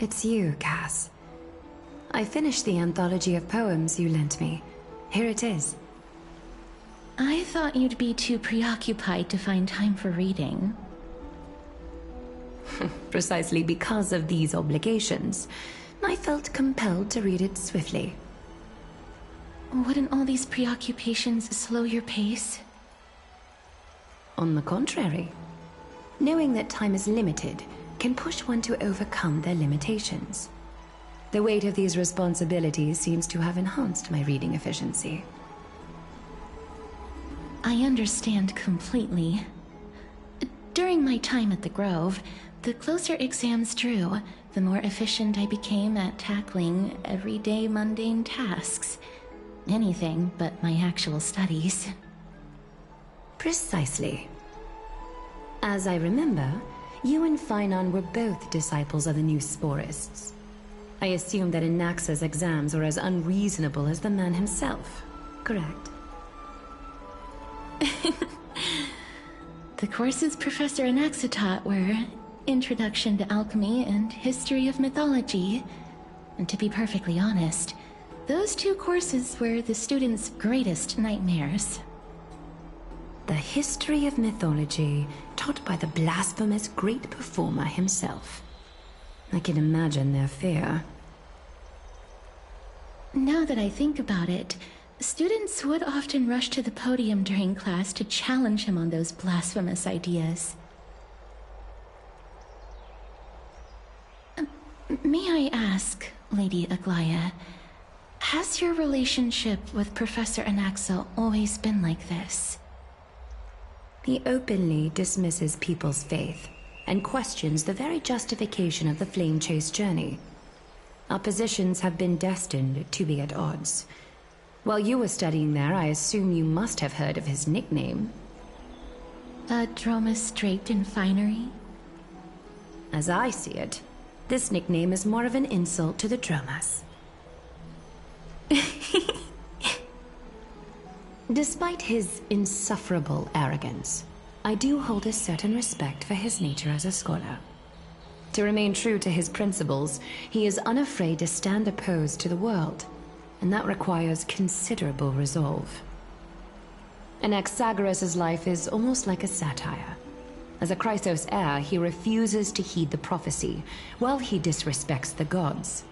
it's you, Cass. I finished the anthology of poems you lent me. Here it is. I thought you'd be too preoccupied to find time for reading. Precisely because of these obligations, I felt compelled to read it swiftly. Wouldn't all these preoccupations slow your pace? On the contrary, knowing that time is limited can push one to overcome their limitations. The weight of these responsibilities seems to have enhanced my reading efficiency. I understand completely. During my time at the Grove, the closer exams drew, the more efficient I became at tackling everyday mundane tasks. Anything but my actual studies. Precisely. As I remember, you and Finon were both disciples of the new Sporists. I assume that Anaxa's exams were as unreasonable as the man himself, correct? The courses Professor Anaxa taught were Introduction to Alchemy and History of Mythology. And to be perfectly honest, those two courses were the students' greatest nightmares. The history of mythology, taught by the blasphemous great performer himself. I can imagine their fear. Now that I think about it, students would often rush to the podium during class to challenge him on those blasphemous ideas. May I ask, Lady Aglaya, has your relationship with Professor Anaxa always been like this? He openly dismisses people's faith and questions the very justification of the Flame Chase journey. Our positions have been destined to be at odds. While you were studying there, I assume you must have heard of his nickname. Dromus draped in finery? As I see it, this nickname is more of an insult to the Dromas. Despite his insufferable arrogance, I do hold a certain respect for his nature as a scholar. To remain true to his principles, he is unafraid to stand opposed to the world, and that requires considerable resolve. Anaxagoras' life is almost like a satire. As a Chrysos heir, he refuses to heed the prophecy, while he disrespects the gods.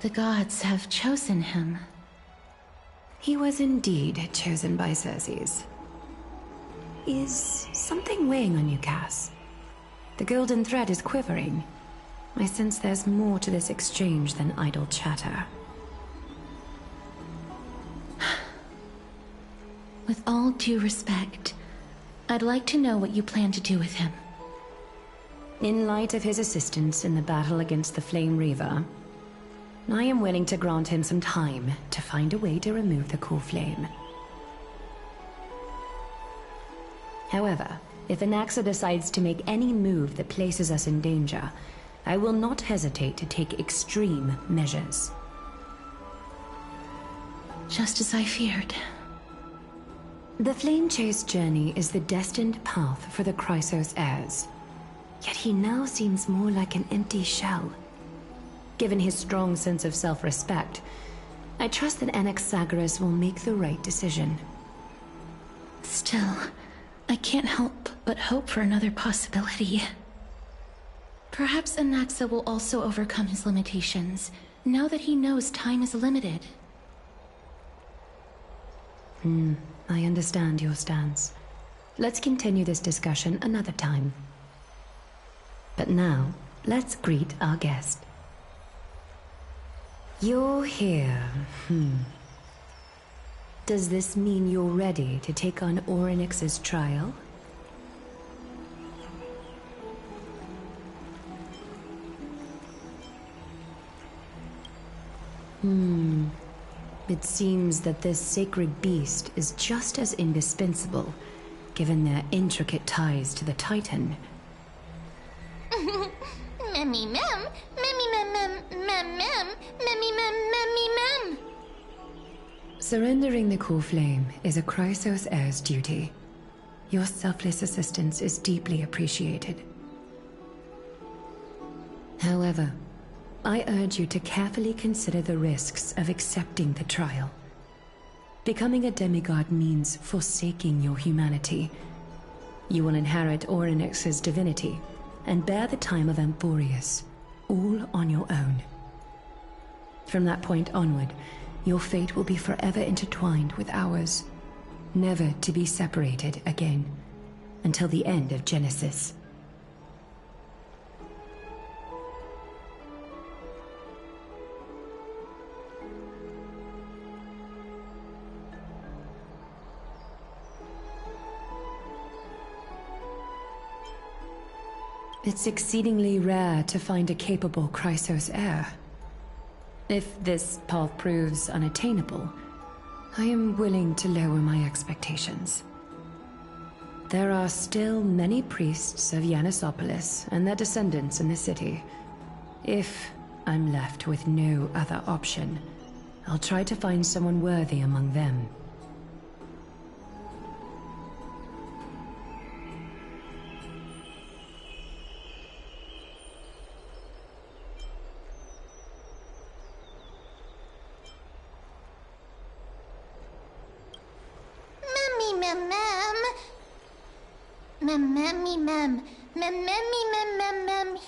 The gods have chosen him. He was indeed chosen by Xerxes. Is something weighing on you, Cass? The golden thread is quivering. I sense there's more to this exchange than idle chatter. With all due respect, I'd like to know what you plan to do with him. In light of his assistance in the battle against the Flame Reaver, I am willing to grant him some time to find a way to remove the core flame. However, if Anaxa decides to make any move that places us in danger, I will not hesitate to take extreme measures. Just as I feared. The Flame Chase journey is the destined path for the Chrysos heirs. Yet he now seems more like an empty shell. Given his strong sense of self-respect, I trust that Anaxagoras will make the right decision. Still, I can't help but hope for another possibility. Perhaps Anaxa will also overcome his limitations, now that he knows time is limited. I understand your stance. Let's continue this discussion another time. But now, let's greet our guest. You're here. Does this mean you're ready to take on Orynyx's trial? It seems that this sacred beast is just as indispensable, given their intricate ties to the Titan. Memmy mem, memmy mem mem mem mem, memmy mem memmy mem. Surrendering the core flame is a Chrysos heir's duty. Your selfless assistance is deeply appreciated. However, I urge you to carefully consider the risks of accepting the trial. Becoming a demigod means forsaking your humanity. You will inherit Orynyx's divinity and bear the time of Amphorius, all on your own. From that point onward, your fate will be forever intertwined with ours, never to be separated again, until the end of Genesis. It's exceedingly rare to find a capable Chrysos heir. If this path proves unattainable, I am willing to lower my expectations. There are still many priests of Yanisopolis and their descendants in the city. If I'm left with no other option, I'll try to find someone worthy among them.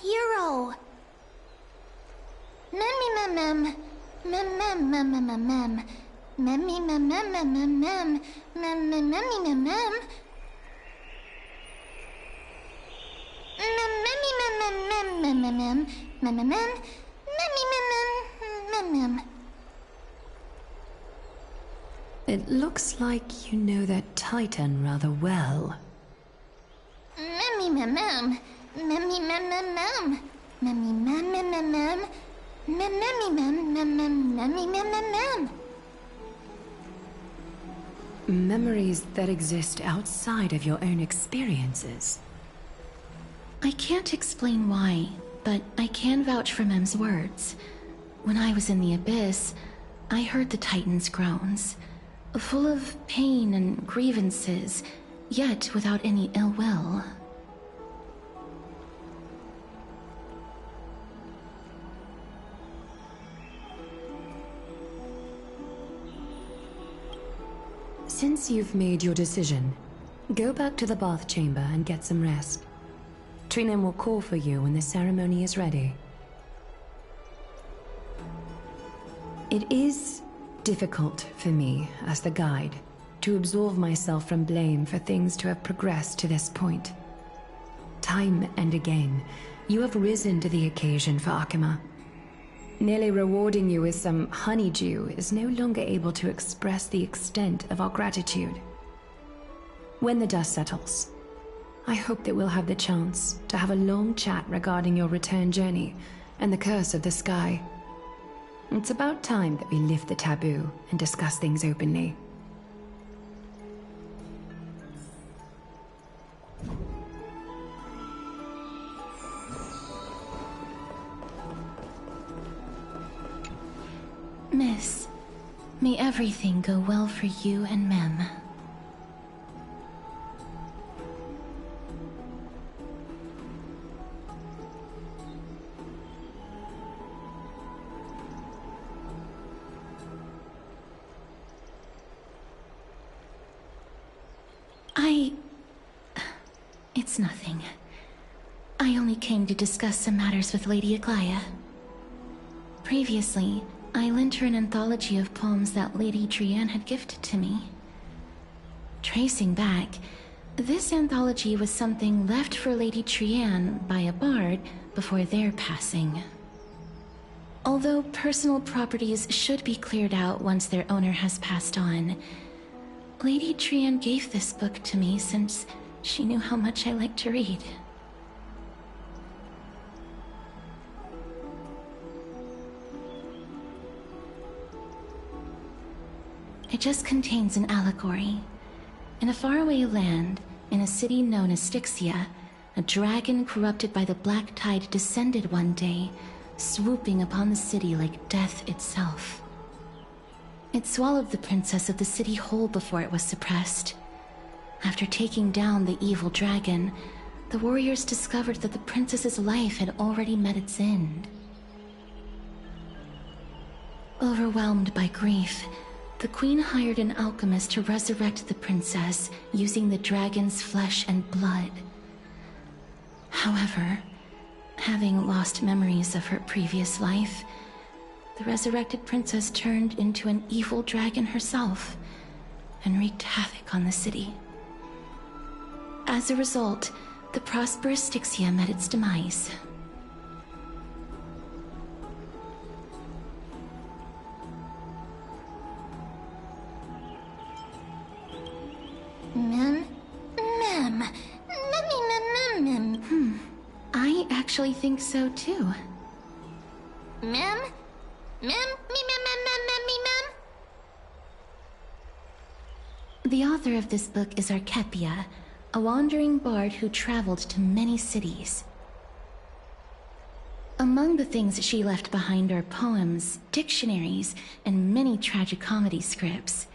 Hero. It looks like you know that Titan rather well. Memories that exist outside of your own experiences. I can't explain why, but I can vouch for Mem's words. When I was in the Abyss, I heard the Titan's groans, full of pain and grievances, yet without any ill will. Since you've made your decision, go back to the bath chamber and get some rest. Trinem will call for you when the ceremony is ready. It is difficult for me, as the guide, to absolve myself from blame for things to have progressed to this point. Time and again, you have risen to the occasion for Akima. Nearly rewarding you with some honeydew is no longer able to express the extent of our gratitude. When the dust settles, I hope that we'll have the chance to have a long chat regarding your return journey and the curse of the sky. It's about time that we lift the taboo and discuss things openly. Miss, may everything go well for you and Mem. It's nothing. I only came to discuss some matters with Lady Aglaia. Previously, I lent her an anthology of poems that Lady Trian had gifted to me. Tracing back, this anthology was something left for Lady Trian by a bard before their passing. Although personal properties should be cleared out once their owner has passed on, Lady Trian gave this book to me since she knew how much I liked to read. It just contains an allegory. In a faraway land, in a city known as Styxia, a dragon corrupted by the Black Tide descended one day, swooping upon the city like death itself. It swallowed the princess of the city whole before it was suppressed. After taking down the evil dragon, the warriors discovered that the princess's life had already met its end. Overwhelmed by grief, the queen hired an alchemist to resurrect the princess using the dragon's flesh and blood. However, having lost memories of her previous life, the resurrected princess turned into an evil dragon herself and wreaked havoc on the city. As a result, the prosperous Styxia met its demise. I actually think so too. Mem? The author of this book is Archepia, a wandering bard who traveled to many cities. Among the things she left behind are poems, dictionaries, and many tragicomedy scripts.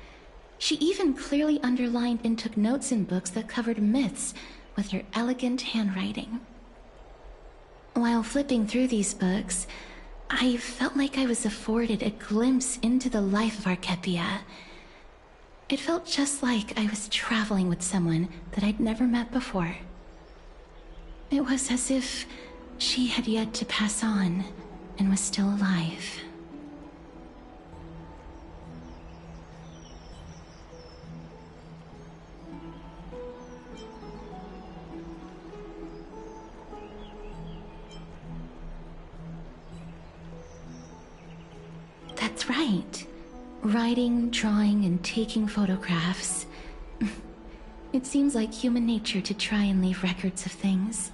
She even clearly underlined and took notes in books that covered myths with her elegant handwriting. While flipping through these books, I felt like I was afforded a glimpse into the life of Archepia. It felt just like I was traveling with someone that I'd never met before. It was as if she had yet to pass on and was still alive. That's right. Writing, drawing, and taking photographs. It seems like human nature to try and leave records of things.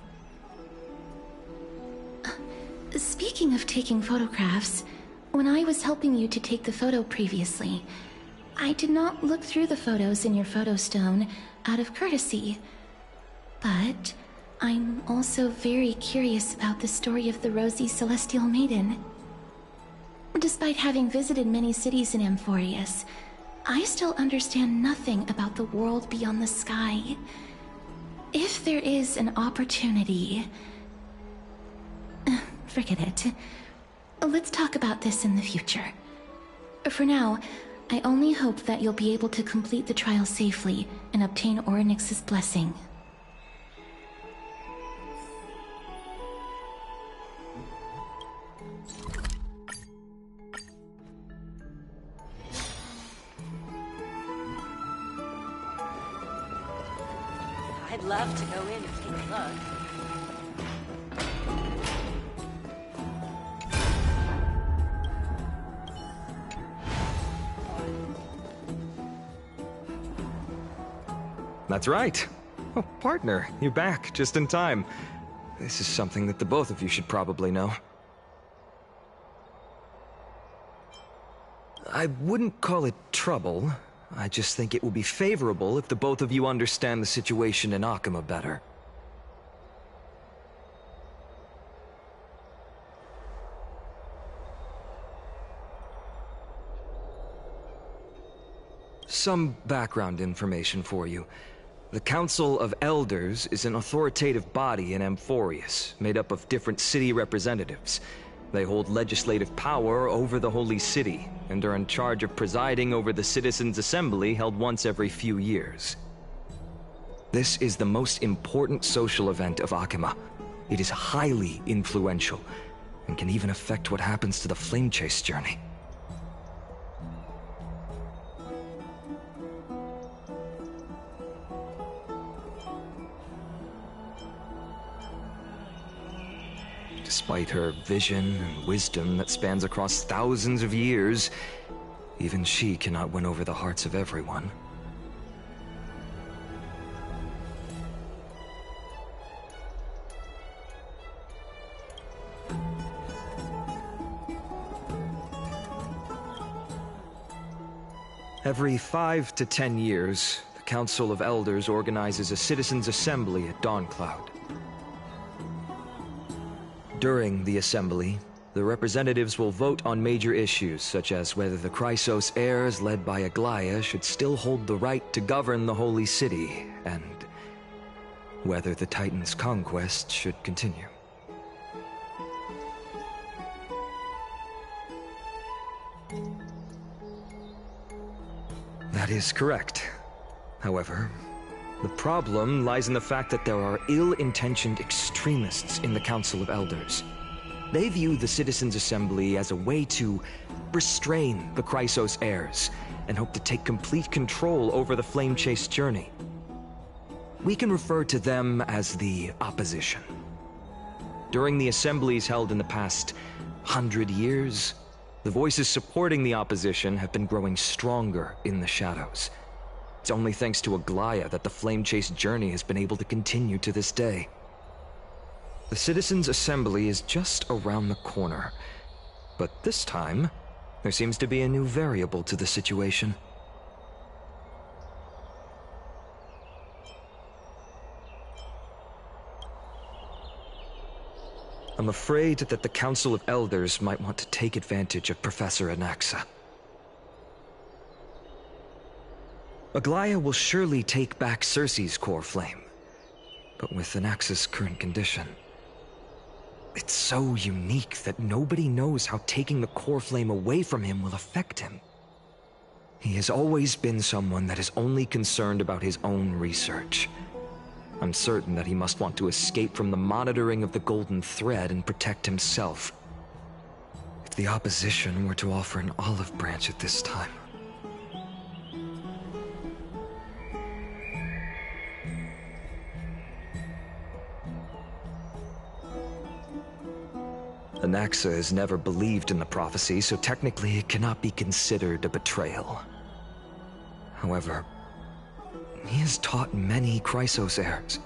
Speaking of taking photographs, when I was helping you to take the photo previously, I did not look through the photos in your photo stone out of courtesy. But I'm also very curious about the story of the Rosy Celestial Maiden. Despite having visited many cities in Amphorius, I still understand nothing about the world beyond the sky. If there is an opportunity... forget it. Let's talk about this in the future. For now, I only hope that you'll be able to complete the trial safely and obtain Orynyx's blessing. I'd love to go in and take a look. That's right. Oh, partner, you're back, just in time. This is something that the both of you should probably know. I wouldn't call it trouble. I just think it will be favorable if the both of you understand the situation in Akima better. Some background information for you. The Council of Elders is an authoritative body in Amphorius, made up of different city representatives. They hold legislative power over the Holy City, and are in charge of presiding over the Citizens' Assembly held once every few years. This is the most important social event of Akima. It is highly influential, and can even affect what happens to the Flame Chase journey. Despite her vision and wisdom that spans across thousands of years, even she cannot win over the hearts of everyone. Every 5 to 10 years, the Council of Elders organizes a Citizens' Assembly at Dawncloud. During the assembly, the representatives will vote on major issues, such as whether the Chrysos heirs led by Aglaia should still hold the right to govern the Holy City, and whether the Titan's conquest should continue. That is correct. However, the problem lies in the fact that there are ill-intentioned extremists in the Council of Elders. They view the Citizens' Assembly as a way to restrain the Chrysos heirs and hope to take complete control over the Flame Chase journey. We can refer to them as the Opposition. During the assemblies held in the past 100 years, the voices supporting the Opposition have been growing stronger in the shadows. It's only thanks to Aglaya that the Flame Chase journey has been able to continue to this day. The Citizens' Assembly is just around the corner, but this time, there seems to be a new variable to the situation. I'm afraid that the Council of Elders might want to take advantage of Professor Anaxa. Aglaya will surely take back Cersei's core flame, but with Anaxa's current condition, it's so unique that nobody knows how taking the core flame away from him will affect him. He has always been someone that is only concerned about his own research. I'm certain that he must want to escape from the monitoring of the Golden Thread and protect himself. If the Opposition were to offer an olive branch at this time... Anaxa has never believed in the prophecy, so technically it cannot be considered a betrayal. However, he has taught many Chrysos heirs,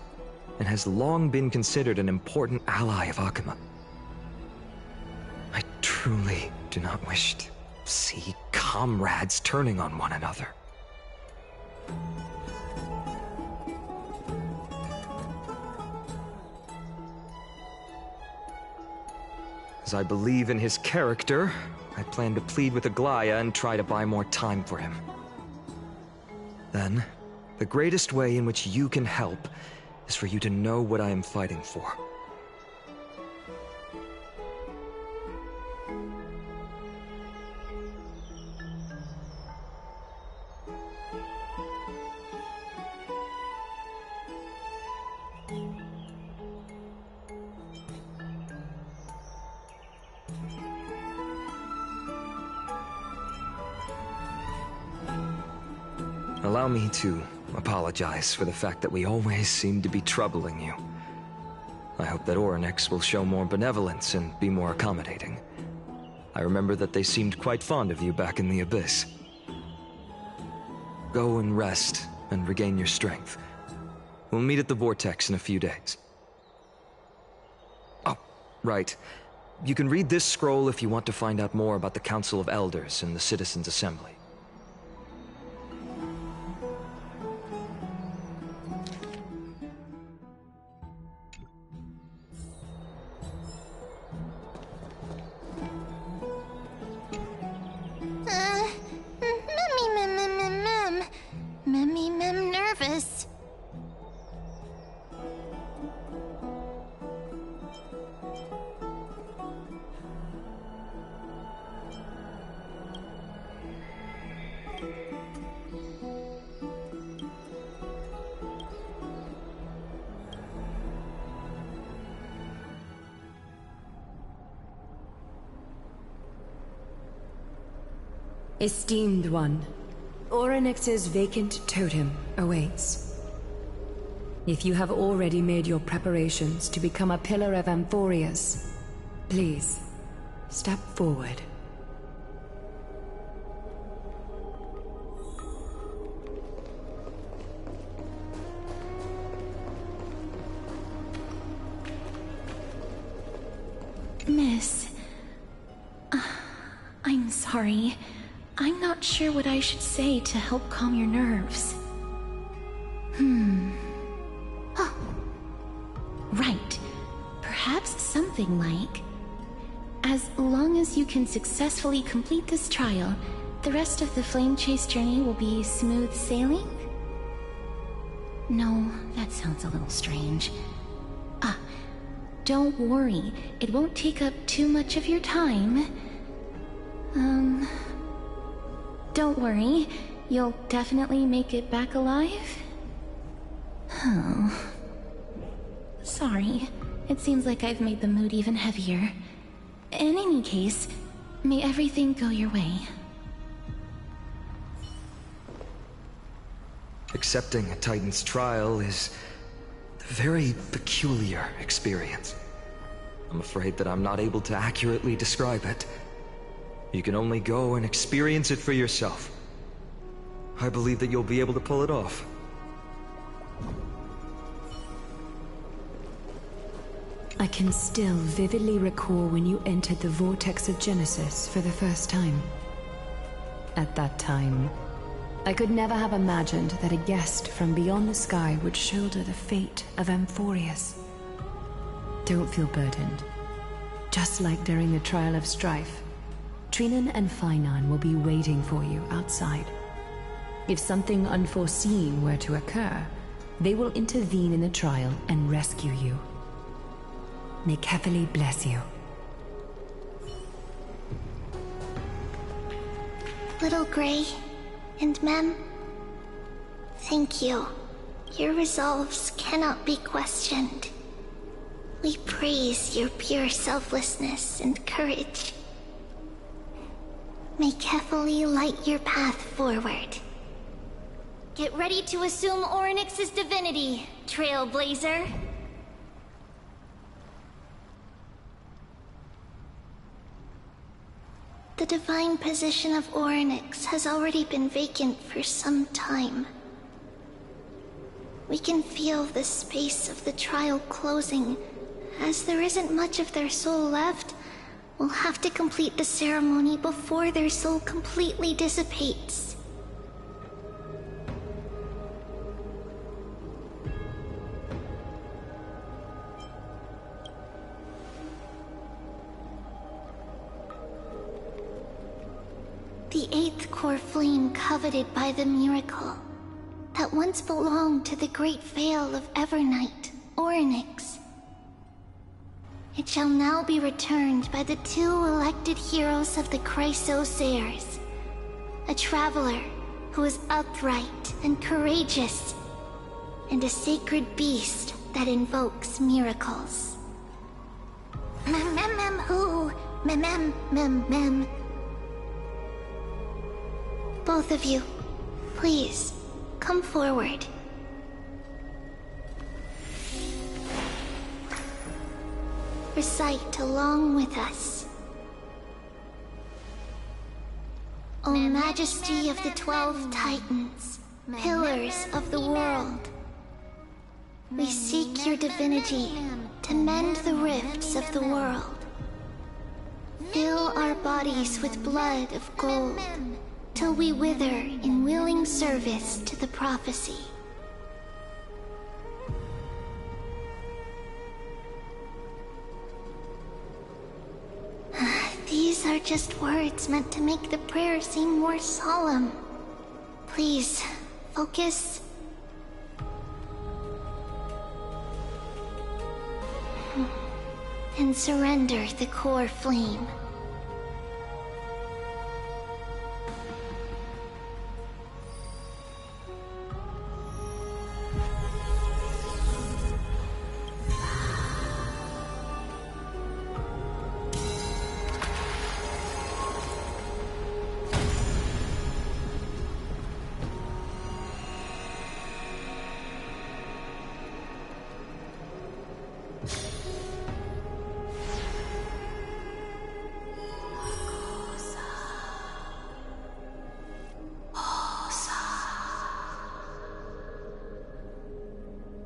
and has long been considered an important ally of Akuma. I truly do not wish to see comrades turning on one another. As I believe in his character, I plan to plead with Aglaya and try to buy more time for him. Then, the greatest way in which you can help is for you to know what I am fighting for. Allow me to apologize for the fact that we always seem to be troubling you. I hope that Orynyx will show more benevolence and be more accommodating. I remember that they seemed quite fond of you back in the Abyss. Go and rest and regain your strength. We'll meet at the Vortex in a few days. Oh, right. You can read this scroll if you want to find out more about the Council of Elders and the Citizens' Assembly. Nervous. Esteemed one, Orynyx's vacant totem awaits. If you have already made your preparations to become a pillar of Amphorius, please, step forward. Miss... I'm sorry. I'm not sure what I should say to help calm your nerves. Oh. Right. Perhaps something like... As long as you can successfully complete this trial, the rest of the Flame Chase journey will be smooth sailing? No, that sounds a little strange. Ah, don't worry. It won't take up too much of your time. Don't worry. You'll definitely make it back alive? Oh. Sorry. It seems like I've made the mood even heavier. In any case, may everything go your way. Accepting a Titan's trial is a very peculiar experience. I'm afraid that I'm not able to accurately describe it. You can only go and experience it for yourself. I believe that you'll be able to pull it off. I can still vividly recall when you entered the Vortex of Genesis for the first time. At that time, I could never have imagined that a guest from beyond the sky would shoulder the fate of Amphorius. Don't feel burdened. Just like during the Trial of Strife, Trinan and Fainan will be waiting for you outside. If something unforeseen were to occur, they will intervene in the trial and rescue you. May Kefili bless you. Little Grey and Mem, thank you. Your resolves cannot be questioned. We praise your pure selflessness and courage. May Kefili light your path forward. Get ready to assume Orynyx's divinity, Trailblazer. The divine position of Orynyx has already been vacant for some time. We can feel the space of the trial closing. As there isn't much of their soul left, we'll have to complete the ceremony before their soul completely dissipates. The eighth core flame coveted by the miracle that once belonged to the great Veil of Evernight, Orynyx. It shall now be returned by the two elected heroes of the Chrysos Heirs. A traveler who is upright and courageous, and a sacred beast that invokes miracles. Who? Mem. Both of you, please, come forward. Recite along with us. O Majesty of the 12 Titans, pillars of the world, we seek your divinity to mend the rifts of the world. Fill our bodies with blood of gold, till we wither in willing service to the prophecy. These are just words meant to make the prayer seem more solemn. Please, focus. And surrender the core flame.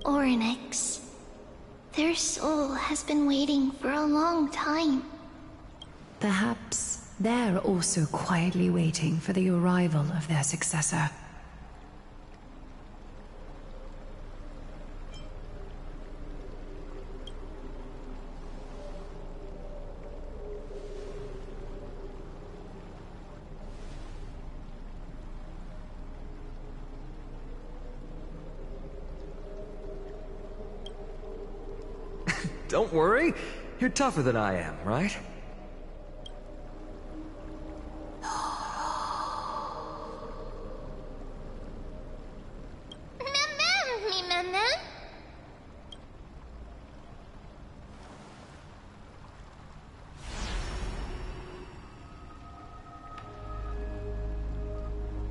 Orynyx. Their soul has been waiting for a long time. Perhaps they're also quietly waiting for the arrival of their successor. Don't worry. You're tougher than I am, right?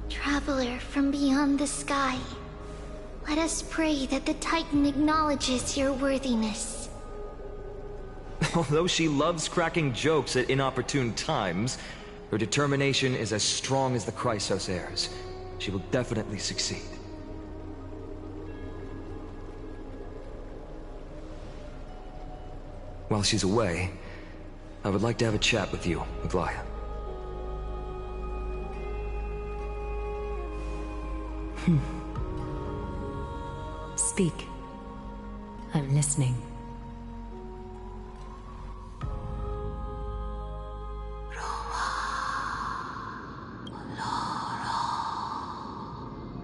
Traveler from beyond the sky, let us pray that the Titan acknowledges your worthiness. Although she loves cracking jokes at inopportune times, her determination is as strong as the Chrysos heirs. She will definitely succeed. While she's away, I would like to have a chat with you, Aglaya. Speak. I'm listening.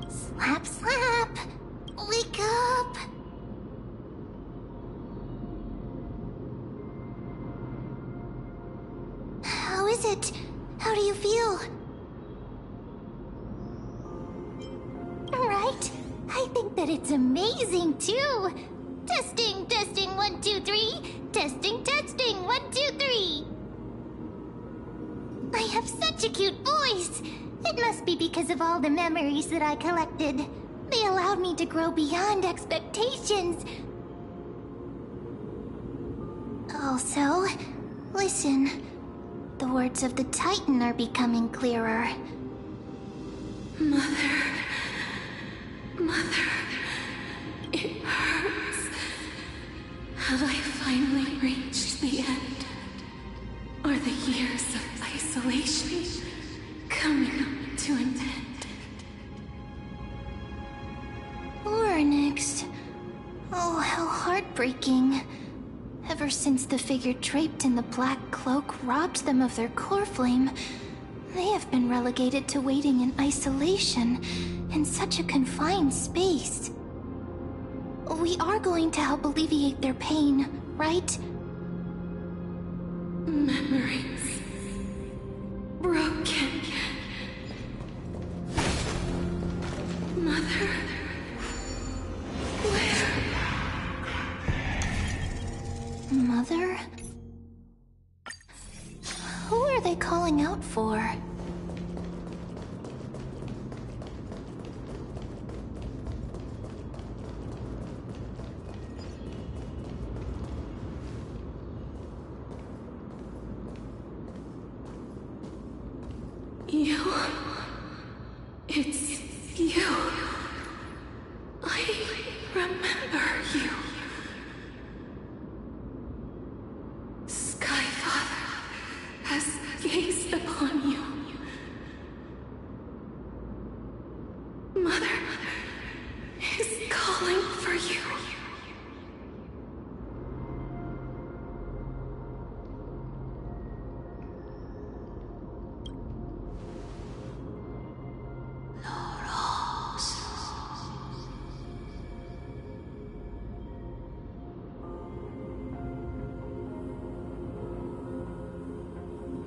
Slap, slap! Wake up! How is it? How do you feel? Right? I think that it's amazing, too! Testing, testing, 1, 2, 3! Testing, testing, 1, 2, 3! I have such a cute voice! It must be because of all the memories that I collected. They allowed me to grow beyond expectations. Also, listen. The words of the Titan are becoming clearer. Mother, it hurts. Have I finally reached the end? Are the years of isolation coming to an end? Orynyx. Oh, how heartbreaking. Ever since the figure draped in the black cloak robbed them of their core flame, they have been relegated to waiting in isolation in such a confined space. We are going to help alleviate their pain, right? Memories broken. Mother, where? Mother? Who are they calling out for? You. It's you. I remember you. Skyfather has gazed upon you. Mother is calling for you.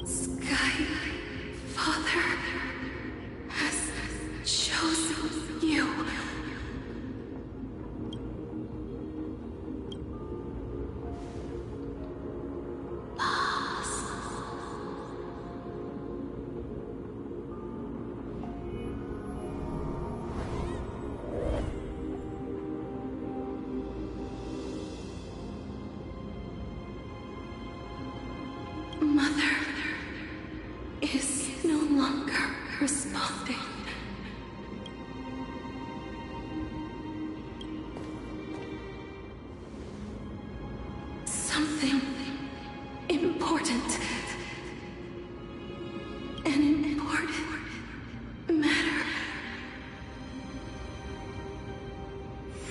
Skyfather has chosen you. Mother is no longer responding. Something important. An important matter.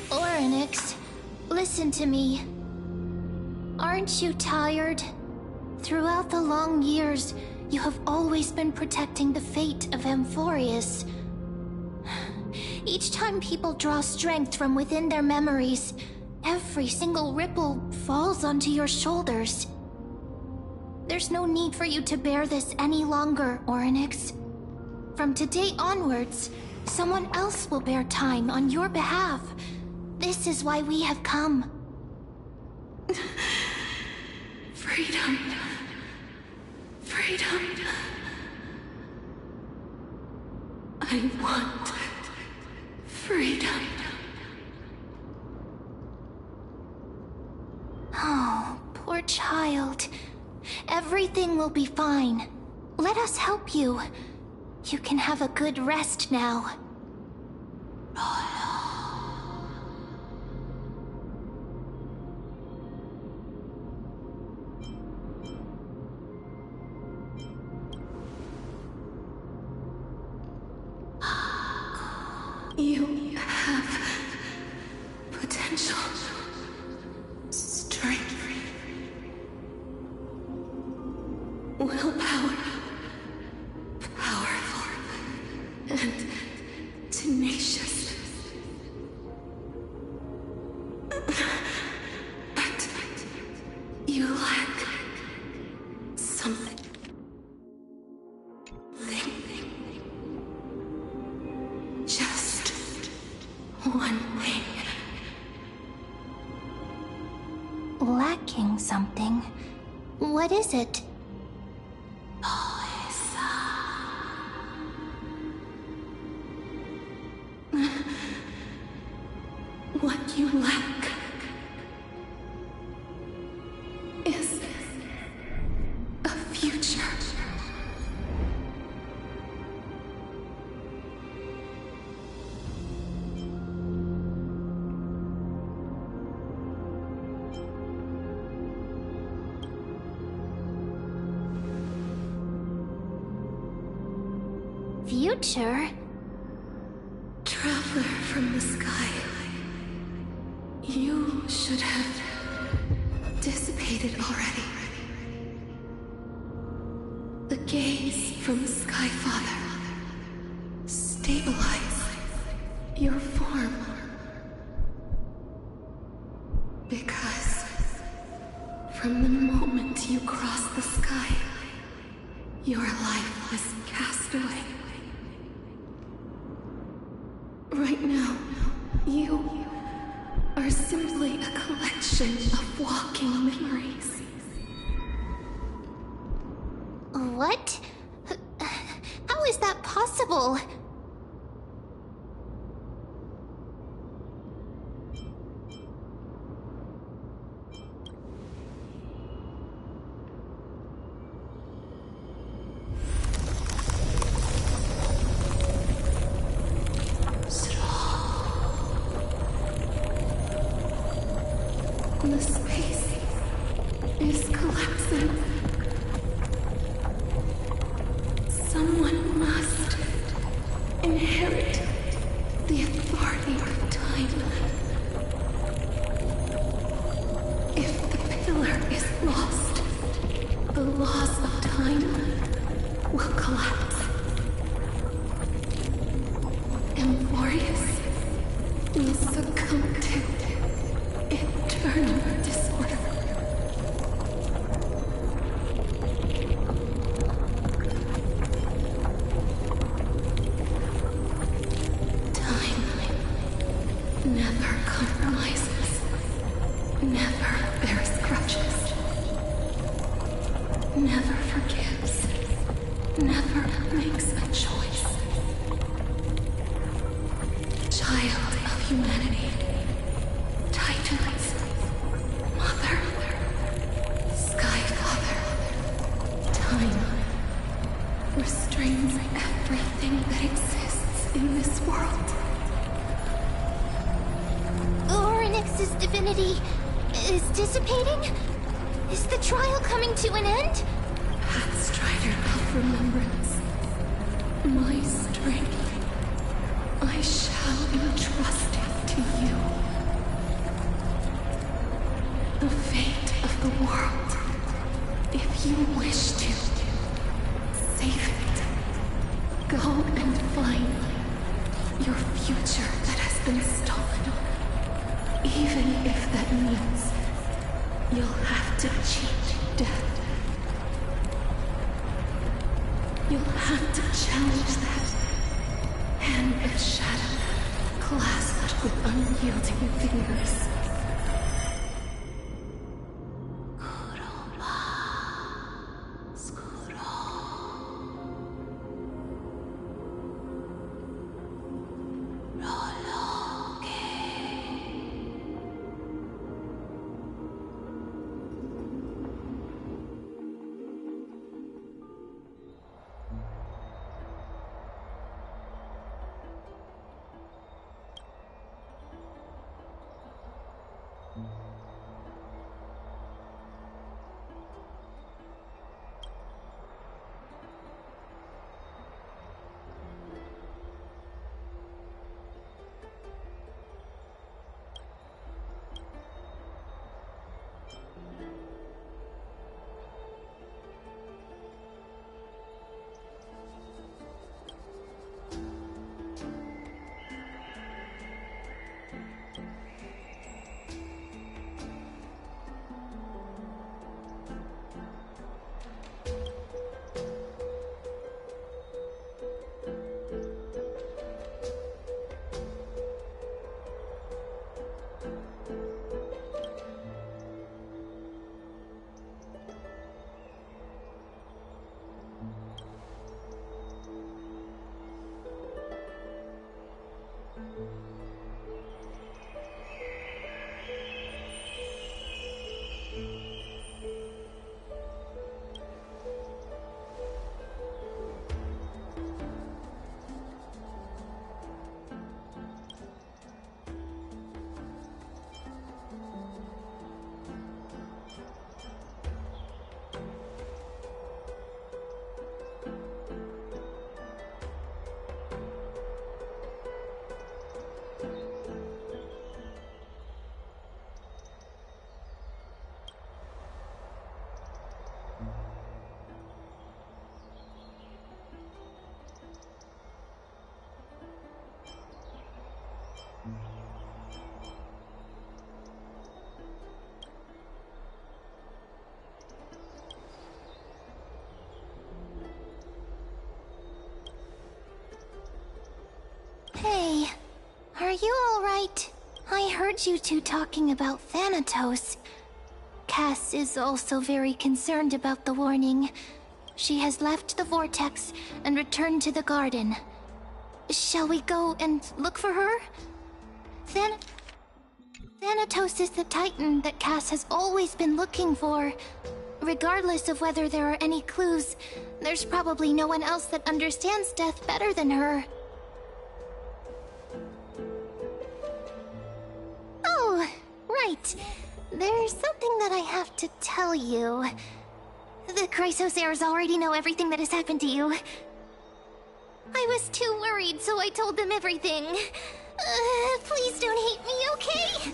Orynyx, listen to me. Aren't you tired? Throughout the long years, you have always been protecting the fate of Amphorius. Each time people draw strength from within their memories, Every single ripple falls onto your shoulders. There's no need for you to bear this any longer, Orynyx. From today onwards, someone else will bear time on your behalf. This is why we have come. Freedom. Freedom. I want freedom. Oh, poor child. Everything will be fine. Let us help you. You can have a good rest now. You have potential, strength, willpower, powerful, and tenacious. But you lack something. Just one thing. Lacking something. What is it? What you lack is a future. Future? Traveler from the sky. You should have dissipated already. The gaze from the Sky Father. Stabilize your form. Because from the moment you crossed the sky, your life was cast away. Right now, you are simply a collection of walking memories. What? How is that possible? The space is collapsing. Someone must inherit the authority of time. If the pillar is lost, the laws of time will collapse. Amphorius will succumb to eternal disorder. Time never compromises, never bears grudges, never forgives, never makes a choice. Child of humanity, Titans, Mother, Sky Father, time restrains everything that exists in this world. Orynyx's divinity is dissipating? Is the trial coming to an end? Pathstrider of remembrance, my strength, I shall entrust it to you. The fate of the world, if you wish to save it, go and find your future that has been stolen. Even if that means you'll have to cheat death. You'll have to challenge that hand of shadow clasped with unyielding fingers. Hey, are you alright? I heard you two talking about Thanatos. Cass is also very concerned about the warning. She has left the vortex and returned to the garden. Shall we go and look for her? Thanatos is the Titan that Cass has always been looking for. Regardless of whether there are any clues, there's probably no one else that understands death better than her. Oh, right. There's something that I have to tell you. The Chrysos heirs already know everything that has happened to you. I was too worried, so I told them everything. Please don't hate me, okay?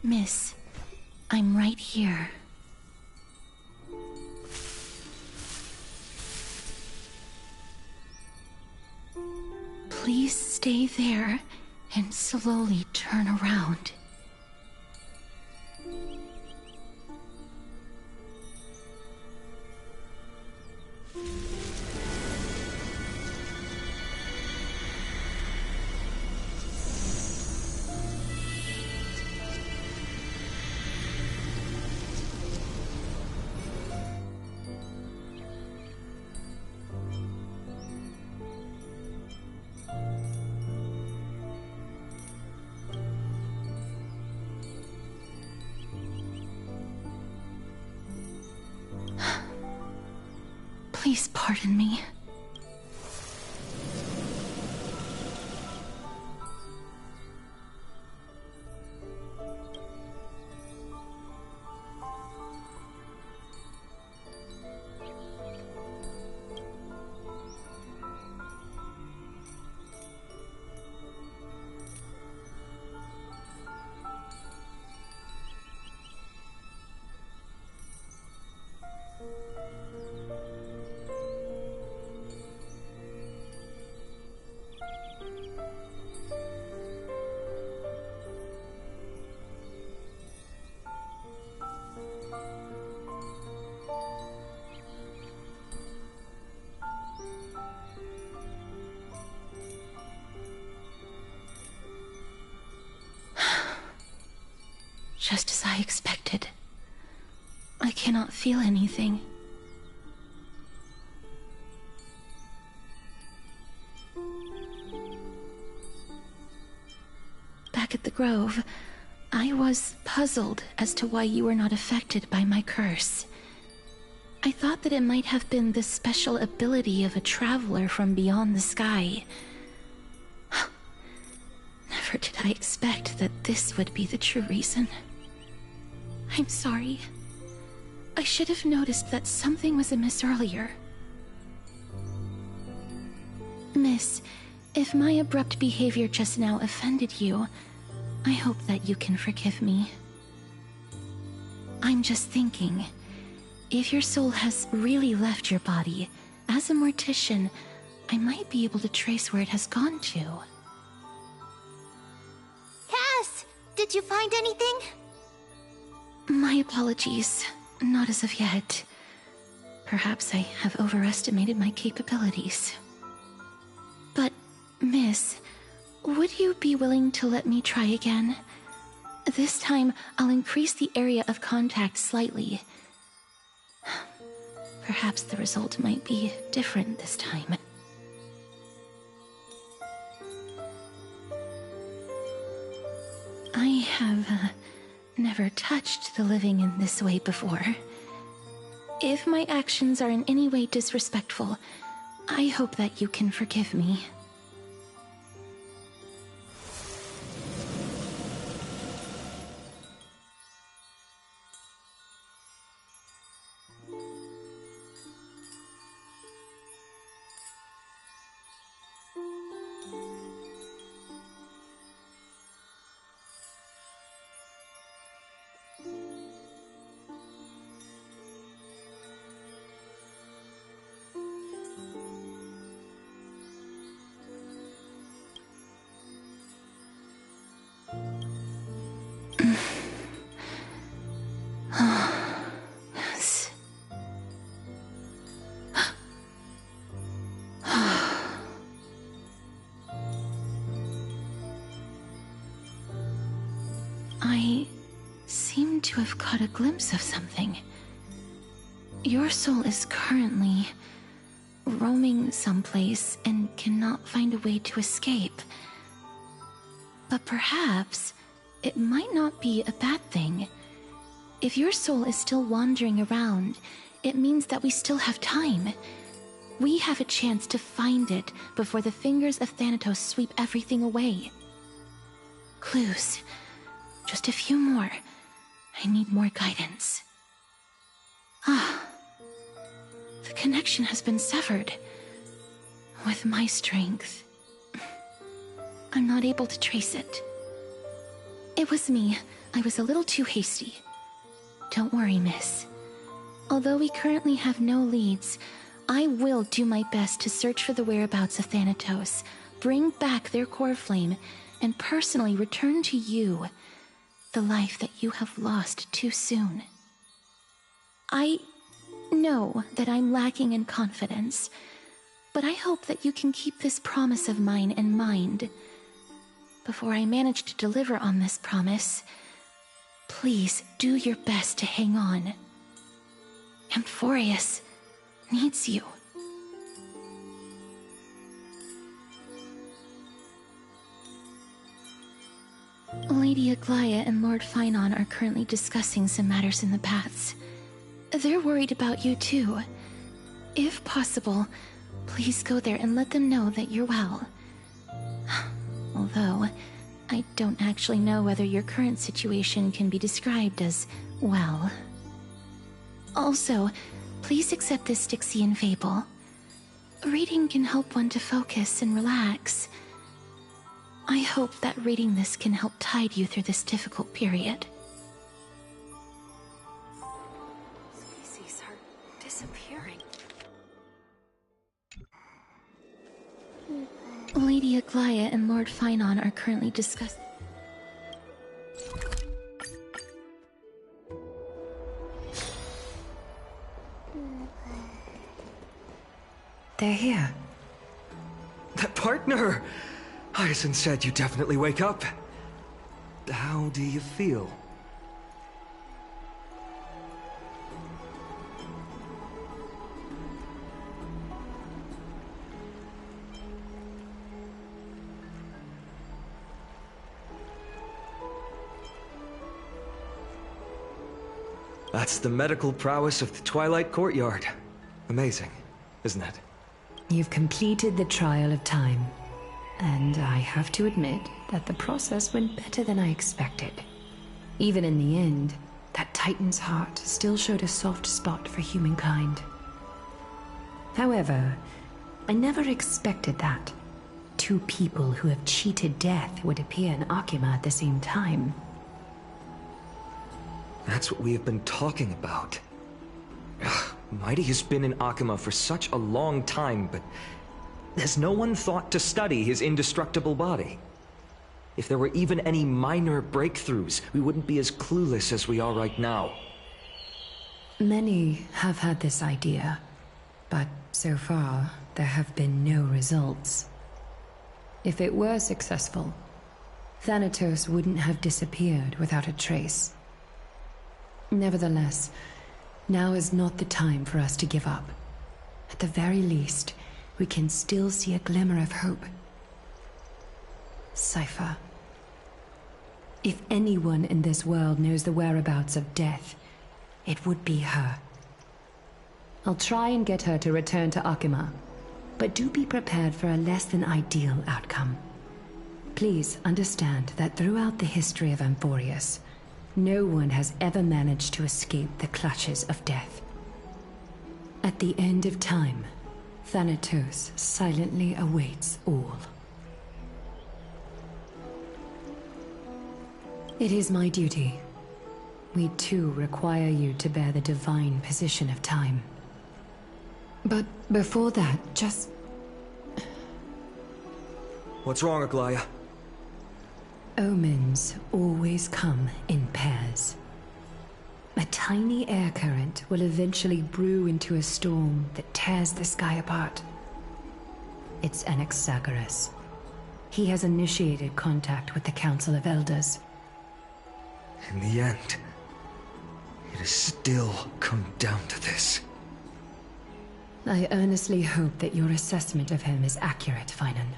Miss, I'm right here. Please stay there and slowly turn around. Please pardon me. feel anything. Back at the Grove, I was puzzled as to why you were not affected by my curse. I thought that it might have been the special ability of a traveler from beyond the sky. Never did I expect that this would be the true reason. I'm sorry. I should have noticed that something was amiss earlier. Miss, if my abrupt behavior just now offended you, I hope that you can forgive me. I'm just thinking, if your soul has really left your body, as a mortician, I might be able to trace where it has gone to. Cass! Did you find anything? My apologies. Not as of yet. Perhaps I have overestimated my capabilities. But, Miss, would you be willing to let me try again? This time, I'll increase the area of contact slightly. Perhaps the result might be different this time. I have never touched the living in this way before. If my actions are in any way disrespectful, I hope that you can forgive me. Yes. I seem to have caught a glimpse of something. Your soul is currently roaming someplace and cannot find a way to escape. But perhaps it might not be a bad thing. If your soul is still wandering around, it means that we still have time. We have a chance to find it before the fingers of Thanatos sweep everything away. Clues. Just a few more. I need more guidance. The connection has been severed. With my strength, I'm not able to trace it. It was me. I was a little too hasty. Don't worry, miss. Although we currently have no leads, I will do my best to search for the whereabouts of Thanatos, bring back their core flame, and personally return to you the life that you have lost too soon. I know that I'm lacking in confidence, but I hope that you can keep this promise of mine in mind. Before I manage to deliver on this promise, please do your best to hang on. Amphorius needs you. Lady Aglaia and Lord Finon are currently discussing some matters in the paths. They're worried about you too. If possible, please go there and let them know that you're well. Although, I don't actually know whether your current situation can be described as well. Also, please accept this Styxian fable. Reading can help one to focus and relax. I hope that reading this can help tide you through this difficult period. Species are disappearing. Lady Aglaia and Lord Finon are currently discussing. They're here. That partner! Hyacinth said you definitely wake up. How do you feel? That's the medical prowess of the Twilight Courtyard. Amazing, isn't it? You've completed the trial of time, and I have to admit that the process went better than I expected. Even in the end, that Titan's heart still showed a soft spot for humankind. However, I never expected that. Two people who have cheated death would appear in Akima at the same time. That's what we have been talking about. Ugh, Mighty has been in Akima for such a long time, but has no one thought to study his indestructible body? If there were even any minor breakthroughs, we wouldn't be as clueless as we are right now. Many have had this idea, but so far, there have been no results. If it were successful, Thanatos wouldn't have disappeared without a trace. Nevertheless, now is not the time for us to give up. At the very least, we can still see a glimmer of hope. Cypher. If anyone in this world knows the whereabouts of death, it would be her. I'll try and get her to return to Akima, but do be prepared for a less than ideal outcome. Please understand that throughout the history of Amphorius, no one has ever managed to escape the clutches of death. At the end of time, Thanatos silently awaits all. It is my duty. We too require you to bear the divine position of time. But before that, just... What's wrong, Aglaya? Omens always come in pairs. A tiny air current will eventually brew into a storm that tears the sky apart. It's Anaxagoras. He has initiated contact with the Council of Elders. In the end, it has still come down to this. I earnestly hope that your assessment of him is accurate, Finan.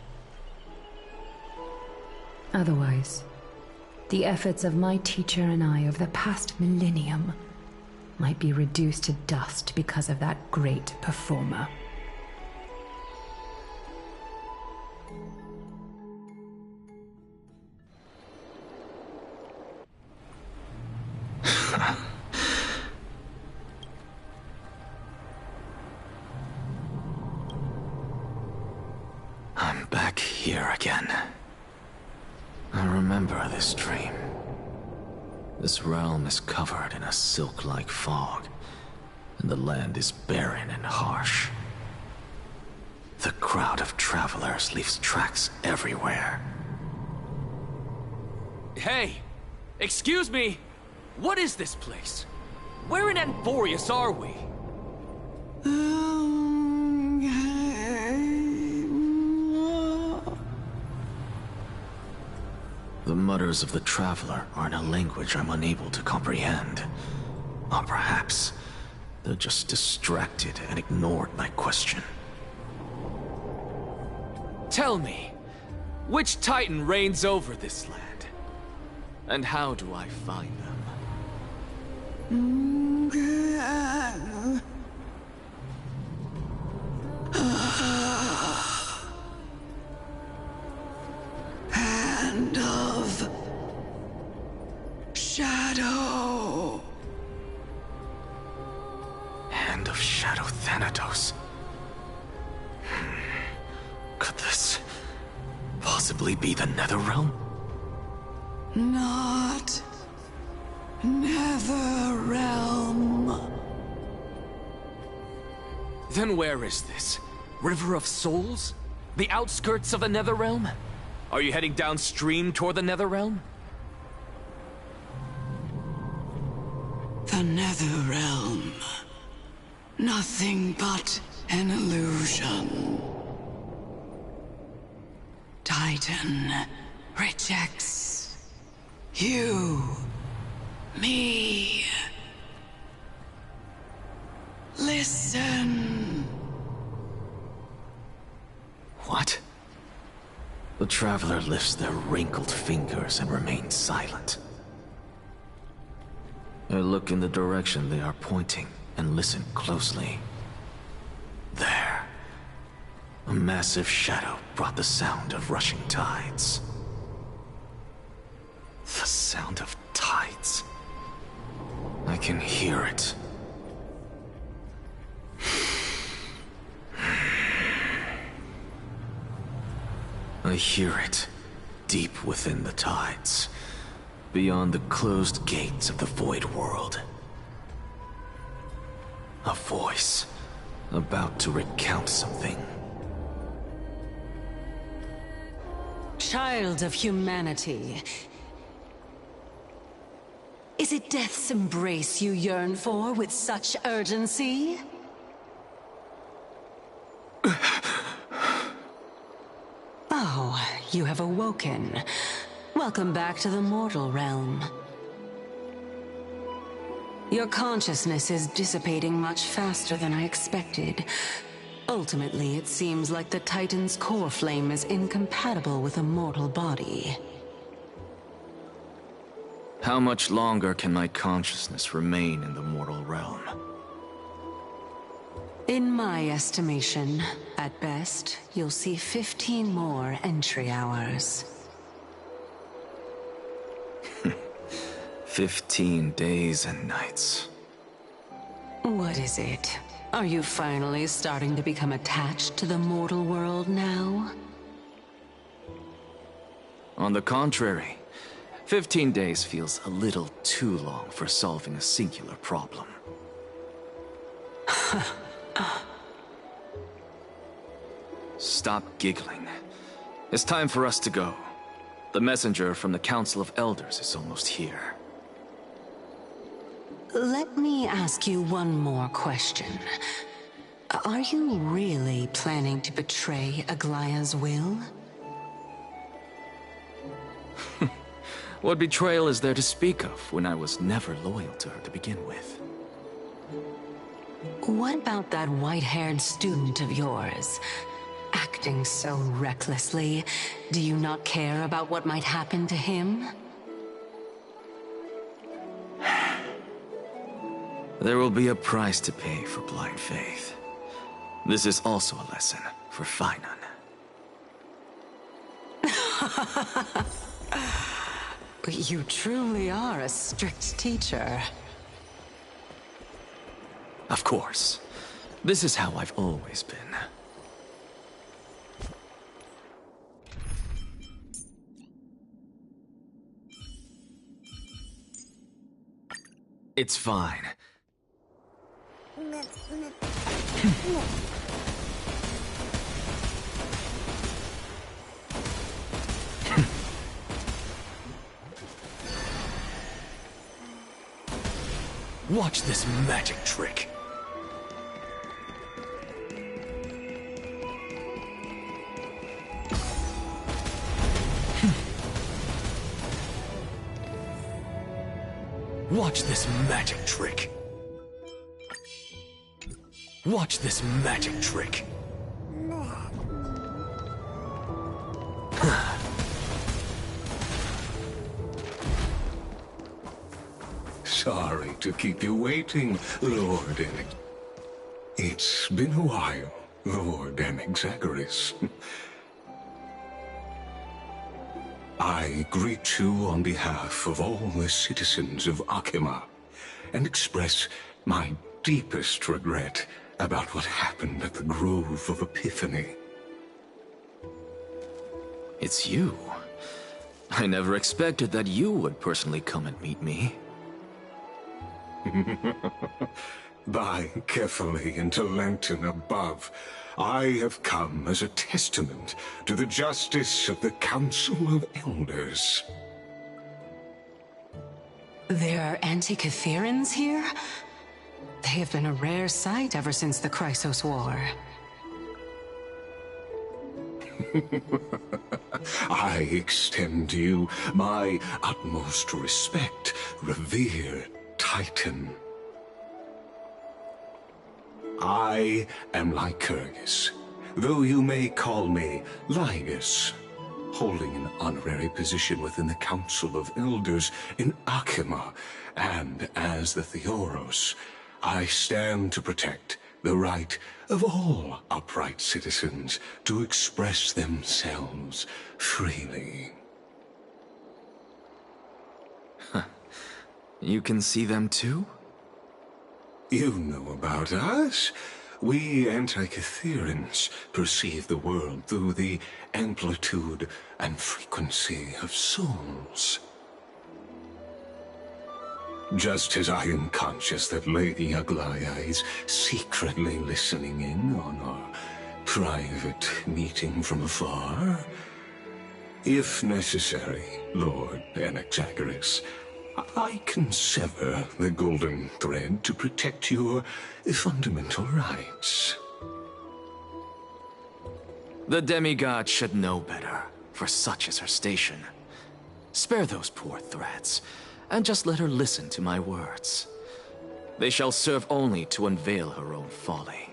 Otherwise, the efforts of my teacher and I over the past millennium might be reduced to dust because of that great performer. I'm back here again. I remember this dream. This realm is covered in a silk-like fog, and the land is barren and harsh. The crowd of travelers leaves tracks everywhere. Hey! Excuse me! What is this place? Where in Amphorius are we? The mutters of the traveler are in a language I'm unable to comprehend. Or perhaps they're just distracted and ignored my question. Tell me, which Titan reigns over this land? And how do I find them? Hand of Shadow. Hand of Shadow Thanatos. Could this possibly be the Netherrealm? Not Netherrealm. Then where is this? River of Souls? The outskirts of the Netherrealm? Are you heading downstream toward the Netherrealm? The Netherrealm. Nothing but an illusion. Titan rejects you, me. Listen. What? The traveler lifts their wrinkled fingers and remains silent. I look in the direction they are pointing and listen closely. There. A massive shadow brought the sound of rushing tides. The sound of tides. I can hear it. I hear it, deep within the tides, beyond the closed gates of the Void World. A voice, about to recount something. Child of humanity, is it death's embrace you yearn for with such urgency? Oh, you have awoken. Welcome back to the mortal realm. Your consciousness is dissipating much faster than I expected. Ultimately, it seems like the Titan's core flame is incompatible with a mortal body. How much longer can my consciousness remain in the mortal realm? In my estimation, at best, you'll see 15 more entry hours. 15 days and nights. What is it? Are you finally starting to become attached to the mortal world now? On the contrary, 15 days feels a little too long for solving a singular problem. Stop giggling. It's time for us to go. The messenger from the Council of Elders is almost here. Let me ask you one more question. Are you really planning to betray Aglaya's will? What betrayal is there to speak of when I was never loyal to her to begin with? What about that white-haired student of yours? Acting so recklessly, do you not care about what might happen to him? There will be a price to pay for blind faith. This is also a lesson for Fainan. You truly are a strict teacher. Of course. This is how I've always been. It's fine. Watch this magic trick. Watch this magic trick. Watch this magic trick. Sorry to keep you waiting, Lord Enig. It's been a while, Lord Enigzagorus. I greet you on behalf of all the citizens of Akima, and express my deepest regret about what happened at the Grove of Epiphany. It's you. I never expected that you would personally come and meet me. By carefully into Lantern above, I have come as a testament to the justice of the Council of Elders. There are Antikytherans here? They have been a rare sight ever since the Chrysos War. I extend to you my utmost respect, revered Titan. I am Lycurgus, though you may call me Lygus. holding an honorary position within the Council of Elders in Akima, and as the Theoros, I stand to protect the right of all upright citizens to express themselves freely. You can see them too? You know about us. We Antikytherians perceive the world through the amplitude and frequency of souls. Just as I am conscious that Lady Aglaya is secretly listening in on our private meeting from afar, if necessary, Lord Anaxagoras, I can sever the golden thread to protect your fundamental rights. The demigod should know better, for such is her station. Spare those poor threats, and just let her listen to my words. They shall serve only to unveil her own folly.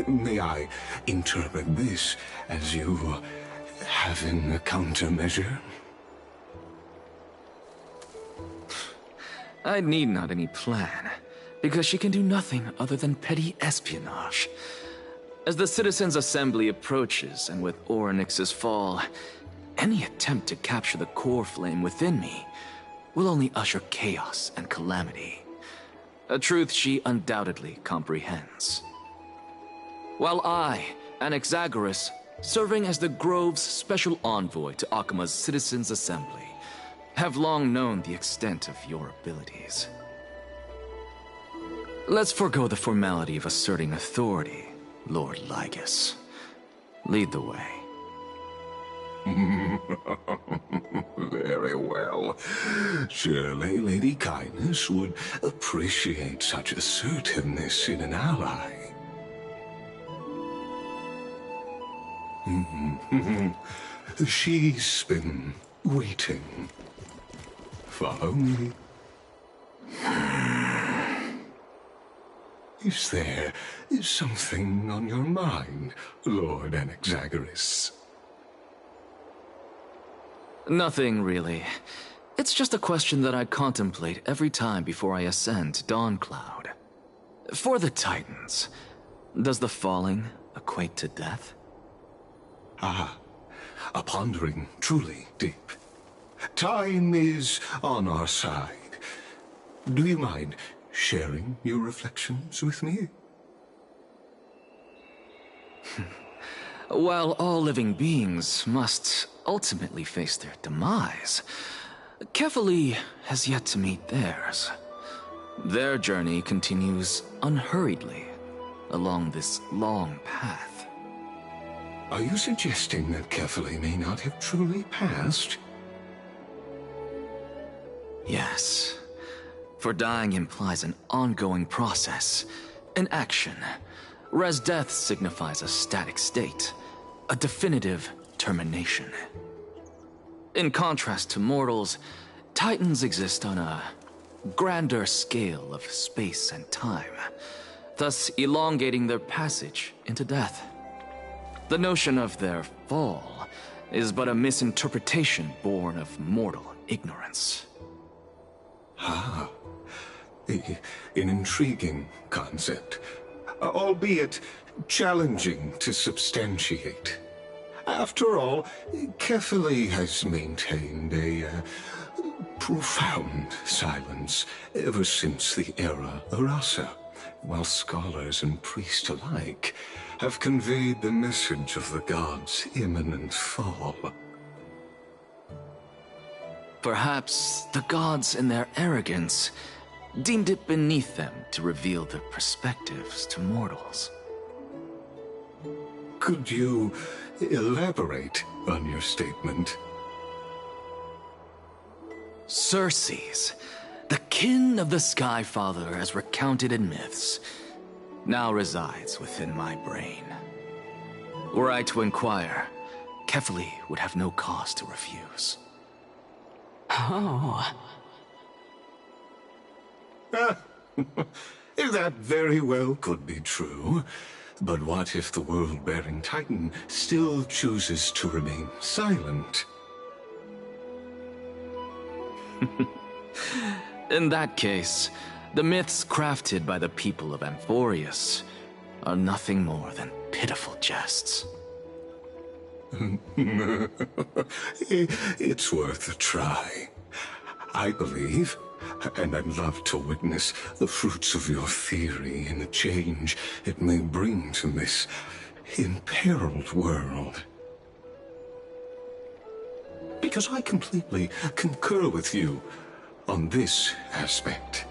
May I interpret this as you having a countermeasure? I need not any plan, because she can do nothing other than petty espionage. As the Citizens' Assembly approaches, and with Orynyx's fall, any attempt to capture the core flame within me will only usher chaos and calamity. A truth she undoubtedly comprehends. While I, Anaxagoras, serving as the Grove's special envoy to Akima's Citizens' Assembly, have long known the extent of your abilities. Let's forego the formality of asserting authority, Lord Lygus. Lead the way. Very well. Surely Lady Kindness would appreciate such assertiveness in an ally. She's been waiting. Follow me. Is there something on your mind, Lord Anaxagoras? Nothing, really. It's just a question that I contemplate every time before I ascend to Dawncloud. For the Titans, does the falling equate to death? Ah, a pondering truly deep. Time is on our side. Do you mind sharing your reflections with me? While all living beings must ultimately face their demise, Kefali has yet to meet theirs. Their journey continues unhurriedly along this long path. Are you suggesting that Kefali may not have truly passed? Yes. For dying implies an ongoing process, an action, whereas death signifies a static state, a definitive termination. In contrast to mortals, Titans exist on a grander scale of space and time, thus elongating their passage into death. The notion of their fall is but a misinterpretation born of mortal ignorance. Ah, an intriguing concept, albeit challenging to substantiate. After all, Kefali has maintained a profound silence ever since the era Arasa, while scholars and priests alike have conveyed the message of the gods' imminent fall. Perhaps the gods, in their arrogance, deemed it beneath them to reveal their perspectives to mortals. Could you elaborate on your statement? Circes, the kin of the Skyfather as recounted in myths, now resides within my brain. Were I to inquire, Kefali would have no cause to refuse. Oh. That very well could be true. But what if the world-bearing Titan still chooses to remain silent? In that case, the myths crafted by the people of Amphorius are nothing more than pitiful jests. It's worth a try. I believe, and I'd love to witness the fruits of your theory and the change it may bring to this imperiled world. Because I completely concur with you on this aspect.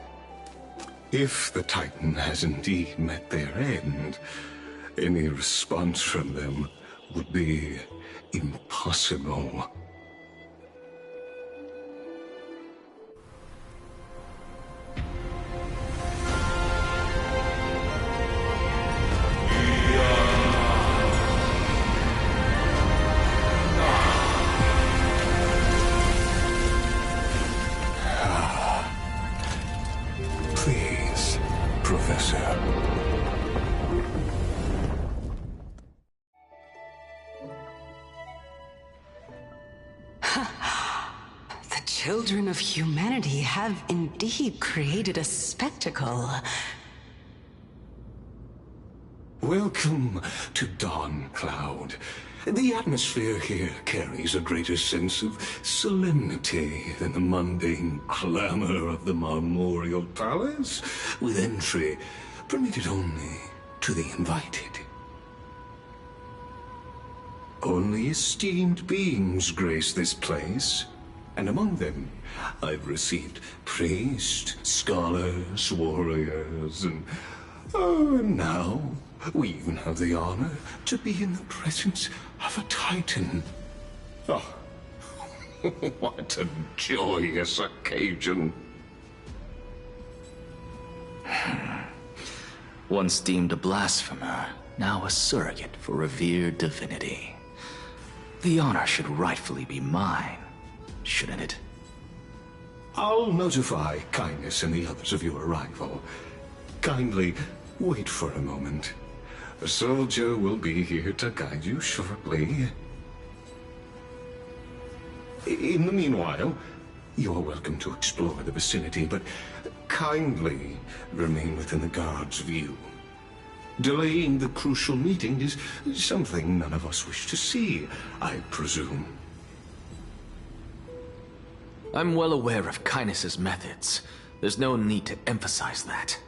If the Titan has indeed met their end, any response from them would be impossible. Please, Professor. The children of humanity have indeed created a spectacle. Welcome to Dawn Cloud. The atmosphere here carries a greater sense of solemnity than the mundane clamor of the Marmorial Palace, with entry permitted only to the invited. Only esteemed beings grace this place, and among them I've received priests, scholars, warriors, and now we even have the honor to be in the presence of a Titan. Oh, what a joyous occasion. Once deemed a blasphemer, now a surrogate for revered divinity. The honor should rightfully be mine, shouldn't it? I'll notify Kindness and the others of your arrival. Kindly wait for a moment. A soldier will be here to guide you shortly. In the meanwhile, you're welcome to explore the vicinity, but kindly remain within the guard's view. Delaying the crucial meeting is something none of us wish to see, I presume. I'm well aware of Kindness's methods. There's no need to emphasize that.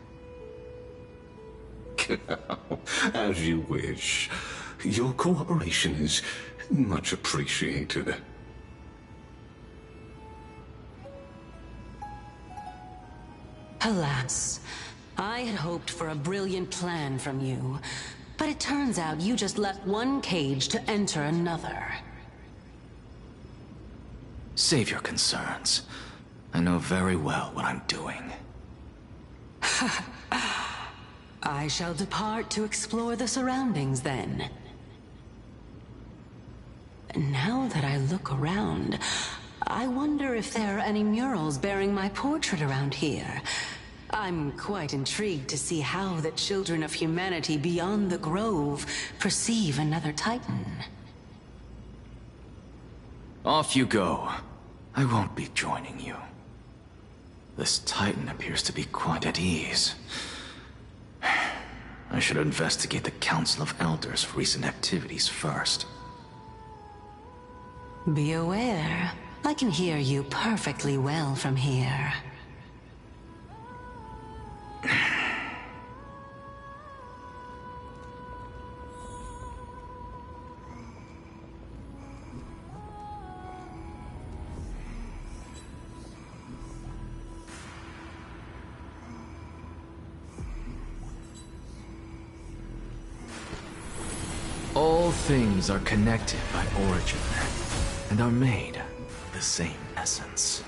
As you wish. Your cooperation is much appreciated. Alas, I had hoped for a brilliant plan from you, but it turns out you just left one cage to enter another. Save your concerns. I know very well what I'm doing. I shall depart to explore the surroundings then. Now that I look around, I wonder if there are any murals bearing my portrait around here. I'm quite intrigued to see how the children of humanity beyond the Grove perceive another Titan. Off you go. I won't be joining you. This Titan appears to be quite at ease. I should investigate the Council of Elders' recent activities first. Be aware, I can hear you perfectly well from here. All things are connected by origin, and are made of the same essence.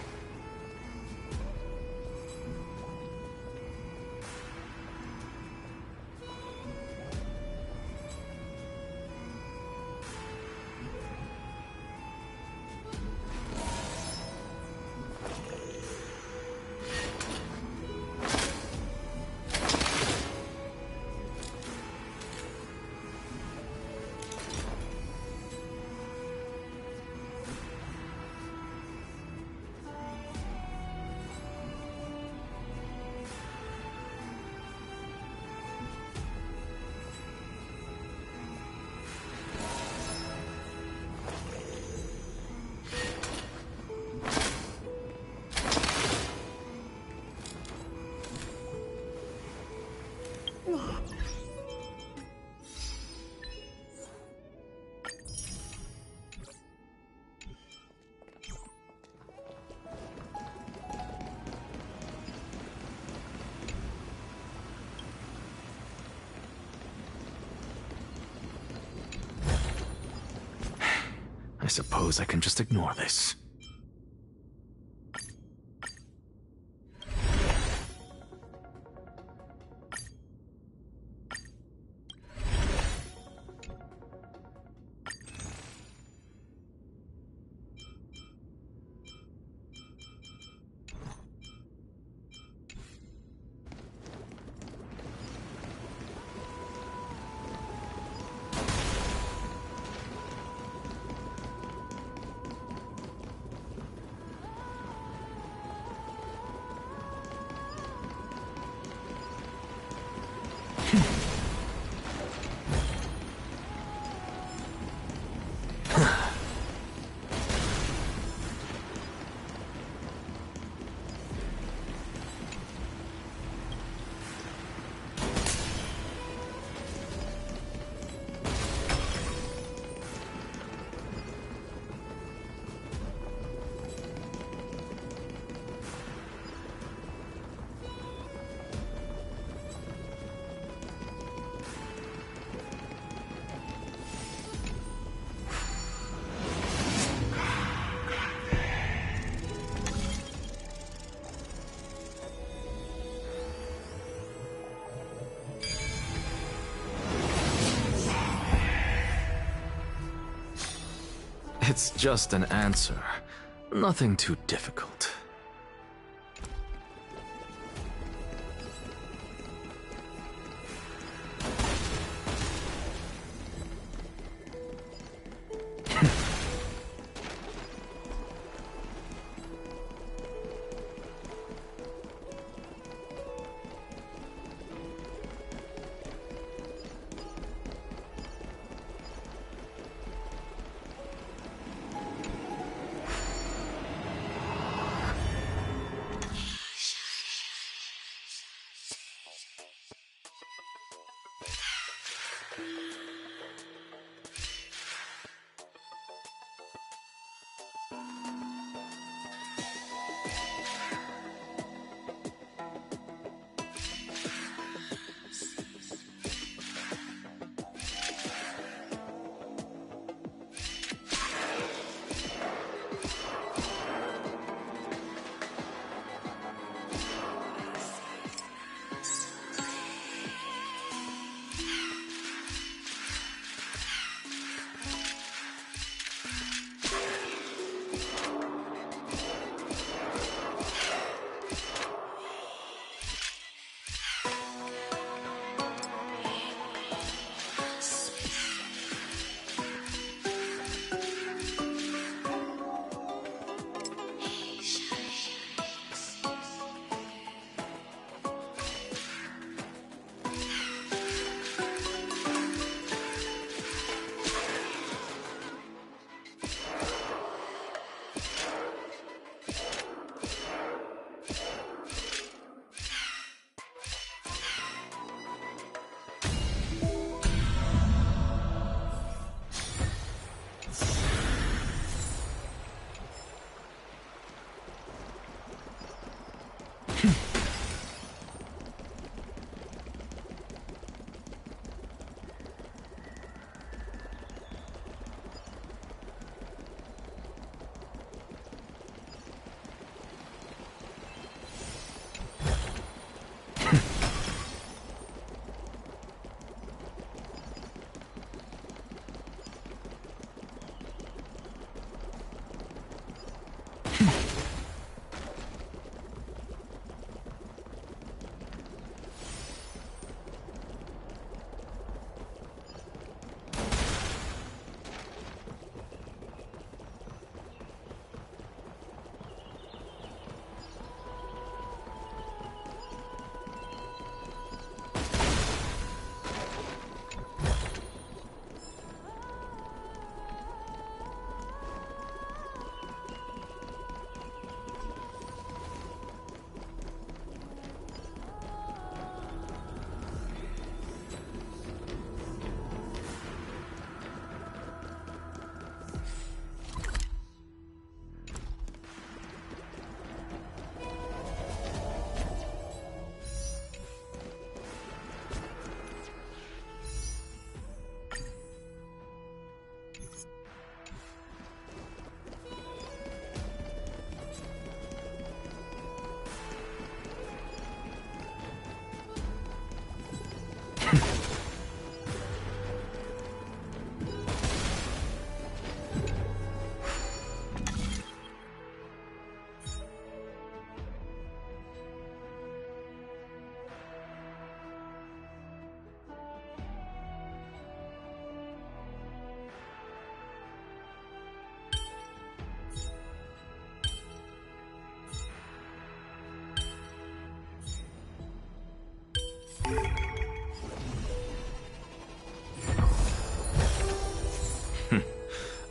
I suppose I can just ignore this. It's just an answer. Nothing too difficult.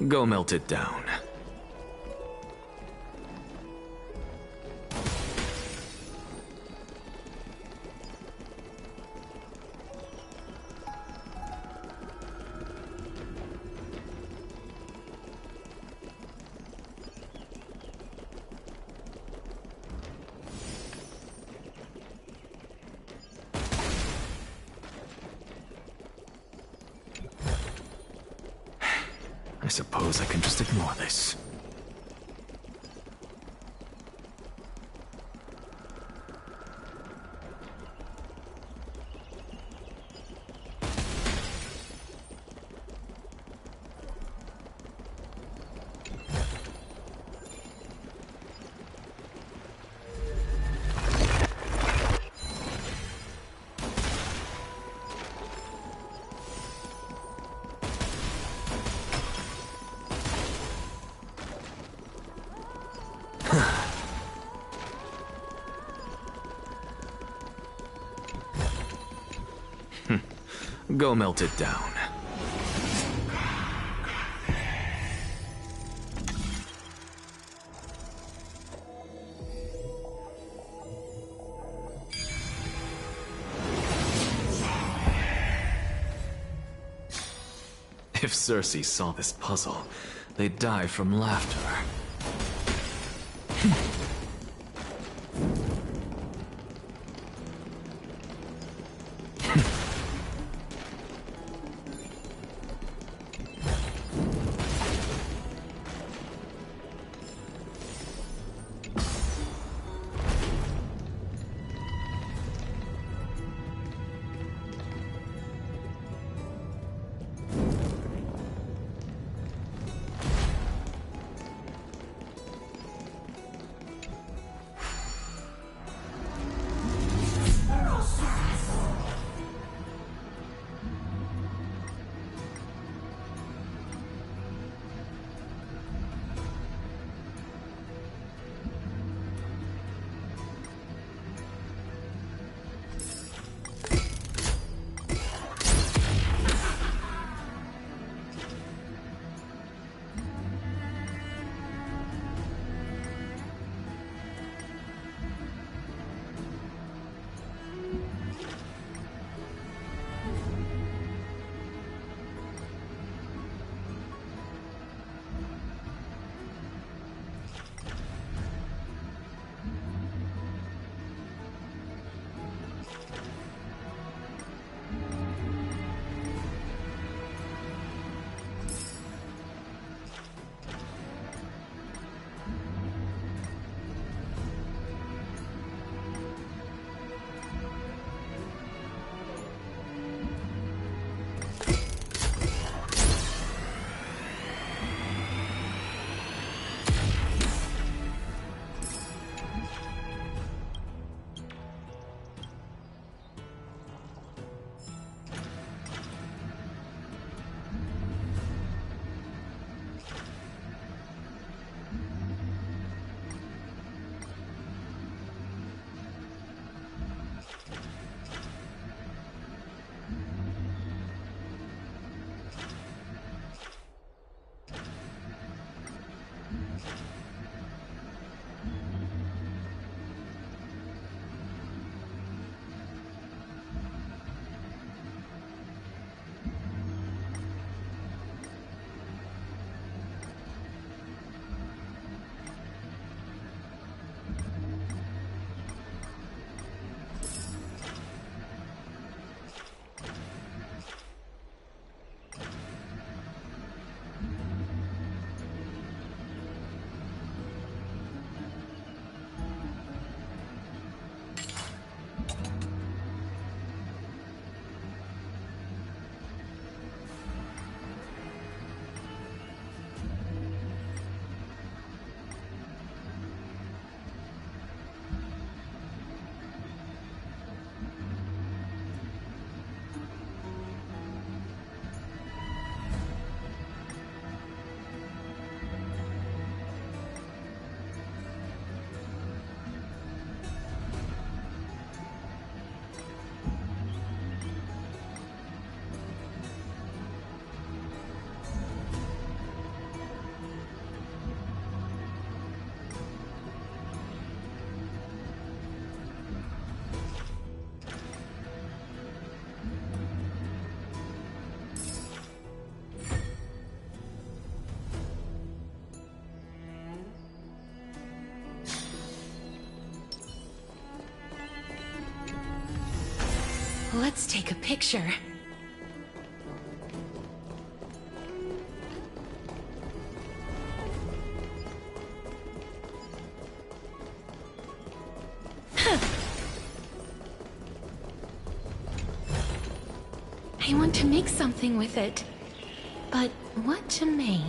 Go melt it down. I suppose I can just ignore this. Go melt it down. If Cersei saw this puzzle, they'd die from laughter. Let's take a picture. I want to make something with it. But what to make?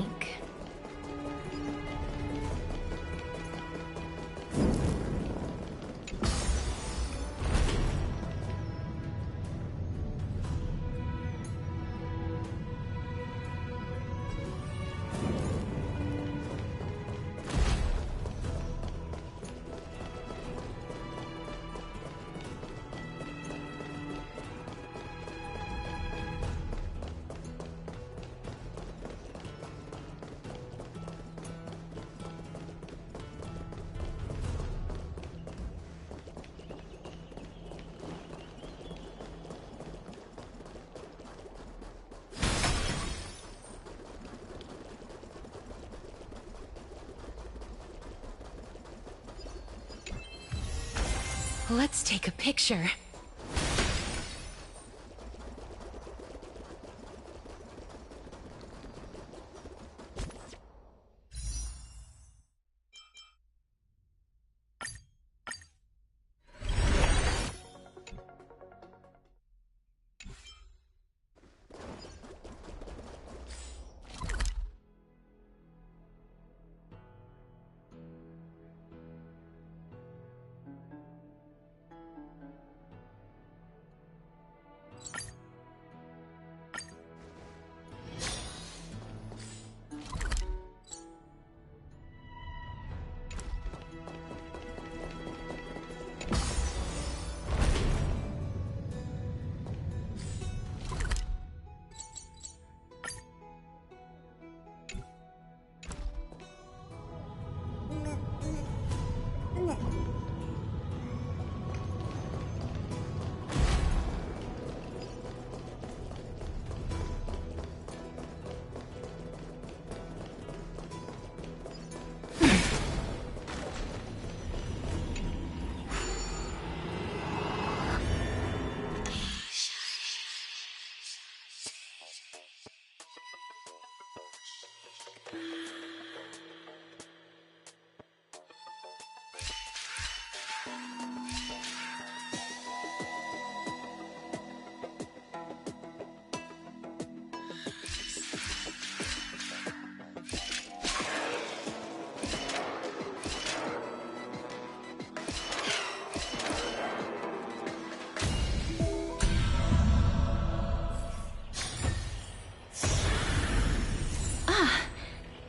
Let's take a picture.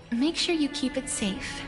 Make sure you keep it safe.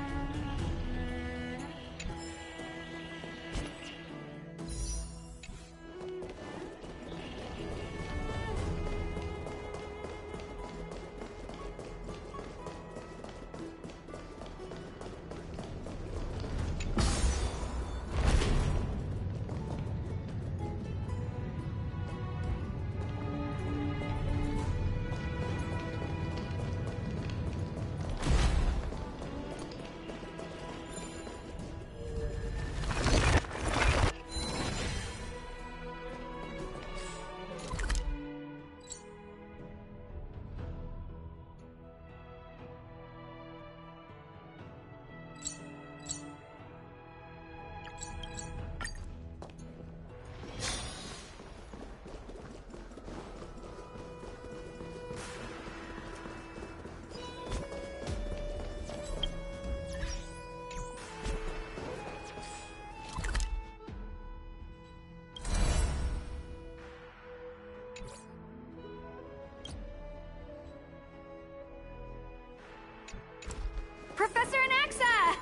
Professor Anaxa!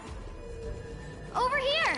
Over here!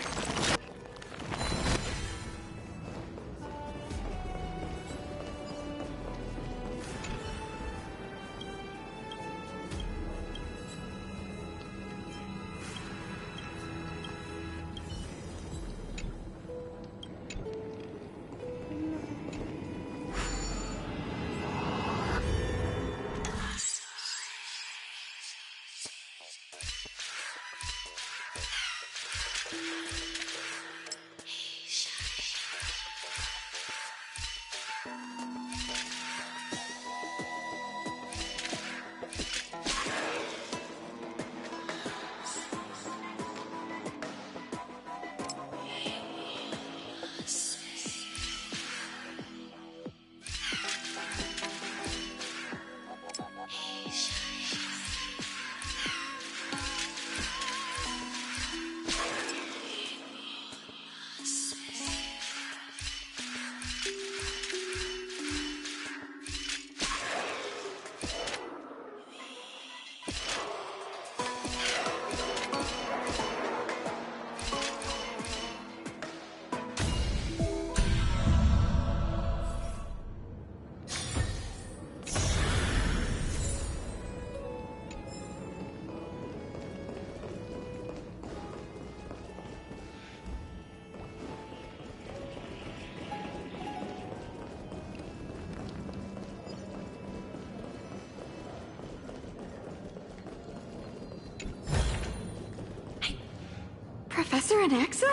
Professor Anaxa?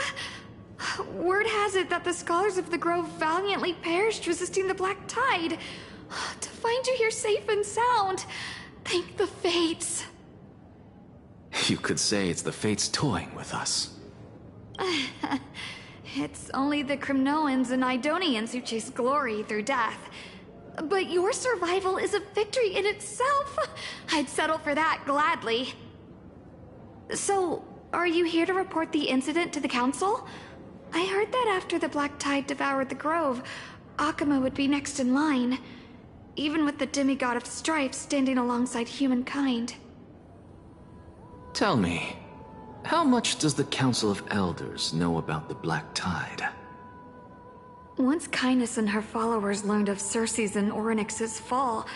Word has it that the scholars of the Grove valiantly perished resisting the Black Tide. To find you here safe and sound, thank the Fates. You could say it's the Fates toying with us. It's only the Crimnoans and Idonians who chase glory through death. But your survival is a victory in itself. I'd settle for that gladly. So, are you here to report the incident to the Council? I heard that after the Black Tide devoured the Grove, Akuma would be next in line, even with the demigod of strife standing alongside humankind. Tell me, how much does the Council of Elders know about the Black Tide? Once Kindness and her followers learned of Circe's and Orynyx's fall,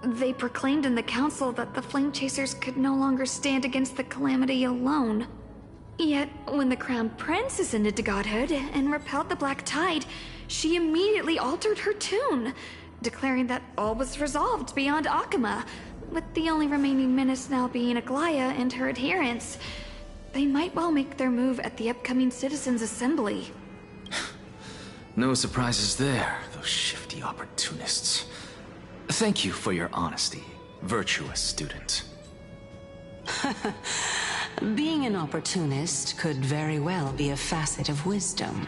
they proclaimed in the Council that the Flame Chasers could no longer stand against the calamity alone. Yet, when the Crown Prince ascended to godhood and repelled the Black Tide, she immediately altered her tune, declaring that all was resolved beyond Akuma, with the only remaining menace now being Aglaya and her adherents. They might well make their move at the upcoming Citizens' Assembly. No surprises there, those shifty opportunists. Thank you for your honesty, virtuous student. Being an opportunist could very well be a facet of wisdom.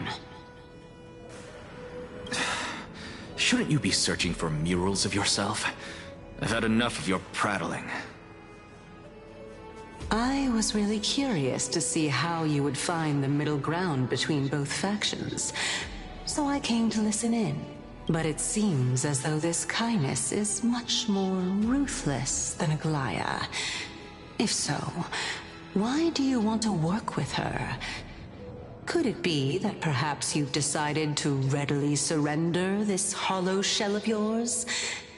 Shouldn't you be searching for murals of yourself? I've had enough of your prattling. I was really curious to see how you would find the middle ground between both factions, so I came to listen in. But it seems as though this Kindness is much more ruthless than Aglaya. If so, why do you want to work with her? Could it be that perhaps you've decided to readily surrender this hollow shell of yours,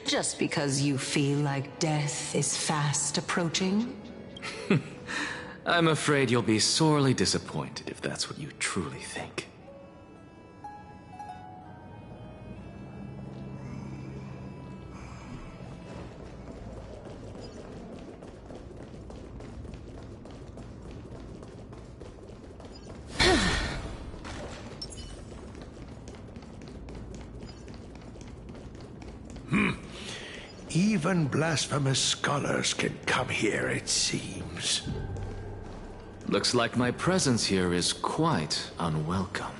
just because you feel like death is fast approaching? I'm afraid you'll be sorely disappointed if that's what you truly think. Even blasphemous scholars can come here, it seems. Looks like my presence here is quite unwelcome.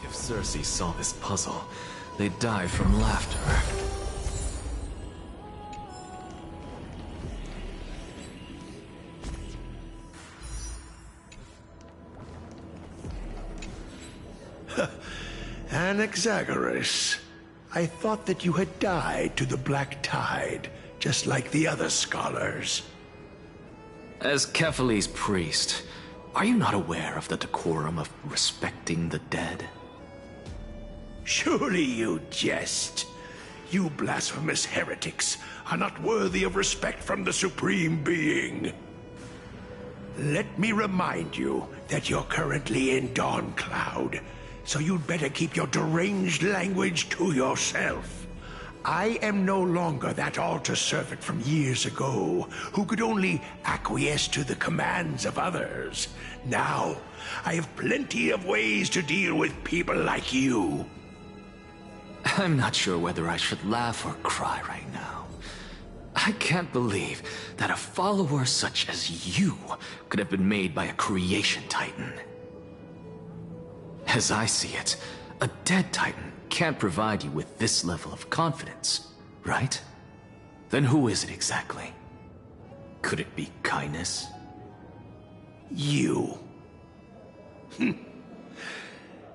If Circe saw this puzzle, they'd die from laughter. Anaxagoras, I thought that you had died to the Black Tide, just like the other scholars. As Kephales's priest, are you not aware of the decorum of respecting the dead? Surely you jest. You blasphemous heretics are not worthy of respect from the Supreme Being. Let me remind you that you're currently in Dawncloud, so you'd better keep your deranged language to yourself. I am no longer that altar servant from years ago, who could only acquiesce to the commands of others. Now, I have plenty of ways to deal with people like you. I'm not sure whether I should laugh or cry right now. I can't believe that a follower such as you could have been made by a creation titan. As I see it, a dead titan can't provide you with this level of confidence, right? Then who is it exactly? Could it be Kindness? You.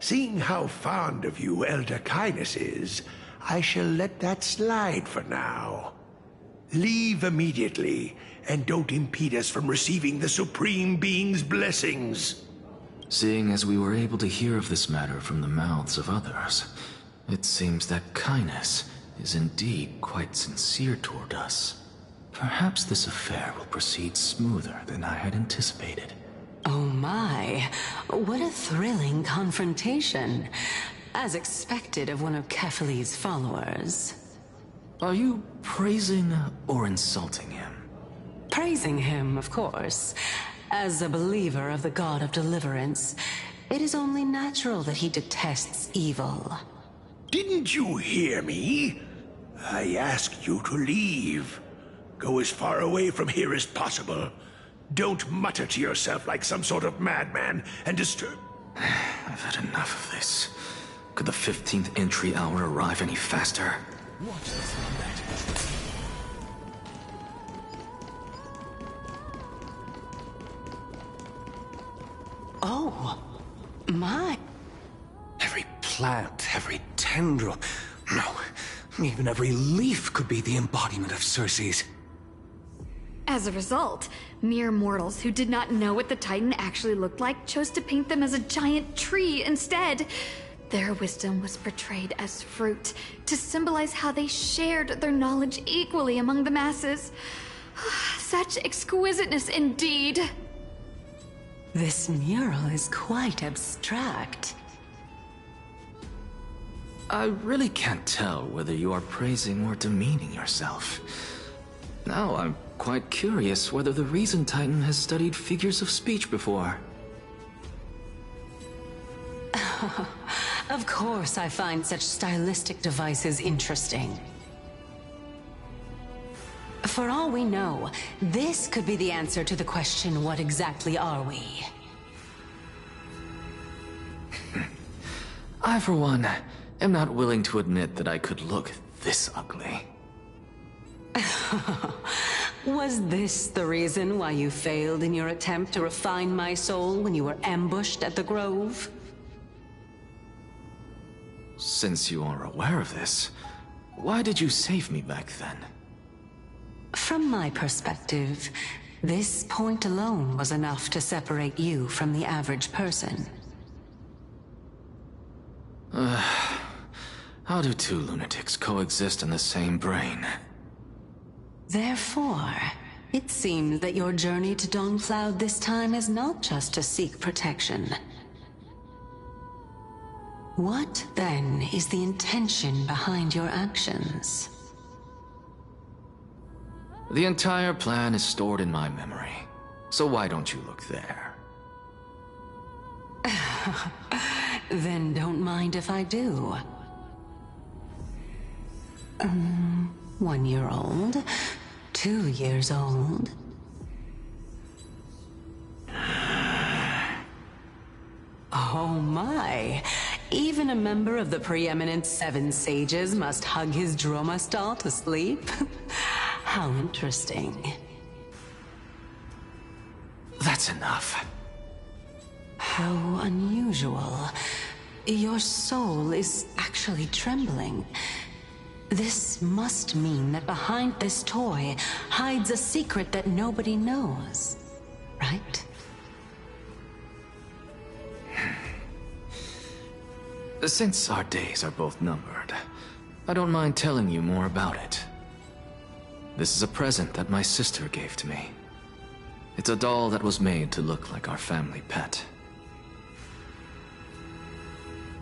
Seeing how fond of you Elder Kindness is, I shall let that slide for now. Leave immediately, and don't impede us from receiving the Supreme Being's blessings. Seeing as we were able to hear of this matter from the mouths of others, It seems that Kynes is indeed quite sincere toward us. Perhaps this affair will proceed smoother than I had anticipated. Oh my, what a thrilling confrontation. As expected of one of Kefali's followers. Are you praising or insulting him? Praising him, of course. As a believer of the God of Deliverance, it is only natural that he detests evil. Didn't you hear me? I asked you to leave. Go as far away from here as possible. Don't mutter to yourself like some sort of madman and disturb... I've had enough of this. Could the 15th entry hour arrive any faster? What is that? Oh, my. Every plant, every tendril, no, even every leaf could be the embodiment of Circe's. As a result, mere mortals who did not know what the Titan actually looked like chose to paint them as a giant tree instead. Their wisdom was portrayed as fruit, to symbolize how they shared their knowledge equally among the masses. Such exquisiteness indeed. This mural is quite abstract. I really can't tell whether you are praising or demeaning yourself. Now I'm quite curious whether the Reason Titan has studied figures of speech before. Of course I find such stylistic devices interesting. For all we know, this could be the answer to the question, what exactly are we? I, for one, am not willing to admit that I could look this ugly. Was this the reason why you failed in your attempt to refine my soul when you were ambushed at the Grove? Since you are aware of this, why did you save me back then? From my perspective, this point alone was enough to separate you from the average person. How do two lunatics coexist in the same brain? Therefore, it seems that your journey to Dawnfloud this time is not just to seek protection. What, then, is the intention behind your actions? The entire plan is stored in my memory, so why don't you look there? Then don't mind if I do. 1 year old, 2 years old. Oh my! Even a member of the preeminent Seven Sages must hug his Dromastal to sleep? How interesting. That's enough. How unusual. Your soul is actually trembling. This must mean that behind this toy hides a secret that nobody knows, right? Since our days are both numbered, I don't mind telling you more about it. This is a present that my sister gave to me. It's a doll that was made to look like our family pet.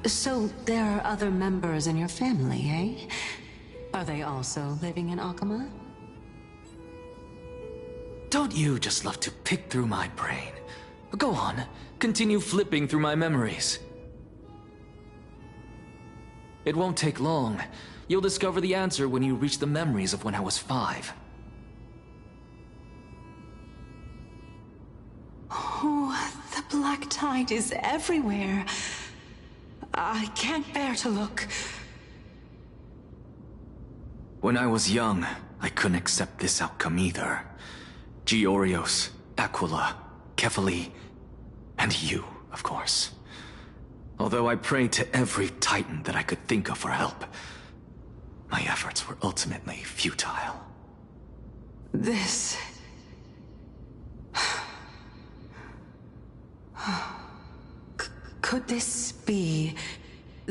So there are other members in your family, eh? Are they also living in Akama? Don't you just love to pick through my brain? Go on, continue flipping through my memories. It won't take long. You'll discover the answer when you reach the memories of when I was 5. Oh, the black tide is everywhere. I can't bear to look. When I was young, I couldn't accept this outcome either. Georios, Aquila, Kefali, and you, of course. Although I prayed to every Titan that I could think of for help, my efforts were ultimately futile. This... Could this be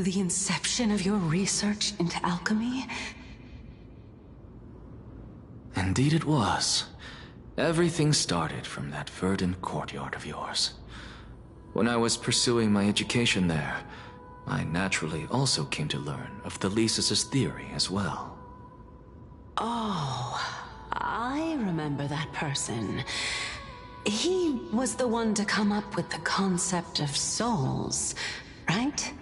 the inception of your research into alchemy? Indeed it was. Everything started from that verdant courtyard of yours. When I was pursuing my education there, I naturally also came to learn of Thelesis' theory as well. Oh, I remember that person. He was the one to come up with the concept of souls, right?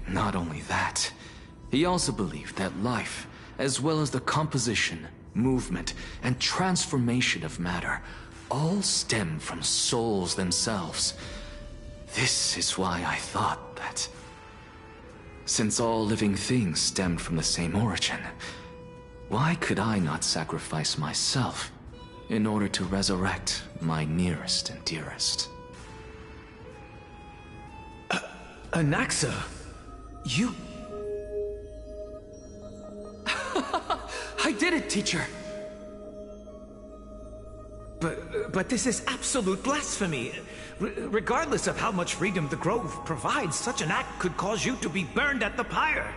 Not only that, he also believed that life, as well as the composition, movement, and transformation of matter, all stem from souls themselves. This is why I thought that, since all living things stemmed from the same origin, why could I not sacrifice myself in order to resurrect my nearest and dearest? Anaxa, you... I did it, teacher! But this is absolute blasphemy. Regardless of how much freedom the Grove provides, such an act could cause you to be burned at the pyre.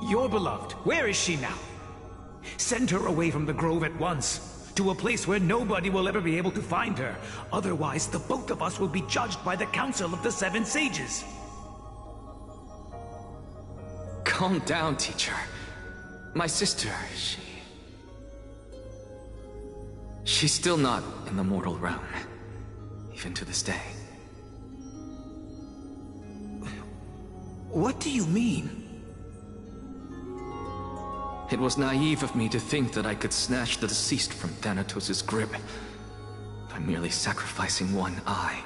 Your beloved, where is she now? Send her away from the Grove at once, to a place where nobody will ever be able to find her. Otherwise, the both of us will be judged by the Council of the Seven Sages. Calm down, teacher. My sister, she's still not in the mortal realm, even to this day. What do you mean? It was naive of me to think that I could snatch the deceased from Thanatos' grip by merely sacrificing one eye.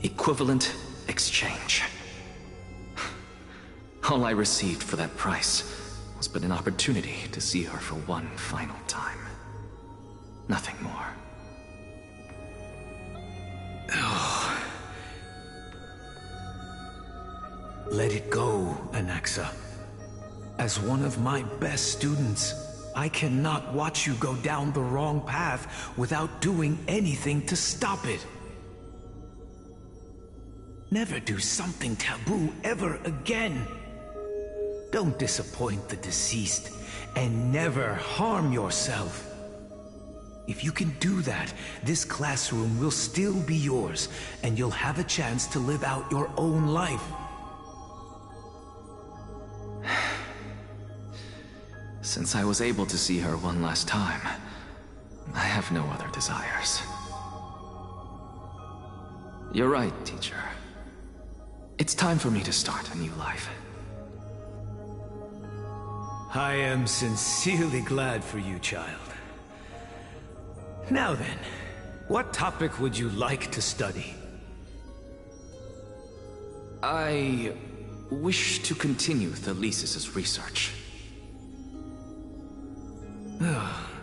Equivalent exchange. All I received for that price was but an opportunity to see her for one final time. Nothing more. Oh. Let it go, Anaxa. As one of my best students, I cannot watch you go down the wrong path without doing anything to stop it. Never do something taboo ever again. Don't disappoint the deceased, and never harm yourself. If you can do that, this classroom will still be yours, and you'll have a chance to live out your own life. Since I was able to see her one last time, I have no other desires. You're right, teacher. It's time for me to start a new life. I am sincerely glad for you, child. Now then, what topic would you like to study? I wish to continue Thelesis' research.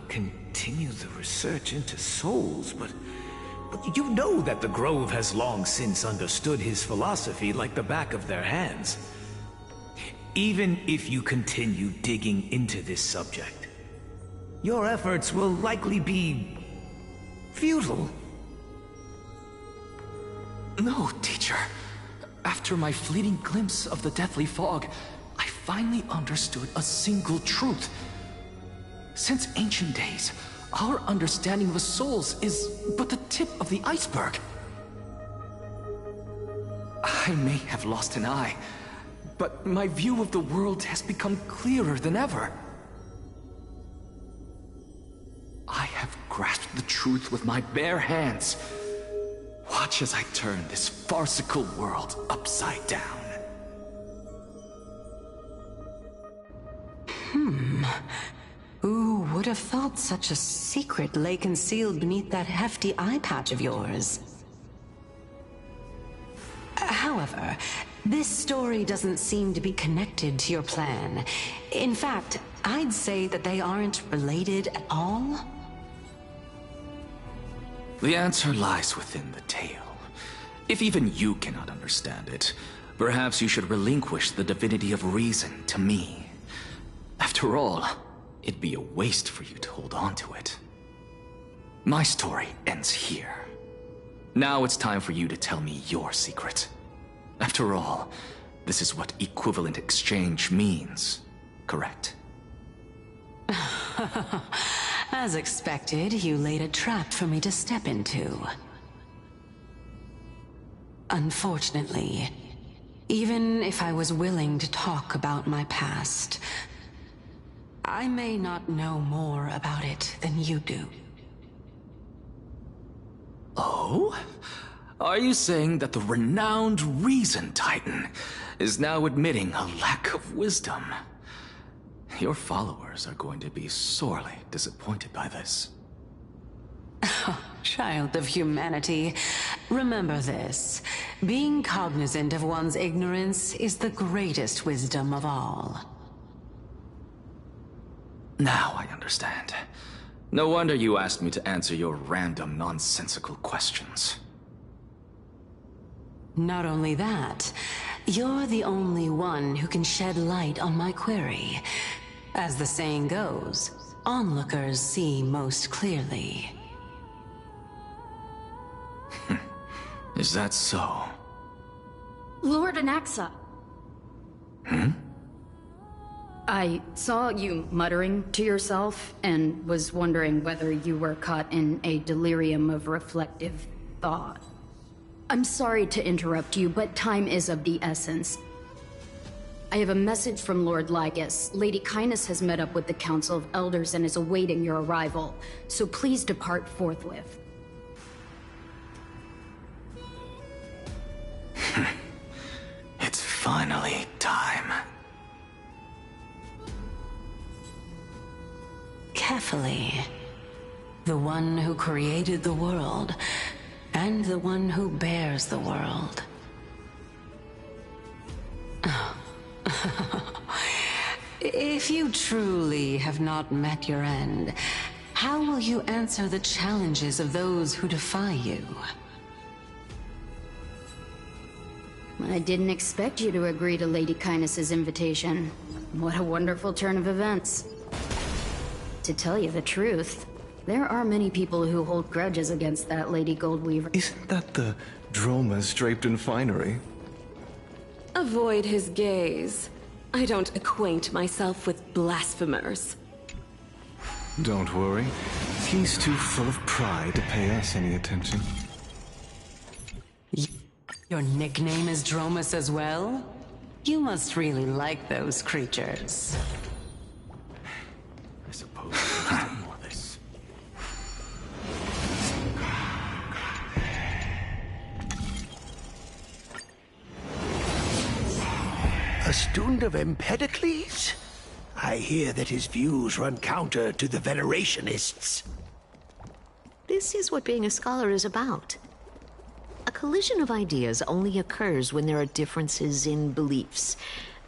Continue the research into souls, but you know that the Grove has long since understood his philosophy like the back of their hands. Even if you continue digging into this subject, your efforts will likely be futile. No, teacher. After my fleeting glimpse of the deathly fog, I finally understood a single truth. Since ancient days, our understanding of the souls is but the tip of the iceberg. I may have lost an eye, but my view of the world has become clearer than ever. I have grasped the truth with my bare hands. Watch as I turn this farcical world upside down. Who would have thought such a secret lay concealed beneath that hefty eye patch of yours? However, this story doesn't seem to be connected to your plan. In fact, I'd say that they aren't related at all. The answer lies within the tale. If even you cannot understand it, perhaps you should relinquish the divinity of reason to me. After all, it'd be a waste for you to hold on to it. My story ends here. Now it's time for you to tell me your secret. After all, this is what equivalent exchange means, correct? As expected, you laid a trap for me to step into. Unfortunately, even if I was willing to talk about my past, I may not know more about it than you do. Oh? Are you saying that the renowned Reason Titan is now admitting a lack of wisdom? Your followers are going to be sorely disappointed by this. Child of humanity, remember this. Being cognizant of one's ignorance is the greatest wisdom of all. Now I understand. No wonder you asked me to answer your random, nonsensical questions. Not only that, you're the only one who can shed light on my query. As the saying goes, onlookers see most clearly. Is that so? Lord Anaxa. I saw you muttering to yourself and was wondering whether you were caught in a delirium of reflective thought. I'm sorry to interrupt you, but time is of the essence. I have a message from Lord Lygus. Lady Kyness has met up with the Council of Elders and is awaiting your arrival, so please depart forthwith. It's finally time. Carefully. The one who created the world, and the one who bears the world. If you truly have not met your end, how will you answer the challenges of those who defy you? I didn't expect you to agree to Lady Kyness's invitation. What a wonderful turn of events. To tell you the truth, there are many people who hold grudges against that Lady Goldweaver. Isn't that the Dromas draped in finery? Avoid his gaze. I don't acquaint myself with blasphemers. Don't worry. He's too full of pride to pay us any attention. Your nickname is Dromas as well? You must really like those creatures. I suppose there's more of this. A student of Empedocles? I hear that his views run counter to the Venerationists. This is what being a scholar is about. A collision of ideas only occurs when there are differences in beliefs,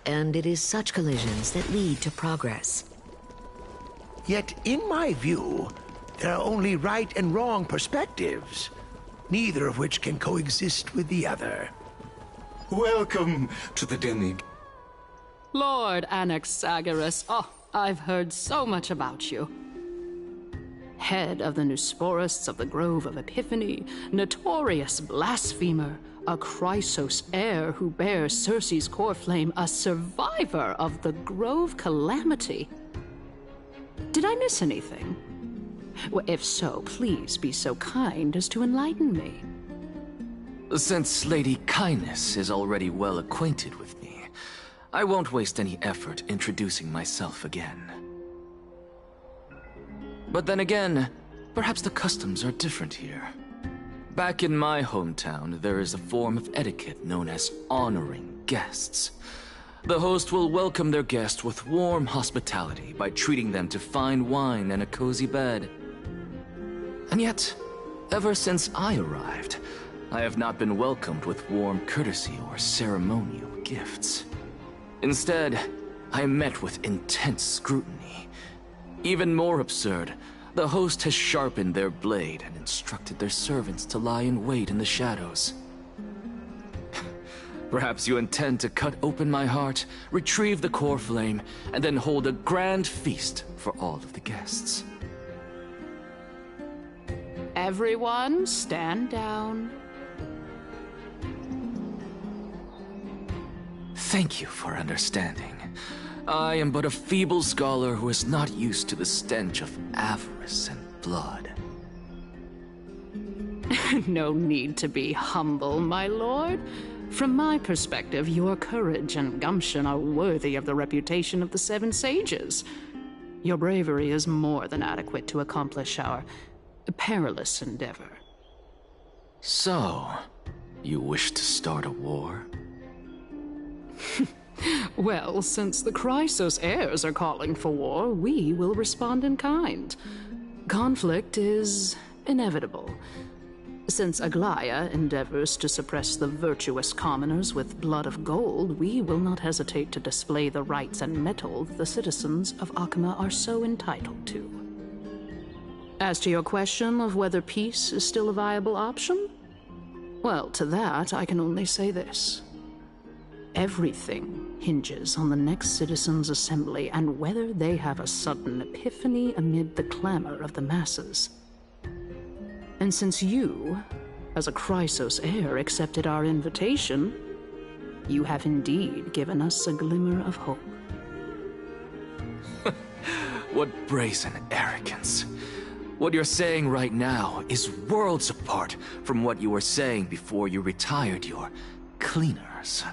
and it is such collisions that lead to progress. Yet, in my view, there are only right and wrong perspectives, neither of which can coexist with the other. Welcome to the Demig. Lord Anaxagoras, I've heard so much about you. Head of the Nusporists of the Grove of Epiphany, notorious blasphemer, a Chrysos heir who bears Circe's core flame, a survivor of the Grove calamity. Did I miss anything? Well, if so, please be so kind as to enlighten me. Since Lady Kyness is already well acquainted with me, I won't waste any effort introducing myself again. But then again, perhaps the customs are different here. Back in my hometown, there is a form of etiquette known as honoring guests. The host will welcome their guest with warm hospitality by treating them to fine wine and a cozy bed. And yet, ever since I arrived, I have not been welcomed with warm courtesy or ceremonial gifts. Instead, I am met with intense scrutiny. Even more absurd, the host has sharpened their blade and instructed their servants to lie in wait in the shadows. Perhaps you intend to cut open my heart, retrieve the core flame, and then hold a grand feast for all of the guests. Everyone, stand down. Thank you for understanding. I am but a feeble scholar who is not used to the stench of avarice and blood. No need to be humble, my lord. From my perspective, your courage and gumption are worthy of the reputation of the Seven Sages. Your bravery is more than adequate to accomplish our perilous endeavor. So, you wish to start a war? Well, since the Chrysos heirs are calling for war, we will respond in kind. Conflict is inevitable. Since Aglaya endeavors to suppress the virtuous commoners with blood of gold, we will not hesitate to display the rights and mettle the citizens of Akima are so entitled to. As to your question of whether peace is still a viable option, well, to that I can only say this. Everything hinges on the next citizens' assembly and whether they have a sudden epiphany amid the clamor of the masses. And since you, as a Chrysos heir, accepted our invitation, you have indeed given us a glimmer of hope. What brazen arrogance. What you're saying right now is worlds apart from what you were saying before you retired your cleaners.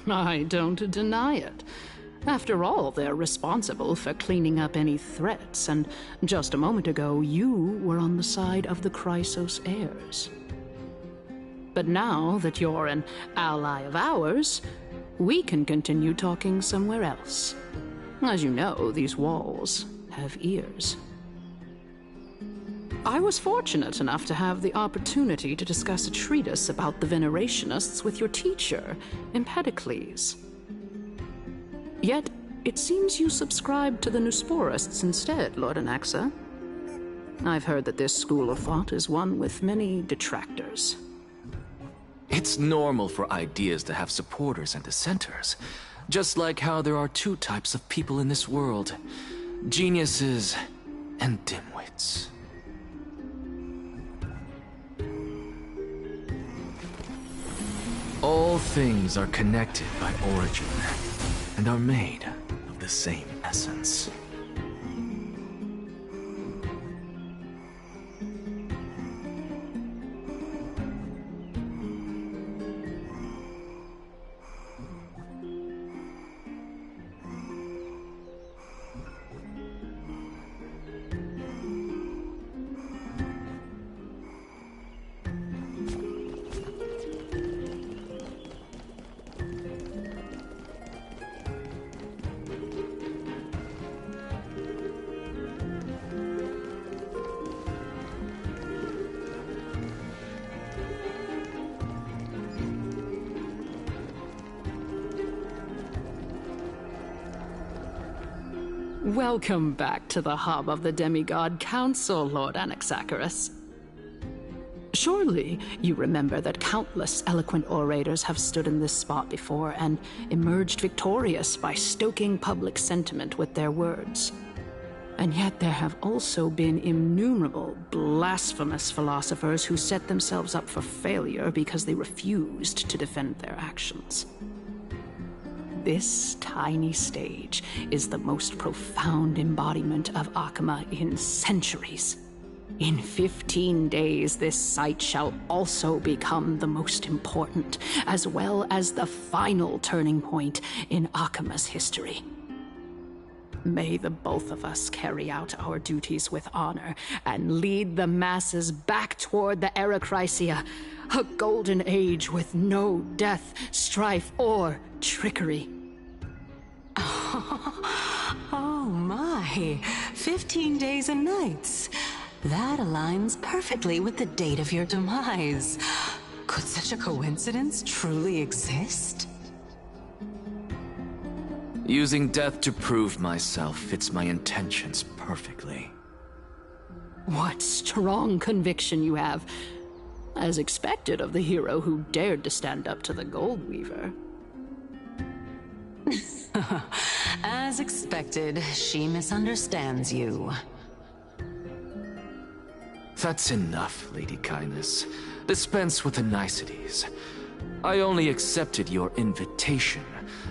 I don't deny it. After all, they're responsible for cleaning up any threats, and just a moment ago, you were on the side of the Chrysos heirs. But now that you're an ally of ours, we can continue talking somewhere else. As you know, these walls have ears. I was fortunate enough to have the opportunity to discuss a treatise about the Venerationists with your teacher, Empedocles. Yet, it seems you subscribe to the Nusporists instead, Lord Anaxa. I've heard that this school of thought is one with many detractors. It's normal for ideas to have supporters and dissenters, just like how there are two types of people in this world: geniuses and dimwits. All things are connected by origin, and are made of the same essence. Welcome back to the hub of the Demigod Council, Lord Anaxagoras. Surely you remember that countless eloquent orators have stood in this spot before and emerged victorious by stoking public sentiment with their words. And yet there have also been innumerable blasphemous philosophers who set themselves up for failure because they refused to defend their actions. This tiny stage is the most profound embodiment of Akima in centuries. In 15 days, this site shall also become the most important, as well as the final turning point in Akima's history. May the both of us carry out our duties with honor and lead the masses back toward the Erechrysia, a golden age with no death, strife, or trickery. Oh my, 15 days and nights. That aligns perfectly with the date of your demise. Could such a coincidence truly exist? Using death to prove myself fits my intentions perfectly. What strong conviction you have. as expected of the hero who dared to stand up to the Gold Weaver. As expected, she misunderstands you. That's enough, Lady Kindness. Dispense with the niceties. I only accepted your invitation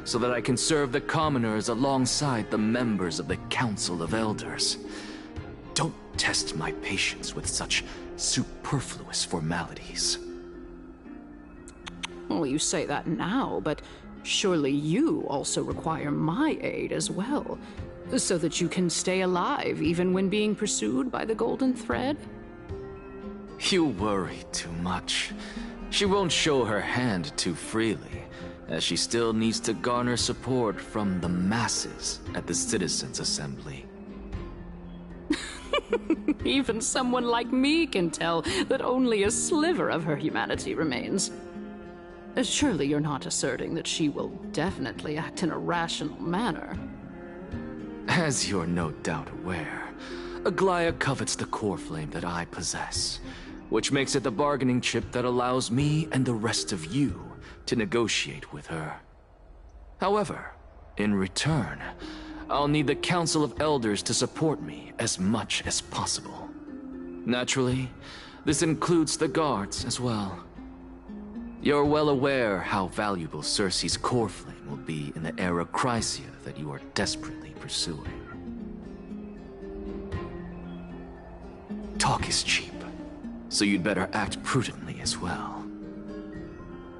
so that I can serve the commoners alongside the members of the Council of Elders. Don't test my patience with such superfluous formalities. Well, you say that now, but surely you also require my aid as well, so that you can stay alive even when being pursued by the Golden Thread? You worry too much. She won't show her hand too freely, as she still needs to garner support from the masses at the Citizens' Assembly. Even someone like me can tell that only a sliver of her humanity remains. Surely you're not asserting that she will definitely act in a rational manner. As you're no doubt aware, Aglaya covets the core flame that I possess, which makes it the bargaining chip that allows me and the rest of you to negotiate with her. However, in return, I'll need the Council of Elders to support me as much as possible. Naturally, this includes the guards as well. You're well aware how valuable Cersei's core flame will be in the era Chrysia that you are desperately pursuing. Talk is cheap, so you'd better act prudently as well.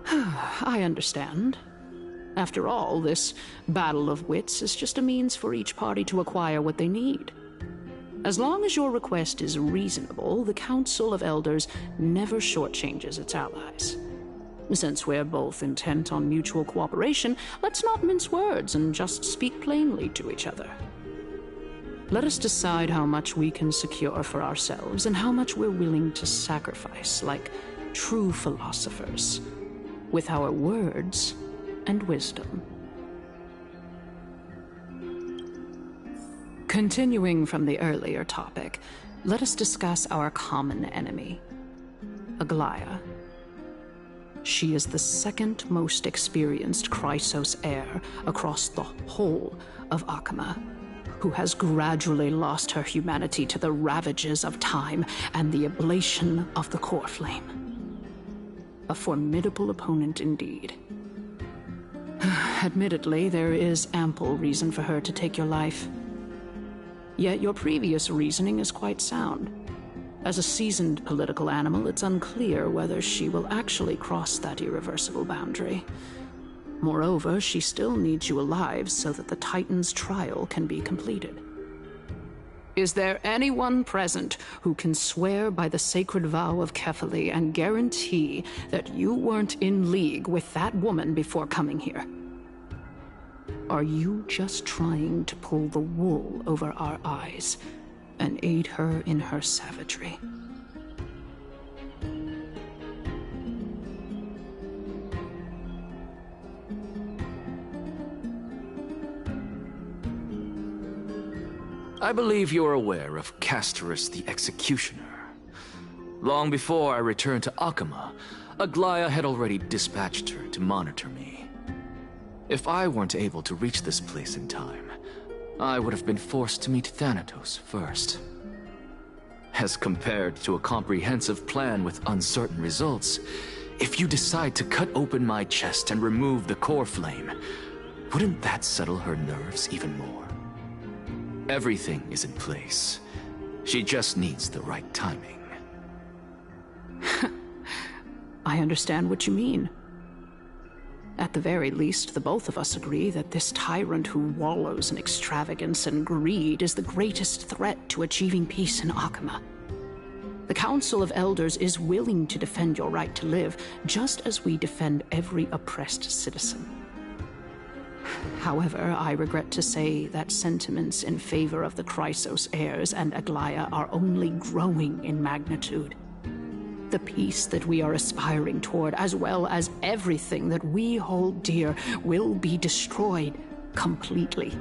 I understand. After all, this battle of wits is just a means for each party to acquire what they need. As long as your request is reasonable, the Council of Elders never shortchanges its allies. Since we're both intent on mutual cooperation, let's not mince words and just speak plainly to each other. Let us decide how much we can secure for ourselves and how much we're willing to sacrifice, like true philosophers, with our words and wisdom. Continuing from the earlier topic, let us discuss our common enemy, Aglaya. She is the second most experienced Chrysos heir across the whole of Akama, who has gradually lost her humanity to the ravages of time and the ablation of the core flame. A formidable opponent indeed. Admittedly, there is ample reason for her to take your life. Yet your previous reasoning is quite sound. As a seasoned political animal, it's unclear whether she will actually cross that irreversible boundary. Moreover, she still needs you alive so that the Titan's trial can be completed. Is there anyone present who can swear by the sacred vow of Kefali and guarantee that you weren't in league with that woman before coming here? Are you just trying to pull the wool over our eyes and aid her in her savagery? I believe you're aware of Castorus the Executioner. Long before I returned to Akama, Aglaya had already dispatched her to monitor me. If I weren't able to reach this place in time, I would have been forced to meet Thanatos first. As compared to a comprehensive plan with uncertain results, if you decide to cut open my chest and remove the core flame, wouldn't that settle her nerves even more? Everything is in place. She just needs the right timing. I understand what you mean. At the very least, the both of us agree that this tyrant who wallows in extravagance and greed is the greatest threat to achieving peace in Akama. The Council of Elders is willing to defend your right to live, just as we defend every oppressed citizen. However, I regret to say that sentiments in favor of the Chrysos heirs and Aglaya are only growing in magnitude. The peace that we are aspiring toward, as well as everything that we hold dear, will be destroyed completely.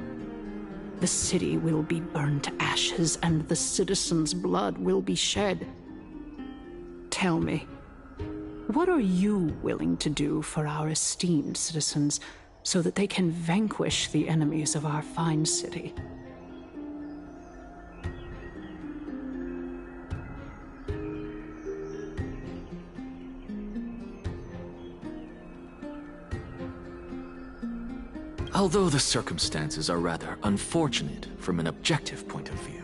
The city will be burned to ashes, and the citizens' blood will be shed. Tell me, What are you willing to do for our esteemed citizens so that they can vanquish the enemies of our fine city? Although the circumstances are rather unfortunate from an objective point of view,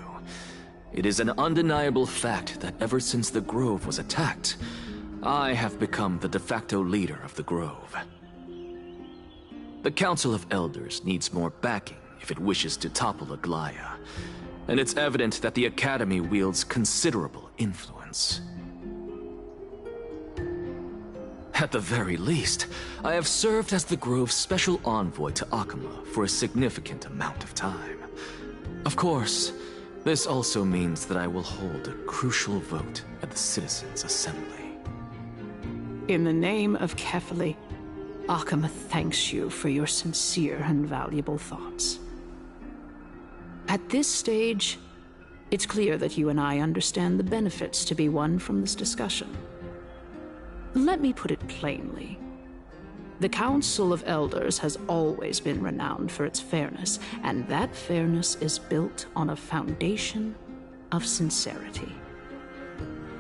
it is an undeniable fact that ever since the Grove was attacked, I have become the de facto leader of the Grove. The Council of Elders needs more backing if it wishes to topple Aglaya, and it's evident that the Academy wields considerable influence. At the very least, I have served as the Grove's special envoy to Akama for a significant amount of time. Of course, this also means that I will hold a crucial vote at the Citizens' Assembly. In the name of Kefali, Akama thanks you for your sincere and valuable thoughts. At this stage, it's clear that you and I understand the benefits to be won from this discussion. Let me put it plainly. The Council of Elders has always been renowned for its fairness, and that fairness is built on a foundation of sincerity.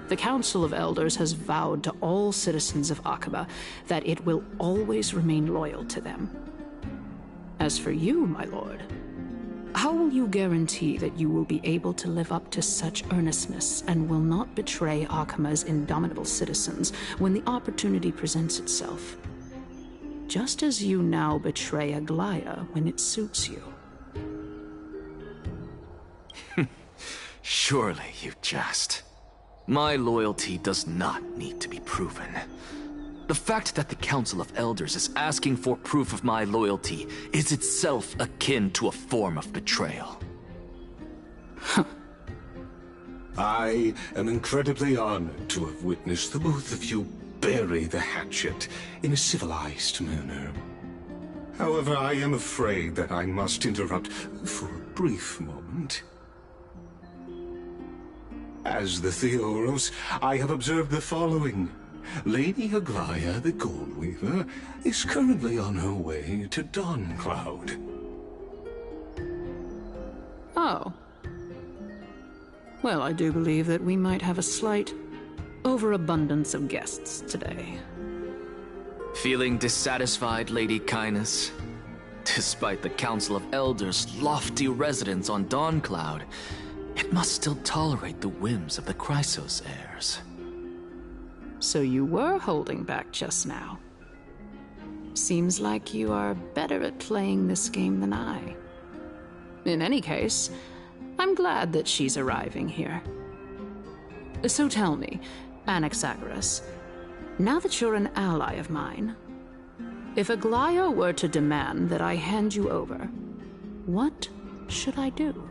The Council of Elders has vowed to all citizens of Akaba that it will always remain loyal to them. As for you, my lord, how will you guarantee that you will be able to live up to such earnestness and will not betray Akama's indomitable citizens when the opportunity presents itself? Just as you now betray Aglaya when it suits you. Surely you jest. My loyalty does not need to be proven. The fact that the Council of Elders is asking for proof of my loyalty is itself akin to a form of betrayal. I am incredibly honored to have witnessed the both of you bury the hatchet in a civilized manner. However, I am afraid that I must interrupt for a brief moment. As the Theoros, I have observed the following. Lady Aglaya, the Goldweaver, is currently on her way to Dawncloud. Oh. Well, I do believe that we might have a slight overabundance of guests today. Feeling dissatisfied, Lady Kindness? Despite the Council of Elders' lofty residence on Dawncloud, it must still tolerate the whims of the Chrysos heirs. So you were holding back just now. Seems like you are better at playing this game than I. In any case, I'm glad that she's arriving here. So tell me, Anaxagoras, now that you're an ally of mine, if Aglaya were to demand that I hand you over, what should I do?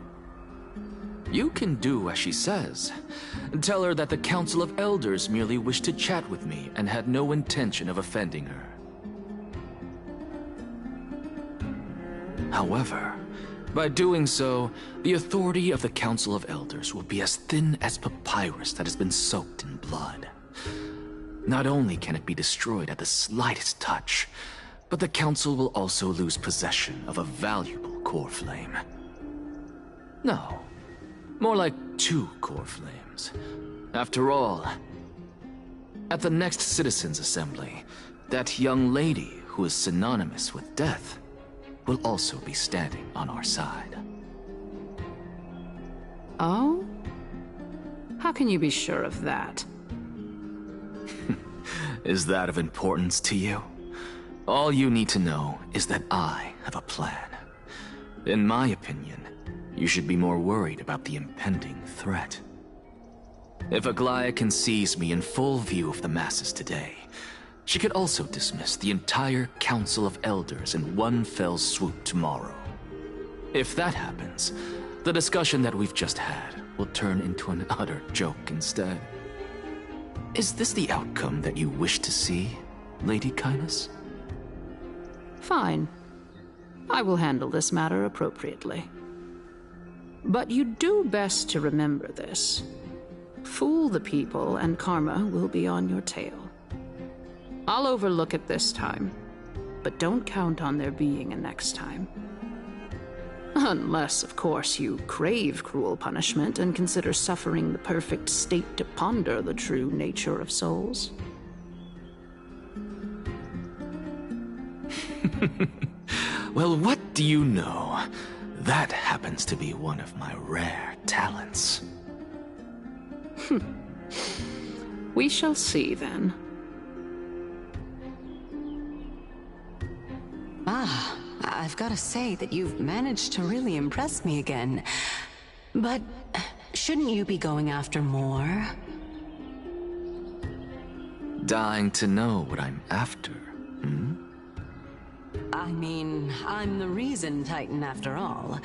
You can do as she says. Tell her that the Council of Elders merely wished to chat with me and had no intention of offending her. However, by doing so, the authority of the Council of Elders will be as thin as papyrus that has been soaked in blood. Not only can it be destroyed at the slightest touch, but the Council will also lose possession of a valuable core flame. No, more like 2 core flames. After all, at the next Citizens' Assembly, that young lady who is synonymous with death will also be standing on our side. Oh? How can you be sure of that? Is that of importance to you? All you need to know is that I have a plan. In my opinion, you should be more worried about the impending threat. If Aglaya can seize me in full view of the masses today, she could also dismiss the entire Council of Elders in one fell swoop tomorrow. If that happens, the discussion that we've just had will turn into an utter joke instead. Is this the outcome that you wish to see, Lady Kindness? Fine. I will handle this matter appropriately. But you do best to remember this. Fool the people and karma will be on your tail. I'll overlook it this time, but don't count on there being a next time. Unless, of course, you crave cruel punishment and consider suffering the perfect state to ponder the true nature of souls. Well, what do you know? That happens to be one of my rare talents. We shall see, then. Ah, I've got to say that you've managed to really impress me again. But shouldn't you be going after more? Dying to know what I'm after, hmm? I mean, I'm the reason Titan after all.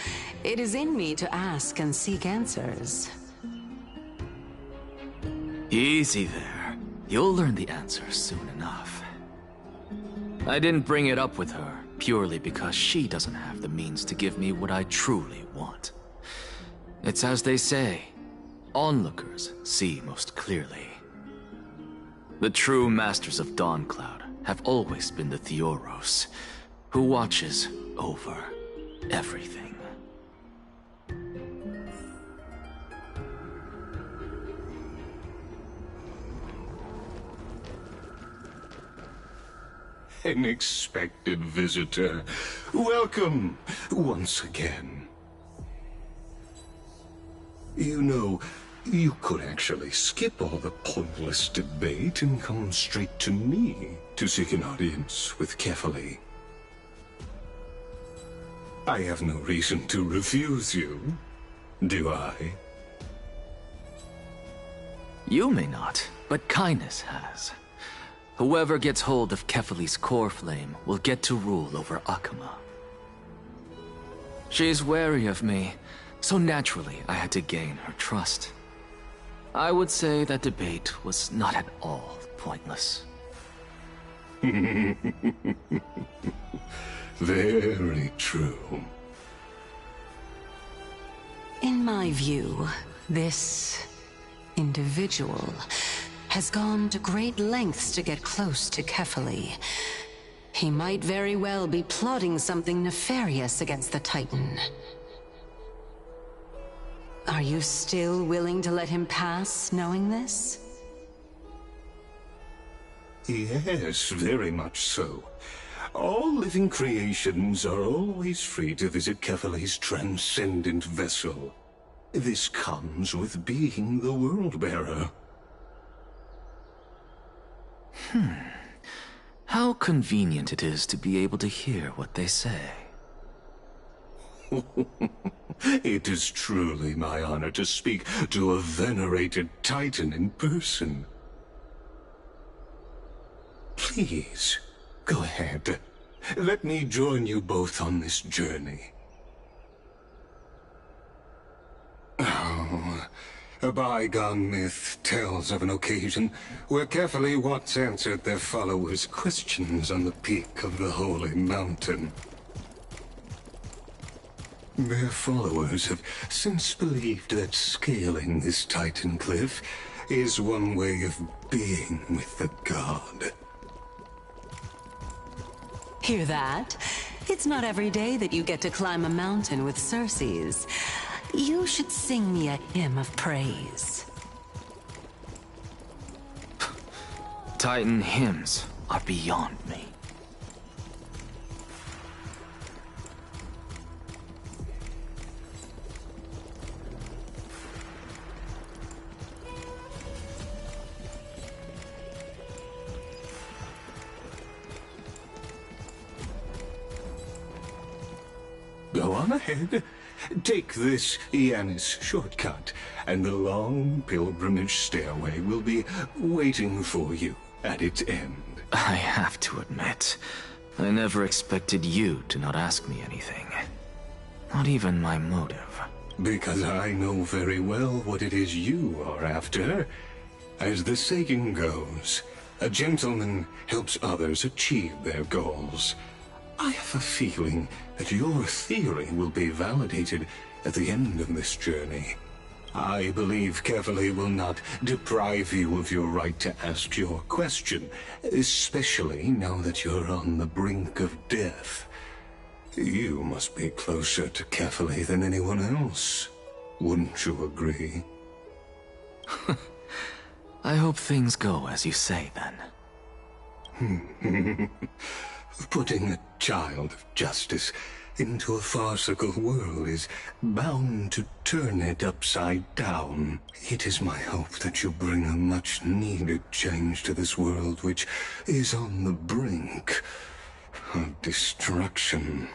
It is in me to ask and seek answers. Easy there. You'll learn the answer soon enough. I didn't bring it up with her purely because she doesn't have the means to give me what I truly want. It's as they say, onlookers see most clearly. The true masters of Dawncloud have always been the Theoros, who watches over everything. Unexpected visitor. Welcome once again. You know, you could actually skip all the pointless debate and come straight to me to seek an audience with Kefali. I have no reason to refuse you, do I? You may not, but Kindness has. Whoever gets hold of Kefali's core flame will get to rule over Akama. She's wary of me, so naturally I had to gain her trust. I would say that debate was not at all pointless. Very true. In my view, this individual has gone to great lengths to get close to Kefali. He might very well be plotting something nefarious against the Titan. Are you still willing to let him pass, knowing this? Yes, very much so. All living creations are always free to visit Kefali's transcendent vessel. This comes with being the World-Bearer. How convenient it is to be able to hear what they say. It is truly my honor to speak to a venerated Titan in person. Please, go ahead. Let me join you both on this journey. Oh, a bygone myth tells of an occasion where Kefali once answered their followers' questions on the peak of the Holy Mountain. Their followers have since believed that scaling this Titan cliff is one way of being with the god. Hear that? It's not every day that you get to climb a mountain with Circes. You should sing me a hymn of praise. Titan hymns are beyond me. Go on ahead. Take this Yanis shortcut, and the long pilgrimage stairway will be waiting for you at its end. I have to admit, I never expected you to not ask me anything. Not even my motive. Because I know very well what it is you are after. As the saying goes, a gentleman helps others achieve their goals. I have a feeling that your theory will be validated at the end of this journey. I believe Kefali will not deprive you of your right to ask your question, especially now that you're on the brink of death. You must be closer to Kefali than anyone else. Wouldn't you agree? I hope things go as you say, then. Putting a child of justice into a farcical world is bound to turn it upside down. It is my hope that you bring a much-needed change to this world, which is on the brink of destruction.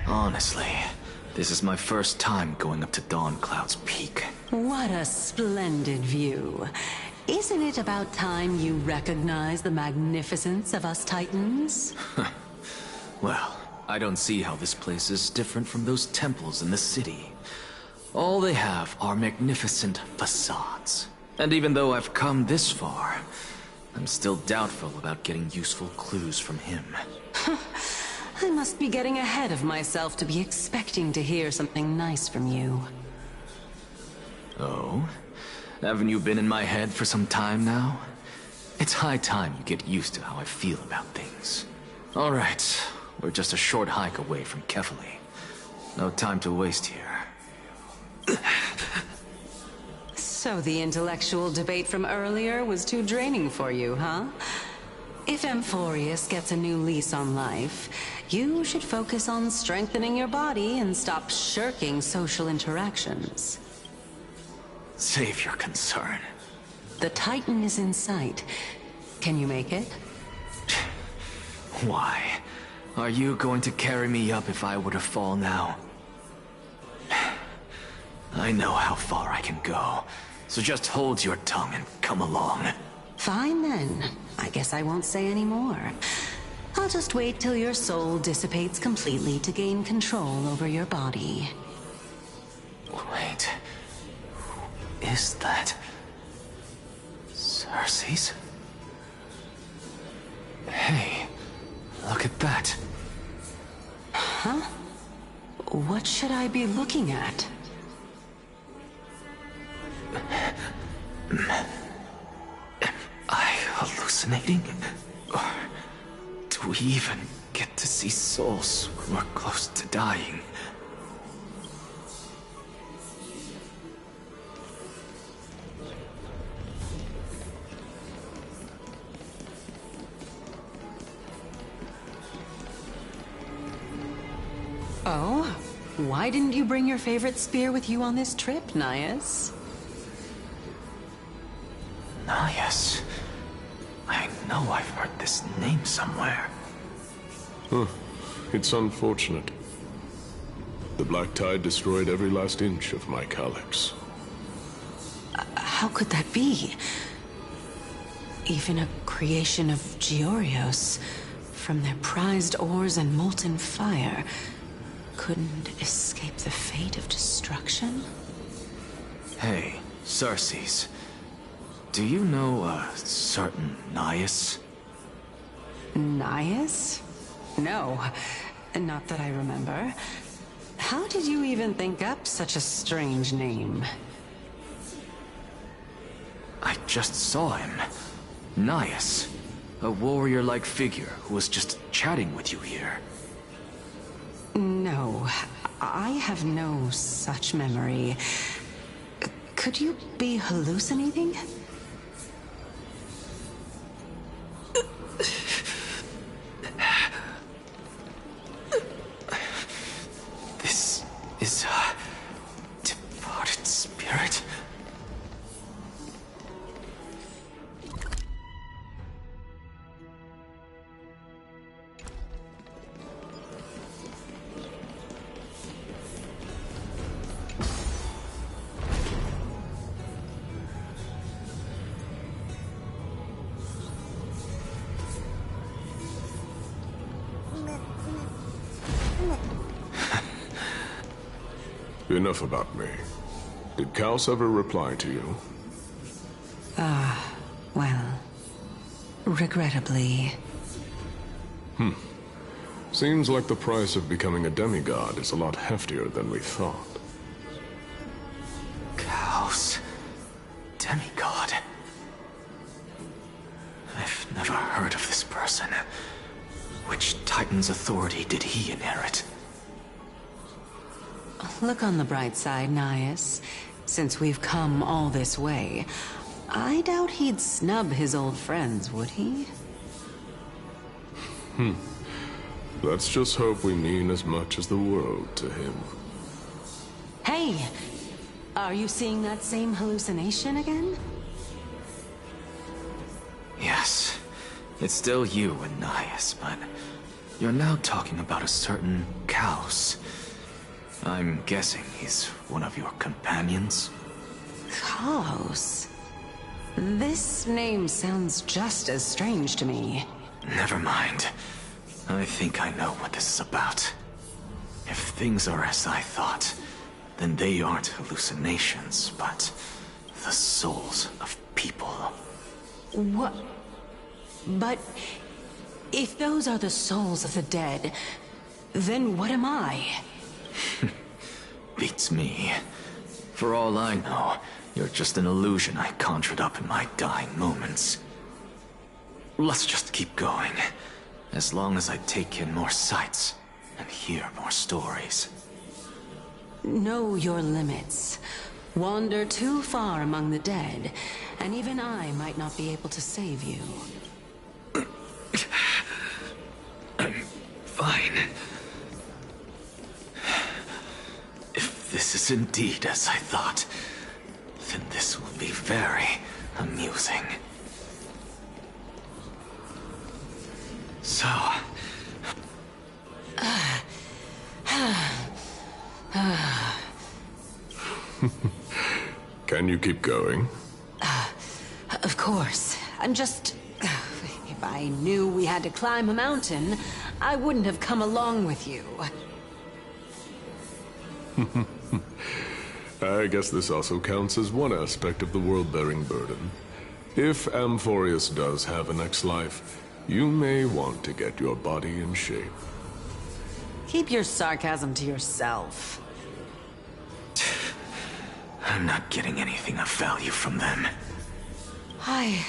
Honestly, this is my first time going up to Dawncloud's peak. What a splendid view. Isn't it about time you recognize the magnificence of us Titans? Well, I don't see how this place is different from those temples in the city. All they have are magnificent facades. And even though I've come this far, I'm still doubtful about getting useful clues from him. I must be getting ahead of myself to be expecting to hear something nice from you. Oh? Haven't you been in my head for some time now? It's high time you get used to how I feel about things. Alright, we're just a short hike away from Kefali. No time to waste here. So the intellectual debate from earlier was too draining for you, huh? If Amphorius gets a new lease on life, you should focus on strengthening your body and stop shirking social interactions. Save your concern. The Titan is in sight. Can you make it? Why? Are you going to carry me up if I were to fall now? I know how far I can go, so just hold your tongue and come along. Fine then. I guess I won't say any more. I'll just wait till your soul dissipates completely to gain control over your body. Wait. Who is that? Cersei's? Hey, look at that. Huh? What should I be looking at? Am I hallucinating? Or do we even get to see souls who are close to dying? Oh? Why didn't you bring your favorite spear with you on this trip, Nias? Nias. I know I've heard this name somewhere. Huh. It's unfortunate. The Black Tide destroyed every last inch of my calyx. How could that be? Even a creation of Georios, from their prized ores and molten fire, couldn't escape the fate of destruction? Hey, Cersei's. Do you know a certain Nias? Nias? No, not that I remember. How did you even think up such a strange name? I just saw him. Nias. A warrior-like figure who was just chatting with you here. No, I have no such memory. Could you be hallucinating? This is a departed spirit. Enough about me. Did Kaos ever reply to you? Well, regrettably. Seems like the price of becoming a demigod is a lot heftier than we thought. Kaos. Demigod. I've never heard of this person. Which Titan's authority did he inherit? Look on the bright side, Nias. Since we've come all this way, I doubt he'd snub his old friends, would he? Let's just hope we mean as much as the world to him. Hey! Are you seeing that same hallucination again? Yes. It's still you and Nias, but you're now talking about a certain Kaos. I'm guessing he's one of your companions? Kaos? This name sounds just as strange to me. Never mind. I think I know what this is about. If things are as I thought, then they aren't hallucinations, but the souls of people. What? But if those are the souls of the dead, then what am I? Beats me. For all I know, you're just an illusion I conjured up in my dying moments. Let's just keep going. As long as I take in more sights and hear more stories. Know your limits. Wander too far among the dead, and even I might not be able to save you. I'm fine. If this is indeed as I thought, then this will be very amusing. So... Can you keep going? Of course. I'm just... If I knew we had to climb a mountain, I wouldn't have come along with you. I guess this also counts as one aspect of the world-bearing burden. If Amphorius does have a next life, you may want to get your body in shape. Keep your sarcasm to yourself. I'm not getting anything of value from them. I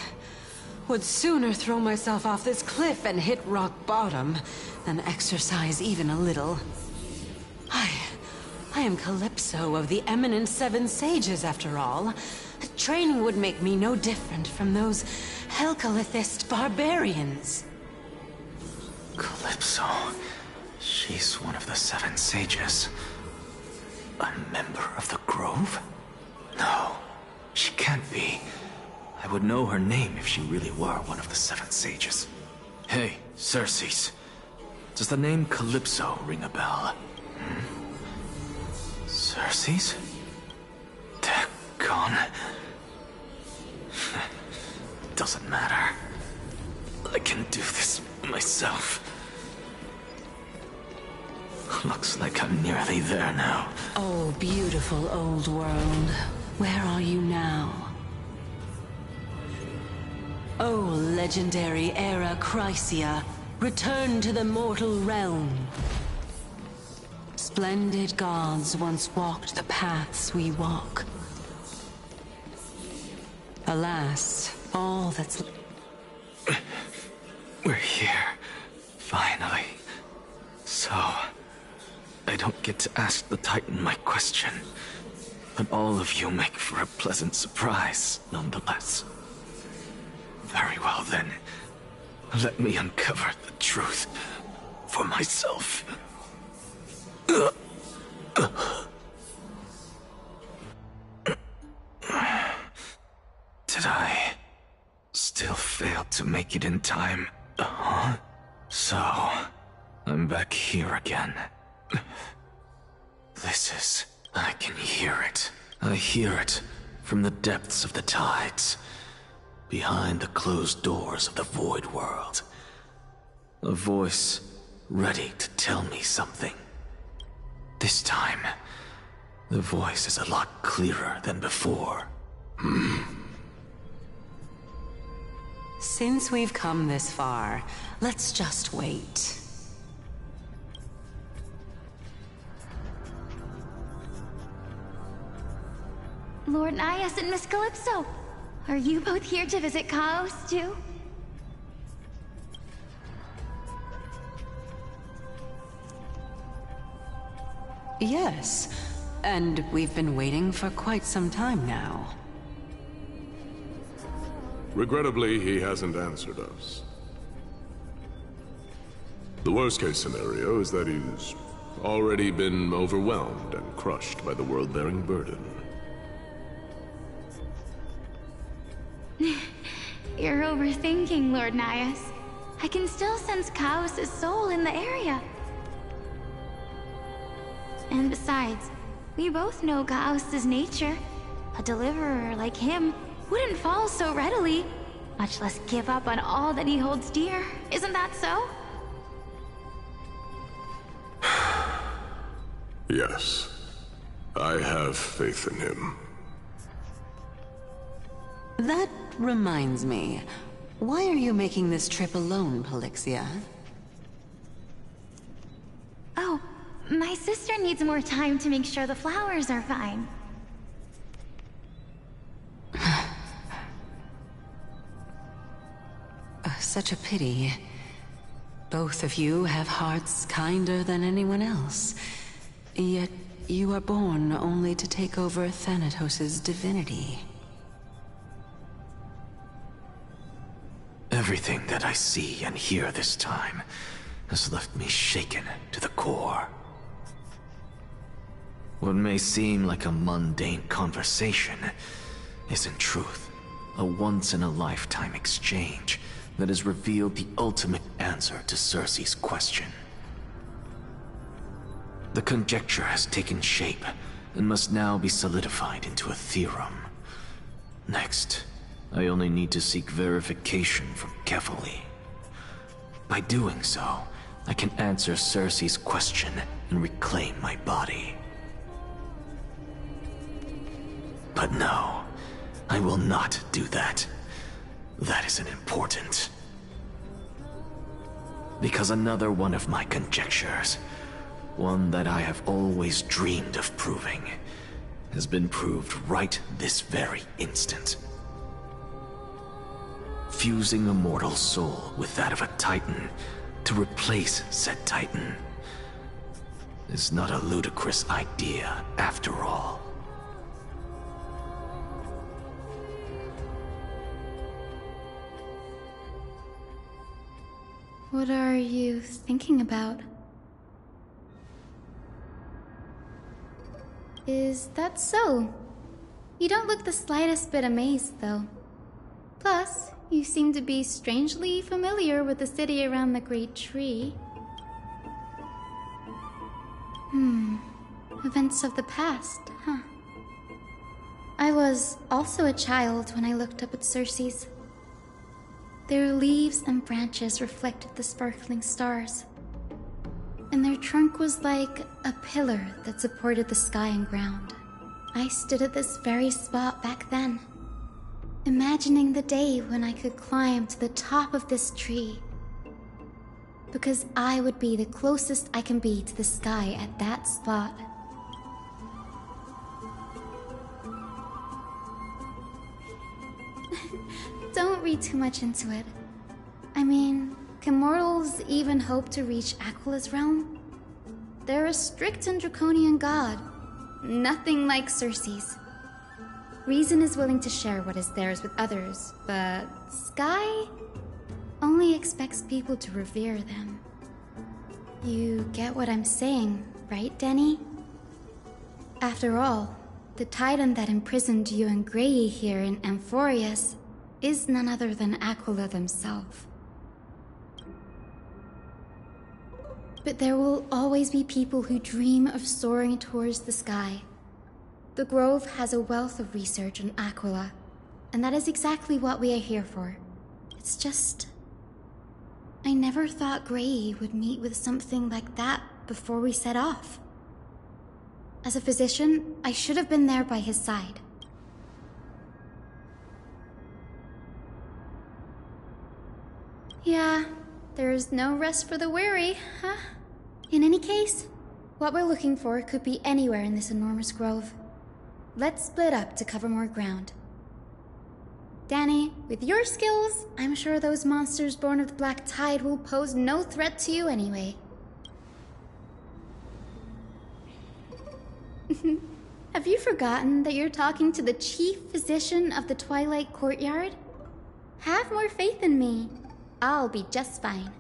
would sooner throw myself off this cliff and hit rock bottom than exercise even a little. I am Calypso of the Eminent Seven Sages, after all. Training would make me no different from those Helcalithist barbarians. Calypso. She's one of the Seven Sages. A member of the Grove? No, she can't be. I would know her name if she really were one of the Seven Sages. Hey, Xerxes. Does the name Calypso ring a bell? Xerxes? They're gone. Doesn't matter. I can do this myself. Looks like I'm nearly there now. Oh, beautiful old world. Where are you now? Oh, legendary Era Chrysia, return to the mortal realm. Splendid gods once walked the paths we walk. Alas, all that's... We're here. Finally. So... I don't get to ask the Titan my question, but all of you make for a pleasant surprise, nonetheless. Very well then. Let me uncover the truth for myself. Did I still fail to make it in time? So, I'm back here again. This is... I can hear it. I hear it from the depths of the tides, behind the closed doors of the Void World. A voice ready to tell me something. This time, The voice is a lot clearer than before. Since we've come this far, let's just wait. Lord Nias and Miss Calypso, are you both here to visit Chaos too? Yes, and we've been waiting for quite some time now. Regrettably, he hasn't answered us. The worst-case scenario is that he's already been overwhelmed and crushed by the world-bearing burden. You're overthinking, Lord Nias. I can still sense Chaos' soul in the area. And besides, we both know Chaos' nature. A deliverer like him wouldn't fall so readily, much less give up on all that he holds dear. Isn't that so? Yes, I have faith in him. That reminds me, why are you making this trip alone, Polixia? Oh, my sister needs more time to make sure the flowers are fine. Such a pity. Both of you have hearts kinder than anyone else. Yet you are born only to take over Thanatos' divinity. Everything that I see and hear this time has left me shaken to the core. What may seem like a mundane conversation is in truth a once-in-a-lifetime exchange that has revealed the ultimate answer to Circe's question. The conjecture has taken shape and must now be solidified into a theorem. Next, I only need to seek verification from Kefali. By doing so, I can answer Circe's question and reclaim my body. But no, I will not do that. That isn't important. Because another one of my conjectures, one that I have always dreamed of proving, has been proved right this very instant. Fusing a mortal soul with that of a Titan to replace said Titan is not a ludicrous idea after all. What are you thinking about? Is that so? You don't look the slightest bit amazed, though. Plus, you seem to be strangely familiar with the city around the Great Tree. Events of the past, huh? I was also a child when I looked up at Circe's. Their leaves and branches reflected the sparkling stars, and their trunk was like a pillar that supported the sky and ground. I stood at this very spot back then, imagining the day when I could climb to the top of this tree, because I would be the closest I can be to the sky at that spot. Don't read too much into it. I mean, can mortals even hope to reach Aquala's realm? They're a strict and draconian god. Nothing like Circe's. Reason is willing to share what is theirs with others, but Sky only expects people to revere them. You get what I'm saying, right, Denny? After all, the Titan that imprisoned you and Grey here in Amphorius is none other than Aquila themselves. But there will always be people who dream of soaring towards the sky. The Grove has a wealth of research on Aquila, and that is exactly what we are here for. It's just... I never thought Grey would meet with something like that before we set off. As a physician, I should have been there by his side. Yeah, there's no rest for the weary, huh? In any case, what we're looking for could be anywhere in this enormous grove. Let's split up to cover more ground. Danny, with your skills, I'm sure those monsters born of the Black Tide will pose no threat to you anyway. Have you forgotten that you're talking to the chief physician of the Twilight Courtyard? Have more faith in me. I'll be just fine.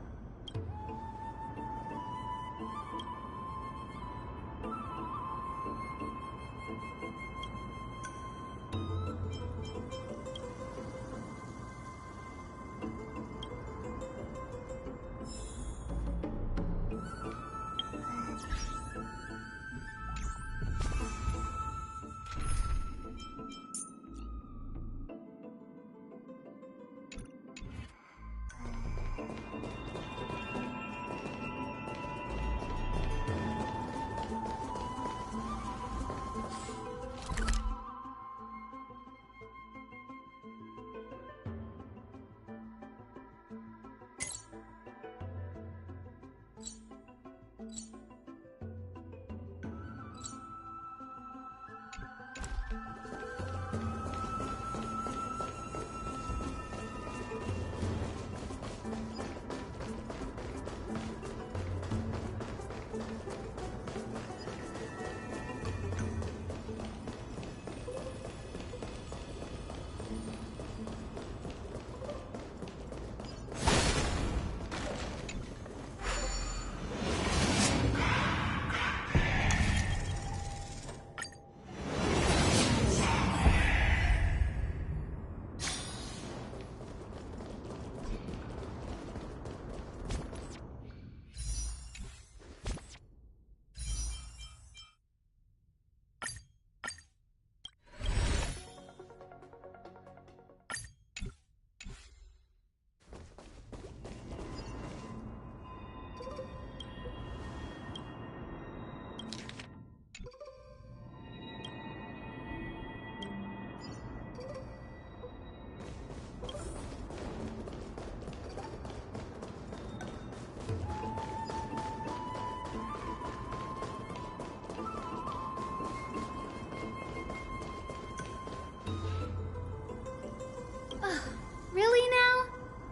Really now?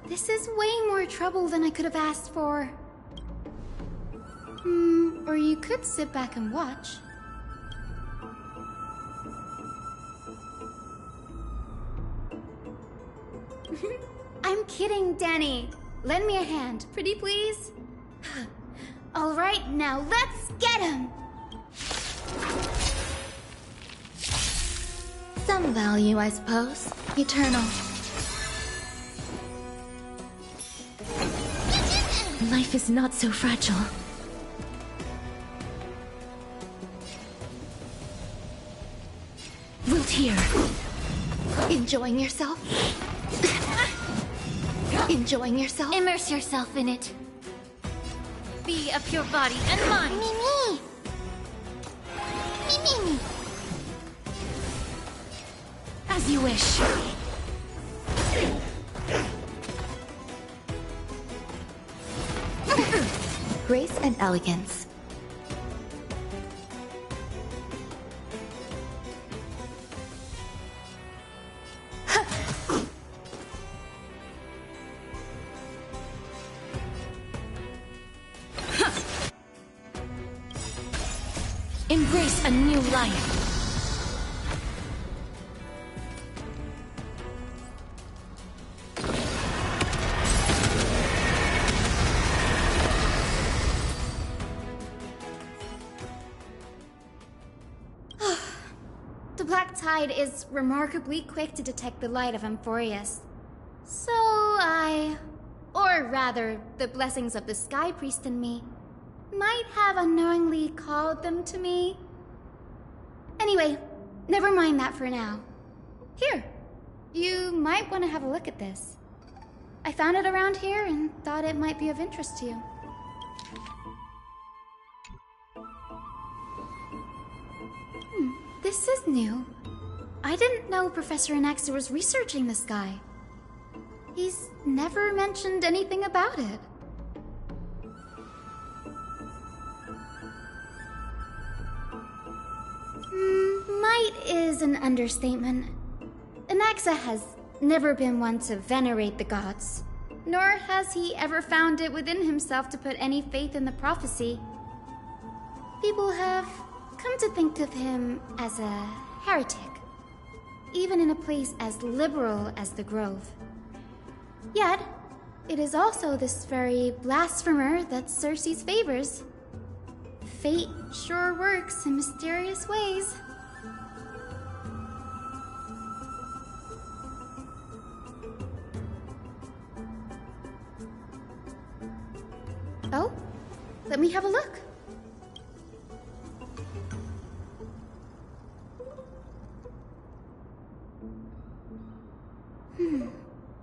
This is way more trouble than I could have asked for. Or you could sit back and watch. I'm kidding, Danny. Lend me a hand, pretty please? All right, now let's get him! Some value, I suppose. Eternal. Life is not so fragile. Wilt here. Enjoying yourself? Enjoying yourself? Immerse yourself in it. Be of your body and mind. Me. As you wish. Grace and elegance. Embrace a new life. The Black Tide is remarkably quick to detect the light of Amphorius. So or rather, the blessings of the Sky Priest in me, might have unknowingly called them to me. Anyway, never mind that for now. Here, you might want to have a look at this. I found it around here and thought it might be of interest to you. This is new. I didn't know Professor Anaxa was researching the sky. He's never mentioned anything about it. Might is an understatement. Anaxa has never been one to venerate the gods, nor has he ever found it within himself to put any faith in the prophecy. People have come to think of him as a heretic, even in a place as liberal as the Grove. Yet, it is also this very blasphemer that Circe favors. Fate sure works in mysterious ways. Oh, let me have a look.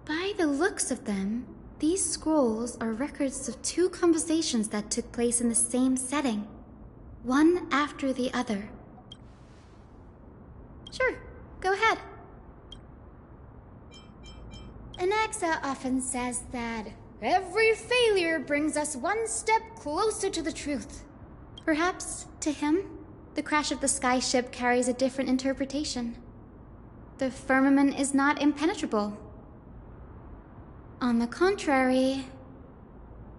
By the looks of them, these scrolls are records of two conversations that took place in the same setting, one after the other. Sure, go ahead. Anaxa often says that every failure brings us one step closer to the truth. Perhaps, to him, the crash of the sky ship carries a different interpretation. The firmament is not impenetrable. On the contrary,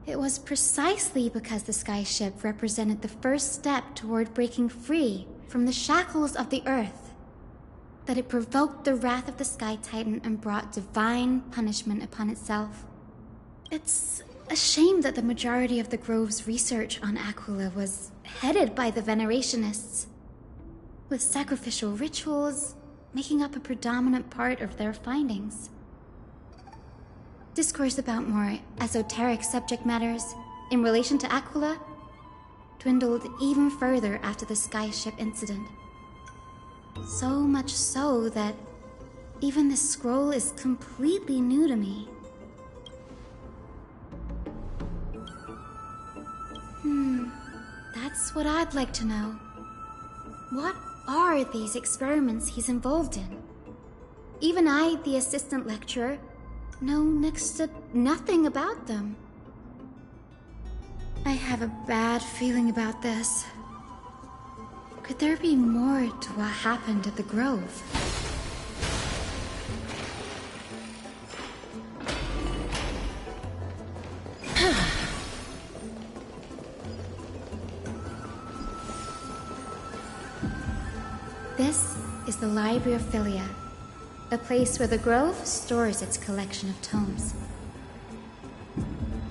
it was precisely because the sky ship represented the first step toward breaking free from the shackles of the earth that it provoked the wrath of the Sky Titan and brought divine punishment upon itself. It's a shame that the majority of the Grove's research on Aquila was headed by the Venerationists, with sacrificial rituals making up a predominant part of their findings. Discourse about more esoteric subject matters in relation to Aquila dwindled even further after the skyship incident. So much so that even this scroll is completely new to me. That's what I'd like to know. What are these experiments he's involved in? Even I, the assistant lecturer, know next to nothing about them. I have a bad feeling about this. Could there be more to what happened at the Grove? This is the Library of Philia, a place where the Grove stores its collection of tomes.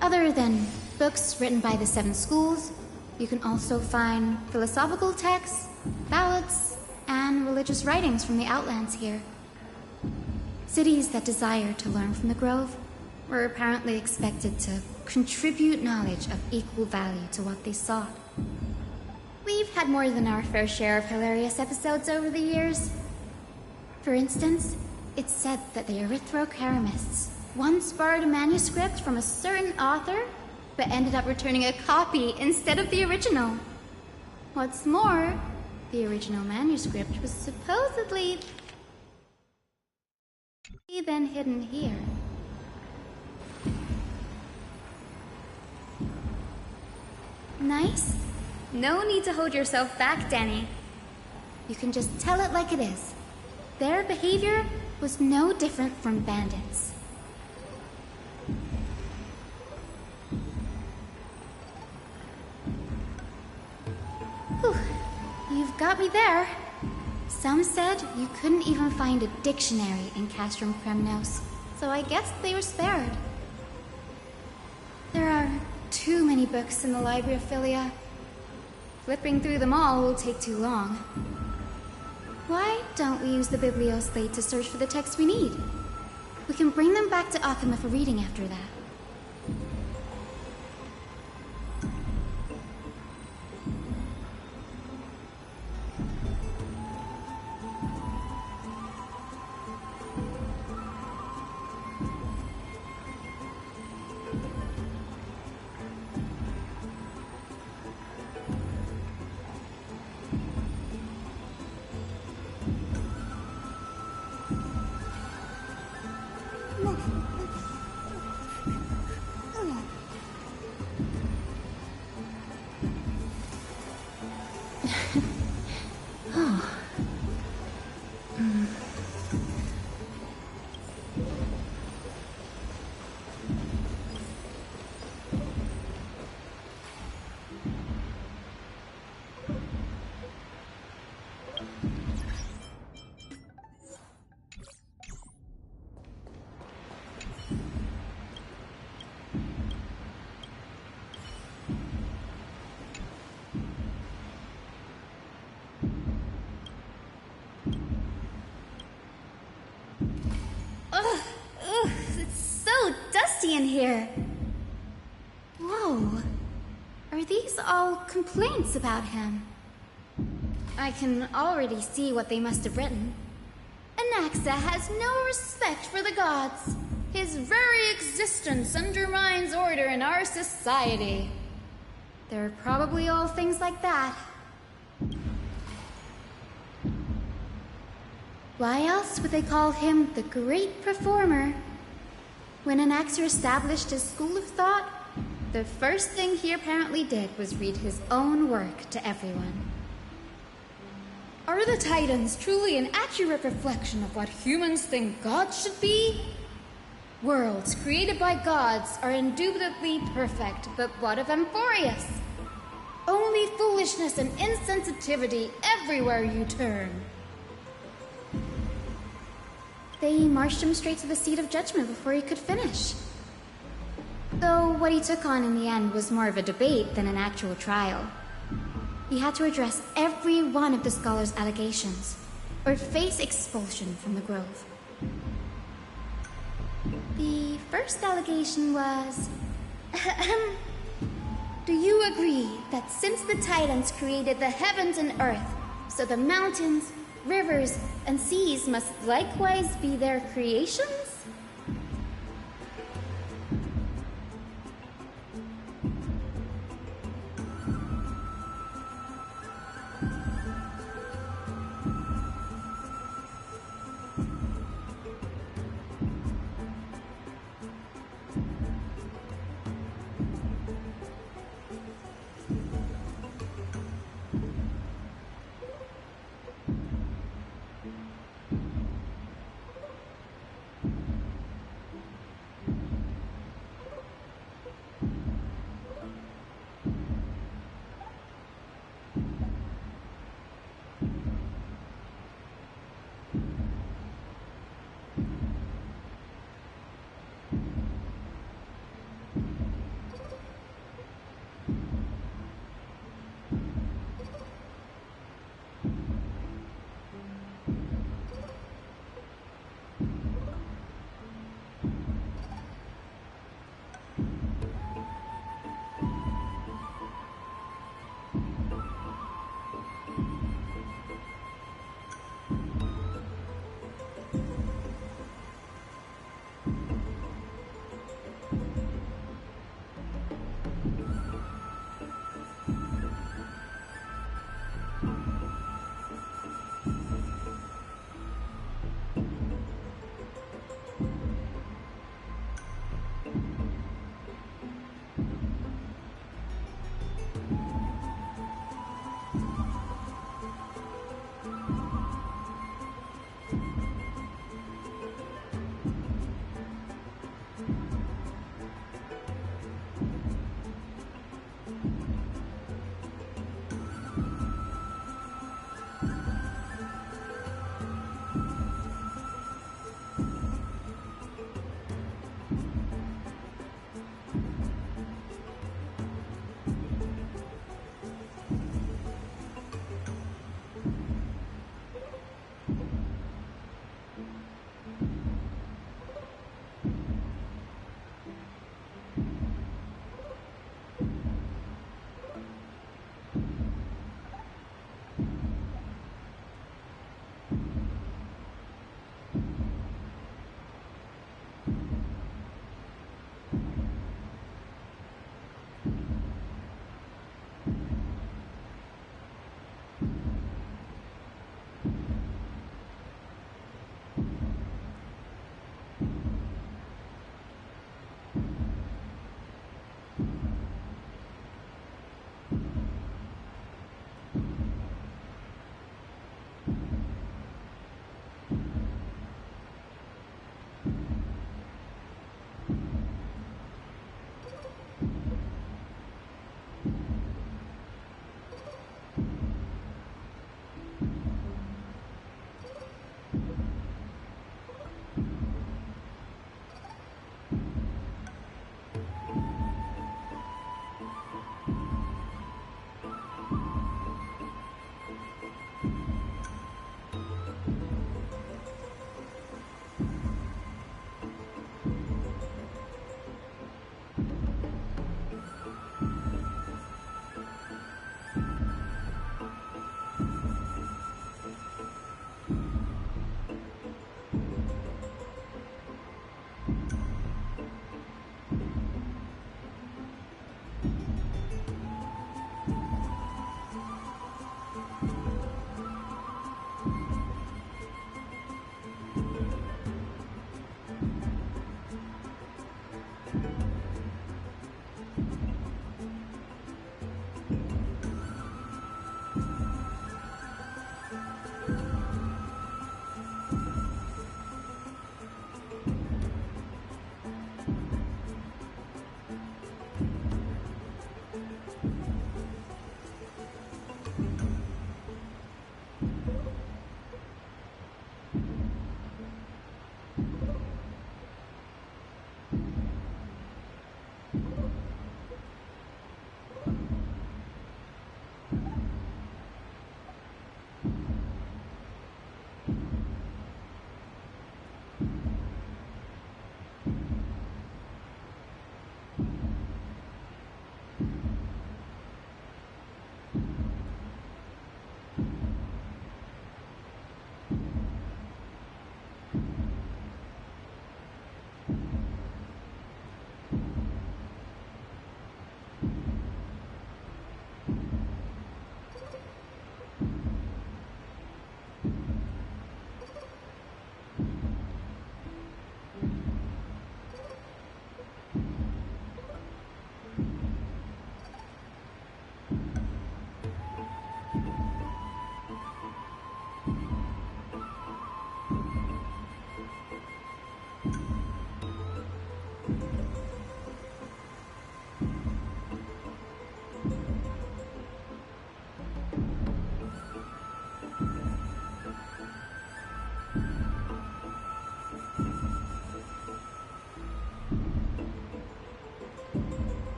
Other than books written by the 7 schools, you can also find philosophical texts, ballads, and religious writings from the Outlands here. Cities that desire to learn from the Grove were apparently expected to contribute knowledge of equal value to what they sought. We've had more than our fair share of hilarious episodes over the years. For instance, it's said that the Erythrocheramists once borrowed a manuscript from a certain author, but ended up returning a copy instead of the original. What's more, the original manuscript was supposedly then hidden here. Nice? No need to hold yourself back, Danny. You can just tell it like it is. Their behavior was no different from bandits. Whew. You've got me there. Some said you couldn't even find a dictionary in Castrum Kremnos, so I guess they were spared. There are too many books in the Library of Philia. Flipping through them all will take too long. Why don't we use the Biblioslate to search for the texts we need? We can bring them back to Akima for reading after that. here. Whoa. Are these all complaints about him? I can already see what they must have written. Anaxa has no respect for the gods. His very existence undermines order in our society. They're probably all things like that. Why else would they call him the Great Performer? When Anaxer established his school of thought, the first thing he apparently did was read his own work to everyone. Are the Titans truly an accurate reflection of what humans think gods should be? Worlds created by gods are indubitably perfect, but what of Amphorius? Only foolishness and insensitivity everywhere you turn. They marched him straight to the seat of judgment before he could finish. Though what he took on in the end was more of a debate than an actual trial. He had to address every one of the scholar's allegations, or face expulsion from the Grove. The first allegation was... Do you agree that since the Titans created the heavens and earth, so the mountains, rivers, and seas must likewise be their creations?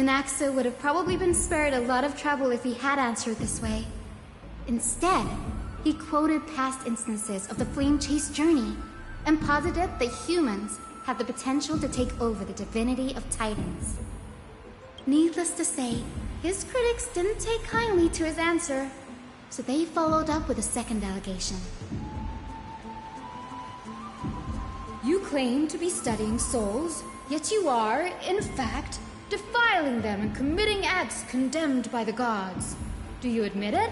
Anaxa would have probably been spared a lot of trouble if he had answered this way. Instead, he quoted past instances of the Flame Chase journey and posited that humans have the potential to take over the divinity of Titans. Needless to say, his critics didn't take kindly to his answer, so they followed up with a second allegation. You claim to be studying souls, yet you are, in fact, defiling them and committing acts condemned by the gods. Do you admit it?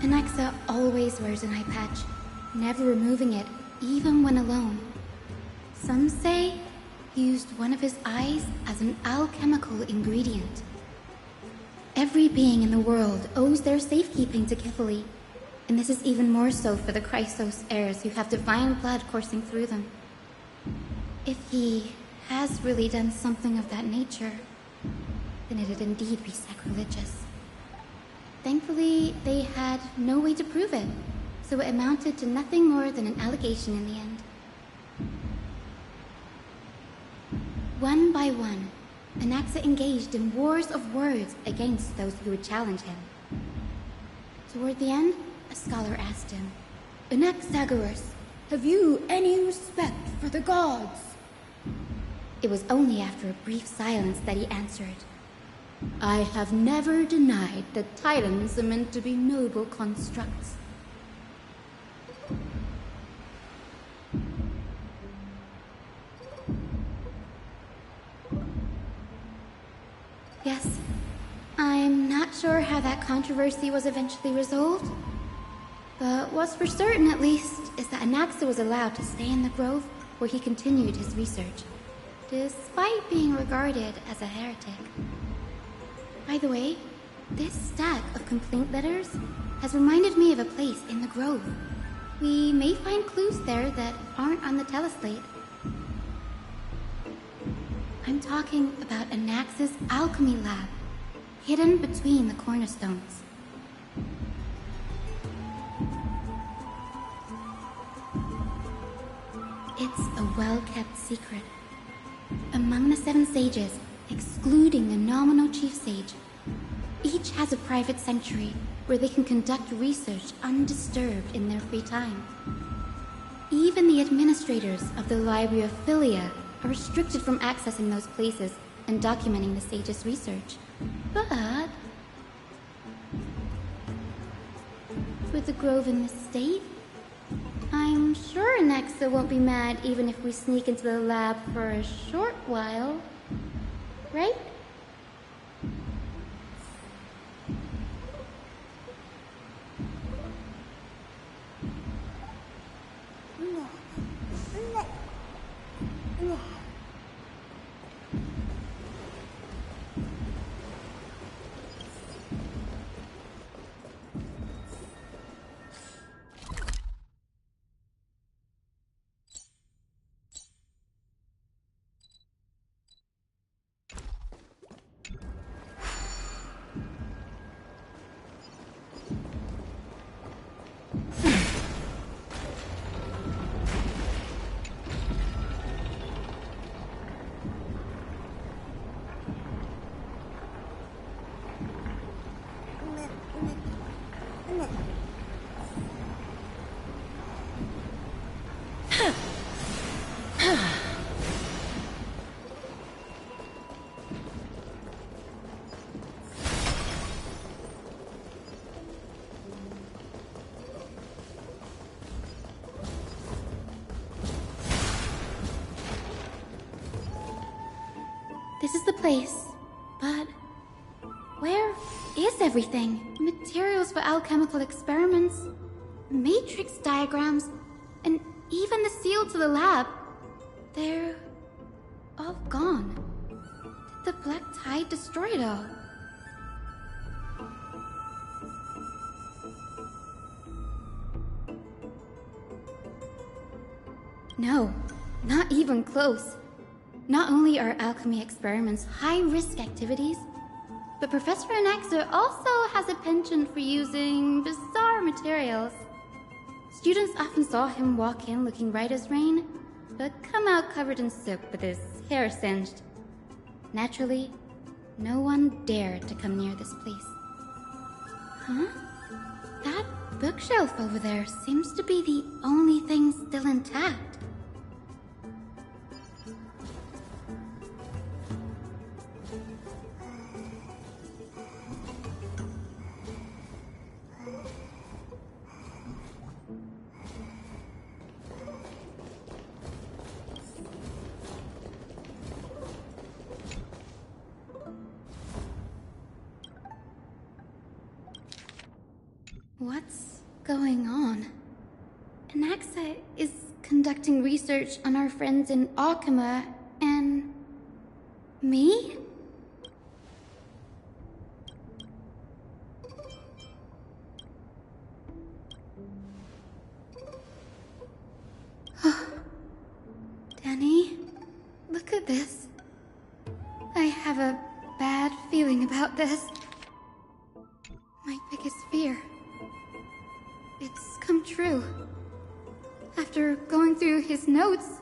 Anaxa always wears an eye patch, never removing it, even when alone. Some say he used one of his eyes as an alchemical ingredient. Every being in the world owes their safekeeping to Kifili, and this is even more so for the Chrysos heirs who have divine blood coursing through them. If he has really done something of that nature, then it'd indeed be sacrilegious. Thankfully, they had no way to prove it, so it amounted to nothing more than an allegation in the end. One by one, Anaxa engaged in wars of words against those who would challenge him. Toward the end, a scholar asked him, Anaxagoras, have you any respect for the gods? It was only after a brief silence that he answered, I have never denied that Titans are meant to be noble constructs. Yes, I'm not sure how that controversy was eventually resolved, but what's for certain at least is that Anaxa was allowed to stay in the grove where he continued his research, despite being regarded as a heretic. By the way, this stack of complaint letters has reminded me of a place in the grove. We may find clues there that aren't on the teleslate. I'm talking about Anaxa's alchemy lab, hidden between the cornerstones. It's a well-kept secret. Among the 7 sages, excluding the nominal chief sage, each has a private sanctuary where they can conduct research undisturbed in their free time. Even the administrators of the Library of Philia are restricted from accessing those places and documenting the sage's research. But with the grove in this state, I'm sure Anaxa won't be mad even if we sneak into the lab for a short while. Right? This is the place, but where is everything? Materials for alchemical experiments, matrix diagrams, and even the seal to the lab. They're all gone. Did the Black Tide destroy it all? No, not even close. Not only are alchemy experiments high-risk activities, but Professor Anaxa also has a penchant for using bizarre materials. Students often saw him walk in looking right as rain, but come out covered in soot with his hair singed. Naturally, no one dared to come near this place. Huh? That bookshelf over there seems to be the only thing still intact. What's going on? Anaxa is conducting research on our friends in Alchema and... me? Danny, look at this. I have a bad feeling about this. My biggest fear. It's come true. After going through his notes,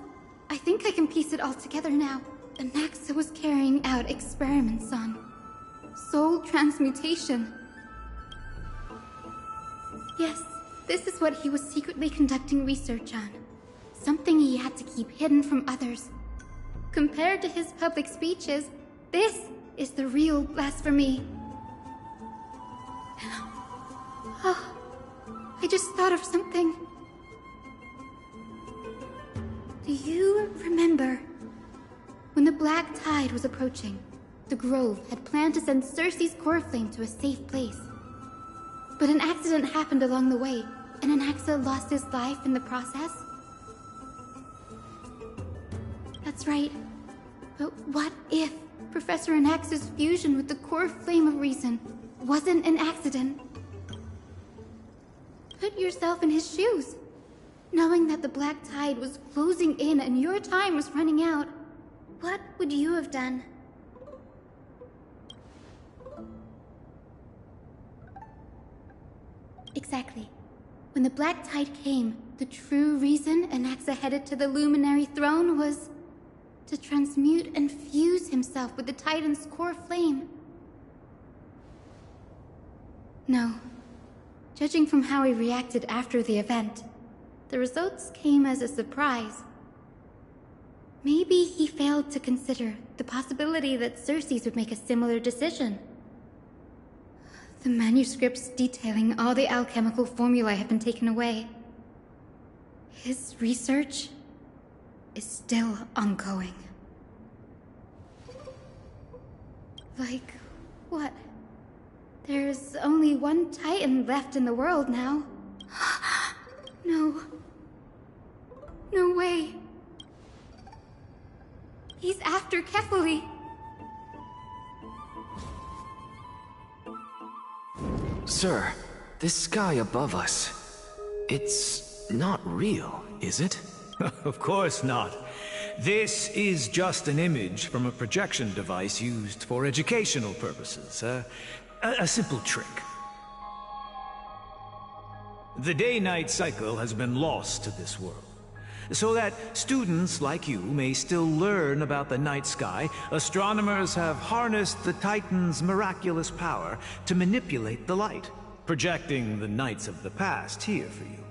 I think I can piece it all together now. Anaxa was carrying out experiments on soul transmutation. Yes, this is what he was secretly conducting research on. Something he had to keep hidden from others. Compared to his public speeches, this is the real blasphemy. Oh. I just thought of something. Do you remember when the Black Tide was approaching? The Grove had planned to send Circe's core flame to a safe place. But an accident happened along the way, and Anaxa lost his life in the process? That's right. But what if Professor Anaxa's fusion with the core flame of reason wasn't an accident? Put yourself in his shoes. Knowing that the Black Tide was closing in and your time was running out, what would you have done? Exactly. When the Black Tide came, the true reason Anaxa headed to the Luminary Throne was to transmute and fuse himself with the Titan's core flame. No. Judging from how he reacted after the event, the results came as a surprise. Maybe he failed to consider the possibility that Circe would make a similar decision. The manuscripts detailing all the alchemical formulae have been taken away. His research is still ongoing. Like what? There's only one Titan left in the world now. No. No way. He's after Kefali. Sir, this sky above us, it's not real, is it? Of course not. This is just an image from a projection device used for educational purposes. A simple trick. The day-night cycle has been lost to this world. So that students like you may still learn about the night sky, astronomers have harnessed the Titan's miraculous power to manipulate the light, projecting the nights of the past here for you.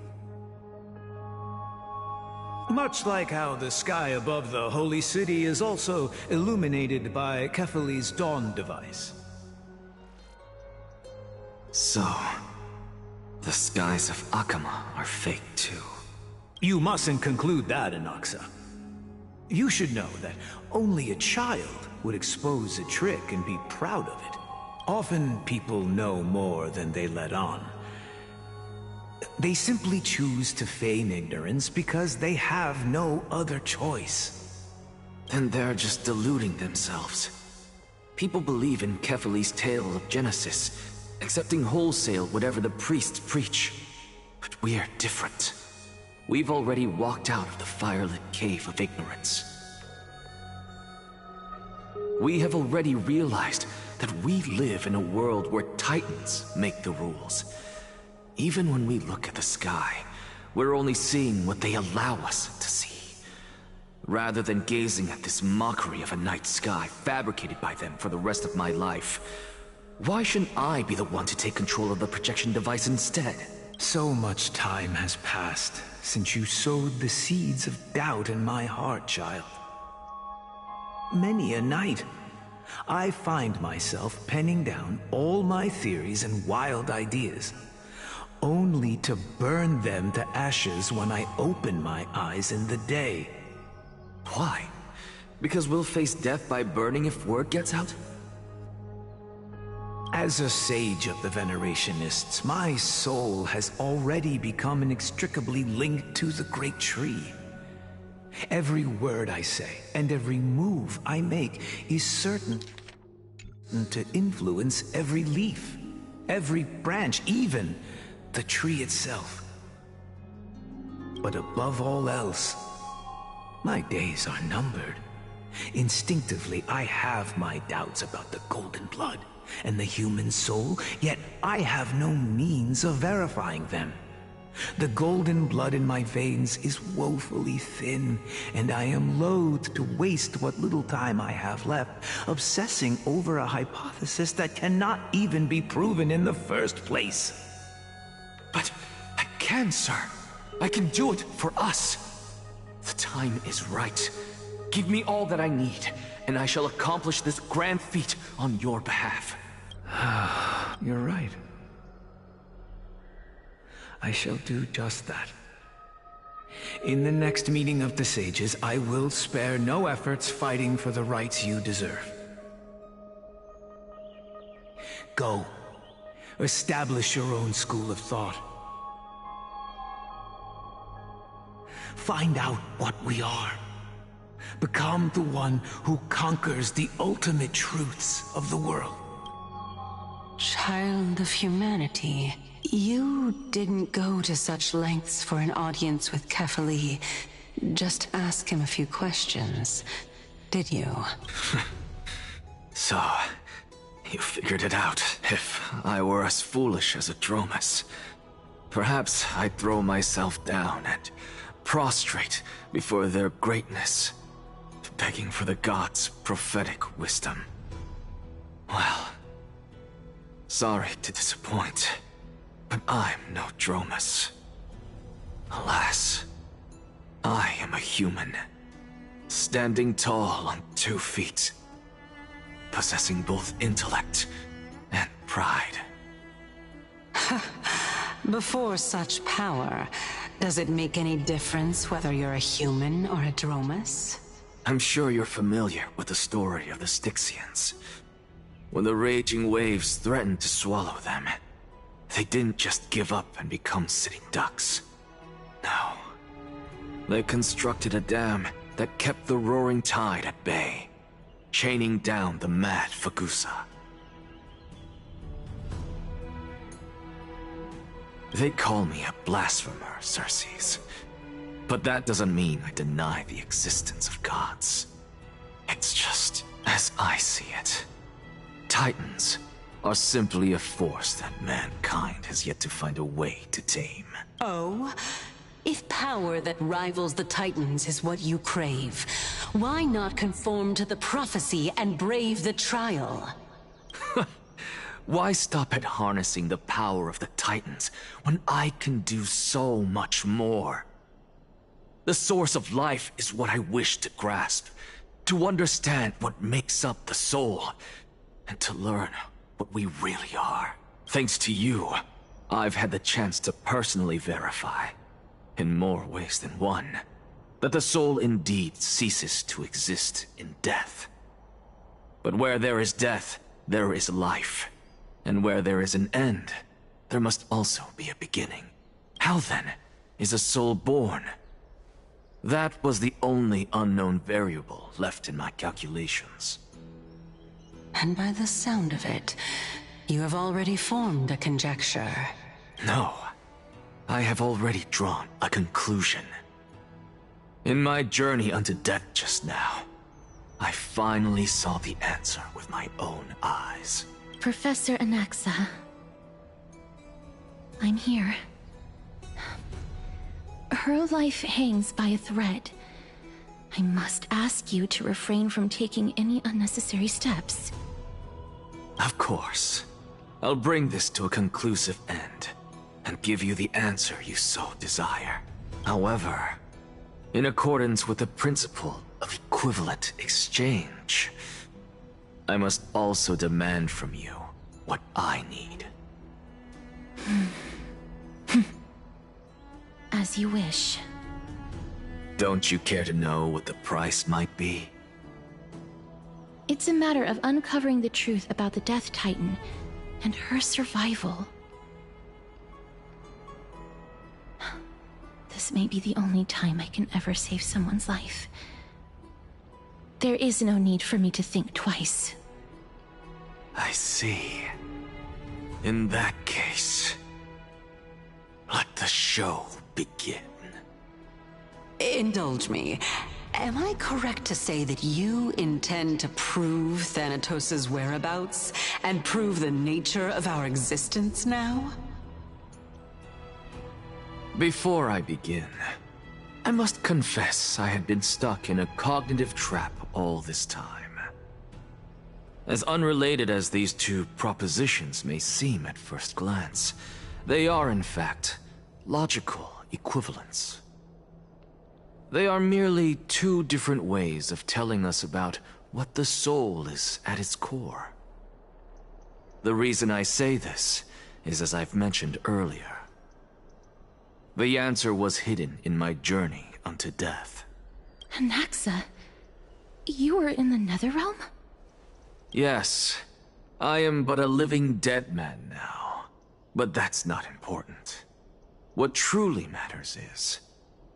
Much like how the sky above the Holy City is also illuminated by Kefali's dawn device. So, the skies of Akama are fake too. You mustn't conclude that, Anaxa. You should know that only a child would expose a trick and be proud of it. Often people know more than they let on. They simply choose to feign ignorance because they have no other choice. Then they're just deluding themselves. People believe in Kefali's tale of Genesis, accepting wholesale whatever the priests preach. But we're different. We've already walked out of the firelit cave of ignorance. We have already realized that we live in a world where Titans make the rules. Even when we look at the sky, we're only seeing what they allow us to see. Rather than gazing at this mockery of a night sky fabricated by them for the rest of my life, why shouldn't I be the one to take control of the projection device instead? So much time has passed since you sowed the seeds of doubt in my heart, child. Many a night, I find myself penning down all my theories and wild ideas, only to burn them to ashes when I open my eyes in the day. Why? Because we'll face death by burning if word gets out? As a sage of the Venerationists, my soul has already become inextricably linked to the Great Tree. Every word I say and every move I make is certain to influence every leaf, every branch, even the tree itself. But above all else, my days are numbered. Instinctively, I have my doubts about the golden blood and the human soul, yet I have no means of verifying them. The golden blood in my veins is woefully thin, and I am loath to waste what little time I have left obsessing over a hypothesis that cannot even be proven in the first place. But I can, sir. I can do it for us. The time is right. Give me all that I need, and I shall accomplish this grand feat on your behalf. You're right. I shall do just that. In the next meeting of the sages, I will spare no efforts fighting for the rights you deserve. Go. Establish your own school of thought. Find out what we are. Become the one who conquers the ultimate truths of the world. Child of humanity, you didn't go to such lengths for an audience with Kefali. Just ask him a few questions, did you? So, you figured it out. If I were as foolish as Adromas, perhaps I'd throw myself down and prostrate before their greatness, begging for the gods' prophetic wisdom. Well, sorry to disappoint, but I'm no Dromas. Alas, I am a human, standing tall on 2 feet, possessing both intellect and pride. Before such power, does it make any difference whether you're a human or a Dromas? I'm sure you're familiar with the story of the Styxians. When the raging waves threatened to swallow them, they didn't just give up and become sitting ducks. No. They constructed a dam that kept the roaring tide at bay, chaining down the mad Fagusa. They call me a blasphemer, Xerxes. But that doesn't mean I deny the existence of gods. It's just as I see it. Titans are simply a force that mankind has yet to find a way to tame. Oh? If power that rivals the Titans is what you crave, why not conform to the prophecy and brave the trial? Why stop at harnessing the power of the Titans when I can do so much more? The source of life is what I wish to grasp, to understand what makes up the soul, and to learn what we really are. Thanks to you, I've had the chance to personally verify, in more ways than one, that the soul indeed ceases to exist in death. But where there is death, there is life. And where there is an end, there must also be a beginning. How then is a soul born? That was the only unknown variable left in my calculations. And by the sound of it, you have already formed a conjecture. No, I have already drawn a conclusion. In my journey unto death just now, I finally saw the answer with my own eyes. Professor Anaxa, I'm here. Her life hangs by a thread. I must ask you to refrain from taking any unnecessary steps. Of course. I'll bring this to a conclusive end, and give you the answer you so desire. However, in accordance with the principle of equivalent exchange, I must also demand from you what I need. As you wish. Don't you care to know what the price might be? It's a matter of uncovering the truth about the Death Titan and her survival. This may be the only time I can ever save someone's life. There is no need for me to think twice. I see. In that case, let the show begin. Indulge me. Am I correct to say that you intend to prove Thanatos' whereabouts and prove the nature of our existence now? Before I begin, I must confess I had been stuck in a cognitive trap all this time. As unrelated as these two propositions may seem at first glance, they are in fact logical equivalents. They are merely two different ways of telling us about what the soul is at its core. The reason I say this is, as I've mentioned earlier, the answer was hidden in my journey unto death. Anaxa, you were in the Netherrealm? Yes, I am but a living dead man now, but that's not important. What truly matters is,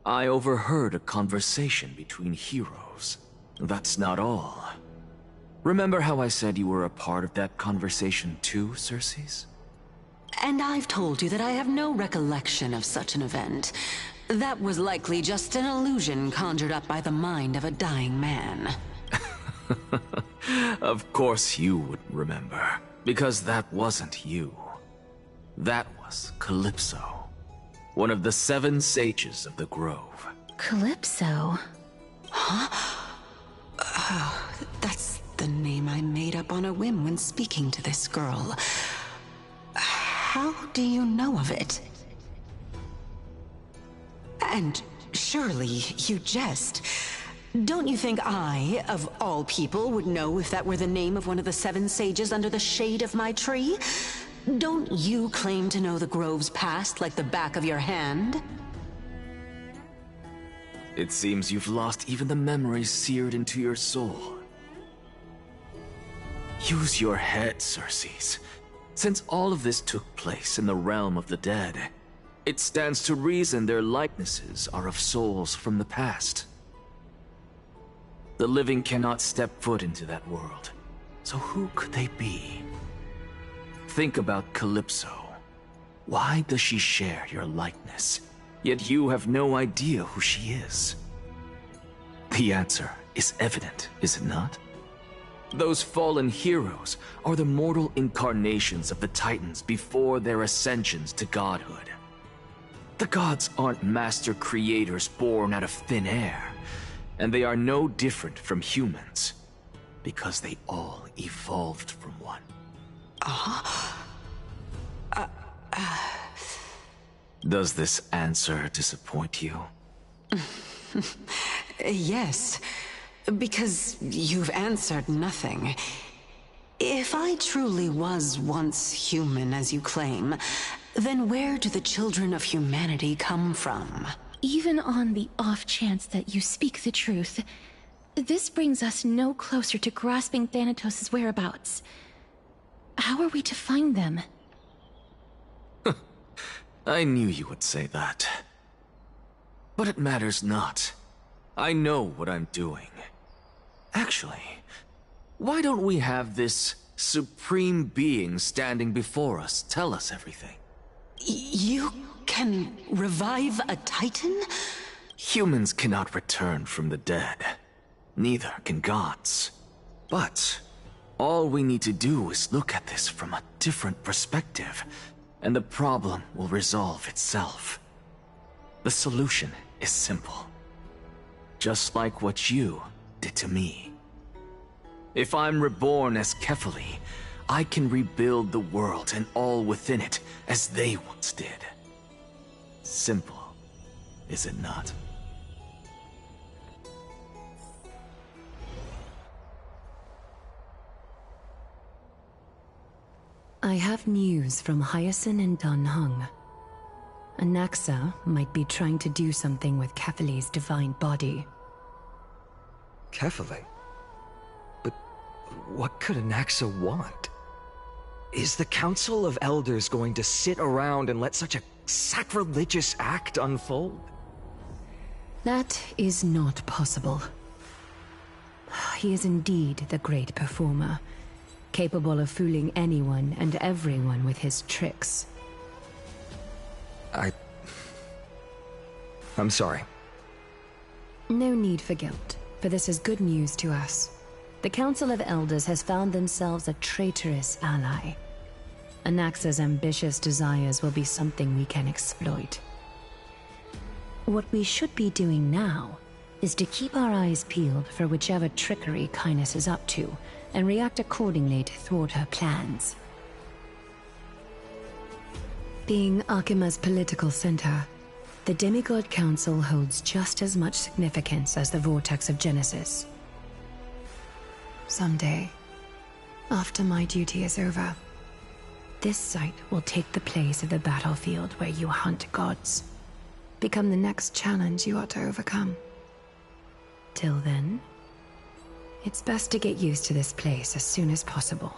I overheard a conversation between heroes. That's not all. Remember how I said you were a part of that conversation too, Circes? And I've told you that I have no recollection of such an event. That was likely just an illusion conjured up by the mind of a dying man. Of course you wouldn't remember, because that wasn't you. That was Calypso, one of the 7 sages of the Grove. Calypso? Huh? Oh, that's the name I made up on a whim when speaking to this girl. How do you know of it? And surely you jest. Don't you think I, of all people, would know if that were the name of one of the 7 sages under the shade of my tree? Don't you claim to know the Grove's past like the back of your hand? It seems you've lost even the memories seared into your soul. Use your head, Circes. Since all of this took place in the realm of the dead, it stands to reason their likenesses are of souls from the past. The living cannot step foot into that world, so who could they be? Think about Calypso. Why does she share your likeness, yet you have no idea who she is? The answer is evident, is it not? Those fallen heroes are the mortal incarnations of the Titans before their ascensions to godhood. The gods aren't master creators born out of thin air, and they are no different from humans, because they all evolved from one. Does this answer disappoint you? Yes, because you've answered nothing. If I truly was once human, as you claim, then where do the children of humanity come from? Even on the off chance that you speak the truth, this brings us no closer to grasping Thanatos' whereabouts. How are we to find them? I knew you would say that. But it matters not. I know what I'm doing. Actually, why don't we have this supreme being standing before us tell us everything? You can revive a Titan? Humans cannot return from the dead. Neither can gods. But all we need to do is look at this from a different perspective, and the problem will resolve itself. The solution is simple. Just like what you did to me. If I'm reborn as Kefali, I can rebuild the world and all within it as they once did. Simple, is it not? I have news from Hyacinth and Dan Heng. Anaxa might be trying to do something with Kefali's divine body. Kefali? But what could Anaxa want? Is the Council of Elders going to sit around and let such a sacrilegious act unfold? That is not possible. He is indeed the great performer, capable of fooling anyone and everyone with his tricks. I'm sorry. No need for guilt, for this is good news to us. The Council of Elders has found themselves a traitorous ally. Anaxa's ambitious desires will be something we can exploit. What we should be doing now is to keep our eyes peeled for whichever trickery Kynes is up to, and react accordingly to thwart her plans. Being Akima's political center, the Demigod Council holds just as much significance as the Vortex of Genesis. Someday, after my duty is over, this site will take the place of the battlefield where you hunt gods. Become the next challenge you ought to overcome. Till then, it's best to get used to this place as soon as possible.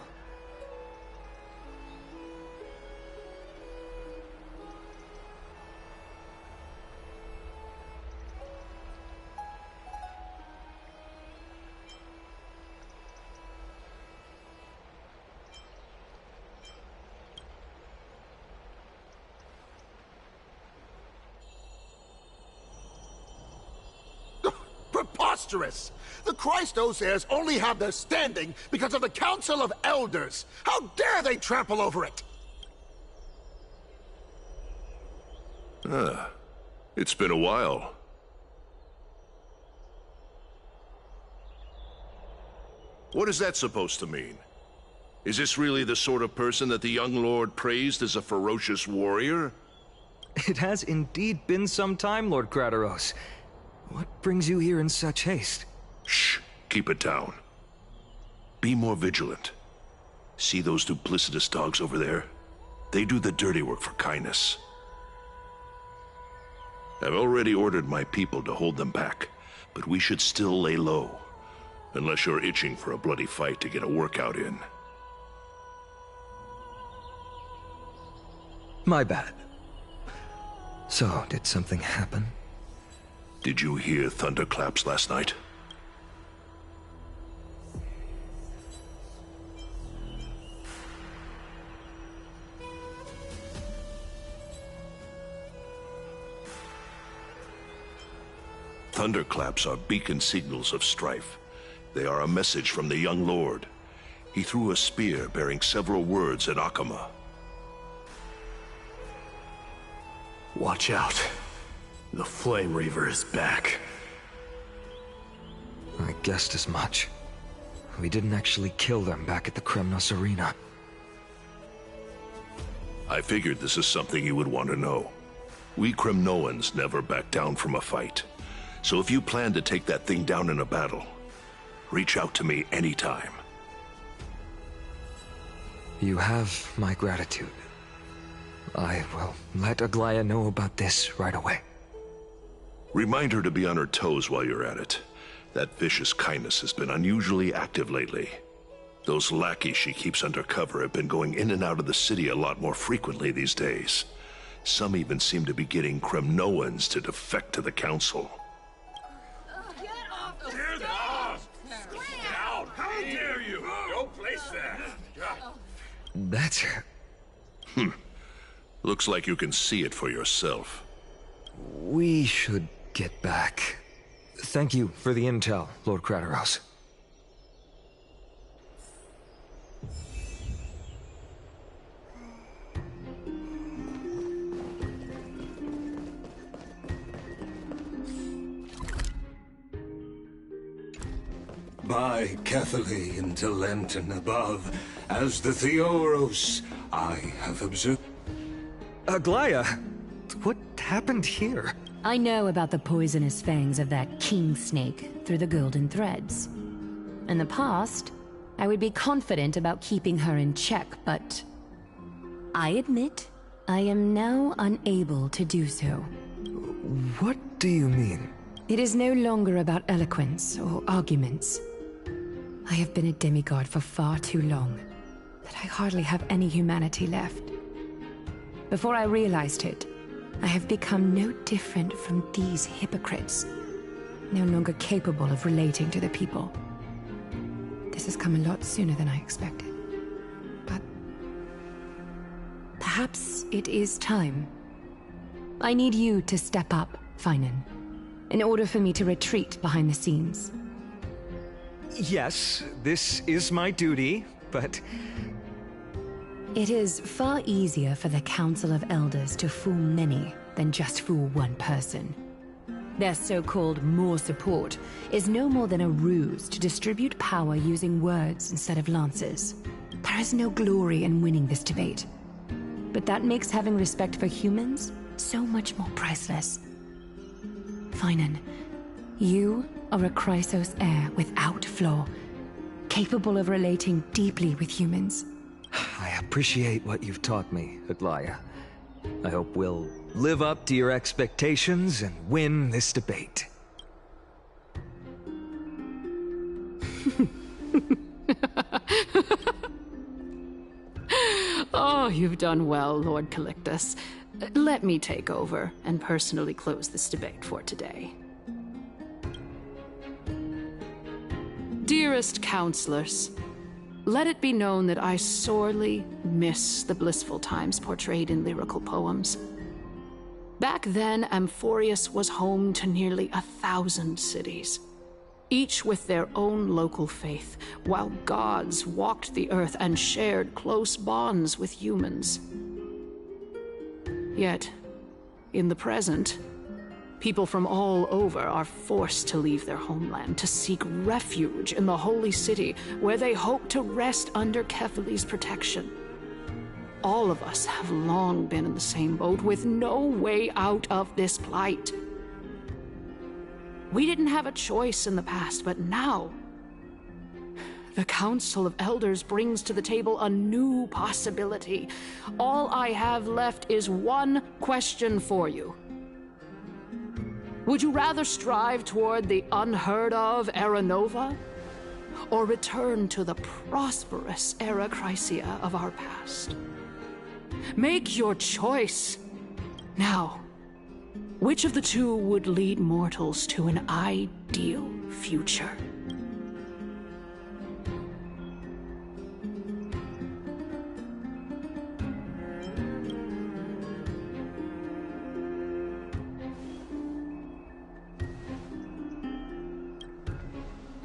Preposterous! The Christos heirs only have their standing because of the Council of Elders. How dare they trample over it? It's been a while. What is that supposed to mean? Is this really the sort of person that the young lord praised as a ferocious warrior? It has indeed been some time, Lord Crateros. What brings you here in such haste? Shh! Keep it down. Be more vigilant. See those duplicitous dogs over there? They do the dirty work for Kynes. I've already ordered my people to hold them back, but we should still lay low. Unless you're itching for a bloody fight to get a workout in. My bad. So, did something happen? Did you hear thunderclaps last night? Thunderclaps are beacon signals of strife. They are a message from the young lord. He threw a spear bearing several words at Akama. Watch out. The Flame Reaver is back. I guessed as much. We didn't actually kill them back at the Kremnos Arena. I figured this is something you would want to know. We Kremnoans never back down from a fight. So if you plan to take that thing down in a battle, reach out to me anytime. You have my gratitude. I will let Aglaya know about this right away. Remind her to be on her toes while you're at it. That vicious Kynes has been unusually active lately. Those lackeys she keeps under cover have been going in and out of the city a lot more frequently these days. Some even seem to be getting Kremnoans to defect to the Council. How dare you! Don't place that! That's... Looks like you can see it for yourself. We should get back. Thank you for the intel, Lord Crateros. by Cathali into Lenten above, as the Theoros I have observed. Aglaya, what happened here? I know about the poisonous fangs of that king snake through the golden threads. In the past, I would be confident about keeping her in check, but I admit I am now unable to do so. What do you mean? It is no longer about eloquence or arguments. I have been a demigod for far too long that I hardly have any humanity left. Before I realized it, I have become no different from these hypocrites, no longer capable of relating to the people. This has come a lot sooner than I expected. But perhaps it is time. I need you to step up, Finan, in order for me to retreat behind the scenes. Yes, this is my duty, but... It is far easier for the Council of Elders to fool many than just fool one person. Their so-called more support is no more than a ruse to distribute power using words instead of lances. There is no glory in winning this debate. But that makes having respect for humans so much more priceless. Finan, you are a Chrysos heir without flaw, capable of relating deeply with humans. I appreciate what you've taught me, Aglaya. I hope we'll live up to your expectations and win this debate. Oh, you've done well, Lord Calictus. Let me take over and personally close this debate for today. Dearest counselors, let it be known that I sorely miss the blissful times portrayed in lyrical poems. Back then, Amphorius was home to nearly 1,000 cities, each with their own local faith, while gods walked the earth and shared close bonds with humans. Yet, in the present, people from all over are forced to leave their homeland to seek refuge in the holy city, where they hope to rest under Kefali's protection. All of us have long been in the same boat, with no way out of this plight. We didn't have a choice in the past, but now, the Council of Elders brings to the table a new possibility. All I have left is one question for you. Would you rather strive toward the unheard of Era Nova, or return to the prosperous Era Chrysia of our past? Make your choice. Now, which of the two would lead mortals to an ideal future?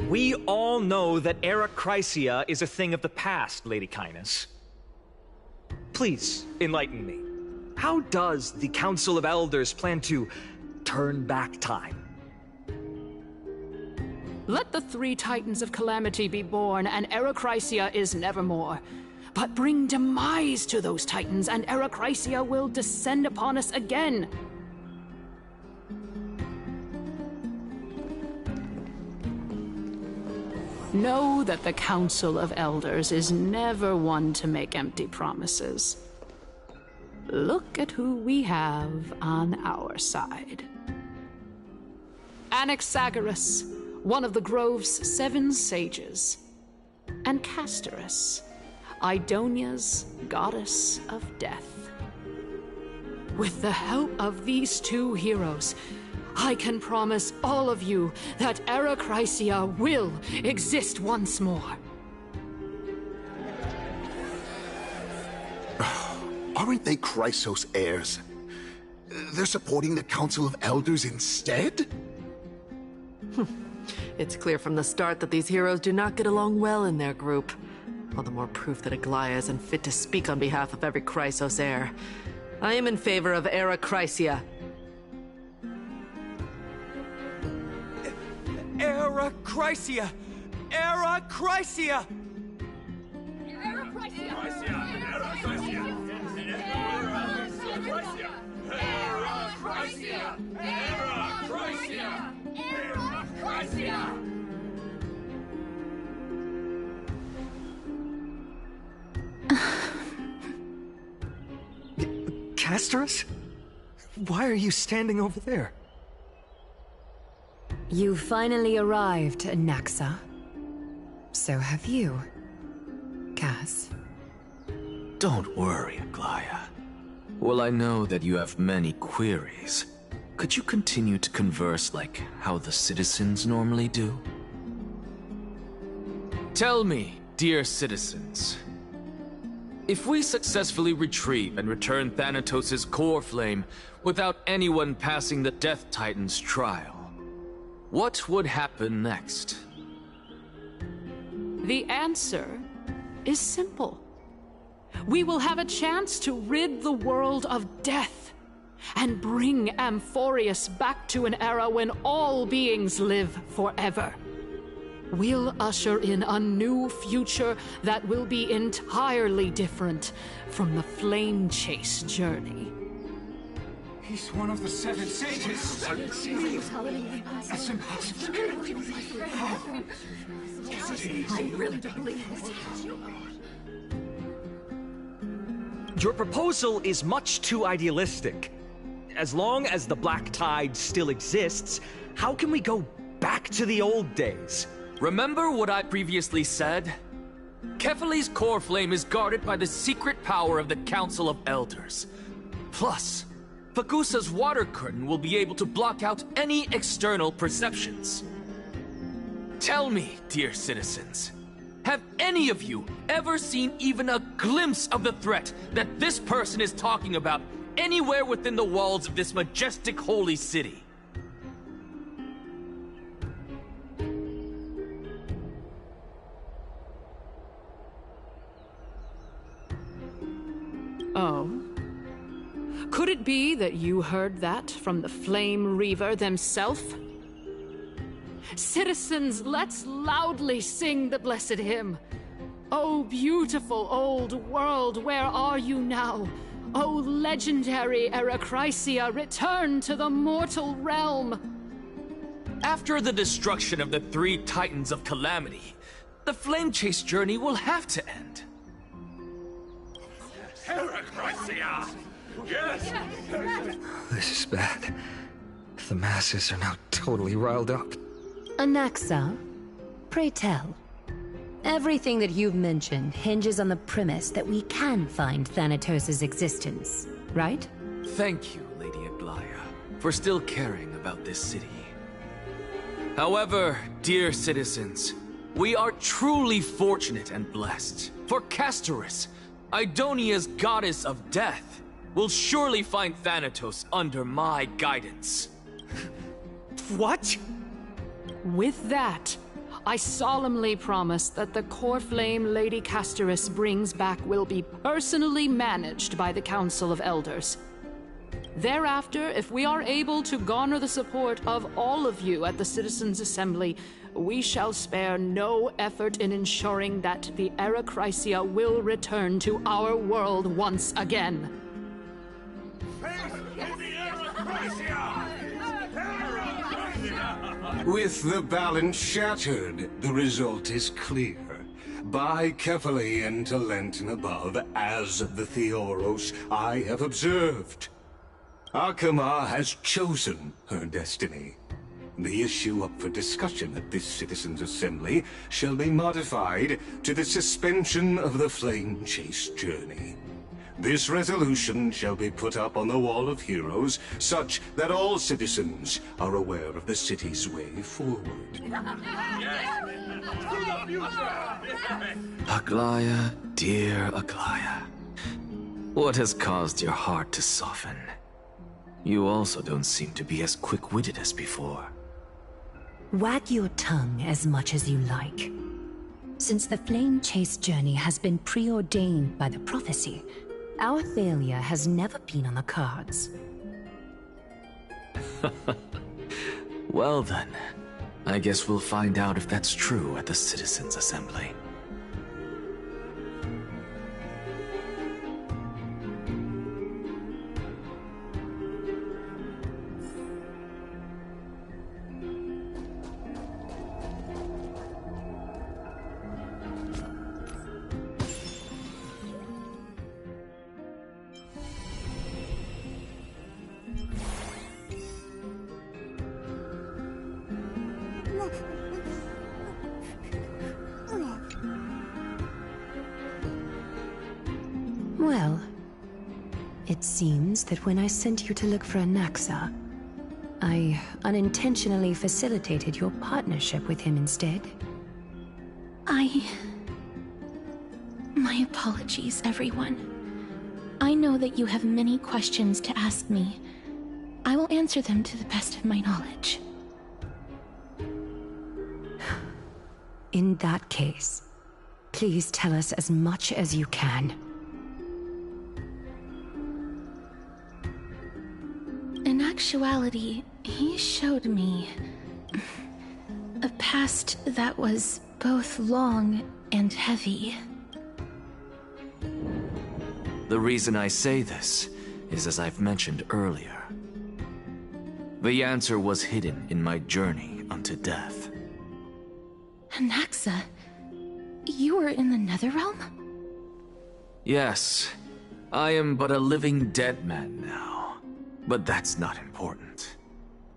We all know that Era Chrysia is a thing of the past, Lady Cainus. Please, enlighten me. How does the Council of Elders plan to turn back time? Let the 3 Titans of Calamity be born, and Era Chrysia is nevermore. But bring demise to those Titans, and Era Chrysia will descend upon us again. Know that the Council of Elders is never one to make empty promises. Look at who we have on our side. Anaxagoras, one of the Grove's 7 sages, and Castorus, Idonia's goddess of death. With the help of these 2 heroes, I can promise all of you that Era Chrysia will exist once more. Aren't they Chrysos heirs? They're supporting the Council of Elders instead? It's clear from the start that these heroes do not get along well in their group. All the more proof that Aglaya isn't fit to speak on behalf of every Chrysos heir. I am in favor of Era Chrysia. Era Chrysia! Era Chrysia! Era Chrysia! Era Chrysia! Era Chrysia! Era Chrysia! Era Chrysia! Castorus? Why are you standing over there? You finally arrived, Naxa. So have you, Cass. Don't worry, Aglaya. Well, I know that you have many queries. Could you continue to converse like how the citizens normally do? Tell me, dear citizens, if we successfully retrieve and return Thanatos' core flame without anyone passing the Death Titan's trial, what would happen next? The answer is simple. We will have a chance to rid the world of death and bring Amphorius back to an era when all beings live forever. We'll usher in a new future that will be entirely different from the Flame Chase journey. He's one of the 7 sages. That's impossible. I really do believe this. Your proposal is much too idealistic. As long as the Black Tide still exists, how can we go back to the old days? Remember what I previously said? Kefali's core flame is guarded by the secret power of the Council of Elders. Plus, Fagusa's water curtain will be able to block out any external perceptions. Tell me, dear citizens, have any of you ever seen even a glimpse of the threat that this person is talking about anywhere within the walls of this majestic holy city? Oh? Could it be that you heard that from the Flame Reaver themselves? Citizens, let's loudly sing the blessed hymn. Oh, beautiful old world, where are you now? Oh, legendary Era Chrysia, return to the mortal realm. After the destruction of the 3 Titans of Calamity, the Flame Chase journey will have to end. Era Chrysia! Yes! This is bad. The masses are now totally riled up. Anaxa, pray tell. Everything that you've mentioned hinges on the premise that we can find Thanatos' existence, right? Thank you, Lady Aglaya, for still caring about this city. However, dear citizens, we are truly fortunate and blessed. For Castorus, Idonia's goddess of death, will surely find Thanatos under my guidance. What? With that, I solemnly promise that the core flame Lady Castorus brings back will be personally managed by the Council of Elders. Thereafter, if we are able to garner the support of all of you at the Citizens' Assembly, we shall spare no effort in ensuring that the Era Chrysia will return to our world once again. With the balance shattered, the result is clear. By Kefali and Talent and above, as the Theoros I have observed. Akama has chosen her destiny. The issue up for discussion at this Citizens' Assembly shall be modified to the suspension of the Flame Chase journey. This resolution shall be put up on the Wall of Heroes, such that all citizens are aware of the city's way forward. Aglaya, dear Aglaya, what has caused your heart to soften? You also don't seem to be as quick-witted as before. Wag your tongue as much as you like. Since the Flame Chase journey has been preordained by the prophecy, our failure has never been on the cards. Well then, I guess we'll find out if that's true at the Citizens' Assembly. Well, it seems that when I sent you to look for Anaxa, I unintentionally facilitated your partnership with him instead. My apologies, everyone. I know that you have many questions to ask me. I will answer them to the best of my knowledge. In that case, please tell us as much as you can. In actuality, he showed me a past that was both long and heavy. The reason I say this is as I've mentioned earlier. The answer was hidden in my journey unto death. Anaxa, you were in the Netherrealm? Yes, I am but a living dead man now. But that's not important.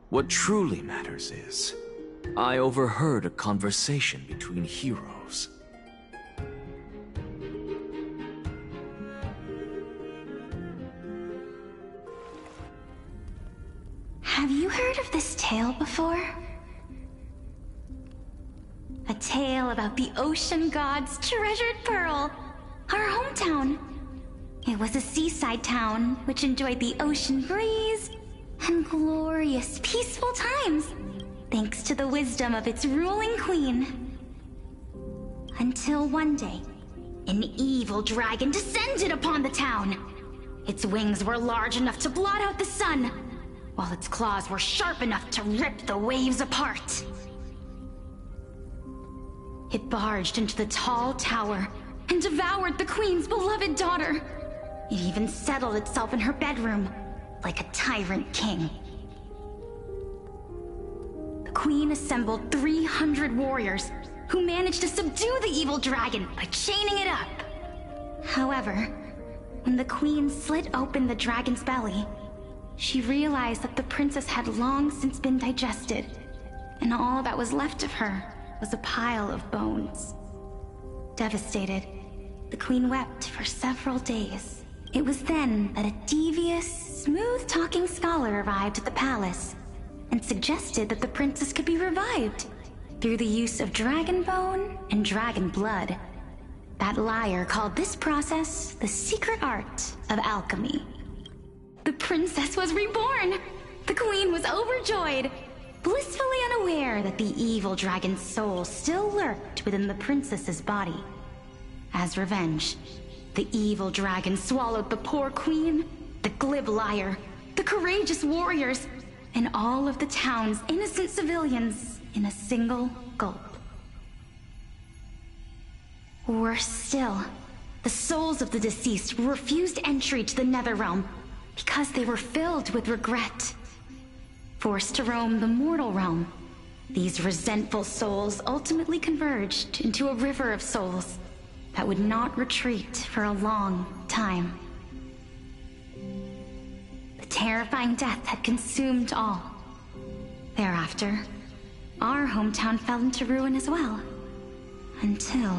What truly matters is, I overheard a conversation between heroes. Have you heard of this tale before? A tale about the ocean god's treasured pearl, our hometown. It was a seaside town which enjoyed the ocean breeze and glorious, peaceful times, thanks to the wisdom of its ruling queen. Until one day, an evil dragon descended upon the town. Its wings were large enough to blot out the sun, while its claws were sharp enough to rip the waves apart. It barged into the tall tower and devoured the queen's beloved daughter. It even settled itself in her bedroom, like a tyrant king. The queen assembled 300 warriors who managed to subdue the evil dragon by chaining it up. However, when the queen slit open the dragon's belly, she realized that the princess had long since been digested, and all that was left of her was a pile of bones. Devastated, the queen wept for several days. It was then that a devious, smooth-talking scholar arrived at the palace and suggested that the princess could be revived through the use of dragon bone and dragon blood. That liar called this process the secret art of alchemy. The princess was reborn! The queen was overjoyed, blissfully unaware that the evil dragon's soul still lurked within the princess's body. As revenge, the evil dragon swallowed the poor queen, the glib liar, the courageous warriors, and all of the town's innocent civilians in a single gulp. Worse still, the souls of the deceased refused entry to the Netherrealm because they were filled with regret. Forced to roam the mortal realm, these resentful souls ultimately converged into a river of souls that would not retreat for a long time. The terrifying death had consumed all. Thereafter, our hometown fell into ruin as well. Until...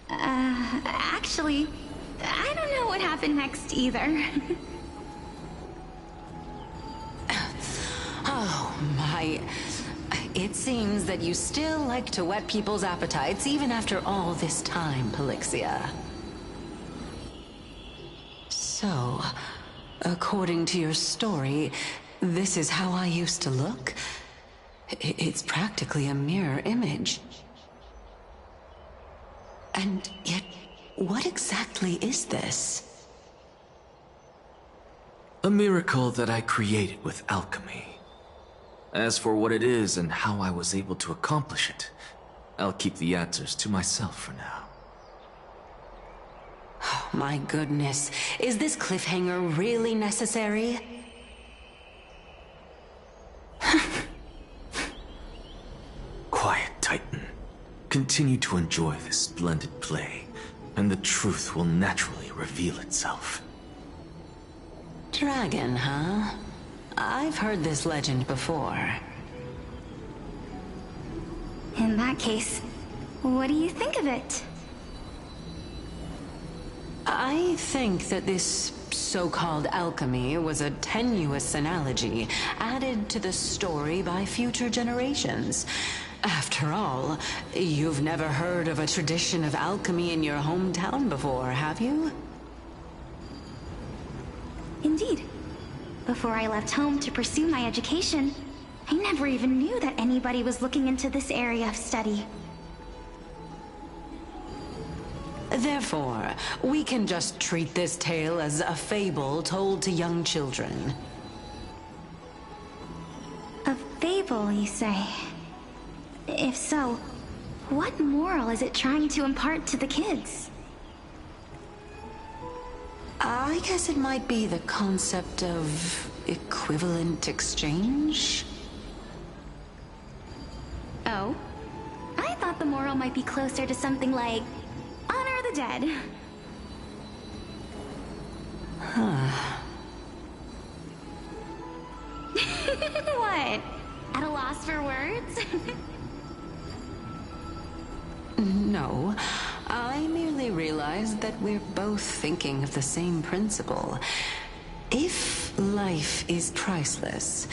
Actually, I don't know what happened next either. Oh, my... It seems that you still like to whet people's appetites even after all this time, Polixia. So, according to your story, this is how I used to look? It's practically a mirror image. And yet, What exactly is this? A miracle that I created with alchemy. As for what it is and how I was able to accomplish it, I'll keep the answers to myself for now. Oh, my goodness. Is this cliffhanger really necessary? Quiet, Titan. Continue to enjoy this splendid play, and the truth will naturally reveal itself. Dragon, huh? I've heard this legend before. In that case, what do you think of it? I think that this so-called alchemy was a tenuous analogy added to the story by future generations. After all, you've never heard of a tradition of alchemy in your hometown before, have you? Indeed. Before I left home to pursue my education, I never even knew that anybody was looking into this area of study. Therefore, we can just treat this tale as a fable told to young children. A fable, you say? If so, what moral is it trying to impart to the kids? I guess it might be the concept of equivalent exchange? Oh? I thought the moral might be closer to something like honor the dead. Huh. What? At a loss for words? No, I merely realized that we're both thinking of the same principle. If life is priceless,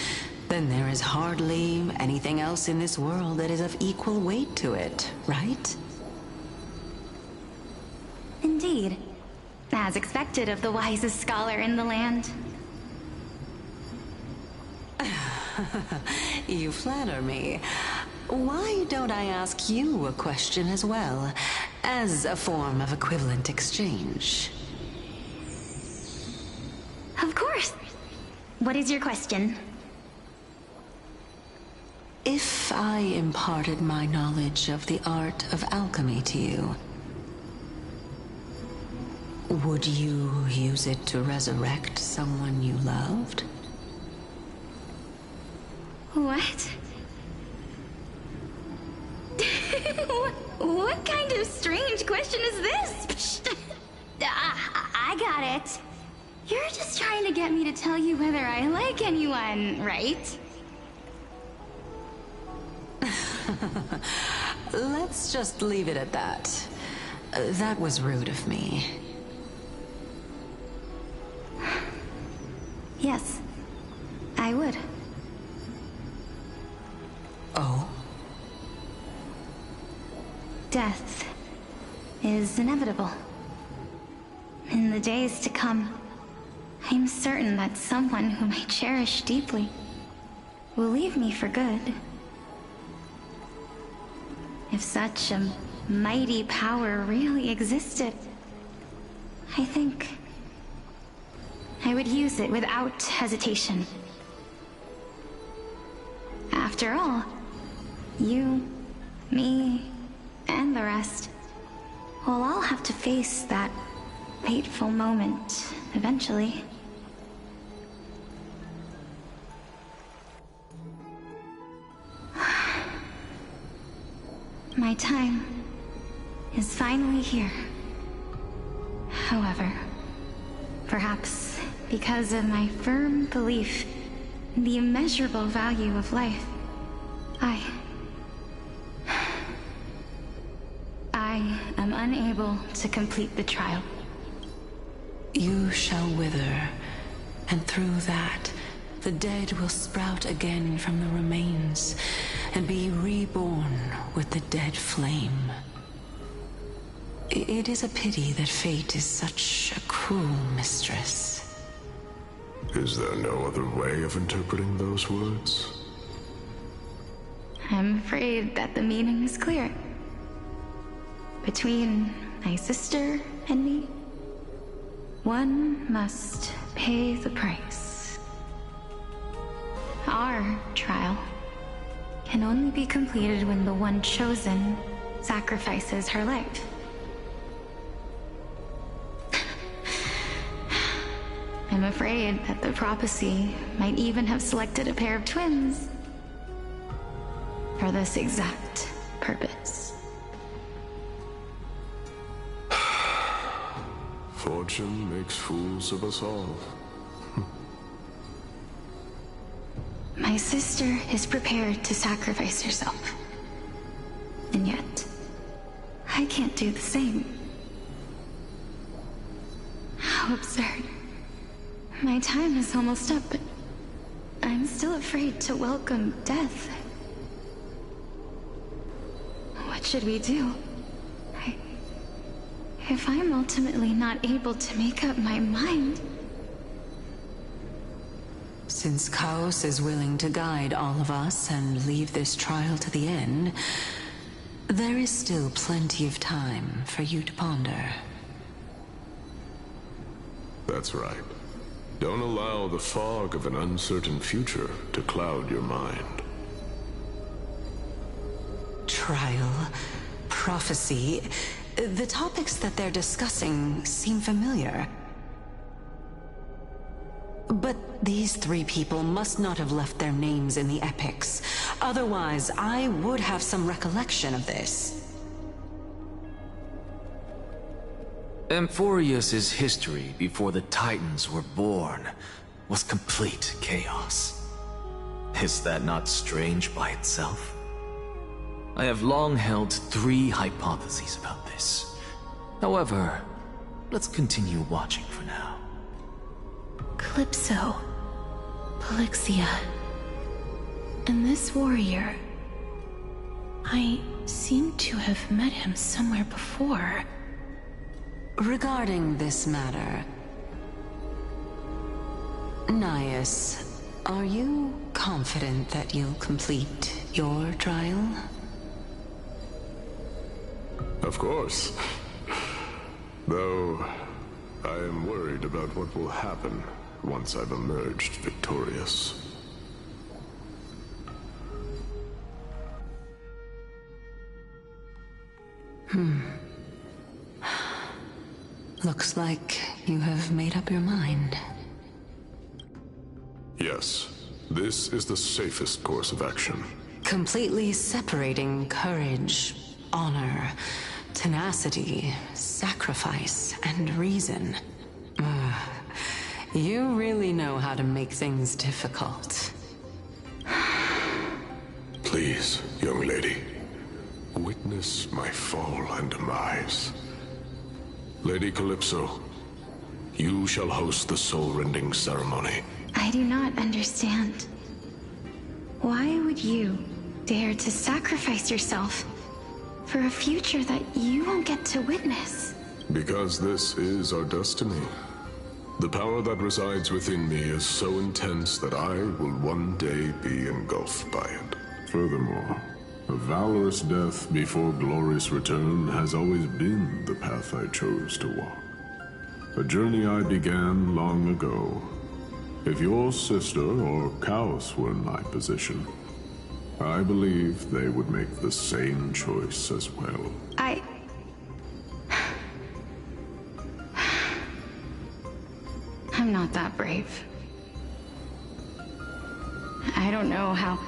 then there is hardly anything else in this world that is of equal weight to it, right? Indeed. As expected of the wisest scholar in the land. You flatter me. Why don't I ask you a question as well, as a form of equivalent exchange? Of course. What is your question? If I imparted my knowledge of the art of alchemy to you, would you use it to resurrect someone you loved? What? What kind of strange question is this? I got it. You're just trying to get me to tell you whether I like anyone, right? Let's just leave it at that. That was rude of me. Yes, I would. Oh? Death is inevitable. In the days to come, I'm certain that someone whom I cherish deeply will leave me for good. If such a mighty power really existed, I think I would use it without hesitation. After all, you, me, and the rest will all have to face that fateful moment eventually. My time is finally here. However, perhaps because of my firm belief in the immeasurable value of life, I am unable to complete the trial. You shall wither, and through that, the dead will sprout again from the remains, and be reborn with the dead flame. It is a pity that fate is such a cruel mistress. Is there no other way of interpreting those words? I'm afraid that the meaning is clear. Between my sister and me. One must pay the price. Our trial can only be completed when the one chosen sacrifices her life. I'm afraid that the prophecy might even have selected a pair of twins for this exact purpose. Fortune makes fools of us all. My sister is prepared to sacrifice herself. And yet, I can't do the same. How absurd. My time is almost up, but I'm still afraid to welcome death. What should we do? If I'm ultimately not able to make up my mind... Since Chaos is willing to guide all of us and leave this trial to the end, there is still plenty of time for you to ponder. That's right. Don't allow the fog of an uncertain future to cloud your mind. Trial, prophecy, the topics that they're discussing seem familiar. But these three people must not have left their names in the epics. Otherwise, I would have some recollection of this. Amphorius' history before the Titans were born was complete chaos. Is that not strange by itself? I have long held 3 hypotheses about this. However, let's continue watching for now. Calypso, Polixia, and this warrior. I seem to have met him somewhere before. Regarding this matter, Nias, are you confident that you'll complete your trial? Of course. Though, I am worried about what will happen once I've emerged victorious. Looks like you have made up your mind. Yes, this is the safest course of action. Completely separating courage, honor, tenacity, sacrifice, and reason. You really know how to make things difficult. Please, young lady, witness my fall and demise. Lady Calypso, you shall host the soul-rending ceremony. I do not understand. Why would you dare to sacrifice yourself for a future that you won't get to witness? Because this is our destiny. The power that resides within me is so intense that I will one day be engulfed by it. Furthermore, a valorous death before glorious return has always been the path I chose to walk. A journey I began long ago. If your sister or Chaos were in my position, I believe they would make the same choice as well. I'm not that brave. I don't know how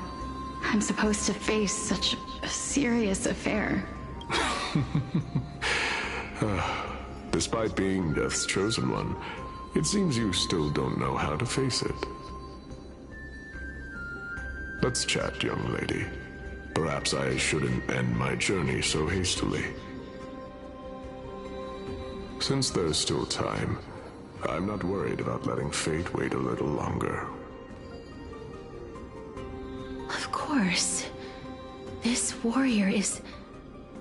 I'm supposed to face such a serious affair. Despite being Death's chosen one, it seems you still don't know how to face it. Let's chat, young lady. Perhaps I shouldn't end my journey so hastily. Since there's still time, I'm not worried about letting fate wait a little longer. Of course. This warrior is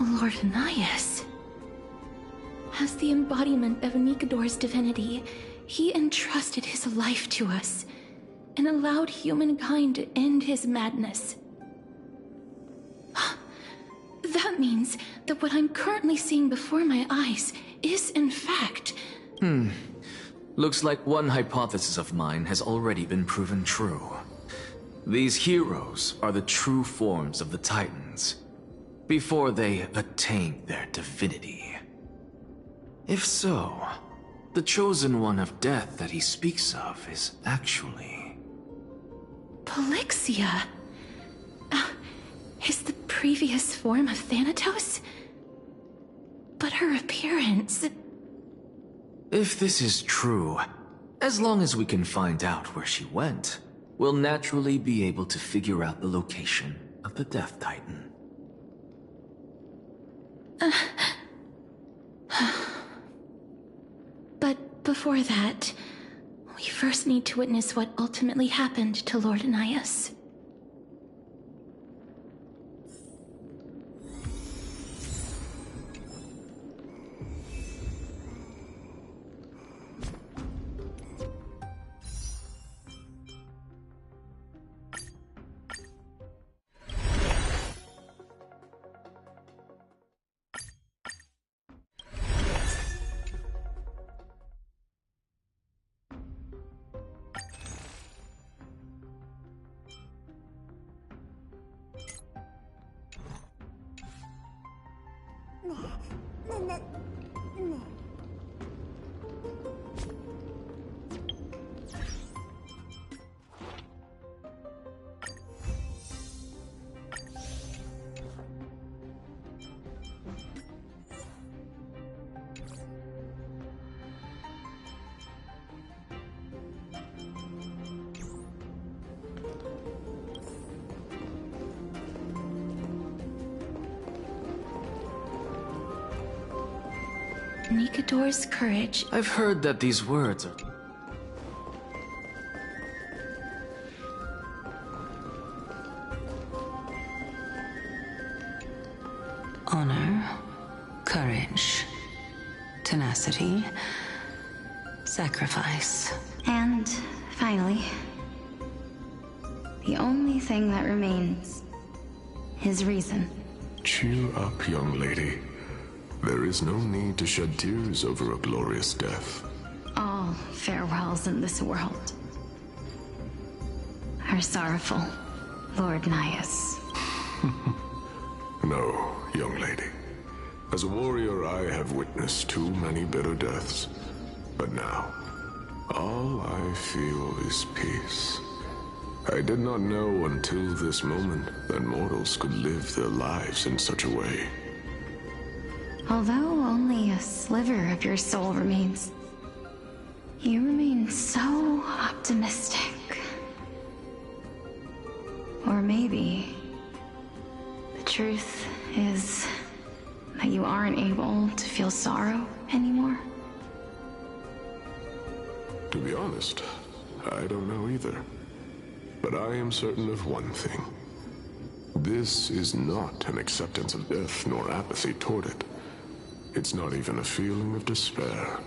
Lord Nias. As the embodiment of Nikador's divinity, he entrusted his life to us and allowed humankind to end his madness. That that means that what I'm currently seeing before my eyes is, in fact... Looks like one hypothesis of mine has already been proven true. These heroes are the true forms of the Titans, before they attained their divinity. If so, the chosen one of death that he speaks of is actually... Polixia? Is the previous form of Thanatos? But her appearance... If this is true, as long as we can find out where she went, we'll naturally be able to figure out the location of the Death Titan. But before that, we first need to witness what ultimately happened to Lord Anias. Nikador's courage. I've heard that these words are... Honor, courage, tenacity, sacrifice. And finally, the only thing that remains is reason. Cheer up, young lady. There is no need to shed tears over a glorious death. All farewells in this world are sorrowful, Lord Nias. No, young lady. As a warrior, I have witnessed too many bitter deaths. But now, all I feel is peace. I did not know until this moment that mortals could live their lives in such a way. Although only a sliver of your soul remains, you remain so optimistic. Or maybe the truth is that you aren't able to feel sorrow anymore. To be honest, I don't know either. But I am certain of one thing. This is not an acceptance of death nor apathy toward it. It's not even a feeling of despair.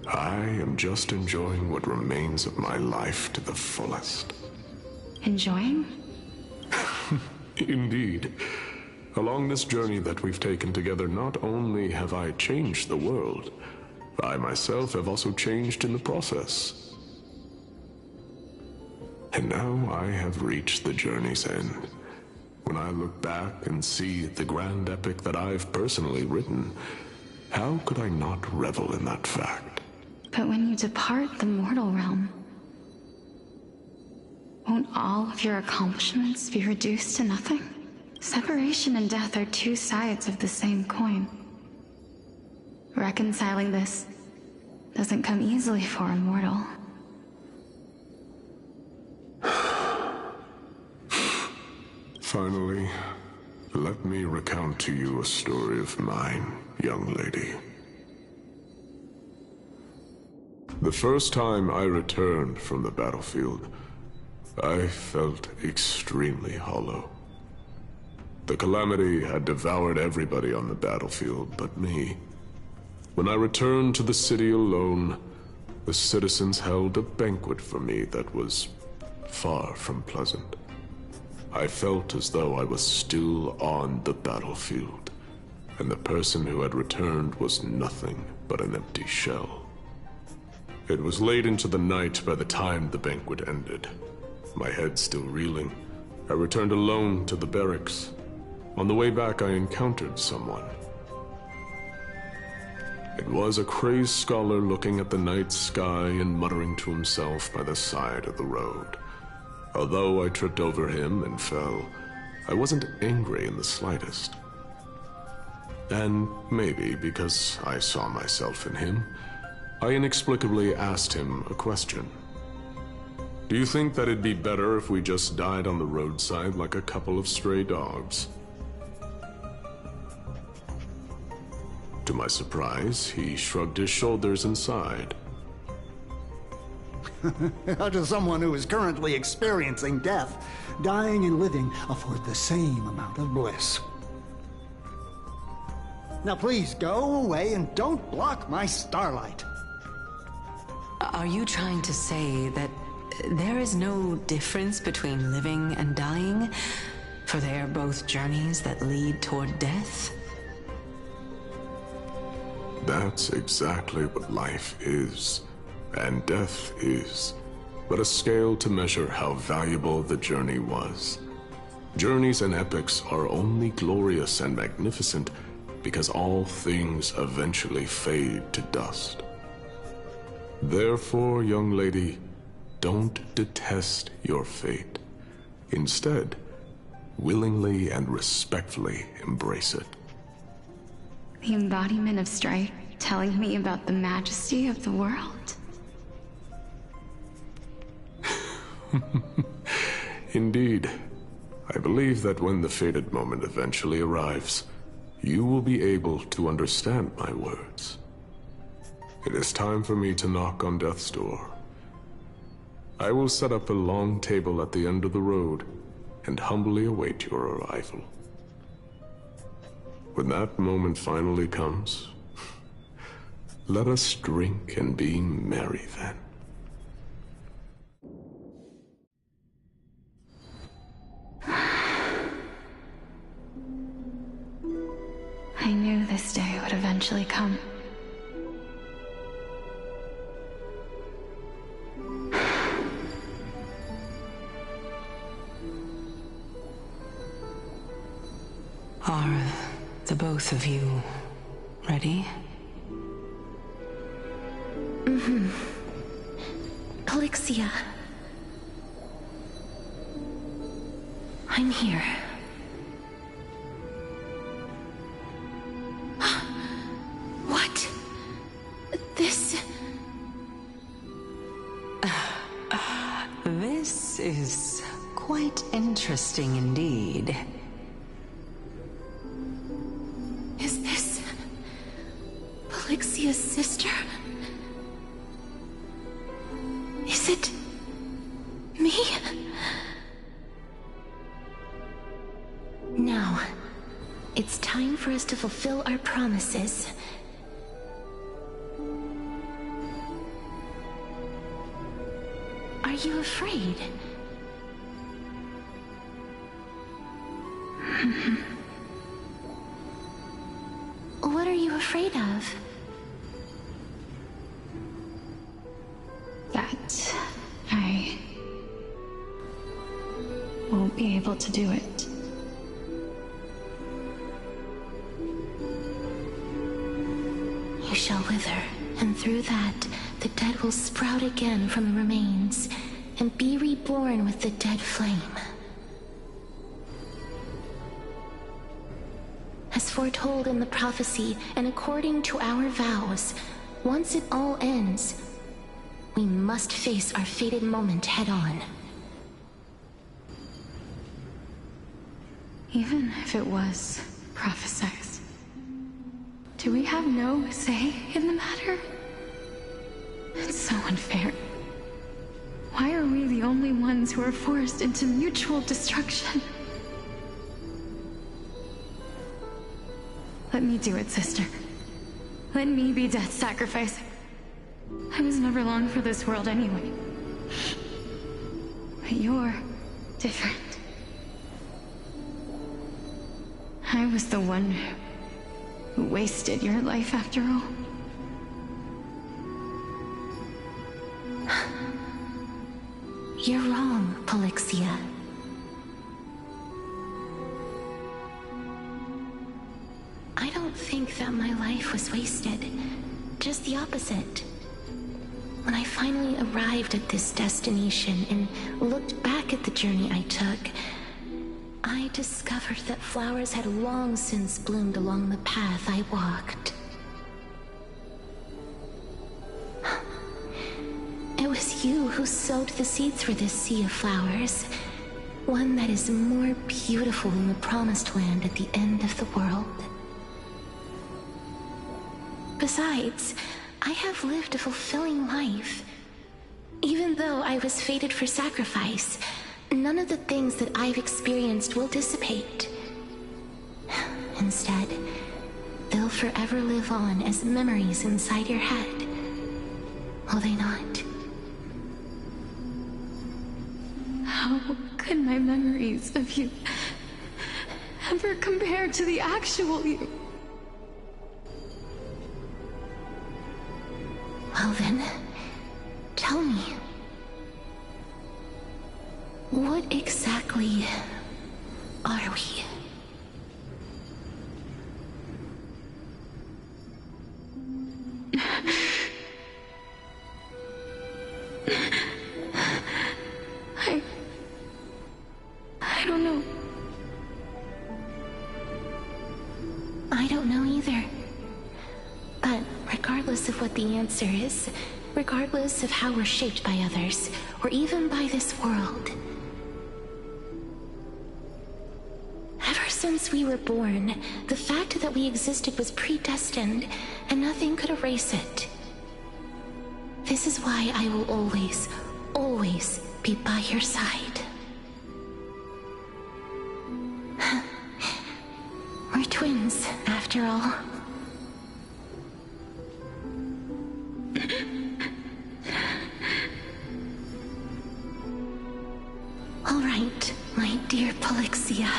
I am just enjoying what remains of my life to the fullest. Enjoying? Indeed. Along this journey that we've taken together, not only have I changed the world, I myself have also changed in the process. And now I have reached the journey's end. When I look back and see the grand epic that I've personally written, how could I not revel in that fact? But when you depart the mortal realm, won't all of your accomplishments be reduced to nothing? Separation and death are two sides of the same coin. Reconciling this doesn't come easily for a mortal. Finally, let me recount to you a story of mine, young lady. The first time I returned from the battlefield, I felt extremely hollow. The calamity had devoured everybody on the battlefield but me. When I returned to the city alone, the citizens held a banquet for me that was far from pleasant. I felt as though I was still on the battlefield, and the person who had returned was nothing but an empty shell. It was late into the night by the time the banquet ended. My head still reeling, I returned alone to the barracks. On the way back, I encountered someone. It was a crazed scholar looking at the night sky and muttering to himself by the side of the road. Although I tripped over him and fell, I wasn't angry in the slightest. And maybe because I saw myself in him, I inexplicably asked him a question. Do you think that it'd be better if we just died on the roadside like a couple of stray dogs? To my surprise, he shrugged his shoulders and sighed. To someone who is currently experiencing death, dying and living afford the same amount of bliss. Now please go away and don't block my starlight. Are you trying to say that there is no difference between living and dying? For they are both journeys that lead toward death? That's exactly what life is, and death is, but a scale to measure how valuable the journey was. Journeys and epics are only glorious and magnificent because all things eventually fade to dust. Therefore, young lady, don't detest your fate. Instead, willingly and respectfully embrace it. The embodiment of strife telling me about the majesty of the world. Indeed. I believe that when the fated moment eventually arrives, you will be able to understand my words. It is time for me to knock on death's door. I will set up a long table at the end of the road and humbly await your arrival. When that moment finally comes, let us drink and be merry then. I knew this day would eventually come. Are the both of you ready? Mm-hmm. Elixia. I'm here. What? This... This is quite interesting indeed. Is this... Elixia's sister? Is it... me? Now, it's time for us to fulfill our promises. Are you afraid? What are you afraid of? That I won't be able to do it. You shall wither, and through that, the dead will sprout again from the remains, and be reborn with the dead flame. As foretold in the prophecy, and according to our vows, once it all ends, we must face our fated moment head-on. Even if it was prophesied, do we have no say in the matter? It's so unfair. Why are we the only ones who are forced into mutual destruction? Let me do it, sister. Let me be death's sacrifice. I was never long for this world anyway. But you're different. I was the one who wasted your life after all. You're wrong, Polixia. I don't think that my life was wasted. Just the opposite. When I finally arrived at this destination and looked back at the journey I took, I discovered that flowers had long since bloomed along the path I walked. It was you who sowed the seeds for this sea of flowers, one that is more beautiful than the promised land at the end of the world. Besides, I have lived a fulfilling life. Even though I was fated for sacrifice, none of the things that I've experienced will dissipate. Instead, they'll forever live on as memories inside your head. Will they not? How could my memories of you ever compare to the actual you? Well then, tell me. What exactly are we? I don't know. I don't know either. But regardless of what the answer is, regardless of how we're shaped by others, or even by this world, ever since we were born, the fact that we existed was predestined, and nothing could erase it. This is why I will always, always be by your side. We're twins, after all. All right, my dear Polixia.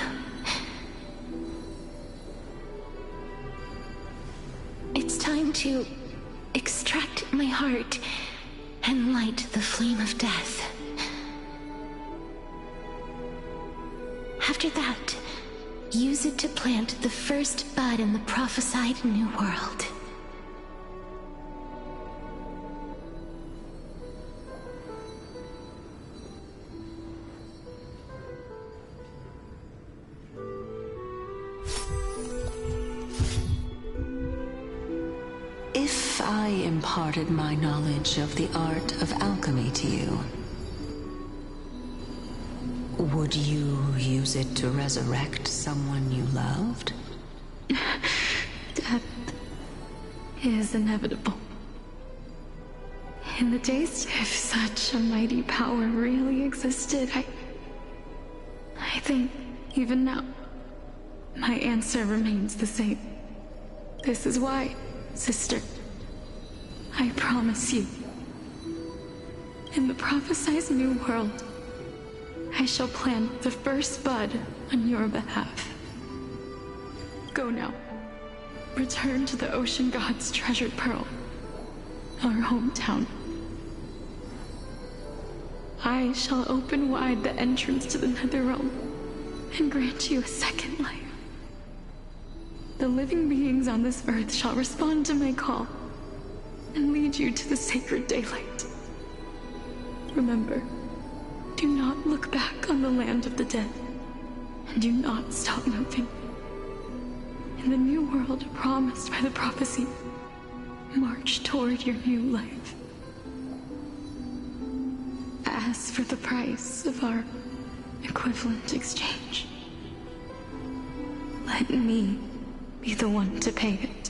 It's time to extract my heart and light the flame of death. After that, use it to plant the first bud in the prophesied new world. If I imparted my knowledge of the art of alchemy to you, would you use it to resurrect someone you loved? Death is inevitable. In the days if such a mighty power really existed, I think even now, my answer remains the same. This is why, sister, I promise you, in the prophesied new world, I shall plant the first bud on your behalf. Go now. Return to the Ocean God's treasured pearl, our hometown. I shall open wide the entrance to the Netherrealm and grant you a second life. The living beings on this earth shall respond to my call and lead you to the sacred daylight. Remember, do not look back on the land of the dead, and do not stop moving. In the new world promised by the prophecy, march toward your new life. As for the price of our equivalent exchange, let me be the one to pay it.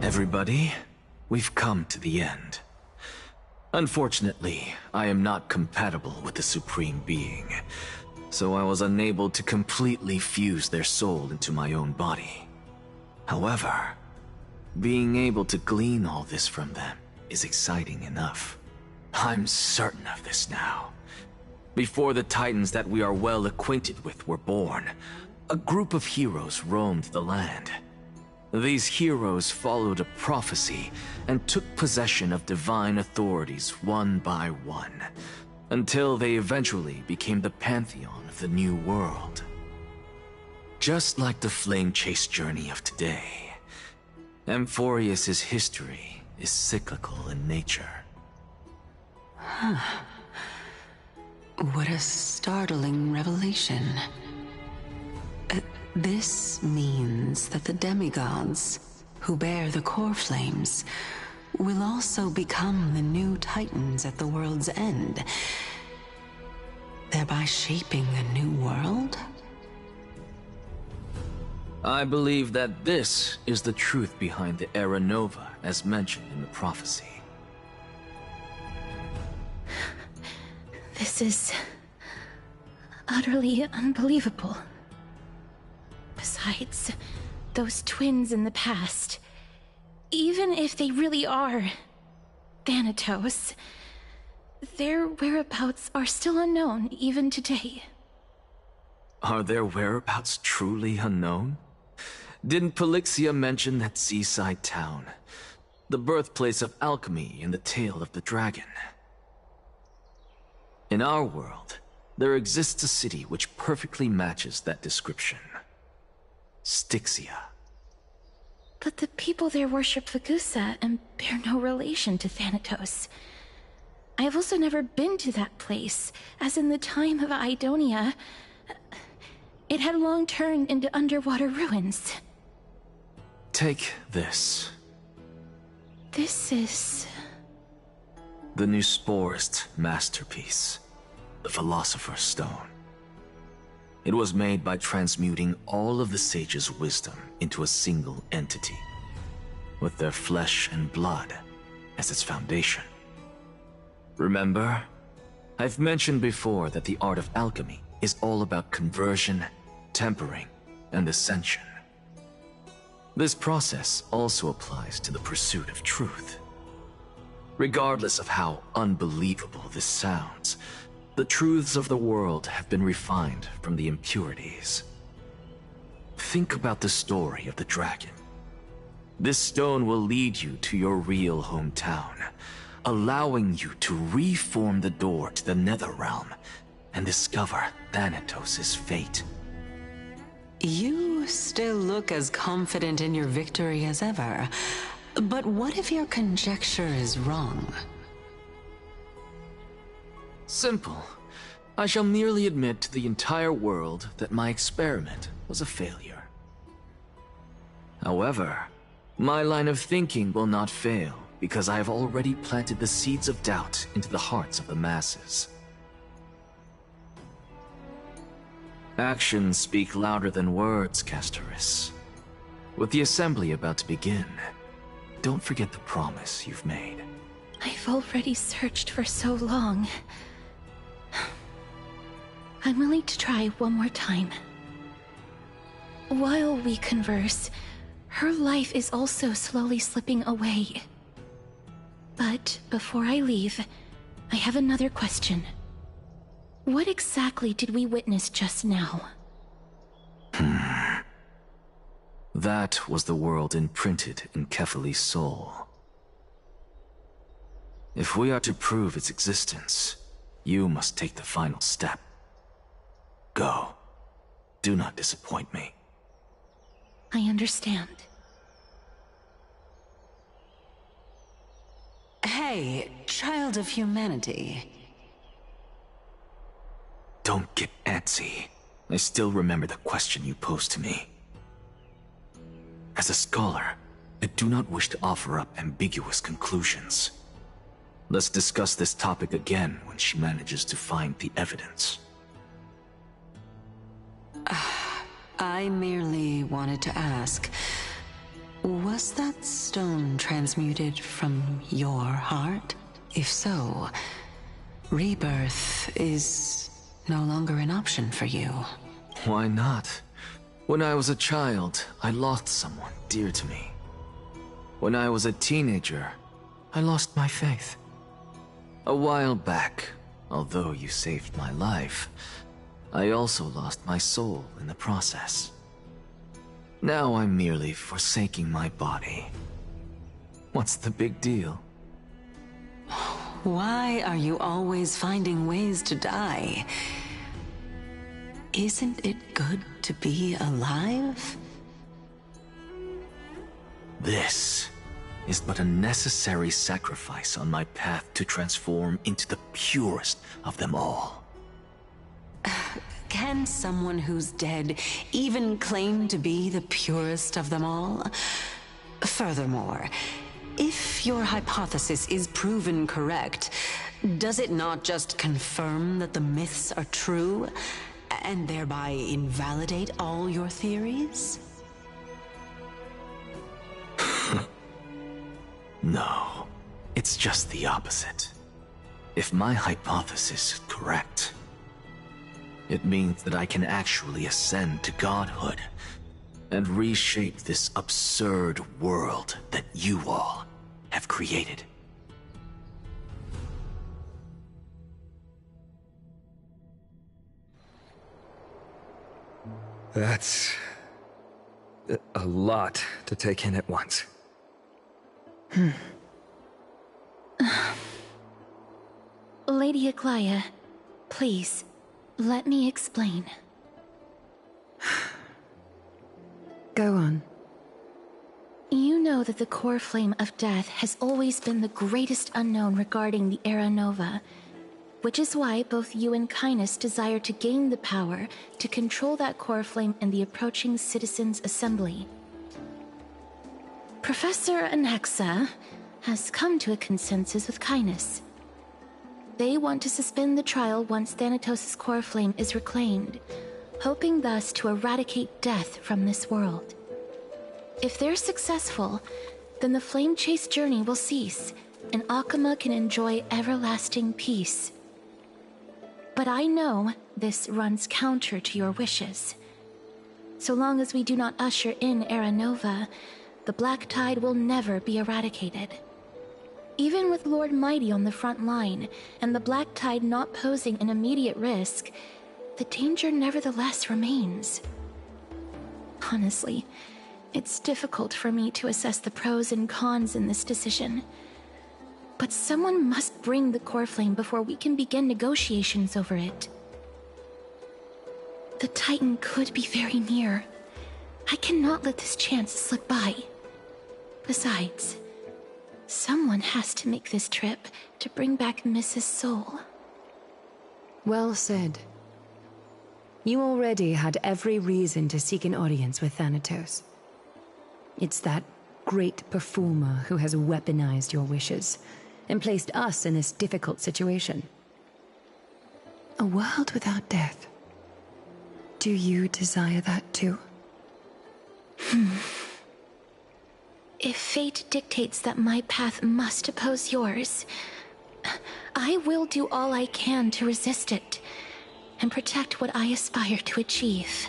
Everybody, we've come to the end. Unfortunately, I am not compatible with the Supreme Being, so I was unable to completely fuse their soul into my own body. However, being able to glean all this from them is exciting enough. I'm certain of this now. Before the Titans that we are well acquainted with were born, a group of heroes roamed the land. These heroes followed a prophecy and took possession of divine authorities one by one, until they eventually became the pantheon of the New World. Just like the Flame Chase journey of today, Amphorius' history is cyclical in nature. Huh. What a startling revelation. This means that the demigods, who bear the core flames, will also become the new Titans at the world's end, thereby shaping a new world? I believe that this is the truth behind the Era Nova, as mentioned in the prophecy. This is utterly unbelievable. Besides, those twins in the past, even if they really are Thanatos, their whereabouts are still unknown even today. Are their whereabouts truly unknown? Didn't Polixia mention that seaside town, the birthplace of alchemy in the Tale of the Dragon? In our world, there exists a city which perfectly matches that description. Styxia. But the people there worship Fagusa and bear no relation to Thanatos. I have also never been to that place, as in the time of Idonia, it had long turned into underwater ruins. Take this. This is... the Nusporist masterpiece, the Philosopher's Stone. It was made by transmuting all of the sages' wisdom into a single entity, with their flesh and blood as its foundation. Remember, I've mentioned before that the art of alchemy is all about conversion, tempering, and ascension. This process also applies to the pursuit of truth. Regardless of how unbelievable this sounds, the truths of the world have been refined from the impurities. Think about the story of the dragon. This stone will lead you to your real hometown, allowing you to reform the door to the Netherrealm and discover Thanatos' fate. You still look as confident in your victory as ever, but what if your conjecture is wrong? Simple. I shall merely admit to the entire world that my experiment was a failure. However, my line of thinking will not fail because I have already planted the seeds of doubt into the hearts of the masses. Actions speak louder than words, Castoris. With the assembly about to begin, don't forget the promise you've made. I've already searched for so long. I'm willing to try one more time. While we converse, her life is also slowly slipping away. But before I leave, I have another question. What exactly did we witness just now? That was the world imprinted in Kefali's soul. If we are to prove its existence, you must take the final step. Go. Do not disappoint me. I understand. Hey, child of humanity. Don't get antsy. I still remember the question you posed to me. As a scholar, I do not wish to offer up ambiguous conclusions. Let's discuss this topic again when she manages to find the evidence. I merely wanted to ask, was that stone transmuted from your heart? If so, rebirth is no longer an option for you. Why not? When I was a child, I lost someone dear to me. When I was a teenager, I lost my faith. A while back, Although you saved my life, I also lost my soul in the process. Now I'm merely forsaking my body. What's the big deal? Why are you always finding ways to die? Isn't it good to be alive? This is but a necessary sacrifice on my path to transform into the purest of them all. Can someone who's dead even claim to be the purest of them all? Furthermore, if your hypothesis is proven correct, does it not just confirm that the myths are true, and thereby invalidate all your theories? No, it's just the opposite. If my hypothesis is correct, it means that I can actually ascend to godhood and reshape this absurd world that you all have created. That's a lot to take in at once. Lady Aglaia, please, let me explain. Go on. You know that the core flame of death has always been the greatest unknown regarding the Era Nova, which is why both you and Kynes desire to gain the power to control that core flame in the approaching Citizens' Assembly. Professor Anaxa has come to a consensus with Kynes. They want to suspend the trial once Thanatos' core flame is reclaimed, hoping thus to eradicate death from this world. If they're successful, then the flame chase journey will cease, and Akama can enjoy everlasting peace. But I know this runs counter to your wishes. So long as we do not usher in Era Nova, the Black Tide will never be eradicated. Even with Lord Mighty on the front line, and the Black Tide not posing an immediate risk, the danger nevertheless remains. Honestly, it's difficult for me to assess the pros and cons in this decision. But someone must bring the core flame before we can begin negotiations over it. The Titan could be very near. I cannot let this chance slip by. Besides, someone has to make this trip to bring back Mrs. Soul. Well said. You already had every reason to seek an audience with Thanatos. It's that great performer who has weaponized your wishes and placed us in this difficult situation. A world without death. Do you desire that too? If fate dictates that my path must oppose yours, I will do all I can to resist it and protect what I aspire to achieve.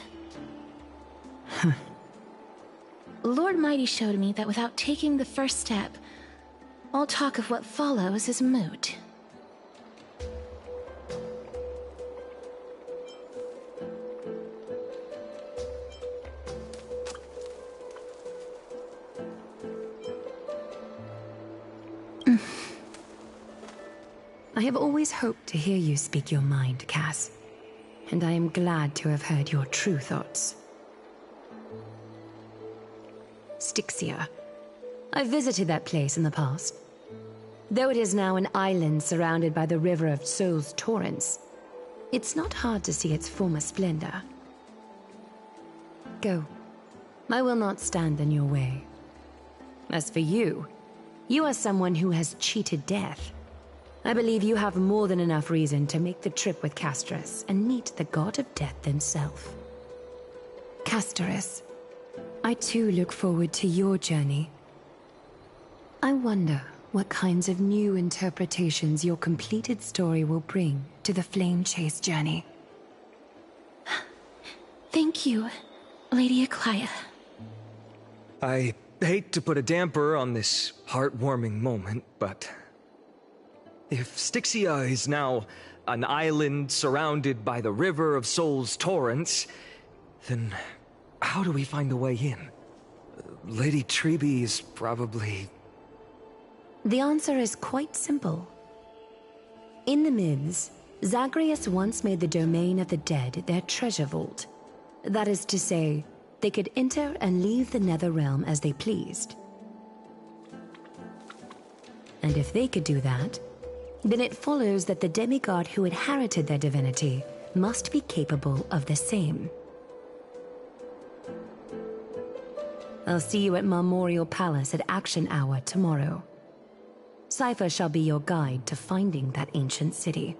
Lord Mighty showed me that without taking the first step, all talk of what follows is moot. I have always hoped to hear you speak your mind, Cass, and I am glad to have heard your true thoughts. Styxia. I visited that place in the past. Though it is now an island surrounded by the river of Soul's torrents, it's not hard to see its former splendor. Go. I will not stand in your way. As for you, you are someone who has cheated death. I believe you have more than enough reason to make the trip with Castorus and meet the god of death himself. Castorus, I too look forward to your journey. I wonder what kinds of new interpretations your completed story will bring to the Flame Chase journey. Thank you, Lady Aglaia. I hate to put a damper on this heartwarming moment, but If Styxia is now an island surrounded by the River of Souls torrents, then how do we find a way in? Lady Treby is probably... The answer is quite simple. In the myths, Zagreus once made the domain of the dead their treasure vault. That is to say, they could enter and leave the Netherrealm as they pleased. And if they could do that, then it follows that the demigod who inherited their divinity must be capable of the same. I'll see you at Marmorial Palace at Action Hour tomorrow. Cypher shall be your guide to finding that ancient city.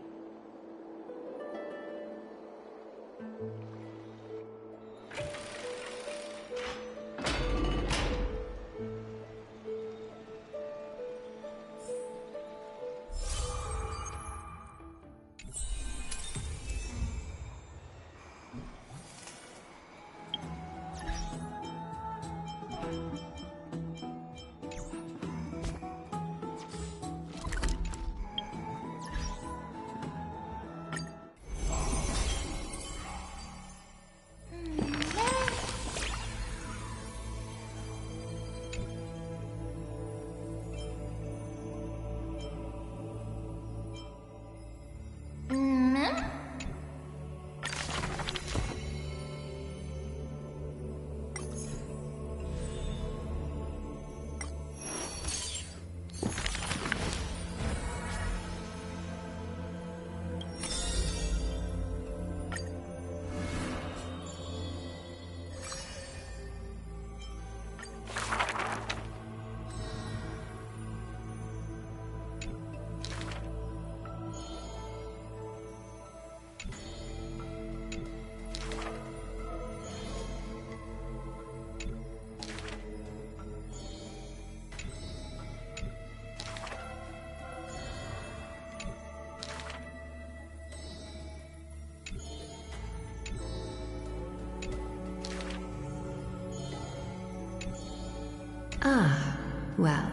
Ah, well,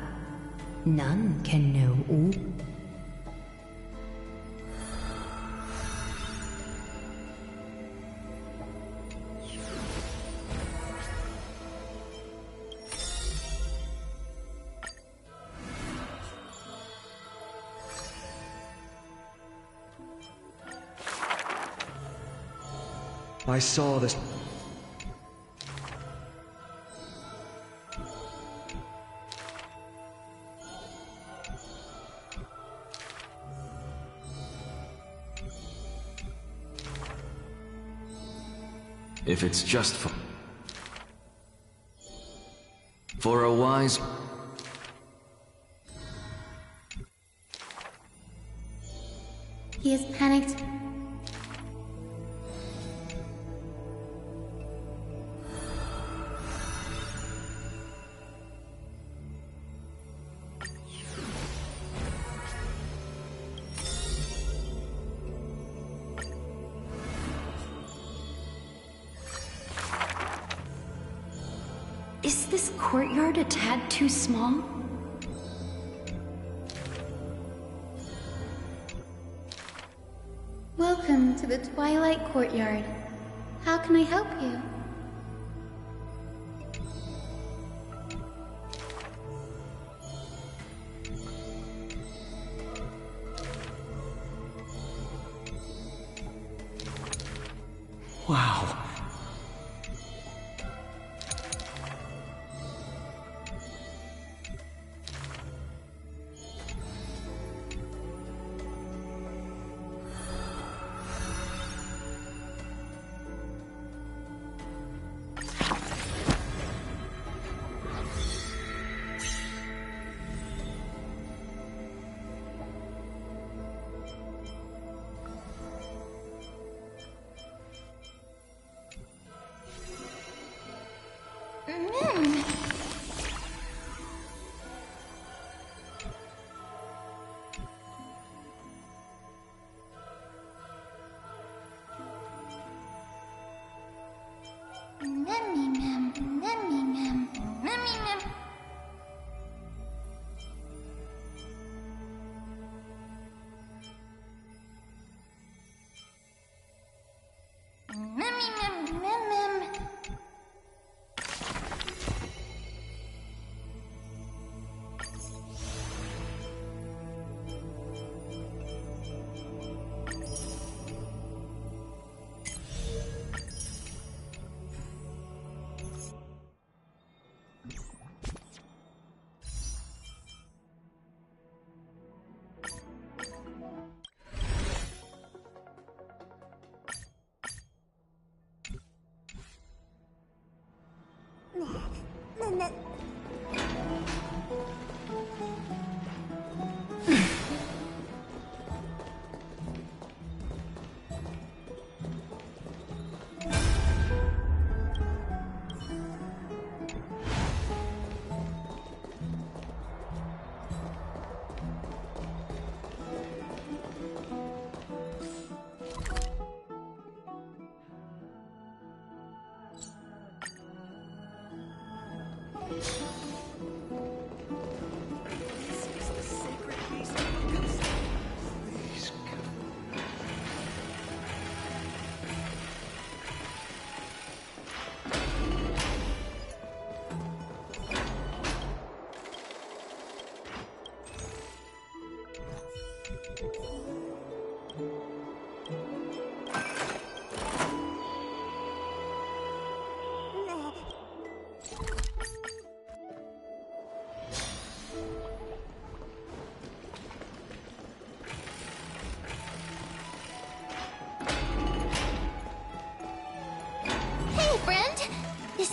none can know all. I saw this. If it's just for a wise... He is panicked. Is this courtyard a tad too small? Welcome to the Twilight Courtyard. How can I help you? Wow.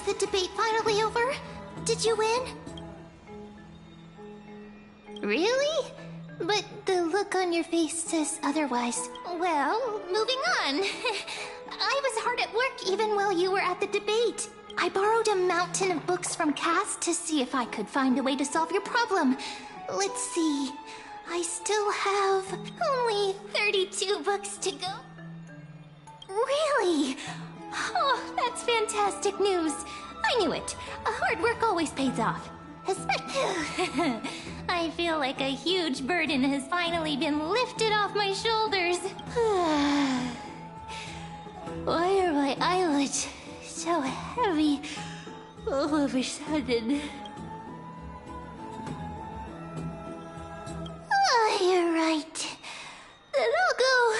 the debate finally over? Did you win? Really? But the look on your face says otherwise. Well, moving on. I was hard at work even while you were at the debate. I borrowed a mountain of books from Cass to see if I could find a way to solve your problem. Let's see. I still have only 32 books to go. Really? Oh, that's fantastic news. I knew it. Hard work always pays off. I feel like a huge burden has finally been lifted off my shoulders. Why are my eyelids so heavy all of a sudden? Oh, you're right. Then I'll go.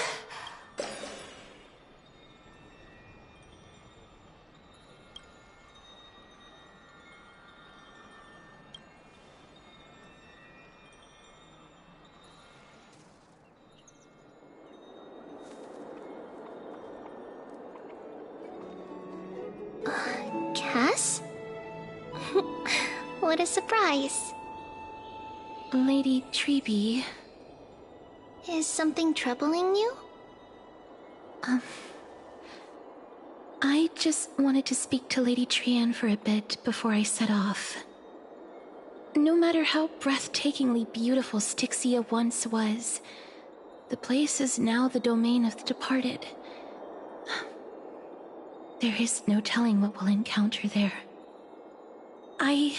Cass? What a surprise. Lady Treby. Is something troubling you? I just wanted to speak to Lady Trian for a bit before I set off. No matter how breathtakingly beautiful Styxia once was, the place is now the domain of the departed. There is no telling what we'll encounter there. I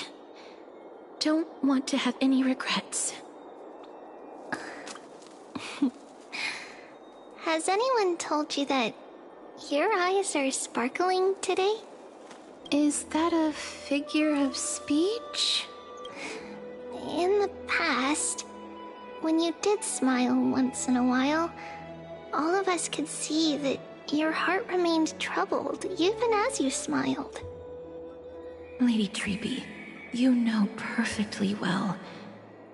don't want to have any regrets. Has anyone told you that your eyes are sparkling today? Is that a figure of speech? In the past, when you did smile once in a while, all of us could see that your heart remained troubled even as you smiled. Lady Treby, you know perfectly well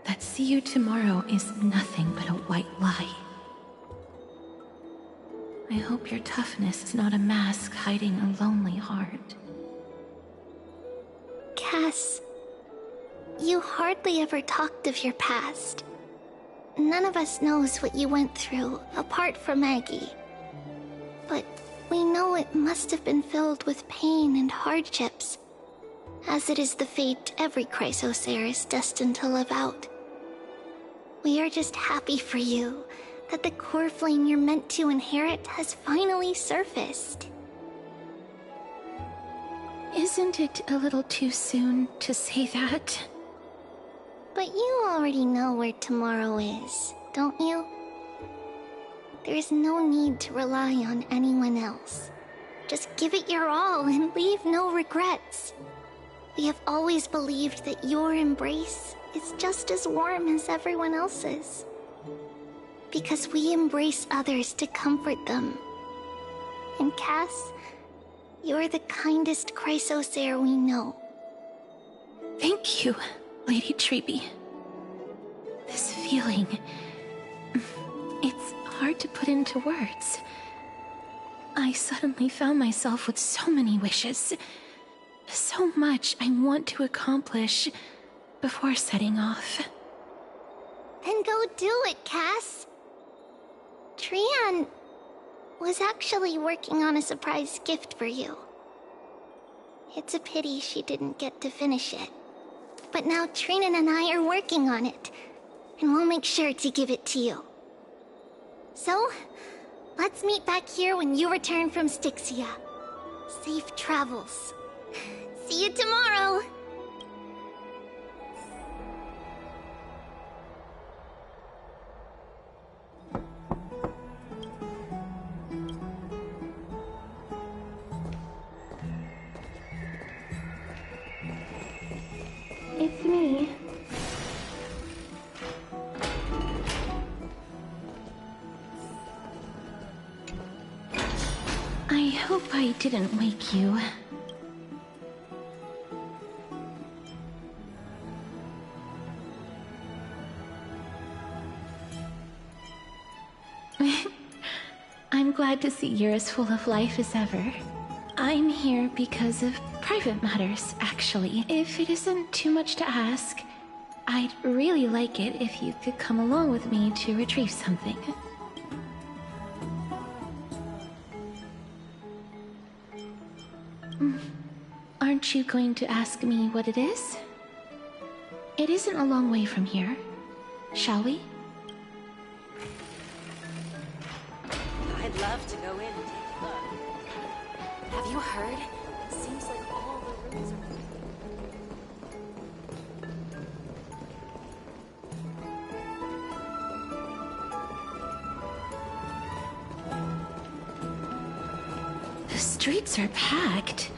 that see you tomorrow is nothing but a white lie. I hope your toughness is not a mask hiding a lonely heart. Cass, you hardly ever talked of your past. None of us knows what you went through, apart from Maggie. But we know it must have been filled with pain and hardships, as it is the fate every Chrysos heir is destined to live out. We are just happy for you that the core flame you're meant to inherit has finally surfaced. Isn't it a little too soon to say that? But you already know where tomorrow is, don't you? There's no need to rely on anyone else. Just give it your all and leave no regrets. We have always believed that your embrace is just as warm as everyone else's. Because we embrace others to comfort them. And Cass, you're the kindest Chrysos heir we know. Thank you, Lady Treby. This feeling... it's hard to put into words. I suddenly found myself with so many wishes. So much I want to accomplish before setting off. Then go do it, Cass. Trian was actually working on a surprise gift for you. It's a pity she didn't get to finish it. But now Trinan and I are working on it, and we'll make sure to give it to you. So, let's meet back here when you return from Styxia. Safe travels. See you tomorrow! It's me. I hope I didn't wake you. I'm glad to see you're as full of life as ever. I'm here because of private matters, actually. If it isn't too much to ask, I'd really like it if you could come along with me to retrieve something. Aren't you going to ask me what it is? It isn't a long way from here. Shall we? I'd love to go in and take a look. Have you heard? It seems like all the rooms are... The streets are packed.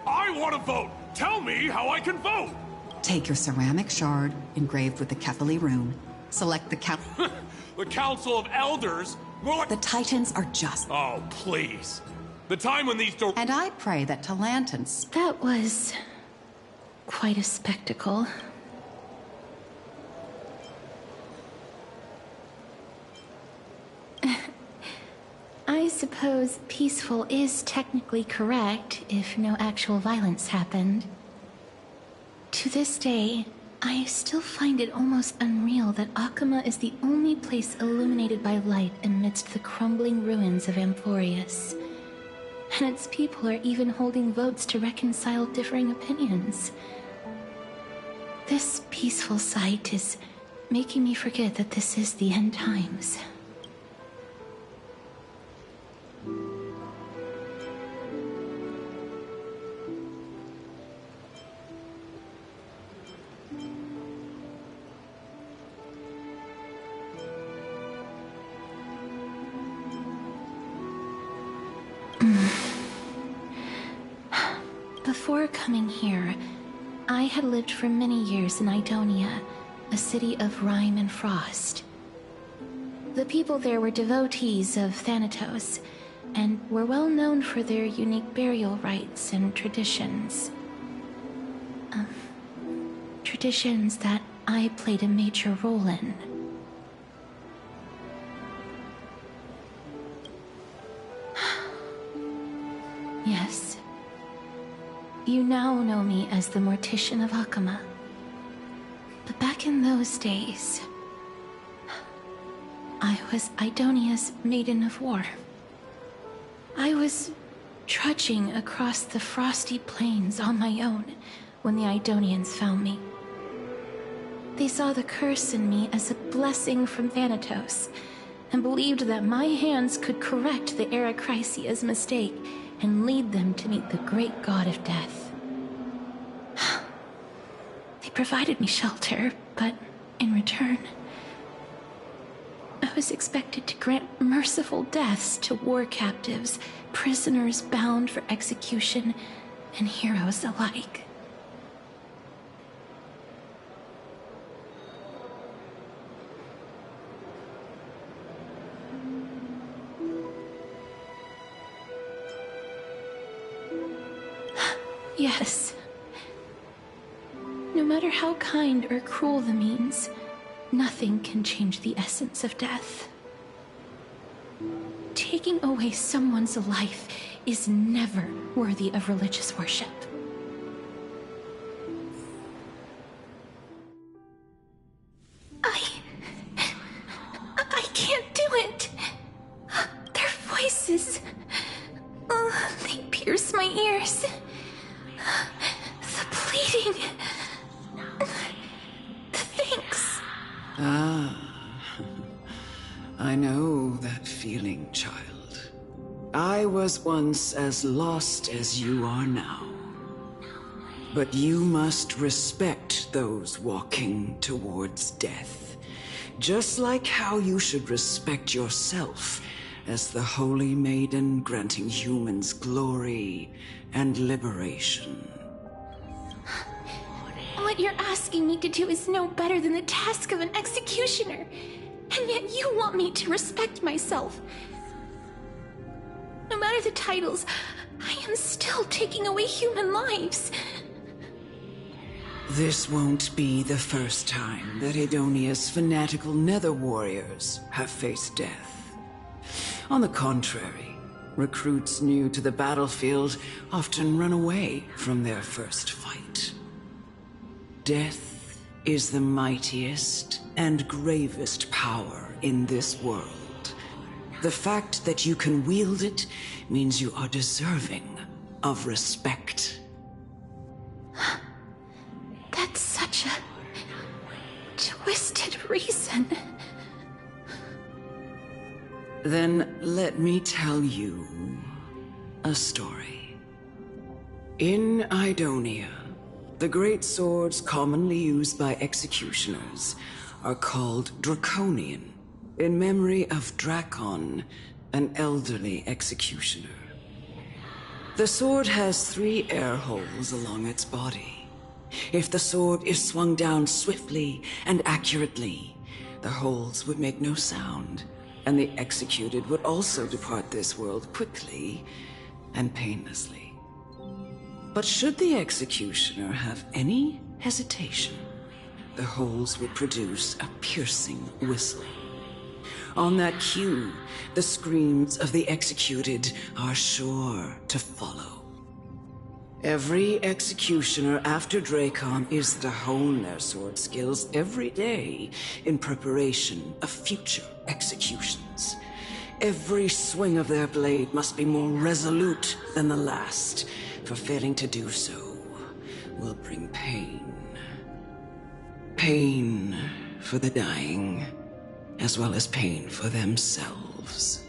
I want to vote! Tell me how I can vote! Take your ceramic shard engraved with the Kethali rune. Select the The Council of Elders? More like... The Titans are just... Oh, please. The time when these door... And I pray that Talantans... That was... quite a spectacle. I suppose peaceful is technically correct if no actual violence happened. To this day, I still find it almost unreal that Akama is the only place illuminated by light amidst the crumbling ruins of Amphorius. And its people are even holding votes to reconcile differing opinions. This peaceful sight is making me forget that this is the end times. Before coming here, I had lived for many years in Idonia, a city of rime and frost. The people there were devotees of Thanatos, and were well known for their unique burial rites and traditions. Traditions that I played a major role in. Yes. You now know me as the Mortician of Akama. But back in those days, I was Idonia's Maiden of War. I was trudging across the frosty plains on my own when the Idonians found me. They saw the curse in me as a blessing from Thanatos, and believed that my hands could correct the Arachrysia's mistake and lead them to meet the great god of death. They provided me shelter, but in return, I was expected to grant merciful deaths to war captives, prisoners bound for execution, and heroes alike. Yes. No matter how kind or cruel the means, nothing can change the essence of death. Taking away someone's life is never worthy of religious worship. I can't do it. Their voices, they pierce my ears. The pleading. The thanks. I know that feeling, child. I was once as lost as you are now. But you must respect those walking towards death. Just like how you should respect yourself as the Holy Maiden granting humans glory and liberation. What you're asking me to do is no better than the task of an executioner. And yet you want me to respect myself. No matter the titles, I am still taking away human lives. This won't be the first time that Idonia's fanatical nether warriors have faced death. On the contrary, Recruits new to the battlefield often run away from their first fight. Death is the mightiest and gravest power in this world. The fact that you can wield it means you are deserving of respect. That's such a twisted reason. Then let me tell you a story. In Idonia, the great swords commonly used by executioners are called Draconian, in memory of Drakon, an elderly executioner. The sword has 3 air holes along its body. If the sword is swung down swiftly and accurately, the holes would make no sound, and the executed would also depart this world quickly and painlessly. But should the executioner have any hesitation, the holes would produce a piercing whistle. On that cue, the screams of the executed are sure to follow. Every executioner after Drakon is to hone their sword skills every day in preparation of future executions. Every swing of their blade must be more resolute than the last, for failing to do so will bring pain. Pain for the dying, as well as pain for themselves.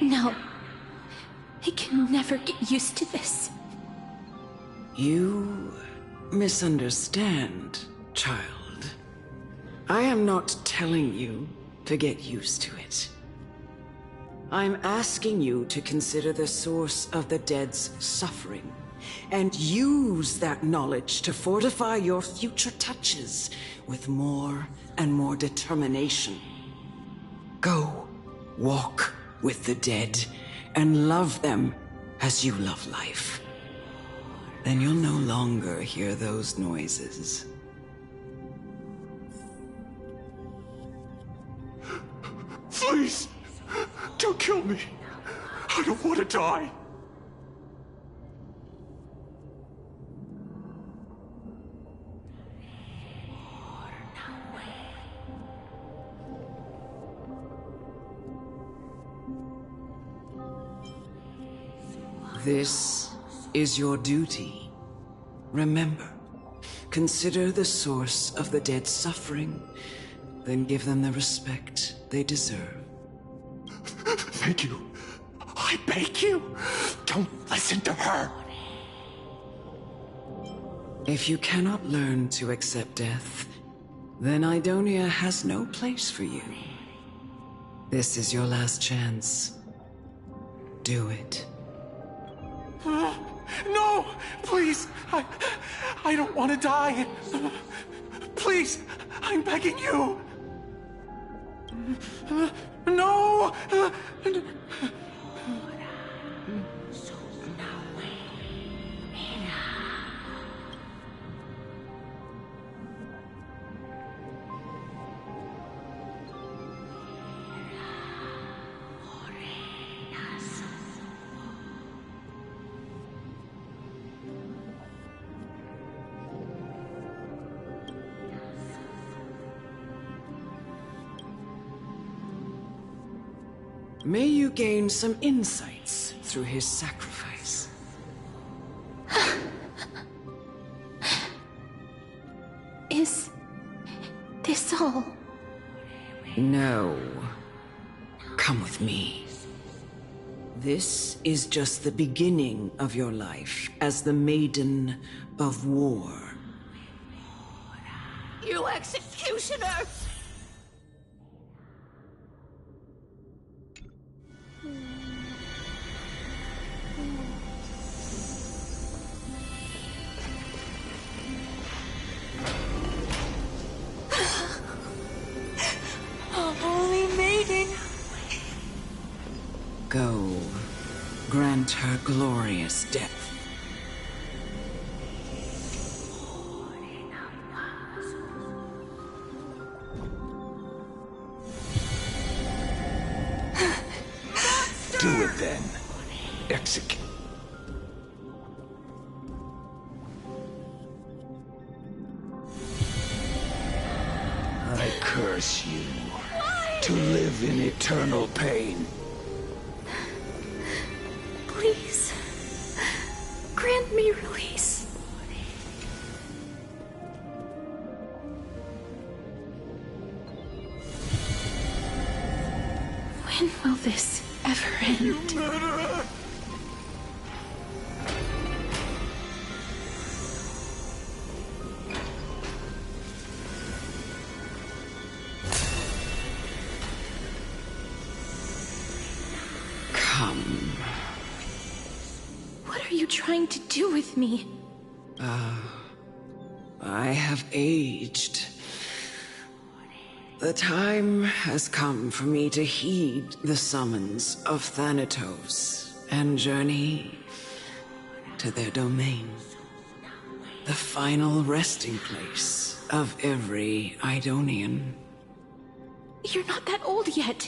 No. I can never get used to this. You misunderstand, child. I am not telling you to get used to it. I'm asking you to consider the source of the dead's suffering, and use that knowledge to fortify your future touches with more and more determination. Go, walk with the dead, and love them as you love life. Then you'll no longer hear those noises. Please, don't kill me. I don't want to die. This is your duty. Remember, consider the source of the dead's suffering, then give them the respect they deserve. Thank you. I beg you, don't listen to her. If you cannot learn to accept death, then Idonia has no place for you. This is your last chance. Do it. No! Please! I don't want to die! Please! I'm begging you! No! May you gain some insights through his sacrifice. Is this all? No. Come with me. This is just the beginning of your life as the Maiden of War. You executioner! Holy Maiden! Go, grant her glorious death. Do it then. Execute. I curse you to live in eternal pain. Please, grant me release. When will this ever end? Come. What are you trying to do with me? I have aged. The time has come for me to heed the summons of Thanatos and journey to their domain. The final resting place of every Idonian. You're not that old yet.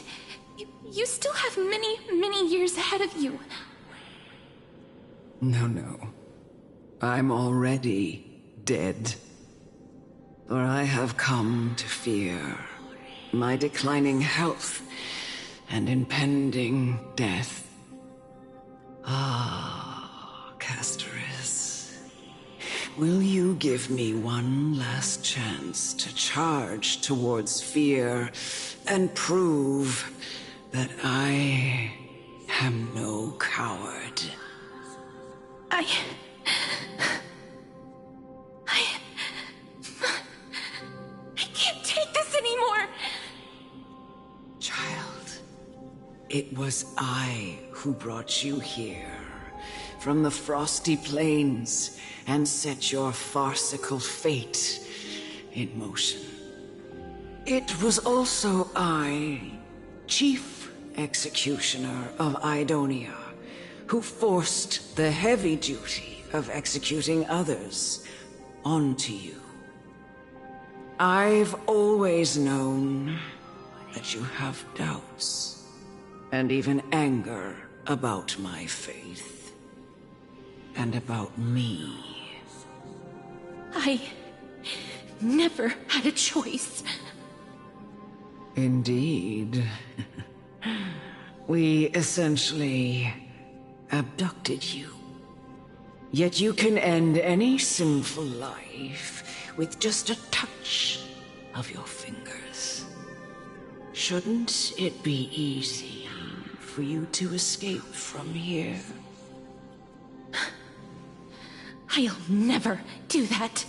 You still have many, many years ahead of you. No. I'm already dead. For I have come to fear my declining health and impending death. Ah, Castoris. Will you give me one last chance to charge towards fear and prove that I am no coward? I can't take this anymore! Child, it was I who brought you here from the frosty plains and set your farcical fate in motion. It was also I, Chief Executioner of Idonia, who forced the heavy duty of executing others onto you. I've always known that you have doubts and even anger about my faith and about me. I never had a choice. Indeed. We essentially abducted you. Yet you can end any sinful life with just a touch of your fingers. Shouldn't it be easy for you to escape from here? I'll never do that.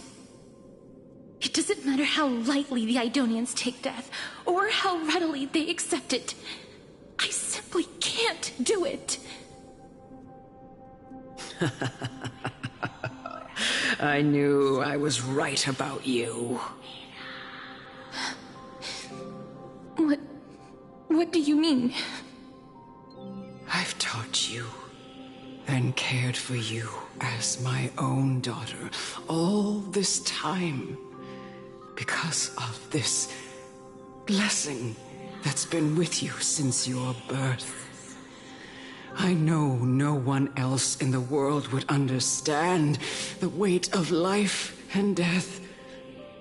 It doesn't matter how lightly the Idonians take death, or how readily they accept it. I simply can't do it. I knew I was right about you. What do you mean? I've taught you and cared for you as my own daughter all this time because of this blessing that's been with you since your birth. I know no one else in the world would understand the weight of life and death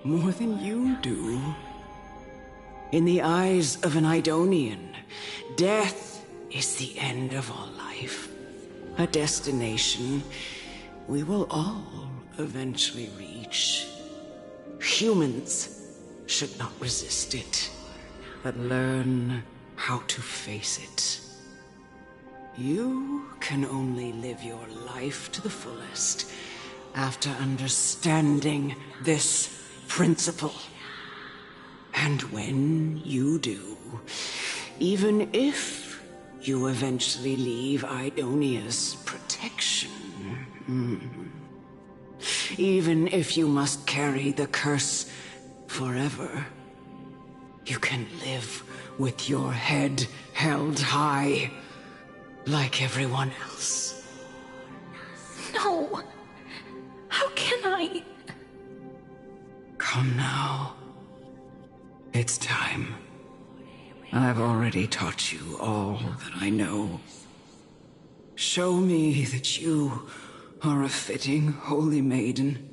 more than you do. In the eyes of an Idonian, death is the end of all life. A destination we will all eventually reach. Humans should not resist it, but learn how to face it. You can only live your life to the fullest after understanding this principle. And when you do, even if you eventually leave Idonia's protection, even if you must carry the curse forever, you can live with your head held high, like everyone else. No! How can I? Come now. It's time. I've already taught you all that I know. Show me that you are a fitting holy maiden.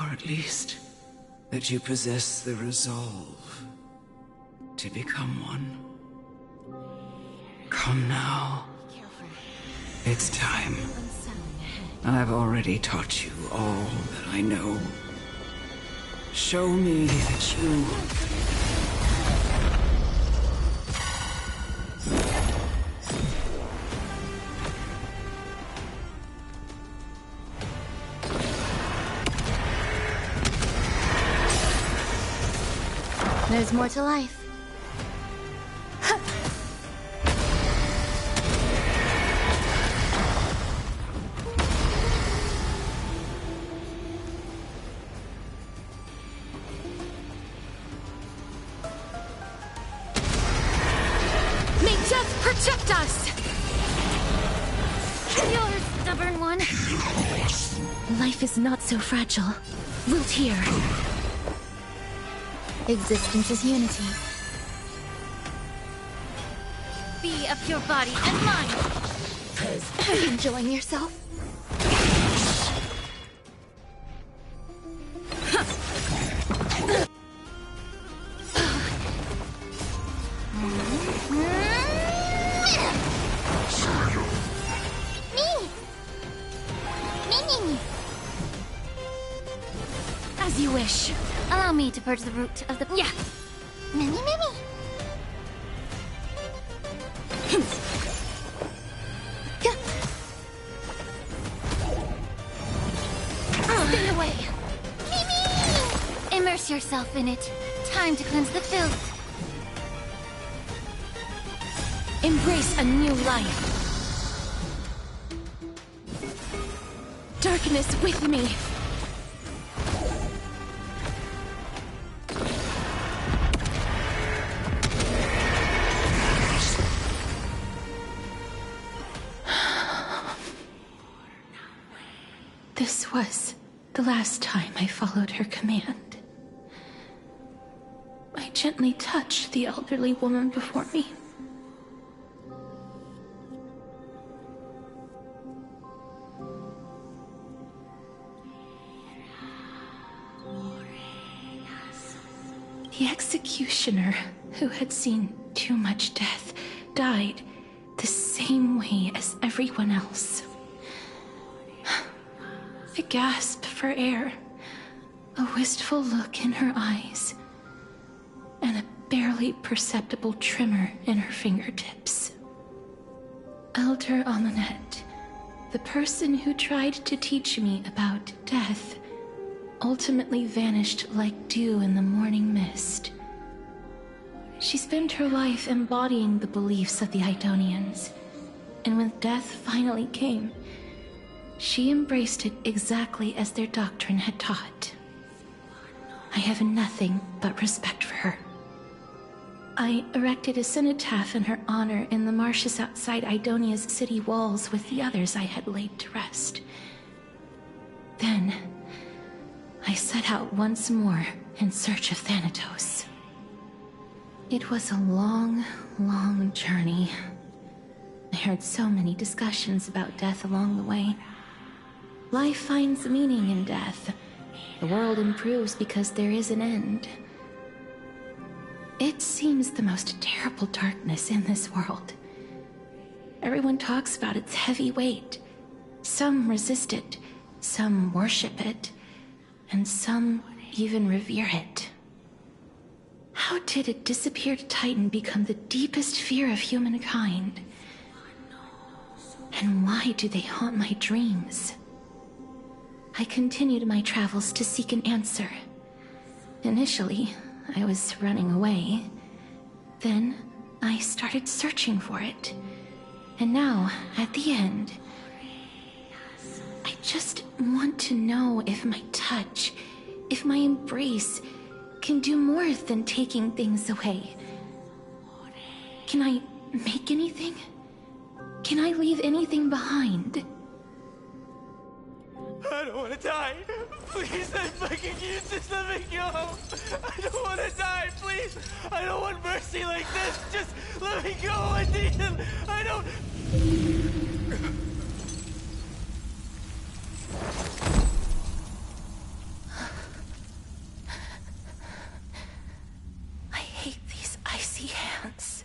Or at least, that you possess the resolve to become one. Come now. It's time. I've already taught you all that I know. Show me that you... There's more to life. May death protect us! You're a stubborn one. Life is not so fragile. Wilt hear. Existence is unity. Be of your body and mind. Enjoying yourself? As you wish. Allow me to purge the root of the... Yeah. Mimi. Stay away. Mimi! Immerse yourself in it. Time to cleanse the filth. Embrace a new life. Darkness with me. This was the last time I followed her command. I gently touched the elderly woman before me. The executioner, who had seen too much death, died the same way as everyone else. A gasp for air, a wistful look in her eyes, and a barely perceptible tremor in her fingertips. Elder Amunet, the person who tried to teach me about death, ultimately vanished like dew in the morning mist. She spent her life embodying the beliefs of the Idonians, and when death finally came, she embraced it exactly as their doctrine had taught. I have nothing but respect for her. I erected a cenotaph in her honor in the marshes outside Idonia's city walls with the others I had laid to rest. Then, I set out once more in search of Thanatos. It was a long, long journey. I heard so many discussions about death along the way. Life finds meaning in death. The world improves because there is an end. It seems the most terrible darkness in this world. Everyone talks about its heavy weight. Some resist it, some worship it, and some even revere it. How did a disappeared titan become the deepest fear of humankind? And why do they haunt my dreams? I continued my travels to seek an answer. Initially, I was running away. Then, I started searching for it. And now, at the end, I just want to know if my touch, if my embrace, can do more than taking things away. Can I make anything? Can I leave anything behind? I don't want to die. Please, I'm begging you, just let me go. I don't want to die, please. I don't want mercy like this. Just Let me go, Adean! I don't... I hate these icy hands.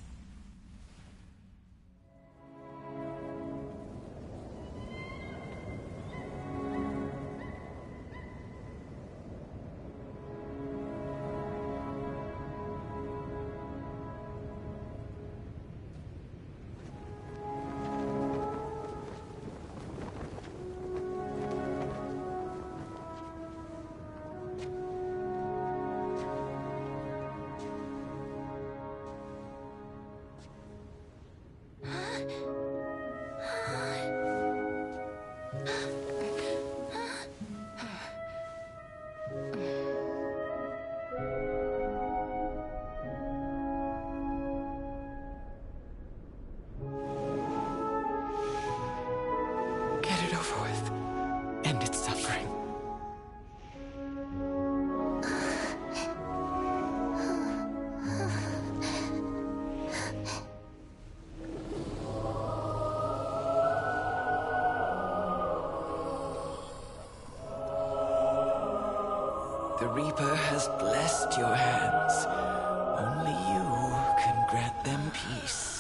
Get it over with. End its suffering. The Reaper has blessed your hands. Only you can grant them peace.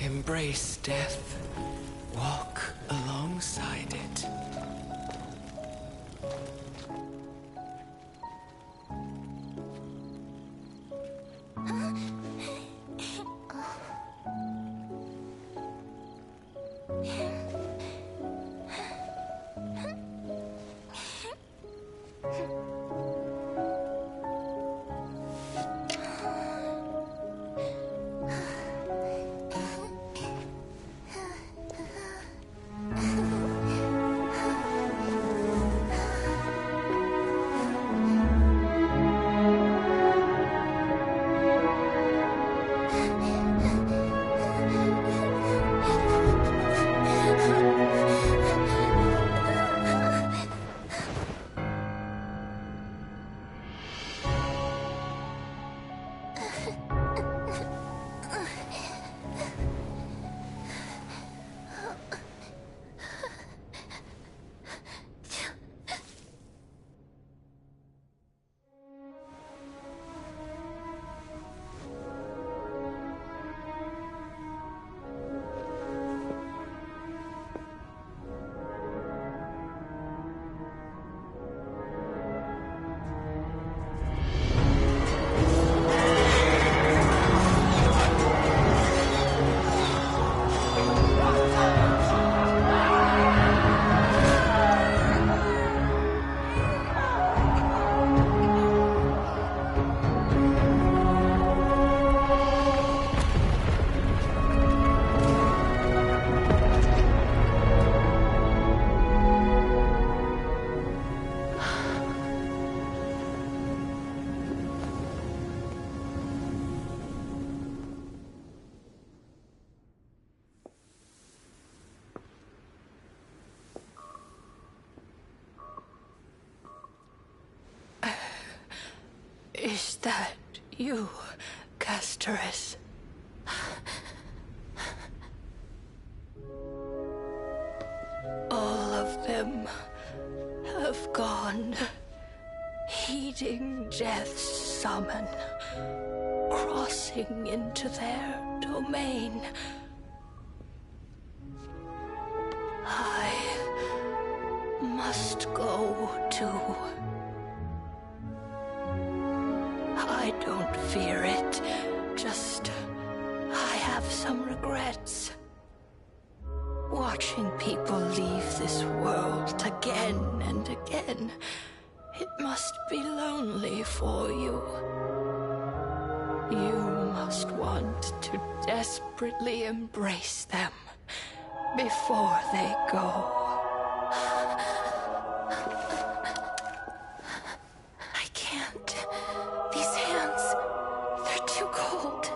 Embrace death. Walk alongside it. Is that you, Casterus? All of them have gone, heeding death's summon, crossing into their domain. I must go too. I don't fear it, just I have some regrets. Watching people leave this world again and again, it must be lonely for you. You must want desperately embrace them before they go. I can't. These hands, they're too cold.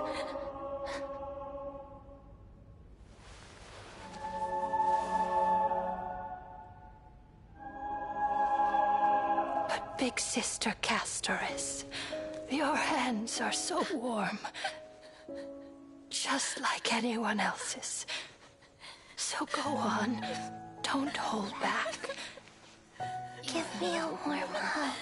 But Big Sister Castoris, your hands are so warm. Just like anyone else's. So go on. Don't hold back. Give me a warm hug.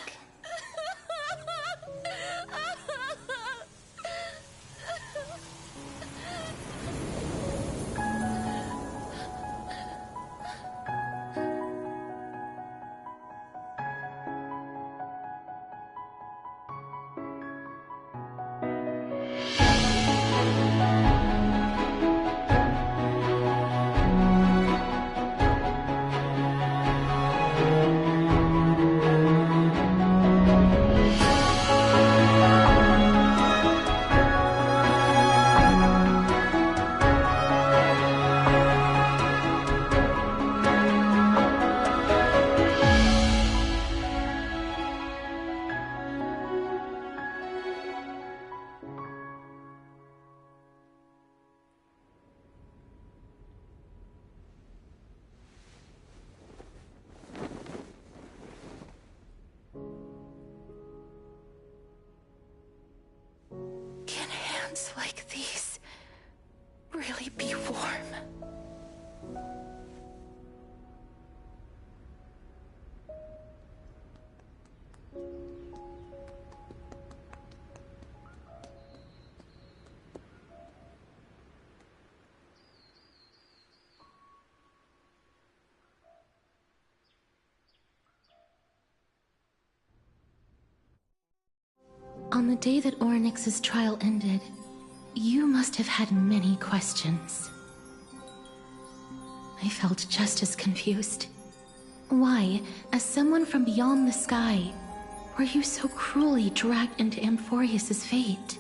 Can hands like these really be warm? On the day that Orynyx's trial ended, you must have had many questions. I felt just as confused. Why, as someone from beyond the sky, were you so cruelly dragged into Amphorius's fate?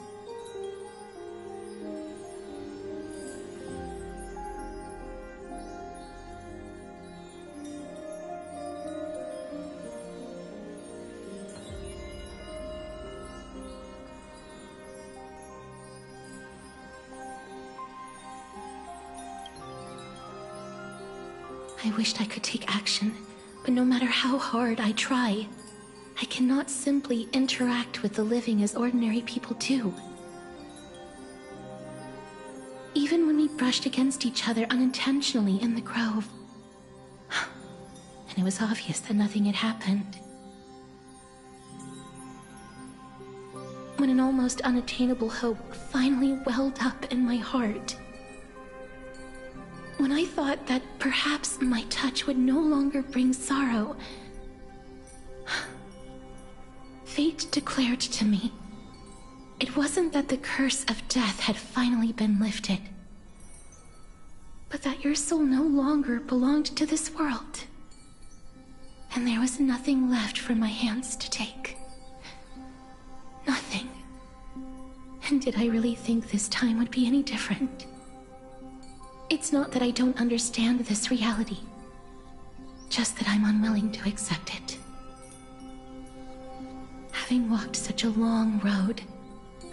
I wished I could take action, but no matter how hard I try, I cannot simply interact with the living as ordinary people do. Even when we brushed against each other unintentionally in the grove, and it was obvious that nothing had happened. When an almost unattainable hope finally welled up in my heart, when I thought that perhaps my touch would no longer bring sorrow, fate declared to me, it wasn't that the curse of death had finally been lifted, but that your soul no longer belonged to this world, and there was nothing left for my hands to take. Nothing. And did I really think this time would be any different? It's not that I don't understand this reality, just that I'm unwilling to accept it. Having walked such a long road,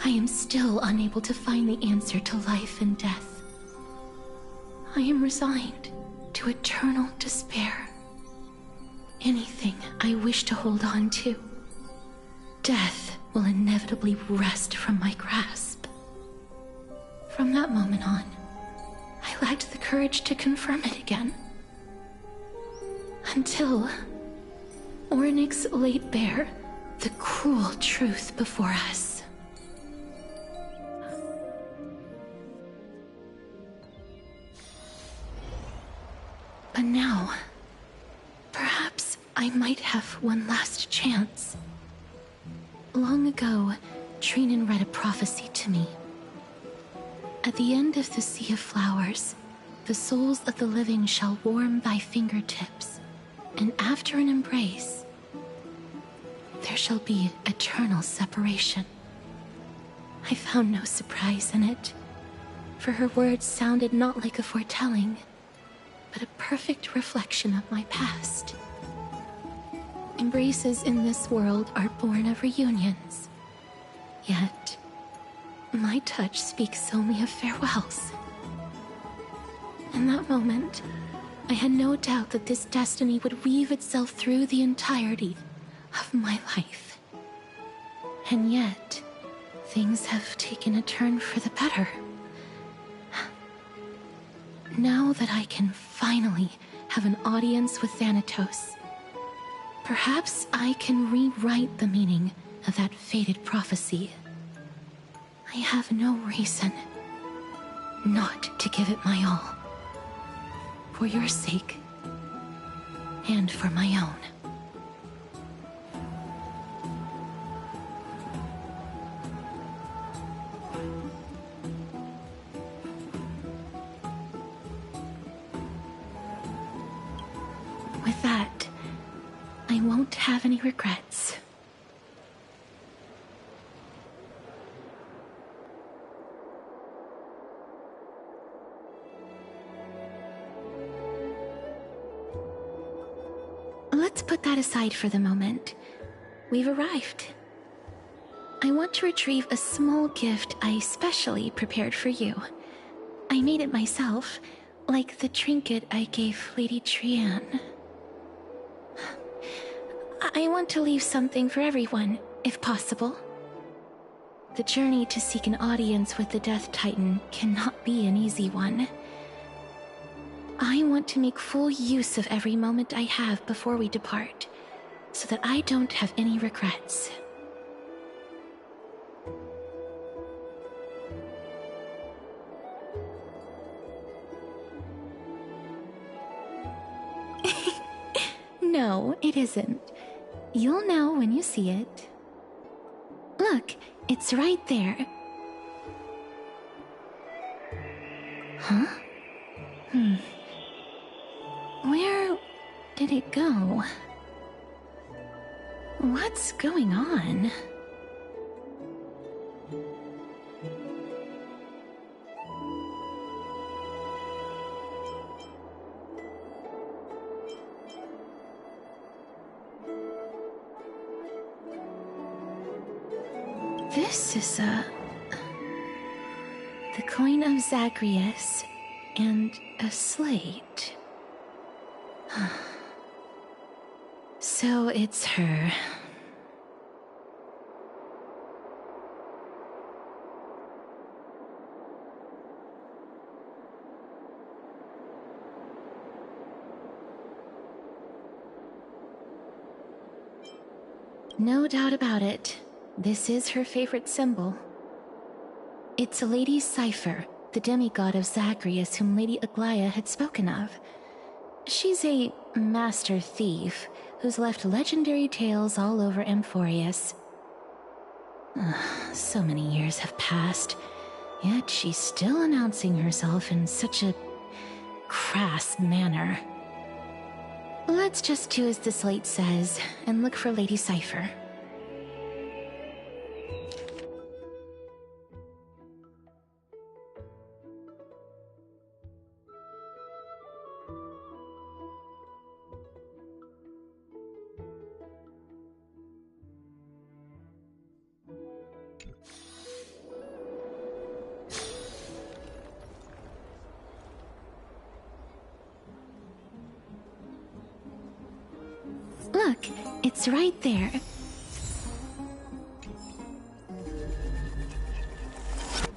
I am still unable to find the answer to life and death. I am resigned to eternal despair. Anything I wish to hold on to, death will inevitably wrest from my grasp. From that moment on, I lacked the courage to confirm it again. Until Orynyx laid bare the cruel truth before us. But now, perhaps I might have one last chance. Long ago, Trinan read a prophecy to me. At the end of the Sea of Flowers, the souls of the living shall warm thy fingertips, and after an embrace, there shall be eternal separation. I found no surprise in it. for her words sounded not like a foretelling, but a perfect reflection of my past. Embraces in this world are born of reunions, yet my touch speaks only of farewells. In that moment, I had no doubt that this destiny would weave itself through the entirety of my life. And yet, things have taken a turn for the better. Now that I can finally have an audience with Thanatos, perhaps I can rewrite the meaning of that fated prophecy. I have no reason not to give it my all. For your sake, and for my own. With that, I won't have any regrets. Let's put that aside for the moment. We've arrived. I want to retrieve a small gift I specially prepared for you. I made it myself, like the trinket I gave Lady Trianne. I want to leave something for everyone, if possible. The journey to seek an audience with the Death Titan cannot be an easy one. I want to make full use of every moment I have before we depart, so that I don't have any regrets. No, it isn't. You'll know when you see it. Look, it's right there. Huh? Where did it go? What's going on? This is the coin of Zagreus and a slate. So it's her. No doubt about it. This is her favorite symbol. It's a lady's cipher, the demigod of Zagreus whom Lady Aglaia had spoken of. She's a master thief who's left legendary tales all over Amphorius. So many years have passed, yet she's still announcing herself in such a crass manner. Let's just do as the slate says and look for Lady Cipher. Look, it's right there.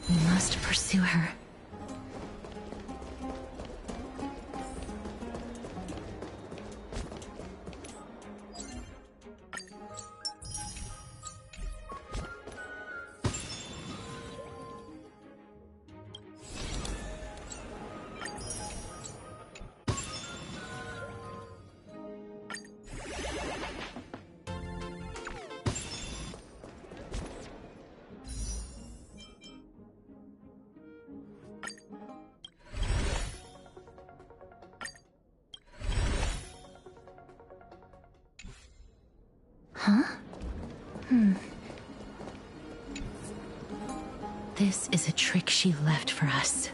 We must pursue her. This is a trick she left for us.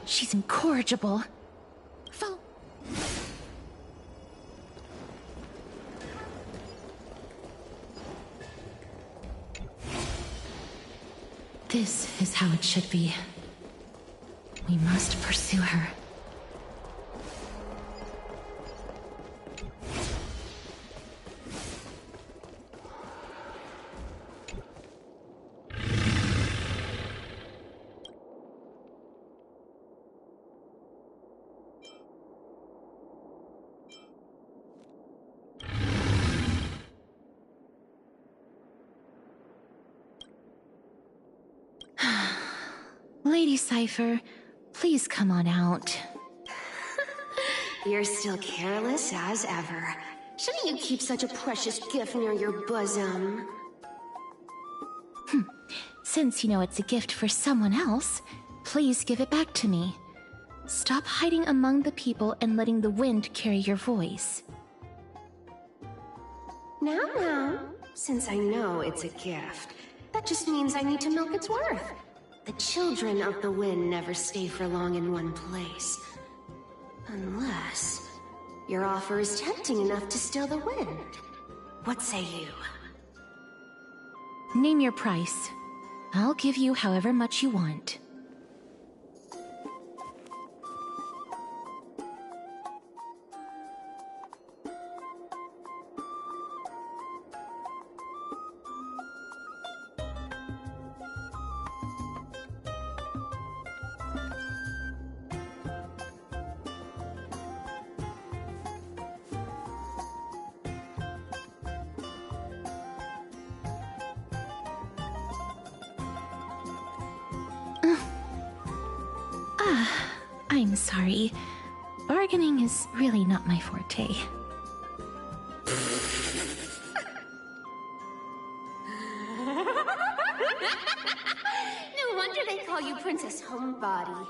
She's incorrigible. Follow. This is how it should be. We must pursue her. Lady Cypher, please come on out. You're still careless as ever. Shouldn't you keep such a precious gift near your bosom? Since you know it's a gift for someone else, please give it back to me. Stop hiding among the people and letting the wind carry your voice. Now, since I know it's a gift, that just means I need to milk its worth. The children of the wind never stay for long in one place. Unless your offer is tempting enough to still the wind. What say you? Name your price. I'll give you however much you want. I'm sorry. Bargaining is really not my forte. No wonder they call you Princess Homebody.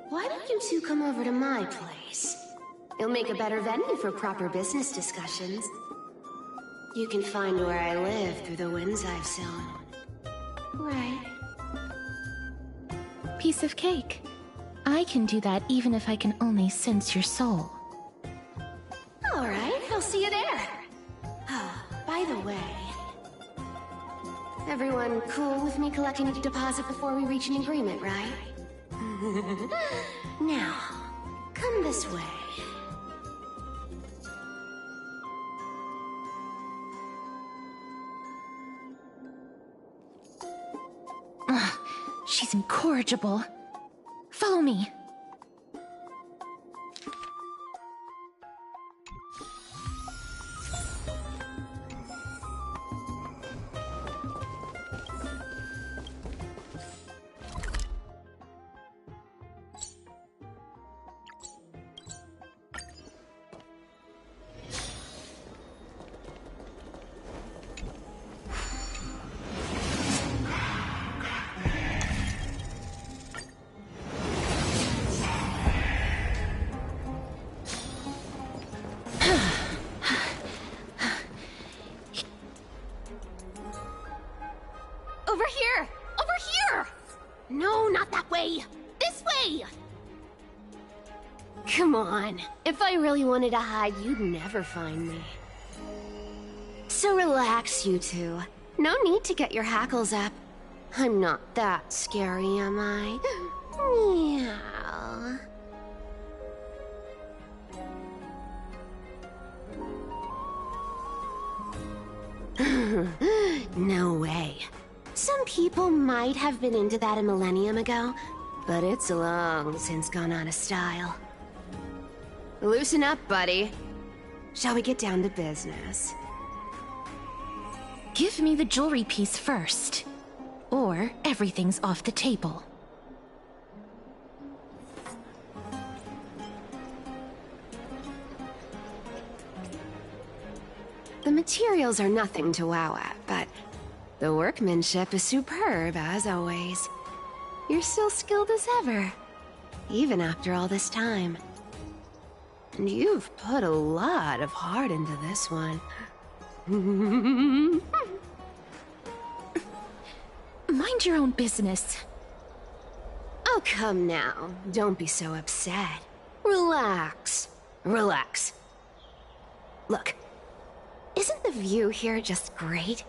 Why don't you two come over to my place? It'll make a better venue for proper business discussions. You can find where I live through the winds I've sown. Right. Piece of cake. I can do that even if I can only sense your soul. All right, I'll see you there. By the way, everyone cool with me collecting a deposit before we reach an agreement, right? Now, come this way. She's incorrigible. Follow me. No, not that way! This way! Come on. If I really wanted to hide, you'd never find me. So relax, you two. No need to get your hackles up. I'm not that scary, am I? Meow. No way. Some people might have been into that a millennium ago, but it's long since gone out of style. Loosen up, buddy. Shall we get down to business? Give me the jewelry piece first, or everything's off the table. The materials are nothing to wow at, but the workmanship is superb, as always. You're still skilled as ever, even after all this time. And you've put a lot of heart into this one. Mind your own business. Oh, come now. Don't be so upset. Relax. Relax. Look, isn't the view here just great?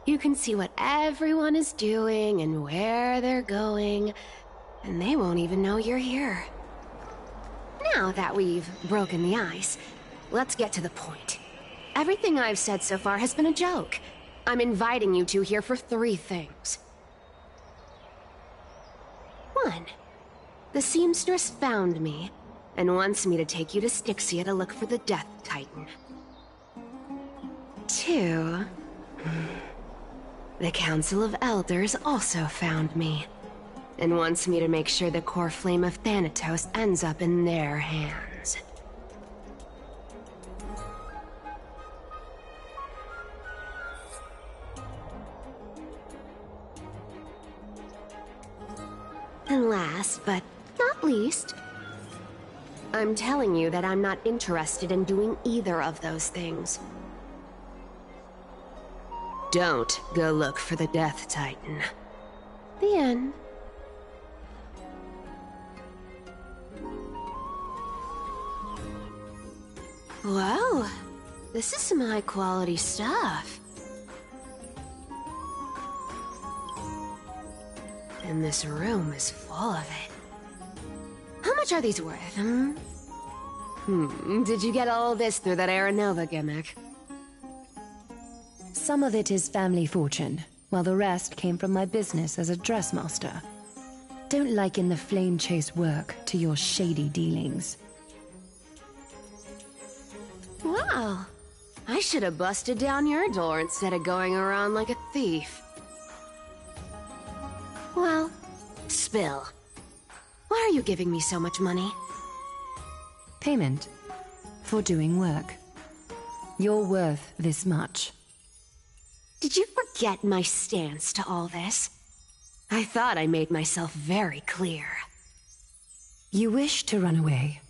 You can see what everyone is doing and where they're going, and they won't even know you're here. Now that we've broken the ice, let's get to the point. Everything I've said so far has been a joke. I'm inviting you two here for 3 things. 1. The seamstress found me and wants me to take you to Styxia to look for the Death Titan. 2. The Council of Elders also found me and wants me to make sure the core flame of Thanatos ends up in their hands. And last, but not least, I'm telling you that I'm not interested in doing either of those things. Don't go look for the Death Titan. The end. Wow, this is some high-quality stuff. And this room is full of it. How much are these worth, Did you get all this through that Aranova gimmick? Some of it is family fortune, while the rest came from my business as a dressmaster. Don't liken the flame chase work to your shady dealings. Wow, I should have busted down your door instead of going around like a thief. Well, spill. Why are you giving me so much money? Payment for doing work. You're worth this much. Did you forget my stance to all this? I thought I made myself very clear. You wish to run away.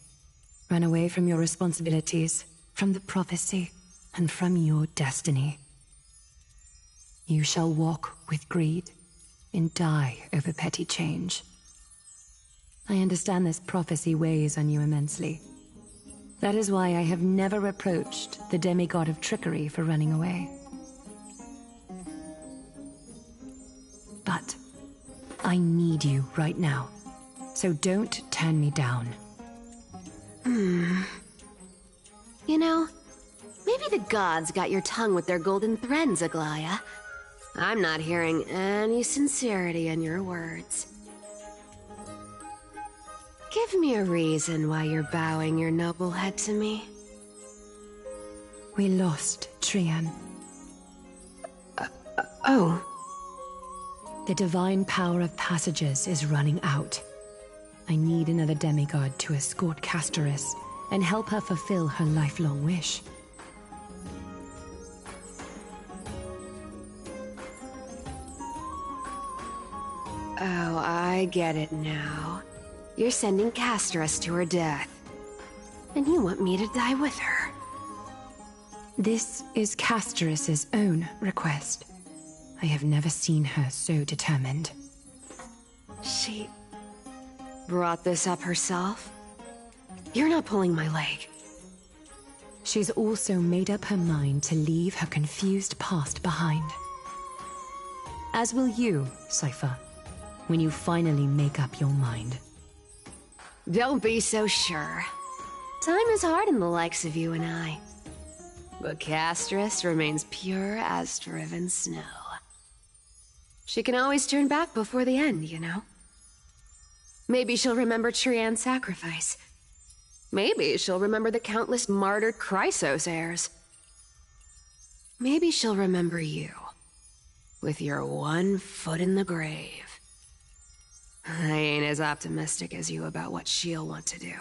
Run away from your responsibilities, from the prophecy, and from your destiny. You shall walk with greed and die over petty change. I understand this prophecy weighs on you immensely. That is why I have never reproached the demigod of trickery for running away. But I need you right now, so don't turn me down. You know, maybe the gods got your tongue with their golden threads, Aglaya. I'm not hearing any sincerity in your words. Give me a reason why you're bowing your noble head to me. We lost Trian. Oh. The divine power of passages is running out. I need another demigod to escort Castoris and help her fulfill her lifelong wish. Oh, I get it now. You're sending Castoris to her death. And you want me to die with her. This is Castoris' own request. I have never seen her so determined. brought this up herself? You're not pulling my leg. She's also made up her mind to leave her confused past behind. As will you, Cypher, when you finally make up your mind. Don't be so sure. Time is hard in the likes of you and I. But Castris remains pure as driven snow. She can always turn back before the end, you know? Maybe she'll remember Trian's sacrifice. Maybe she'll remember the countless martyred Chrysos heirs. Maybe she'll remember you, with your one foot in the grave. I ain't as optimistic as you about what she'll want to do.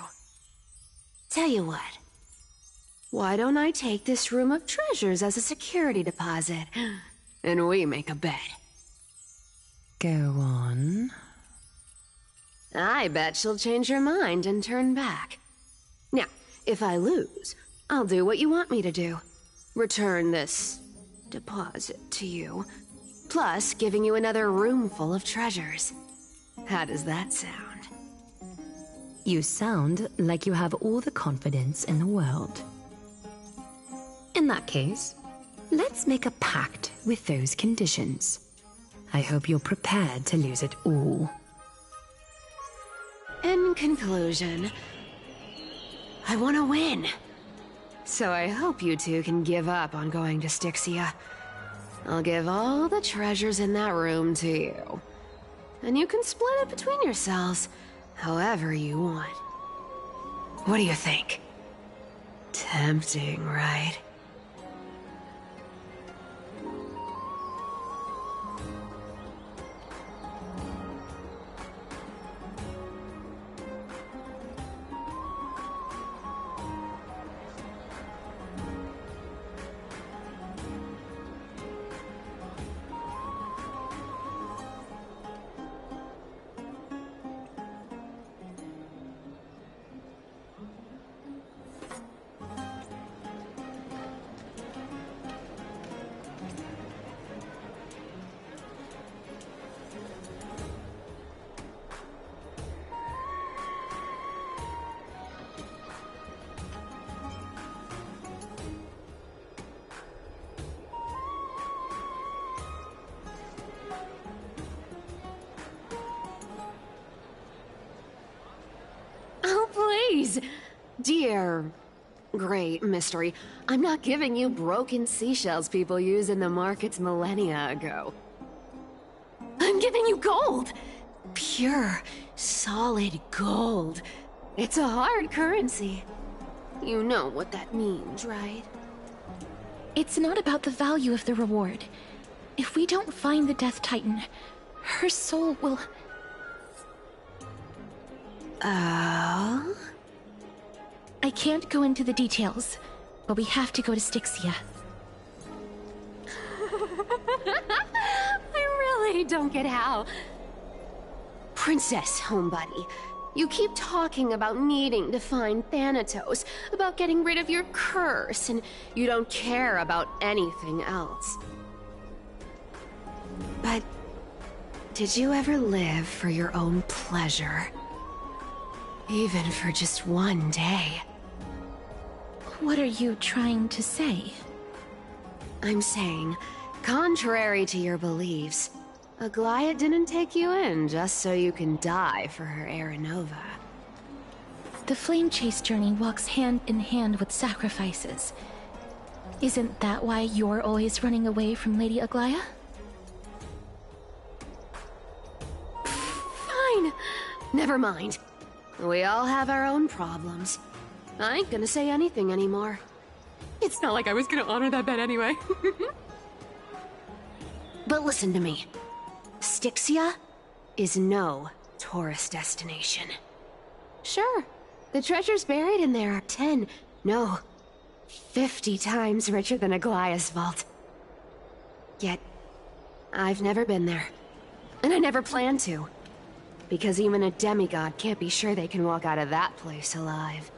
Tell you what. Why don't I take this room of treasures as a security deposit, and we make a bet? Go on. I bet she'll change her mind and turn back. Now, if I lose, I'll do what you want me to do. Return this deposit to you, plus giving you another room full of treasures. How does that sound? You sound like you have all the confidence in the world. In that case, let's make a pact with those conditions. I hope you're prepared to lose it all. In conclusion, I want to win. So I hope you two can give up on going to Styxia. I'll give all the treasures in that room to you. And you can split it between yourselves, however you want. What do you think? Tempting, right? Please, dear great mystery, I'm not giving you broken seashells people used in the markets millennia ago. I'm giving you gold! Pure, solid gold. It's a hard currency. You know what that means, right? It's not about the value of the reward. If we don't find the Death Titan, her soul will... Oh? I can't go into the details, but we have to go to Styxia. I really don't get how. Princess, homebuddy, you keep talking about needing to find Thanatos, about getting rid of your curse, and you don't care about anything else. But did you ever live for your own pleasure? Even for just one day? What are you trying to say? I'm saying, contrary to your beliefs, Aglaia didn't take you in just so you can die for her Aranova. The Flame Chase journey walks hand in hand with sacrifices. Isn't that why you're always running away from Lady Aglaia? Fine. Never mind. We all have our own problems. I ain't gonna say anything anymore. It's not like I was gonna honor that bet anyway. But listen to me. Styxia is no tourist destination. Sure, the treasures buried in there are 10, no, 50 times richer than Aglaia's vault. Yet, I've never been there. And I never plan to. Because even a demigod can't be sure they can walk out of that place alive.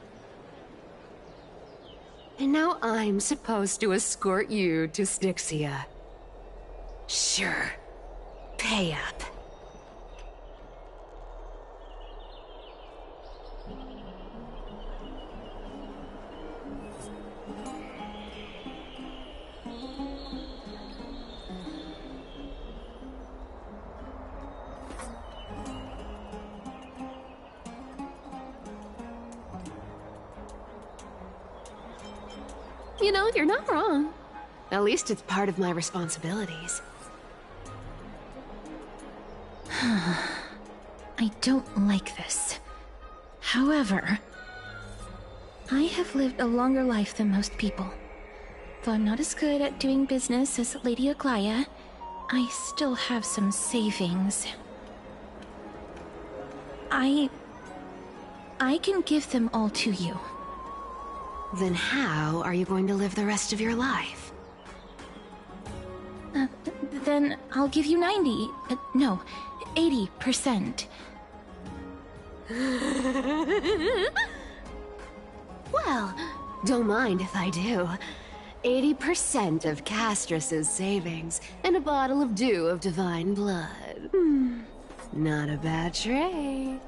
And now I'm supposed to escort you to Styxia. Sure. Pay up. You know, you're not wrong. At least it's part of my responsibilities. I don't like this. However, I have lived a longer life than most people. Though I'm not as good at doing business as Lady Aglaya, I still have some savings. I can give them all to you. Then how are you going to live the rest of your life? Then I'll give you 90. No, 80%. Well, don't mind if I do. 80% of Castrus's savings and a bottle of dew of divine blood. Not a bad trade.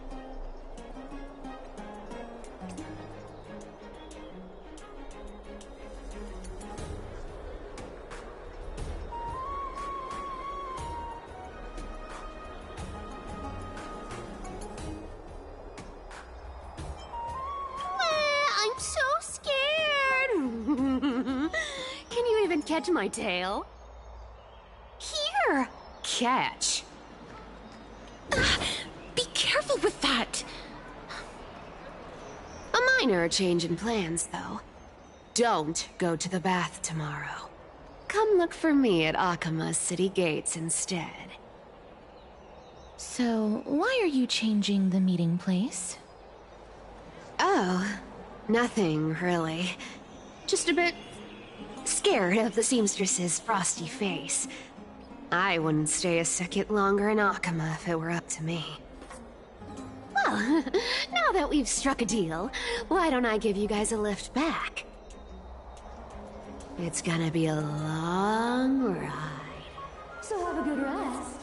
I'm so scared. Can you even catch my tail? Here! Catch. Be careful with that! A minor change in plans, though. Don't go to the bath tomorrow. Come look for me at Akima's city gates instead. So, why are you changing the meeting place? Oh, nothing, really. Just a bit scared of the seamstress's frosty face. I wouldn't stay a second longer in Akima if it were up to me. Well, now that we've struck a deal, why don't I give you guys a lift back? It's gonna be a long ride. So have a good rest.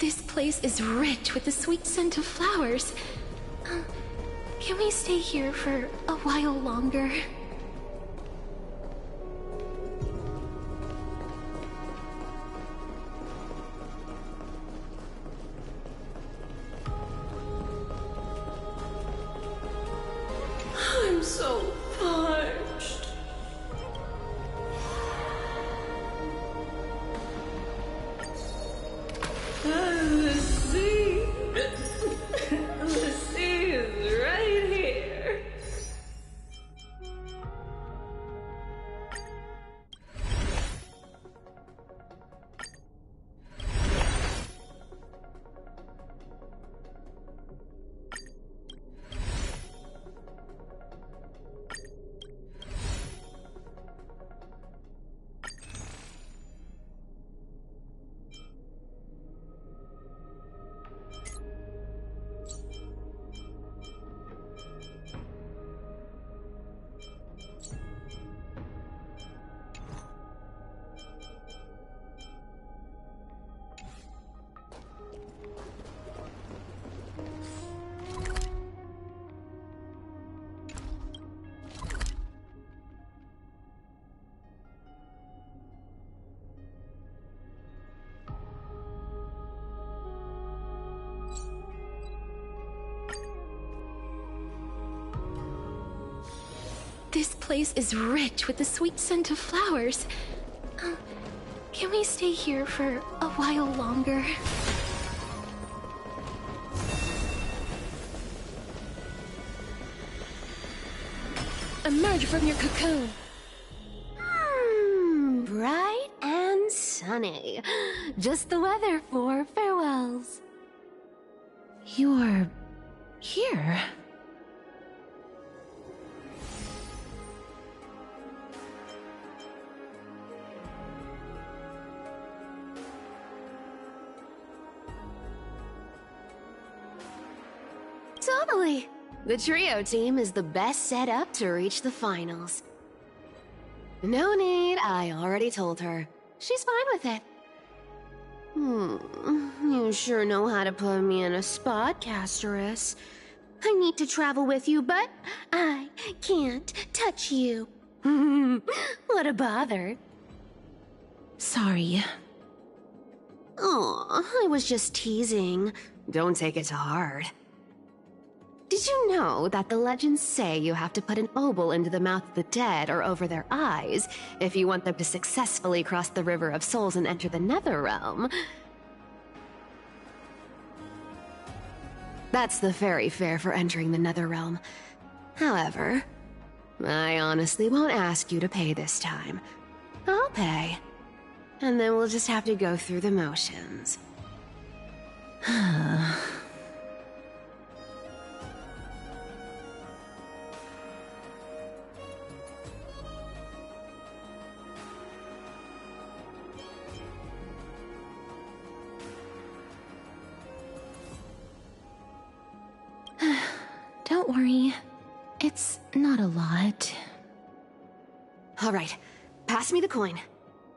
This place is rich with the sweet scent of flowers. Can we stay here for a while longer? I'm so parched. The sea. The sea is right here. This place is rich with the sweet scent of flowers. Can we stay here for a while longer? emerge from your cocoon. Bright and sunny. Just the weather for farewells. You're here. Totally. The trio team is the best set up to reach the finals. No need, I already told her. She's fine with it. You sure know how to put me in a spot, Casterus. I need to travel with you, but I can't touch you. What a bother. Sorry. Aw, I was just teasing. Don't take it to heart. Did you know that the legends say you have to put an obol into the mouth of the dead or over their eyes if you want them to successfully cross the River of Souls and enter the Netherrealm? That's the fairy fare for entering the Netherrealm. However, I honestly won't ask you to pay this time. I'll pay. And then we'll just have to go through the motions. Don't worry. It's not a lot. All right, pass me the coin.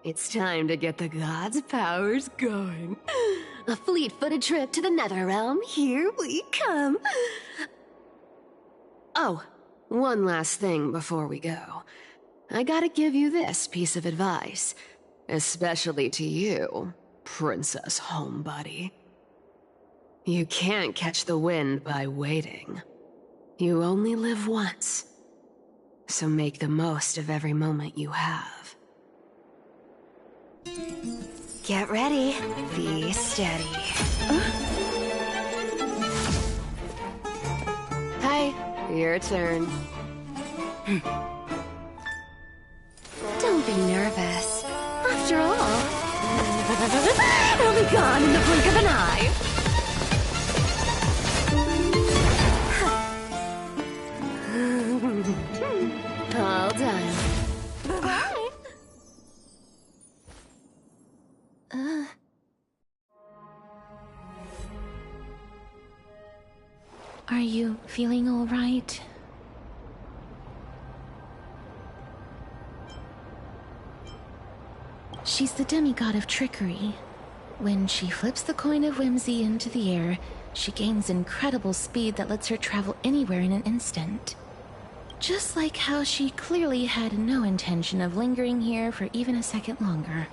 It's time to get the gods' powers going. A fleet-footed trip to the Netherrealm. Here we come. Oh, one last thing before we go. I gotta give you this piece of advice. Especially to you, Princess Homebody. You can't catch the wind by waiting. You only live once. So make the most of every moment you have. Get ready. Be steady. Hi, your turn. Don't be nervous. After all, it'll be gone in the blink of an eye. All done. Are you feeling all right? She's the demigod of trickery. When she flips the coin of whimsy into the air, she gains incredible speed that lets her travel anywhere in an instant. Just like how she clearly had no intention of lingering here for even a second longer.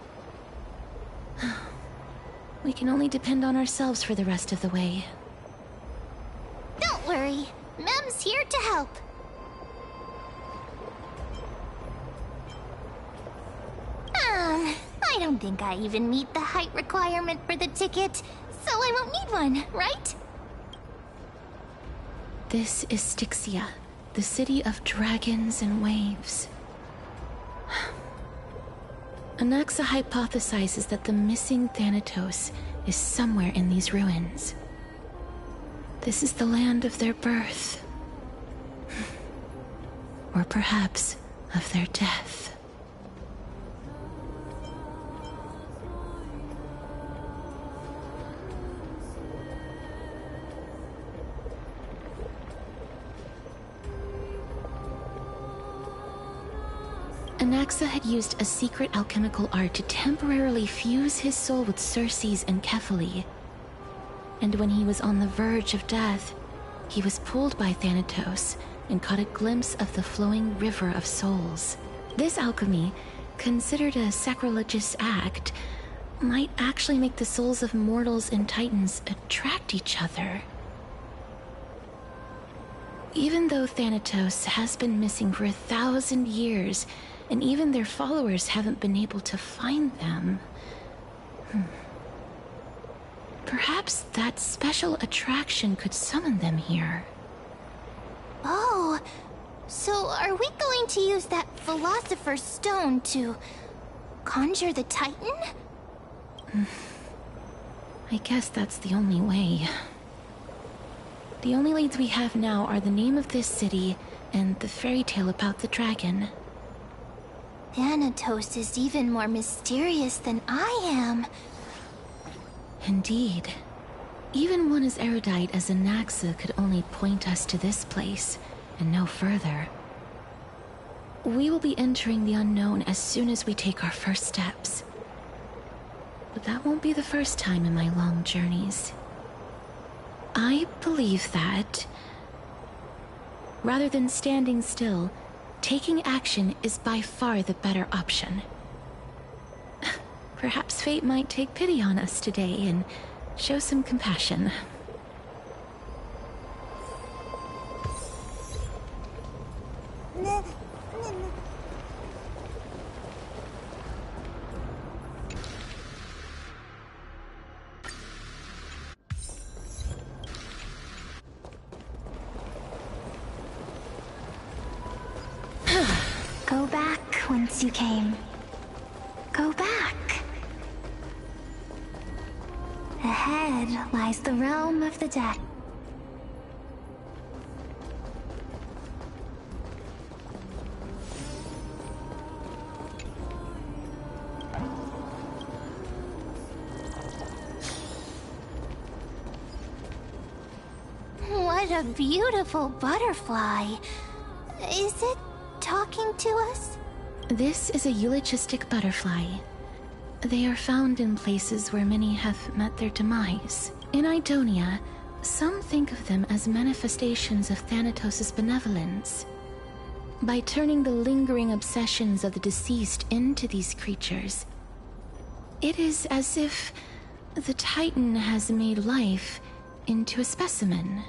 We can only depend on ourselves for the rest of the way. Don't worry. Mem's here to help. I don't think I even meet the height requirement for the ticket, so I won't need one, right? This is Styxia, the city of dragons and waves. Anaxa hypothesizes that the missing Thanatos is somewhere in these ruins. This is the land of their birth. Or perhaps of their death. Anaxa had used a secret alchemical art to temporarily fuse his soul with Circe's and Kefali. And when he was on the verge of death, he was pulled by Thanatos and caught a glimpse of the flowing river of souls. This alchemy, considered a sacrilegious act, might actually make the souls of mortals and titans attract each other. Even though Thanatos has been missing for 1,000 years, and even their followers haven't been able to find them. Perhaps that special attraction could summon them here. Oh, So, are we going to use that Philosopher's Stone to conjure the Titan? I guess that's the only way. The only leads we have now are the name of this city and the fairy tale about the dragon. Thanatos is even more mysterious than I am. Indeed. Even one as erudite as Anaxa could only point us to this place, and no further. We will be entering the unknown as soon as we take our first steps. But that won't be the first time in my long journeys. I believe that, rather than standing still, taking action is by far the better option. Perhaps fate might take pity on us today and show some compassion. Go back whence you came. Go back. Ahead lies the realm of the dead. What a beautiful butterfly. Is it talking to us? This is a eulogistic butterfly. They are found in places where many have met their demise. In Idonia, some think of them as manifestations of Thanatos' benevolence. By turning the lingering obsessions of the deceased into these creatures, it is as if the Titan has made life into a specimen.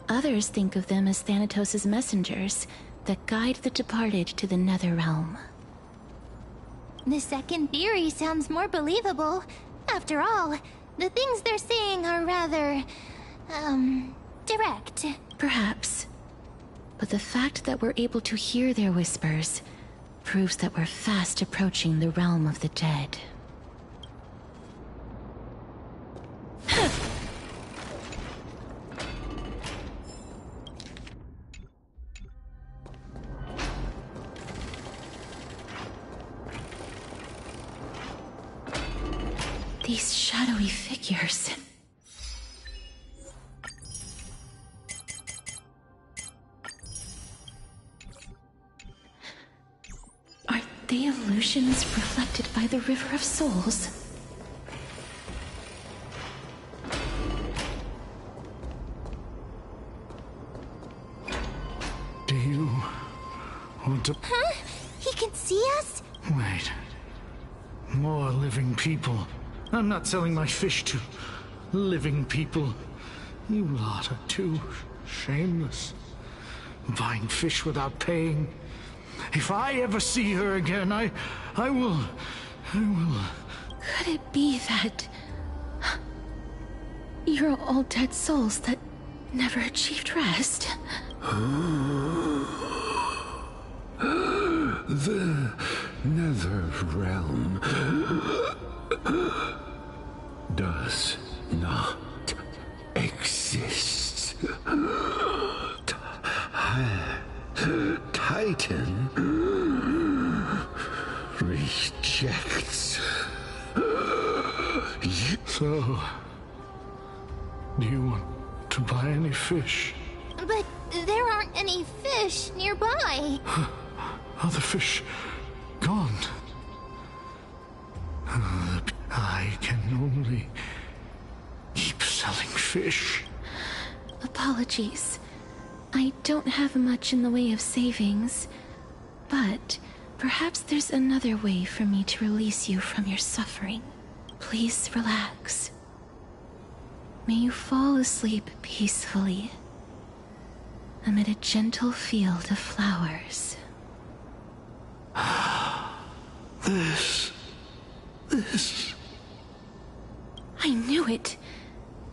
Others think of them as Thanatos' messengers that guide the departed to the nether realm. The second theory sounds more believable. After all, the things they're saying are rather, direct. Perhaps. But the fact that we're able to hear their whispers proves that we're fast approaching the realm of the dead. These shadowy figures. Are they illusions reflected by the River of Souls? Do you want to... Huh? He can see us? Wait. More living people. I'm not selling my fish to living people. You lot are too shameless. Buying fish without paying. If I ever see her again, I will... Could it be that you're all dead souls that never achieved rest? The nether realm does not exist. Titan rejects you. So, do you want to buy any fish? But there aren't any fish nearby. Other fish gone. I can only keep selling fish. Apologies. I don't have much in the way of savings, but perhaps there's another way for me to release you from your suffering. Please relax. May you fall asleep peacefully amid a gentle field of flowers. This... I knew it.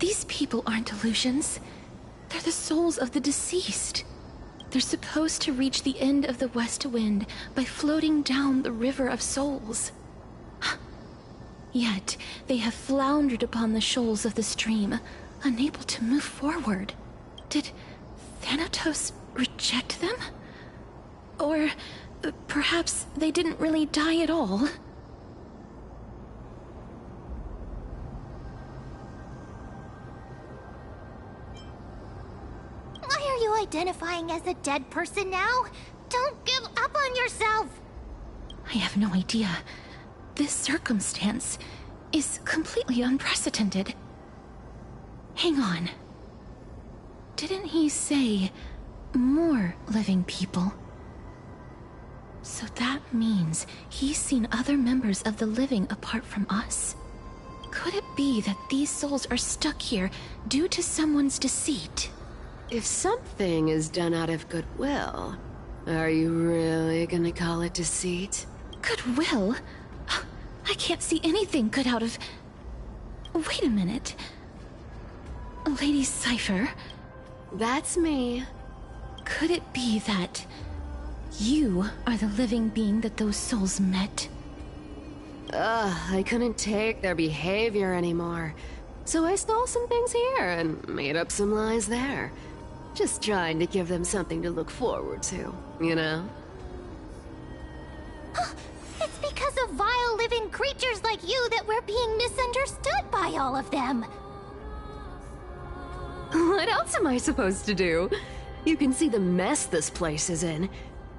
These people aren't illusions. They're the souls of the deceased. They're supposed to reach the end of the West Wind by floating down the River of Souls. Yet, they have floundered upon the shoals of the stream, unable to move forward. Did Thanatos reject them? Or perhaps they didn't really die at all? Why are you identifying as a dead person now? Don't give up on yourself! I have no idea. This circumstance is completely unprecedented. Hang on. Didn't he say more living people? So that means he's seen other members of the living apart from us? Could it be that these souls are stuck here due to someone's deceit? If something is done out of goodwill, are you really gonna call it deceit? Goodwill? I can't see anything good out of... Wait a minute. Lady Cypher? That's me. Could it be that you are the living being that those souls met? I couldn't take their behavior anymore. So I stole some things here and made up some lies there. Just trying to give them something to look forward to, you know? It's because of vile living creatures like you that we're being misunderstood by all of them. What else am I supposed to do? You can see the mess this place is in.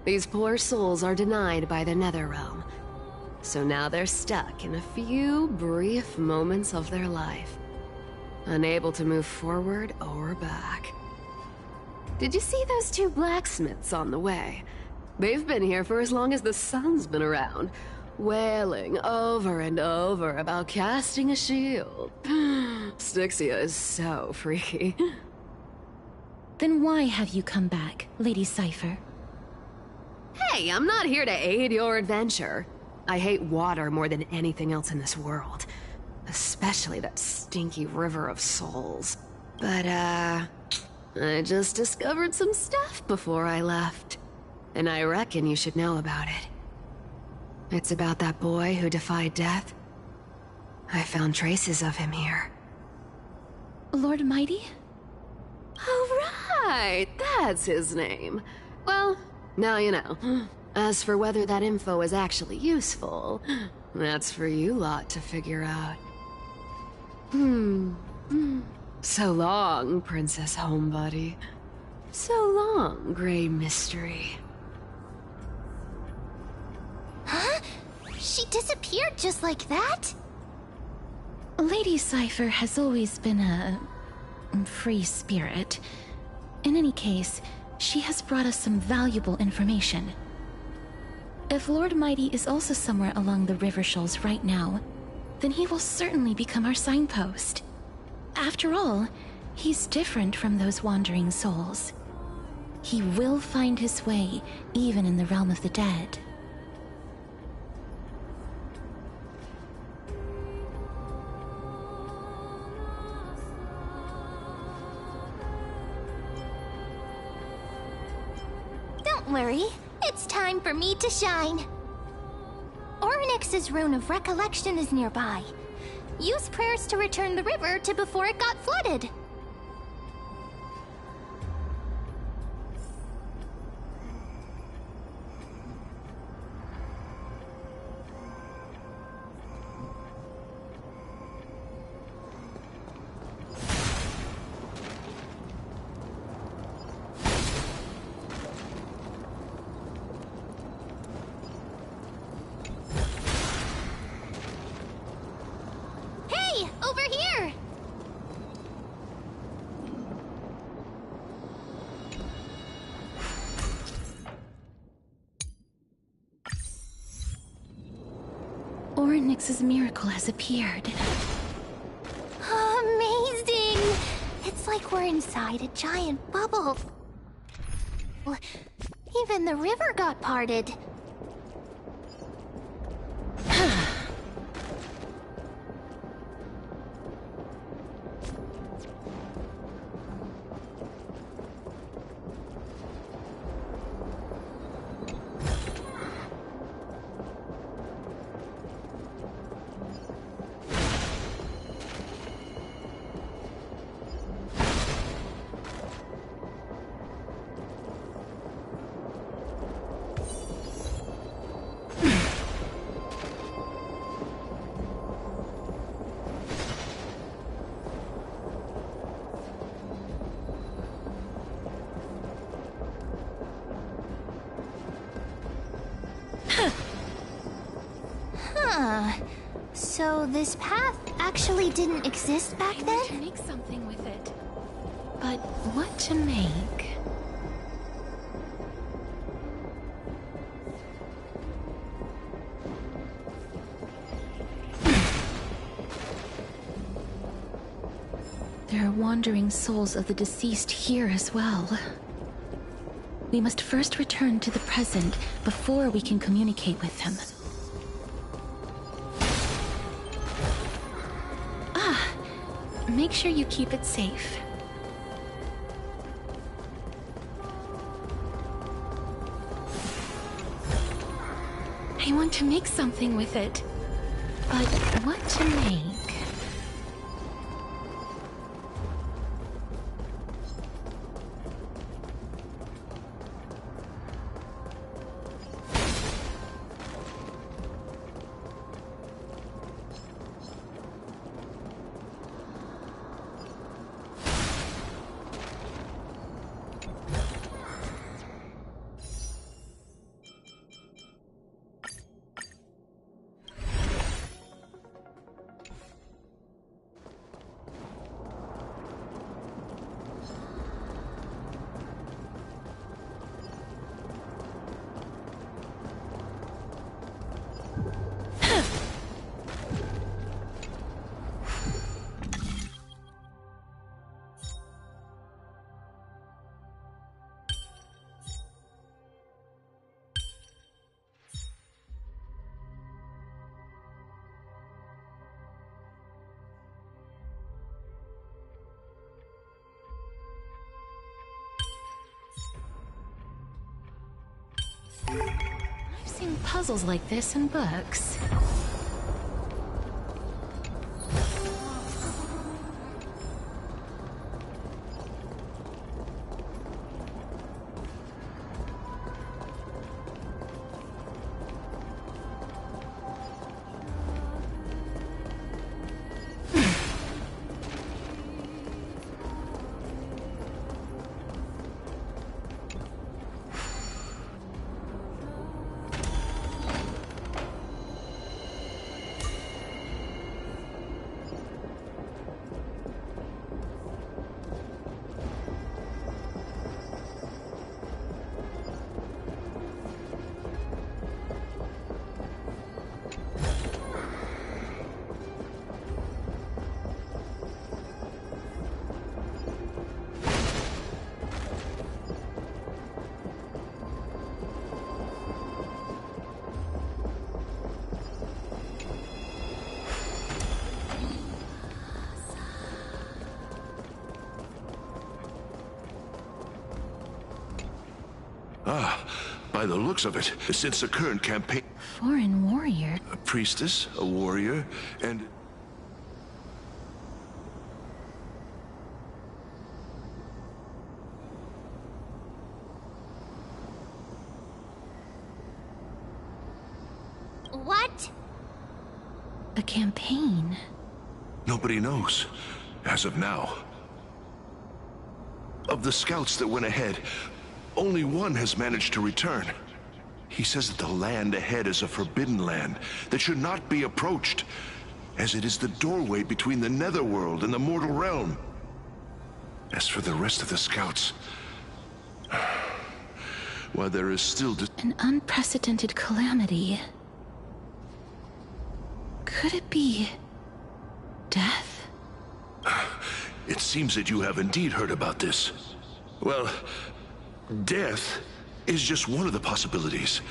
These poor souls are denied by the Netherrealm. So now they're stuck in a few brief moments of their life. Unable to move forward or back. Did you see those two blacksmiths on the way? They've been here for as long as the sun's been around, wailing over and over about casting a shield. Styxia is so freaky. Then why have you come back, Lady Cypher? Hey, I'm not here to aid your adventure. I hate water more than anything else in this world. Especially that stinky River of Souls. But, I just discovered some stuff before I left. And I reckon you should know about it. It's about that boy who defied death. I found traces of him here. Lord Mighty? Oh, right! That's his name. Well, now you know. As for whether that info is actually useful, that's for you lot to figure out. So long, Princess Homebody. So long, Grey Mystery. Huh? She disappeared just like that? Lady Cypher has always been a free spirit. In any case, she has brought us some valuable information. If Lord Mighty is also somewhere along the river shoals right now, then he will certainly become our signpost. After all, he's different from those wandering souls. He will find his way, even in the realm of the dead. Don't worry, it's time for me to shine. Orynyx's Rune of Recollection is nearby. Use prayers to return the river to before it got flooded. Over here! Orynyx's miracle has appeared. Amazing! It's like we're inside a giant bubble. Even the river got parted. Huh. So this path actually didn't exist back then? I want to make something with it. But what to make? There are wandering souls of the deceased here as well. We must first return to the present before we can communicate with them. Make sure you keep it safe. I want to make something with it. But what to make? I've seen puzzles like this in books. By the looks of it, since the current campaign... Foreign warrior? A priestess, a warrior, and... What? A campaign? Nobody knows, as of now. Of the scouts that went ahead, only one has managed to return. He says that the land ahead is a forbidden land that should not be approached, as it is the doorway between the netherworld and the mortal realm. As for the rest of the scouts, while there is still an unprecedented calamity. Could it be death? It seems that you have indeed heard about this. Well, death is just one of the possibilities.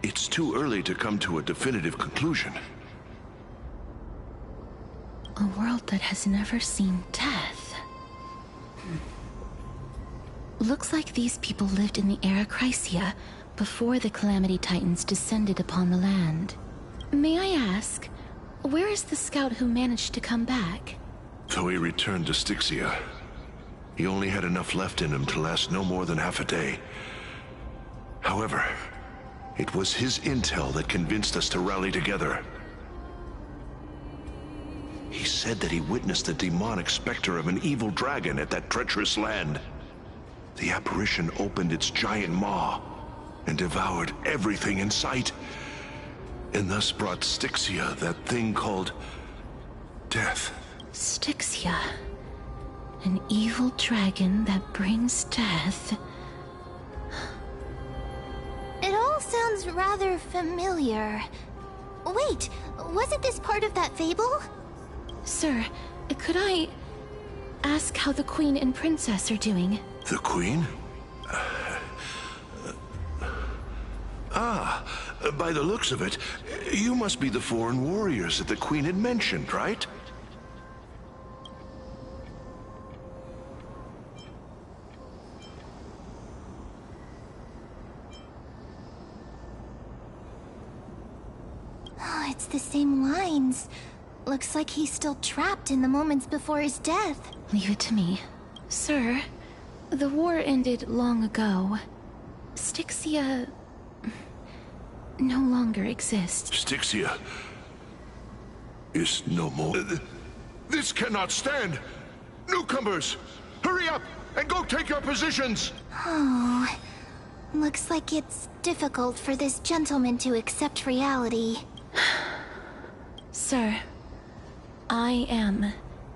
It's too early to come to a definitive conclusion. A world that has never seen death. Looks like these people lived in the Era Chrysia before the Calamity Titans descended upon the land. May I ask, where is the scout who managed to come back? So he returned to Styxia. He only had enough left in him to last no more than half a day. However, it was his intel that convinced us to rally together. He said that he witnessed the demonic specter of an evil dragon at that treacherous land. The apparition opened its giant maw and devoured everything in sight. and thus brought Styxia, that thing called death. Styxia. An evil dragon that brings death. It all sounds rather familiar. Wait, wasn't this part of that fable? Sir, could I ask how the Queen and Princess are doing? The Queen? By the looks of it, you must be the foreign warriors that the Queen had mentioned, right? Oh, it's the same lines. Looks like he's still trapped in the moments before his death. Leave it to me. Sir, the war ended long ago. Styxia no longer exists. Styxia is no more. This cannot stand! Newcomers, hurry up and go take your positions! Oh, looks like it's difficult for this gentleman to accept reality. Sir, I am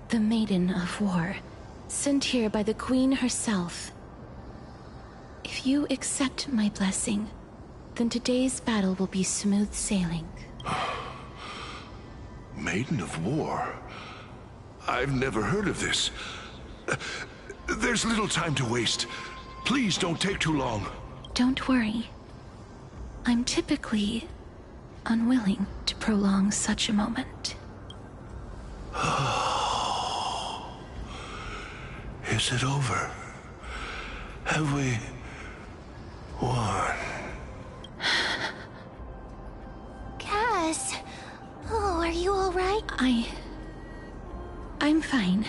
the Maiden of War, sent here by the Queen herself. If you accept my blessing, then today's battle will be smooth sailing. Maiden of War? I've never heard of this. There's little time to waste. Please don't take too long. Don't worry. I'm typically unwilling to prolong such a moment. Is it over? Have we won? Cass! Oh, are you alright? I'm fine.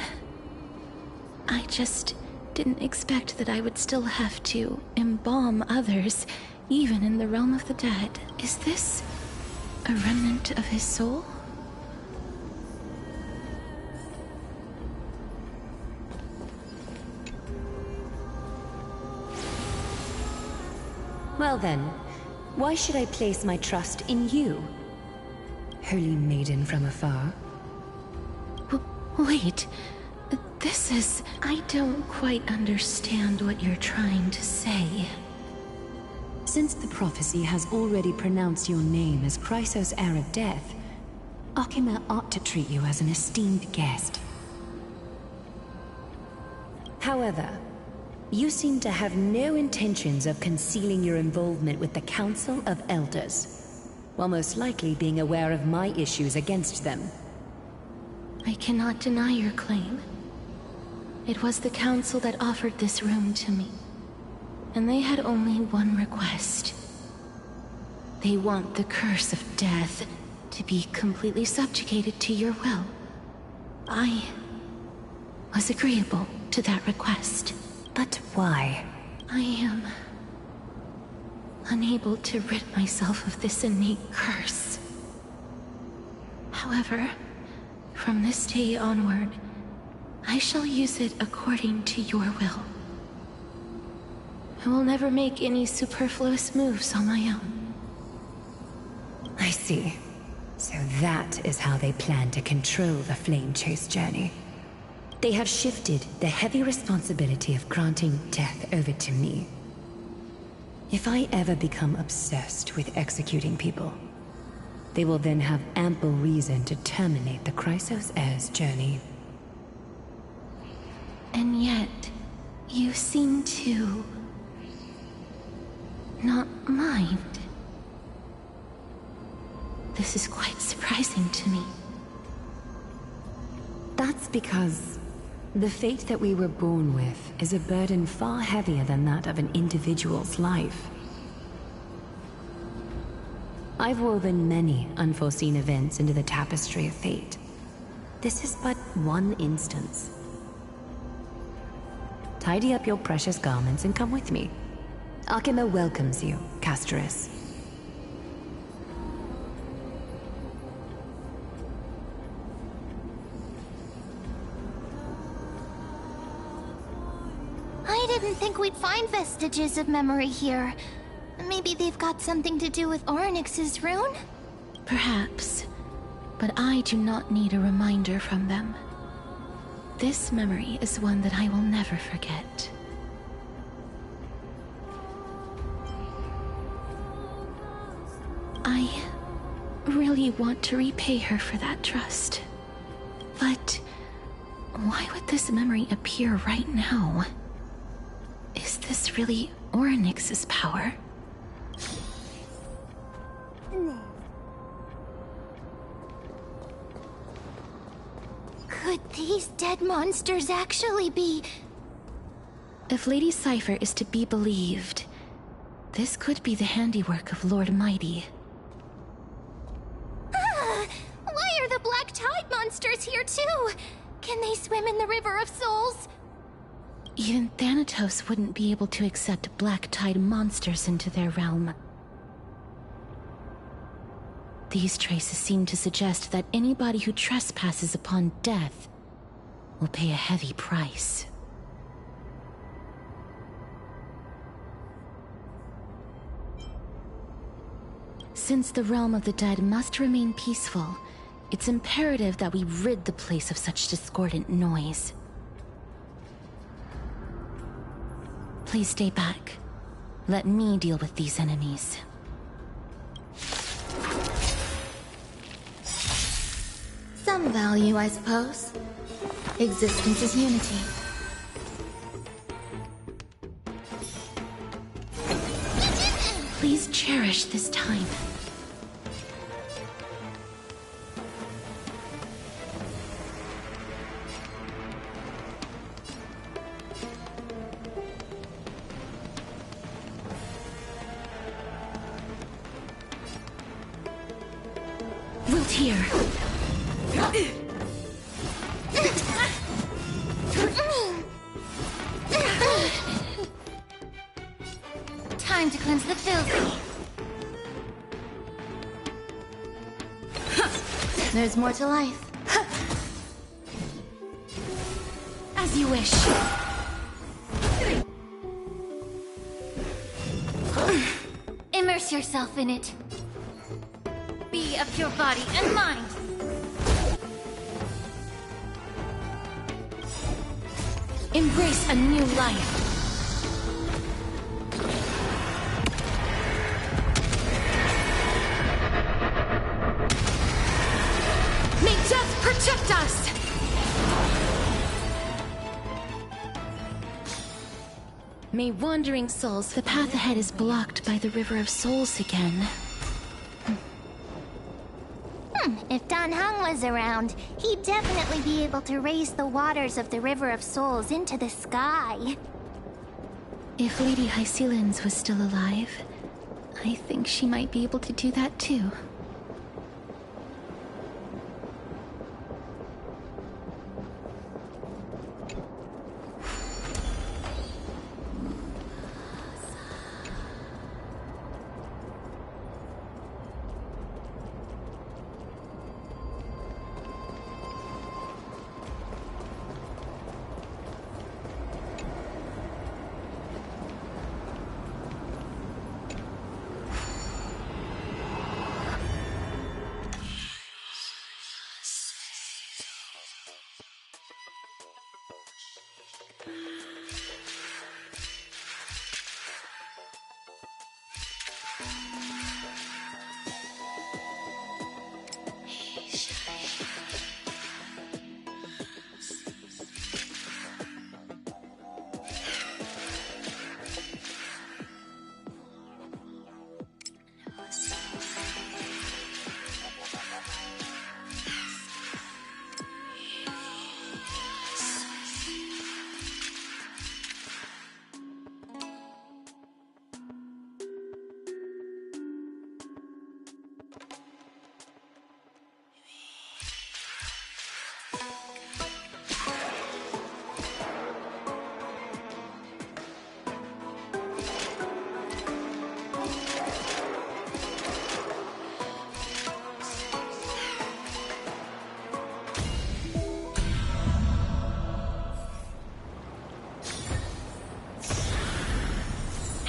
I just didn't expect that I would still have to embalm others, even in the realm of the dead. Is this a remnant of his soul? Well then, why should I place my trust in you? Holy maiden from afar. Wait, this is... I don't quite understand what you're trying to say. Since the prophecy has already pronounced your name as Chrysos, heir of death, Akima ought to treat you as an esteemed guest. However, you seem to have no intentions of concealing your involvement with the Council of Elders, while most likely being aware of my issues against them. I cannot deny your claim. It was the Council that offered this room to me, and they had only one request. They want the curse of death to be completely subjugated to your will. I was agreeable to that request. But why? I am unable to rid myself of this innate curse. However, from this day onward, I shall use it according to your will. I will never make any superfluous moves on my own. I see. So that is how they plan to control the Flame Chase journey. They have shifted the heavy responsibility of granting death over to me. If I ever become obsessed with executing people, they will then have ample reason to terminate the Chrysos heir's journey. And yet, you seem to not mind. This is quite surprising to me. That's because the fate that we were born with is a burden far heavier than that of an individual's life. I've woven many unforeseen events into the tapestry of fate. This is but one instance. Tidy up your precious garments and come with me. Akima welcomes you, Castoris. I didn't think we'd find vestiges of memory here. Maybe they've got something to do with Orynyx's rune? Perhaps, but I do not need a reminder from them. This memory is one that I will never forget. I really want to repay her for that trust. But why would this memory appear right now? Is this really Orynyx's power? Could these dead monsters actually be... If Lady Cypher is to be believed, this could be the handiwork of Lord Mighty. Why are the Black Tide monsters here too? Can they swim in the River of Souls? Even Thanatos wouldn't be able to accept Black Tide monsters into their realm. These traces seem to suggest that anybody who trespasses upon death will pay a heavy price. Since the realm of the dead must remain peaceful, it's imperative that we rid the place of such discordant noise. Please stay back. Let me deal with these enemies. Some value, I suppose. Existence is unity. Please cherish this time. Wiltyr. Time to cleanse the filthy. There's more to life. As you wish. Immerse yourself in it. Be of your body and mind. Embrace a new life. May death protect us! May wandering souls, the path ahead is blocked by the River of Souls again. If Dan Heng was around, he'd definitely be able to raise the waters of the River of Souls into the sky. If Lady Hycelens was still alive, I think she might be able to do that too.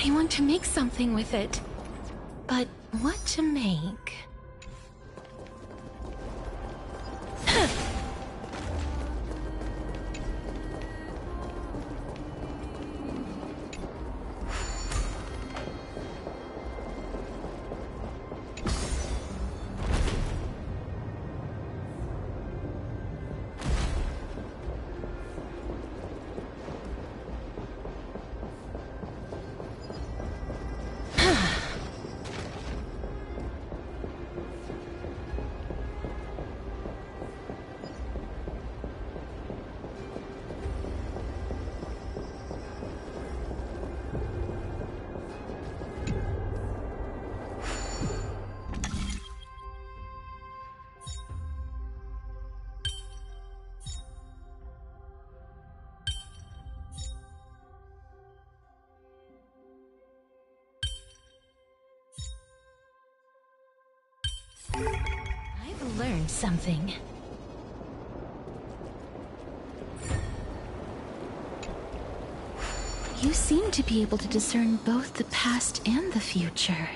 I want to make something with it. But what to make? I've learned something. You seem to be able to discern both the past and the future.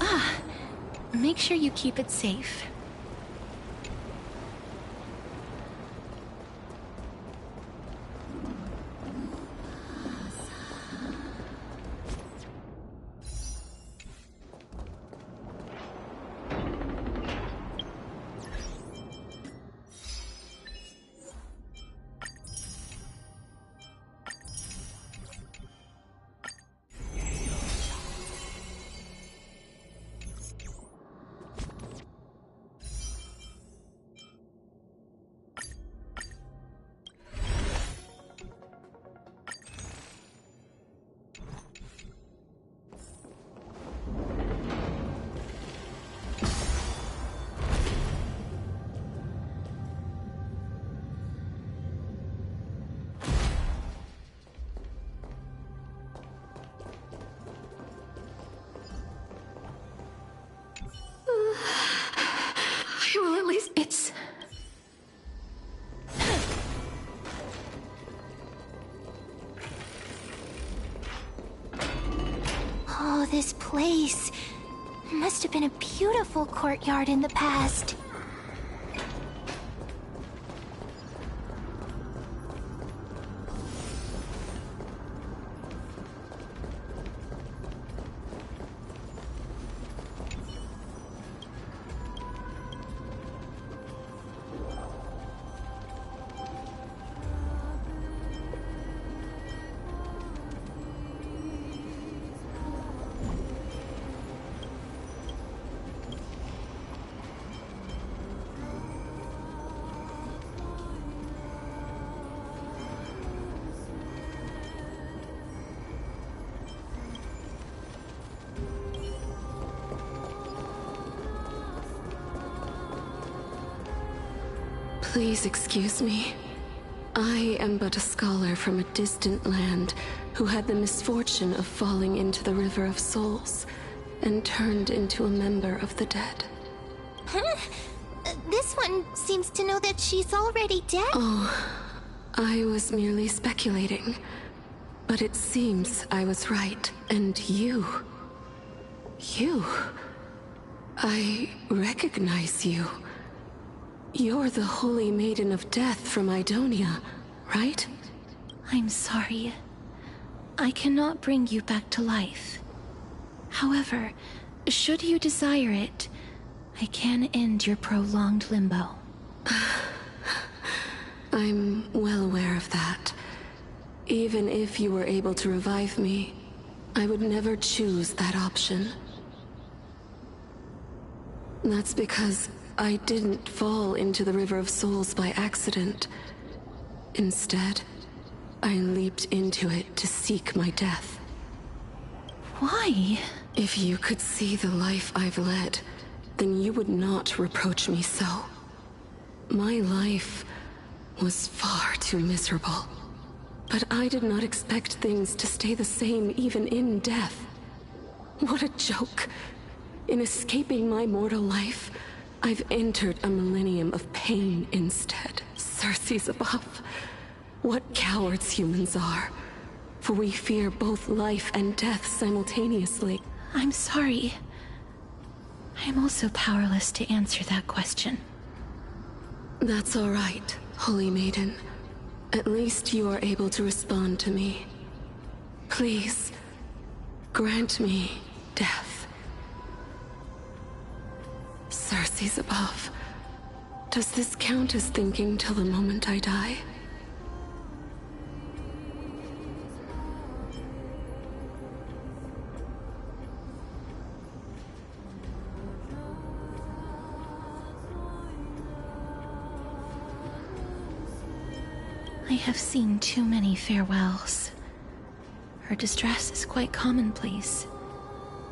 Ah, make sure you keep it safe. Well, at least it's... Oh, this place. Must have been a beautiful courtyard in the past. Please excuse me. I am but a scholar from a distant land who had the misfortune of falling into the River of Souls and turned into a member of the dead. Huh? This one seems to know that she's already dead. Oh, I was merely speculating. But it seems I was right. And you... I recognize you. You're the Holy Maiden of Death from Idonia, right? I'm sorry. I cannot bring you back to life. However, should you desire it, I can end your prolonged limbo. I'm well aware of that. Even if you were able to revive me, I would never choose that option. That's because I didn't fall into the River of Souls by accident. Instead, I leaped into it to seek my death. Why? If you could see the life I've led, then you would not reproach me so. My life was far too miserable. But I did not expect things to stay the same even in death. What a joke. In escaping my mortal life, I've entered a millennium of pain instead. Circe's above. What cowards humans are. For we fear both life and death simultaneously. I'm sorry. I'm also powerless to answer that question. That's all right, Holy Maiden. At least you are able to respond to me. Please, grant me death. Circe's above. Does this count as thinking till the moment I die? I have seen too many farewells. Her distress is quite commonplace.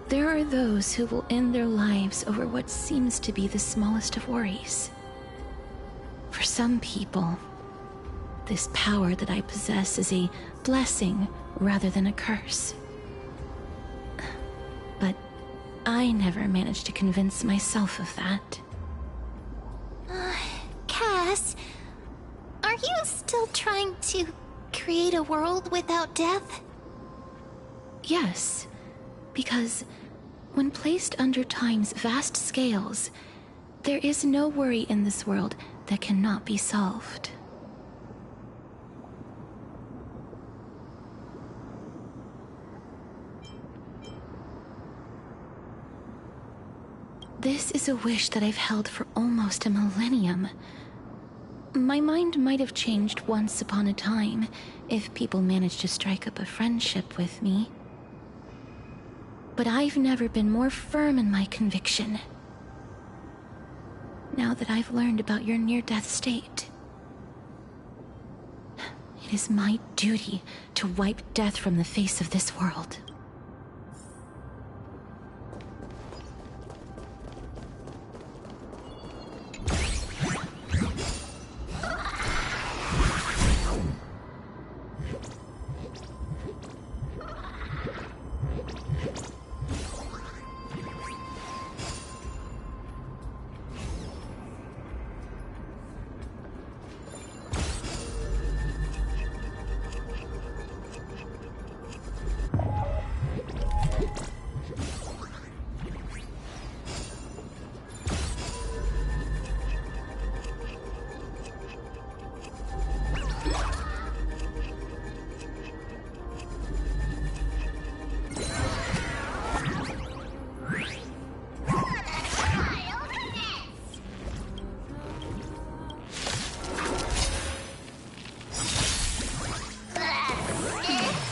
There are those who will end their lives over what seems to be the smallest of worries. For some people, this power that I possess is a blessing rather than a curse. but I never managed to convince myself of that. Cass, are you still trying to create a world without death? Yes, because when placed under time's vast scales, there is no worry in this world that cannot be solved. This is a wish that I've held for almost a millennium. My mind might have changed once upon a time if people managed to strike up a friendship with me. But I've never been more firm in my conviction. Now that I've learned about your near-death state, it is my duty to wipe death from the face of this world.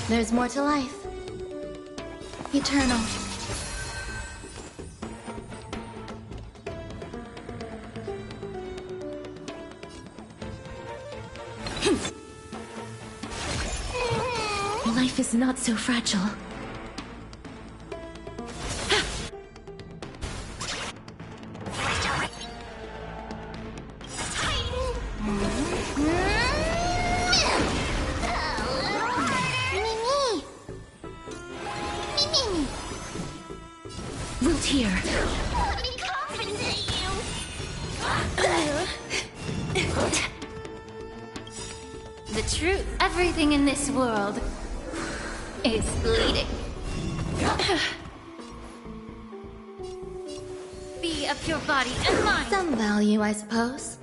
There's more to life. Eternal. Life is not so fragile. The truth, everything in this world is bleeding. Be of your body and mind. Some value, I suppose.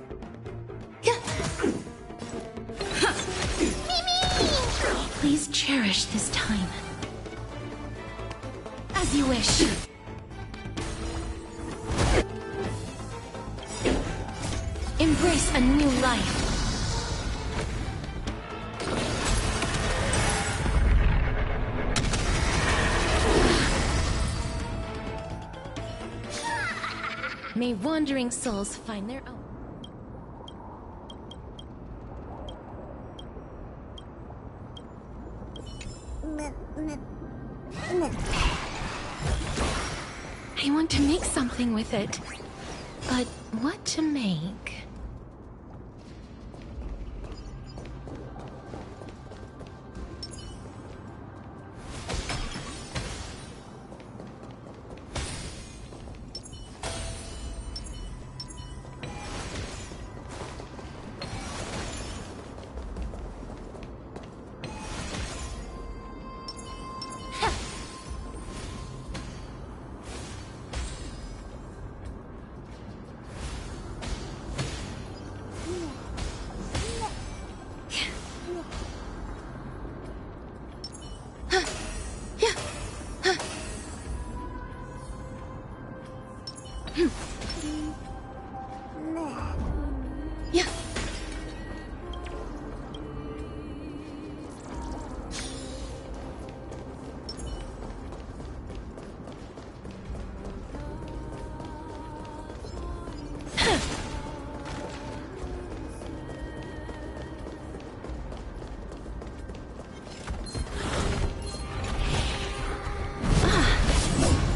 Please cherish this time. As you wish. Embrace a new life. May wandering souls find their own. I want to make something with it, but what to make?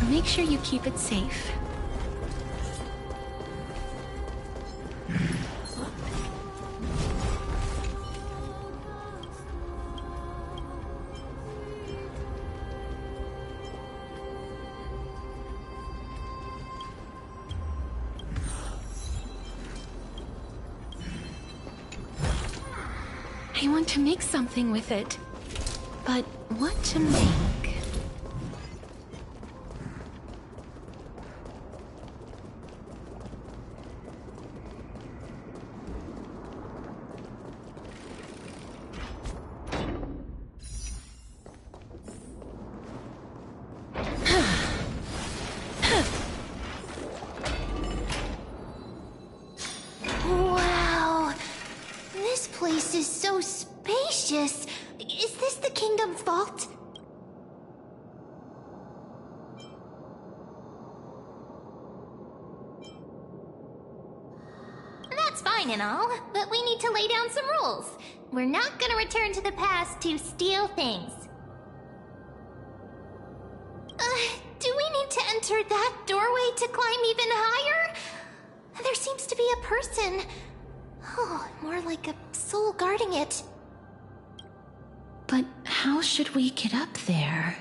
Make sure you keep it safe. I want to make something with it. But what to make? Wow! This place is so spacious. Is this the kingdom's vault? That's fine and all, but we need to lay down some rules. We're not gonna return to the past to steal things. Do we need to enter that doorway to climb even higher? There seems to be a person. Oh, more like a soul guarding it. But how should we get up there?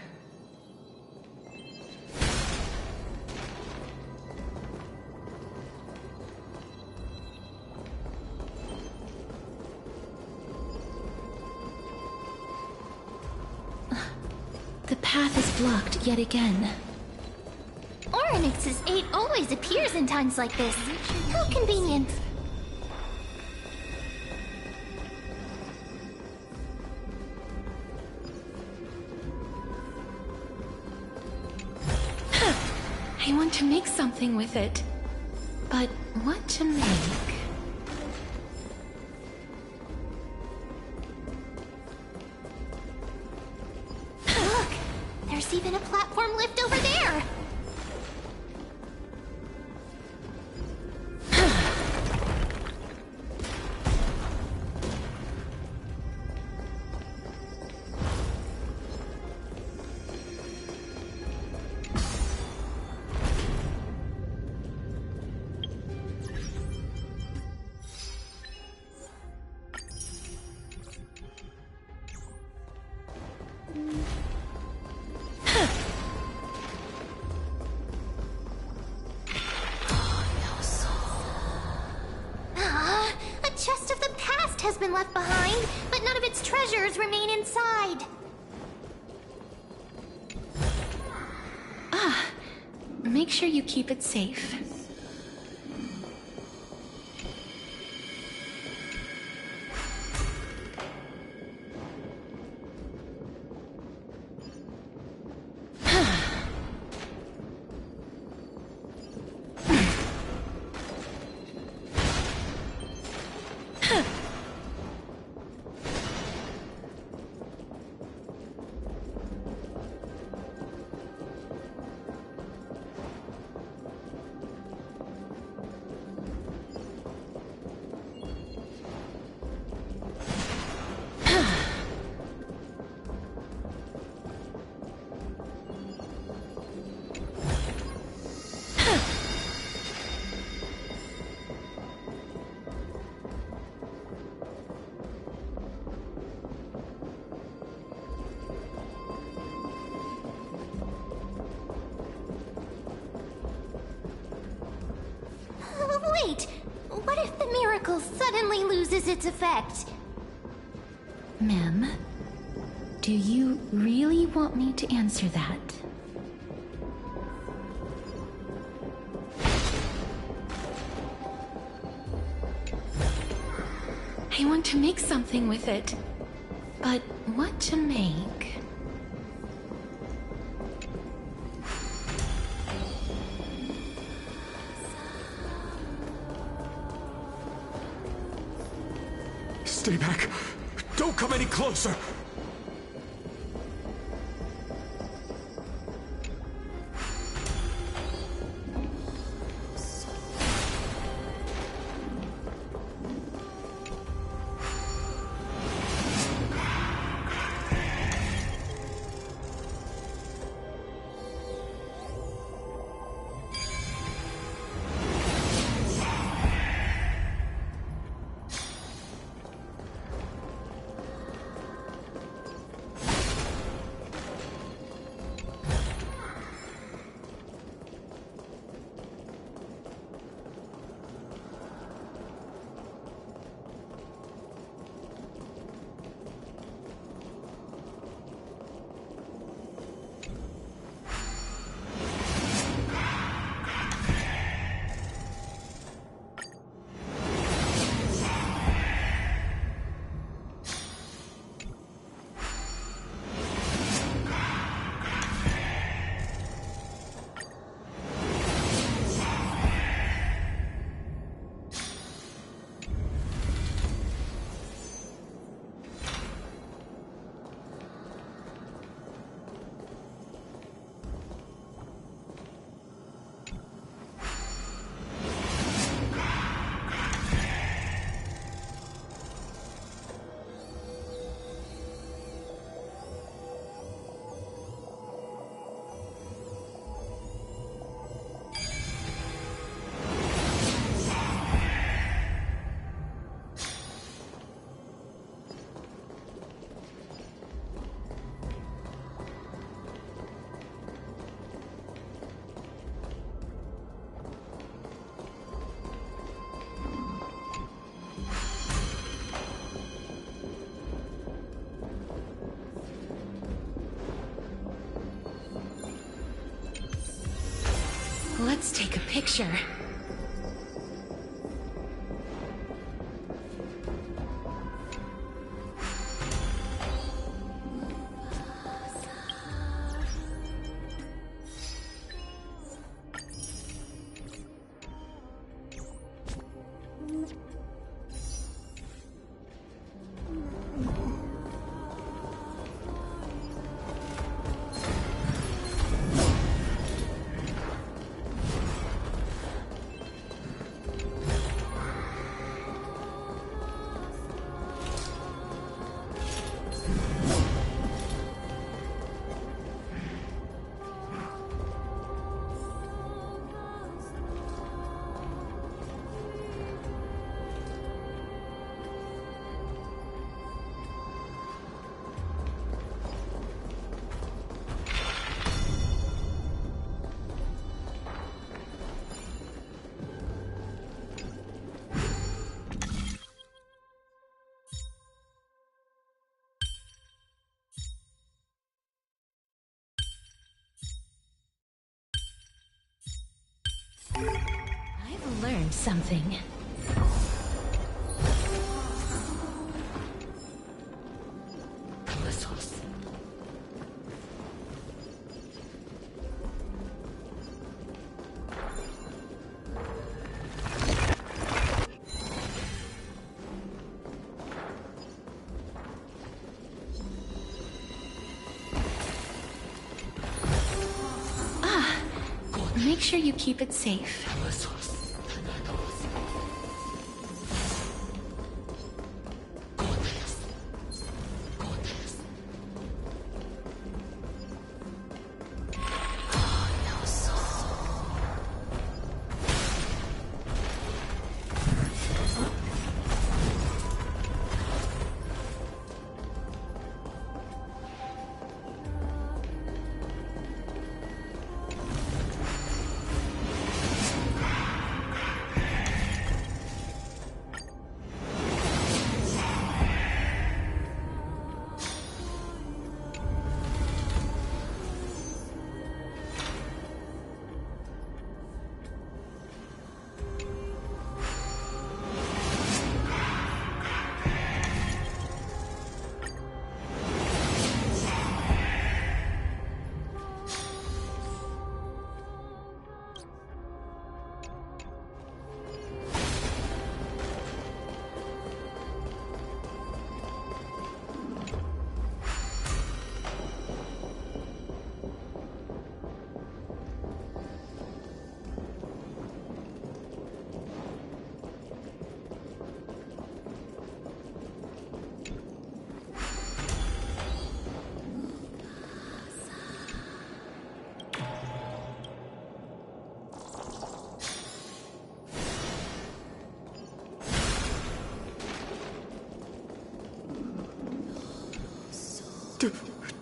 The path is blocked yet again. Orynyx's 8 always appears in times like this. How convenient. I want to make something with it. But what to make? Look! There's even a platform lift over there! A chest of the past has been left behind, but none of its treasures remain inside. Make sure you keep it safe. Wait! What if the miracle suddenly loses its effect? Mem, do you really want me to answer that? I want to make something with it. But what to make? Stay back! Don't come any closer! Let's take a picture. I've learned something. Make sure you keep it safe.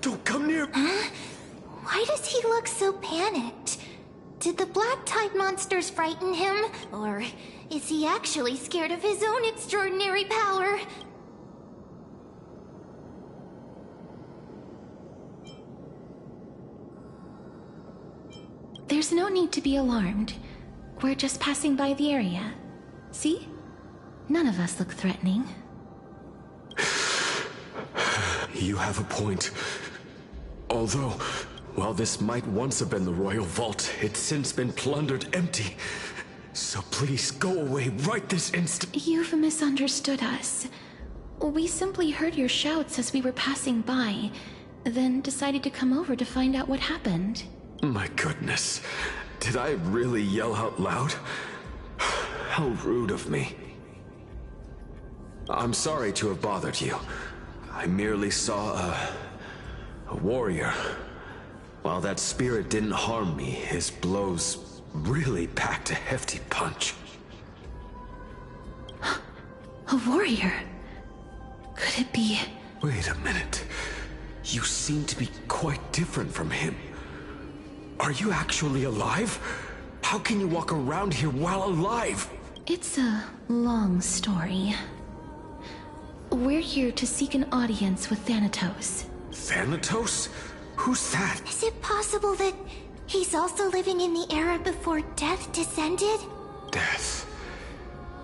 Don't come near. Huh? Why does he look so panicked? Did the black tide monsters frighten him? Or is he actually scared of his own extraordinary power? There's no need to be alarmed. We're just passing by the area. See? None of us look threatening. You have a point. Although, while this might once have been the royal vault, it's since been plundered empty. So please go away right this instant. You've misunderstood us. We simply heard your shouts as we were passing by, then decided to come over to find out what happened. My goodness. Did I really yell out loud? How rude of me. I'm sorry to have bothered you. I merely saw a warrior. While that spirit didn't harm me, his blows really packed a hefty punch. A warrior? Could it be... Wait a minute. You seem to be quite different from him. Are you actually alive? How can you walk around here while alive? It's a long story. We're here to seek an audience with Thanatos. Thanatos? Who's that? Is it possible that He's also living in the era before death descended? Death?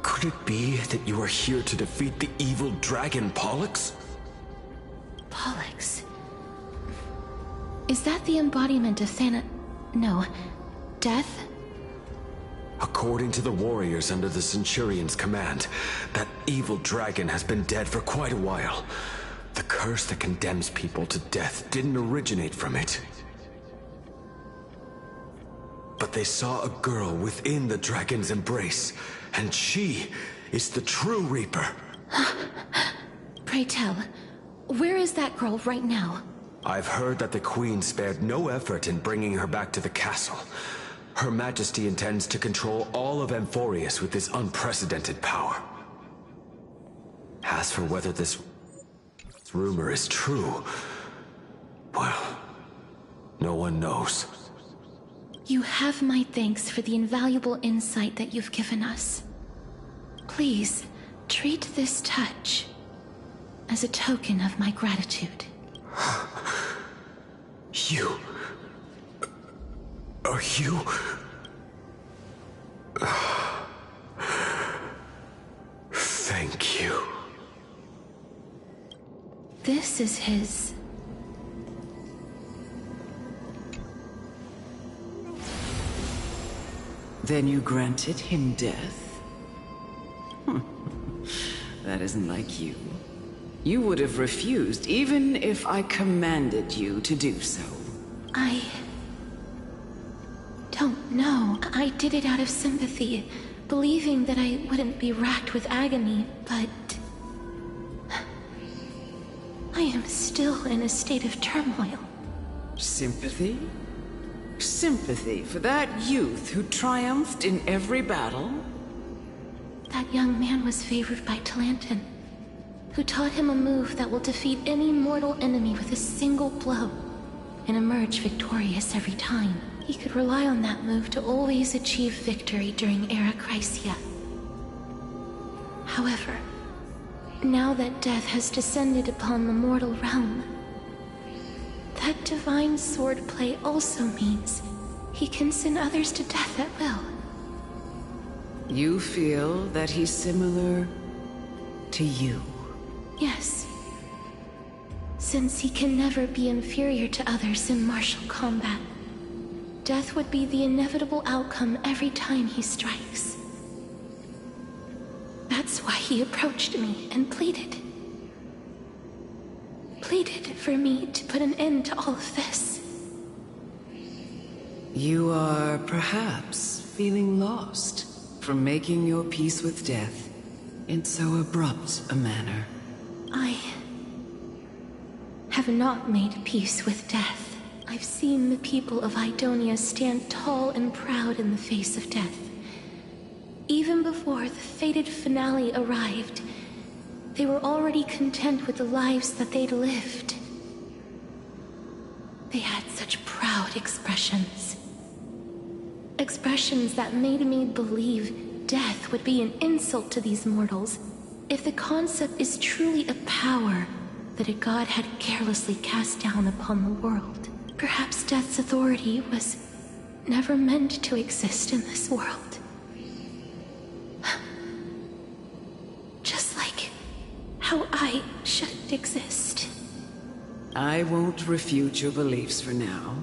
Could it be that you are here to defeat the evil dragon Pollux? Pollux? Is that the embodiment of No. Death? According to the warriors under the Centurion's command, that evil dragon has been dead for quite a while. The curse that condemns people to death didn't originate from it. But they saw a girl within the dragon's embrace, and she is the true Reaper. Pray tell, where is that girl right now? I've heard that the Queen spared no effort in bringing her back to the castle. Her Majesty intends to control all of Amphorius with this unprecedented power. As for whether this rumor is true, well, no one knows. You have my thanks for the invaluable insight that you've given us. Please, treat this touch as a token of my gratitude. You... Are you... Thank you. This is his... Then you granted him death? That isn't like you. You would have refused, even if I commanded you to do so. I don't know. I did it out of sympathy, believing that I wouldn't be racked with agony, but... I am still in a state of turmoil. Sympathy? Sympathy for that youth who triumphed in every battle? That young man was favored by Talantin, who taught him a move that will defeat any mortal enemy with a single blow and emerge victorious every time. He could rely on that move to always achieve victory during Era Chrysia. However, now that death has descended upon the mortal realm, that divine swordplay also means he can send others to death at will. You feel that he's similar to you? Yes. Since he can never be inferior to others in martial combat, death would be the inevitable outcome every time he strikes. That's why he approached me and pleaded. Pleaded for me to put an end to all of this. You are perhaps feeling lost from making your peace with death in so abrupt a manner. I have not made peace with death. I've seen the people of Idonia stand tall and proud in the face of death. Even before the fated finale arrived, they were already content with the lives that they'd lived. They had such proud expressions. Expressions that made me believe death would be an insult to these mortals if the concept is truly a power that a god had carelessly cast down upon the world. Perhaps death's authority was never meant to exist in this world. Just like how I shouldn't exist. I won't refute your beliefs for now,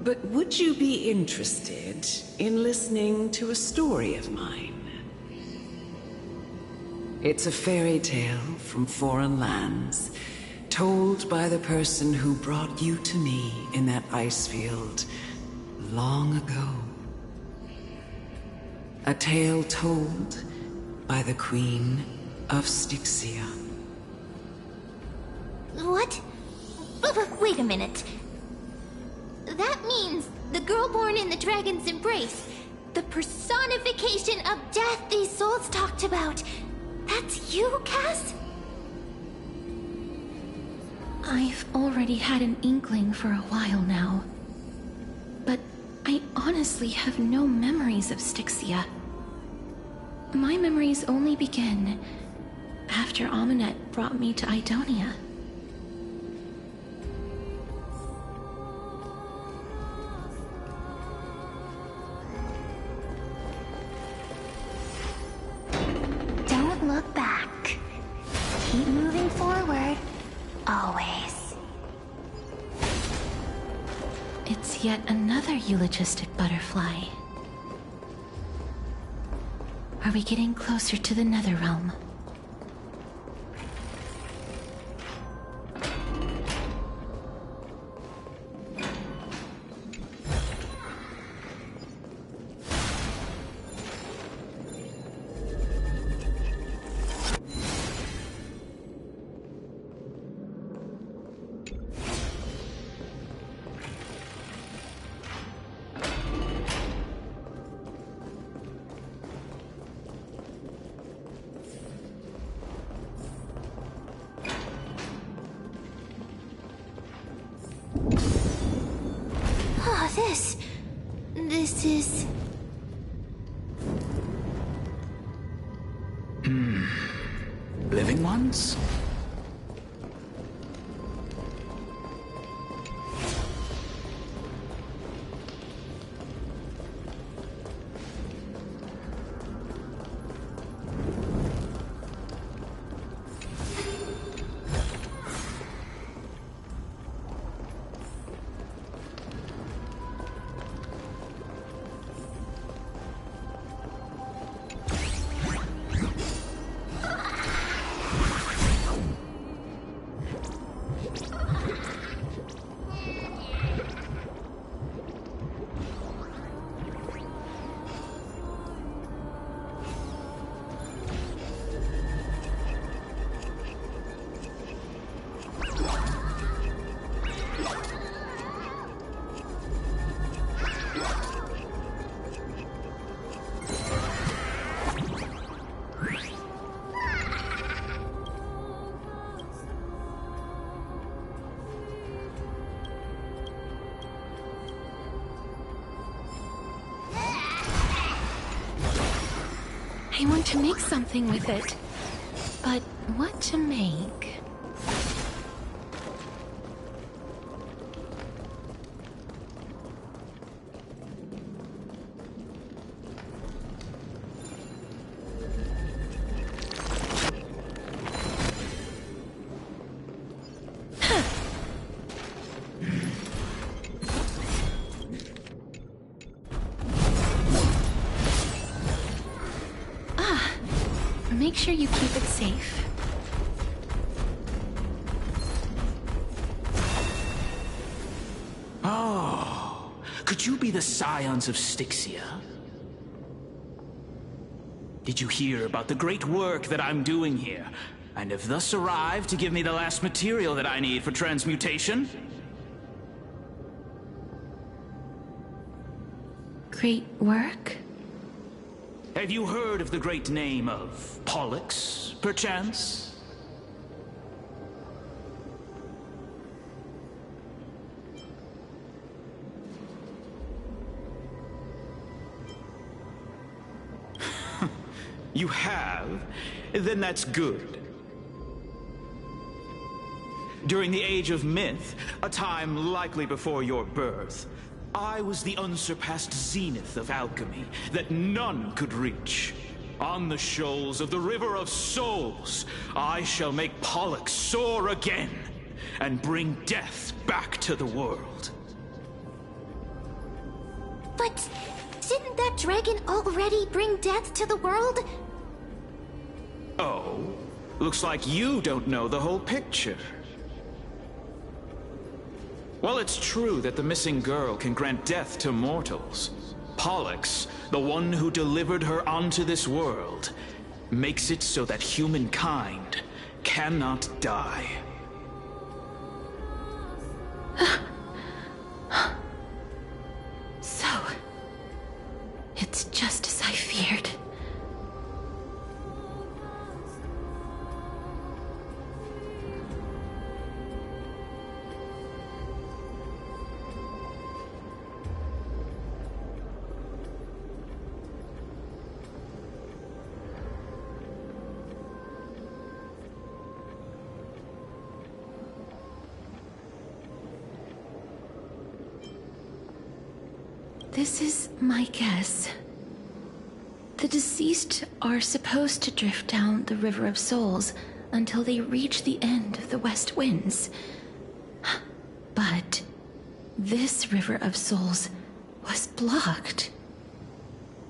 but would you be interested in listening to a story of mine? It's a fairy tale from foreign lands, told by the person who brought you to me in that ice field long ago. A tale told by the Queen of Styxia. What? Wait a minute. That means the girl born in the dragon's embrace, the personification of death these souls talked about. That's you, Cass? I've already had an inkling for a while now. But I honestly have no memories of Styxia. My memories only begin after Amunet brought me to Idonia. is yet another eulogistic butterfly. Are we getting closer to the Netherrealm? This is... Living ones? I want to make something with it, but what to make? Make sure you keep it safe. Oh, could you be the scions of Styxia? Did you hear about the great work that I'm doing here, and have thus arrived to give me the last material that I need for transmutation? Great work? Have you heard of the great name of Pollux, perchance? You have? Then that's good. During the Age of Myth, a time likely before your birth, I was the unsurpassed zenith of alchemy that none could reach. On the shoals of the River of Souls, I shall make Pollux soar again and bring death back to the world. But didn't that dragon already bring death to the world? Oh, looks like you don't know the whole picture. While it's true that the missing girl can grant death to mortals, Pollux, the one who delivered her onto this world, makes it so that humankind cannot die. So, it's just as I feared. This is my guess. The deceased are supposed to drift down the River of Souls until they reach the end of the West Winds. But This River of Souls was blocked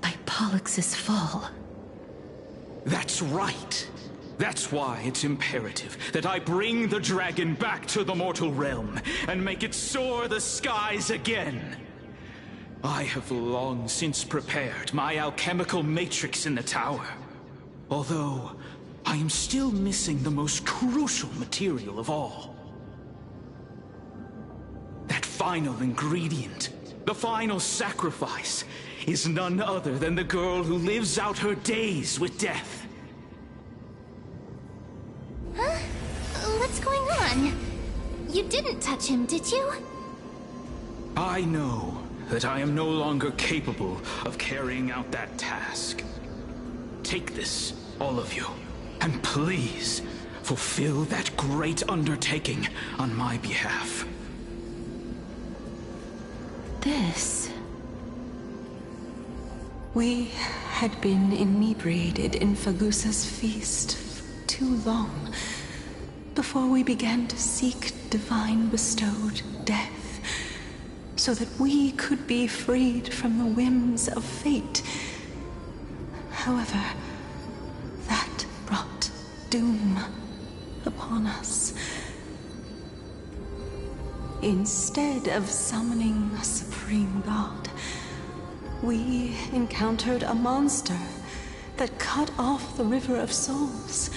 by Pollux' fall. That's right. That's why it's imperative that I bring the dragon back to the mortal realm and make it soar the skies again. I have long since prepared my alchemical matrix in the tower. Although, I am still missing the most crucial material of all. That final ingredient, the final sacrifice, is none other than the girl who lives out her days with death. Huh? What's going on? You didn't touch him, did you? I know that I am no longer capable of carrying out that task. Take this, all of you, and please fulfill that great undertaking on my behalf. This... We had been inebriated in Fagusa's feast for too long before we began to seek divine bestowed death, so that we could be freed from the whims of fate. However, that brought doom upon us. Instead of summoning a supreme god, we encountered a monster that cut off the River of Souls.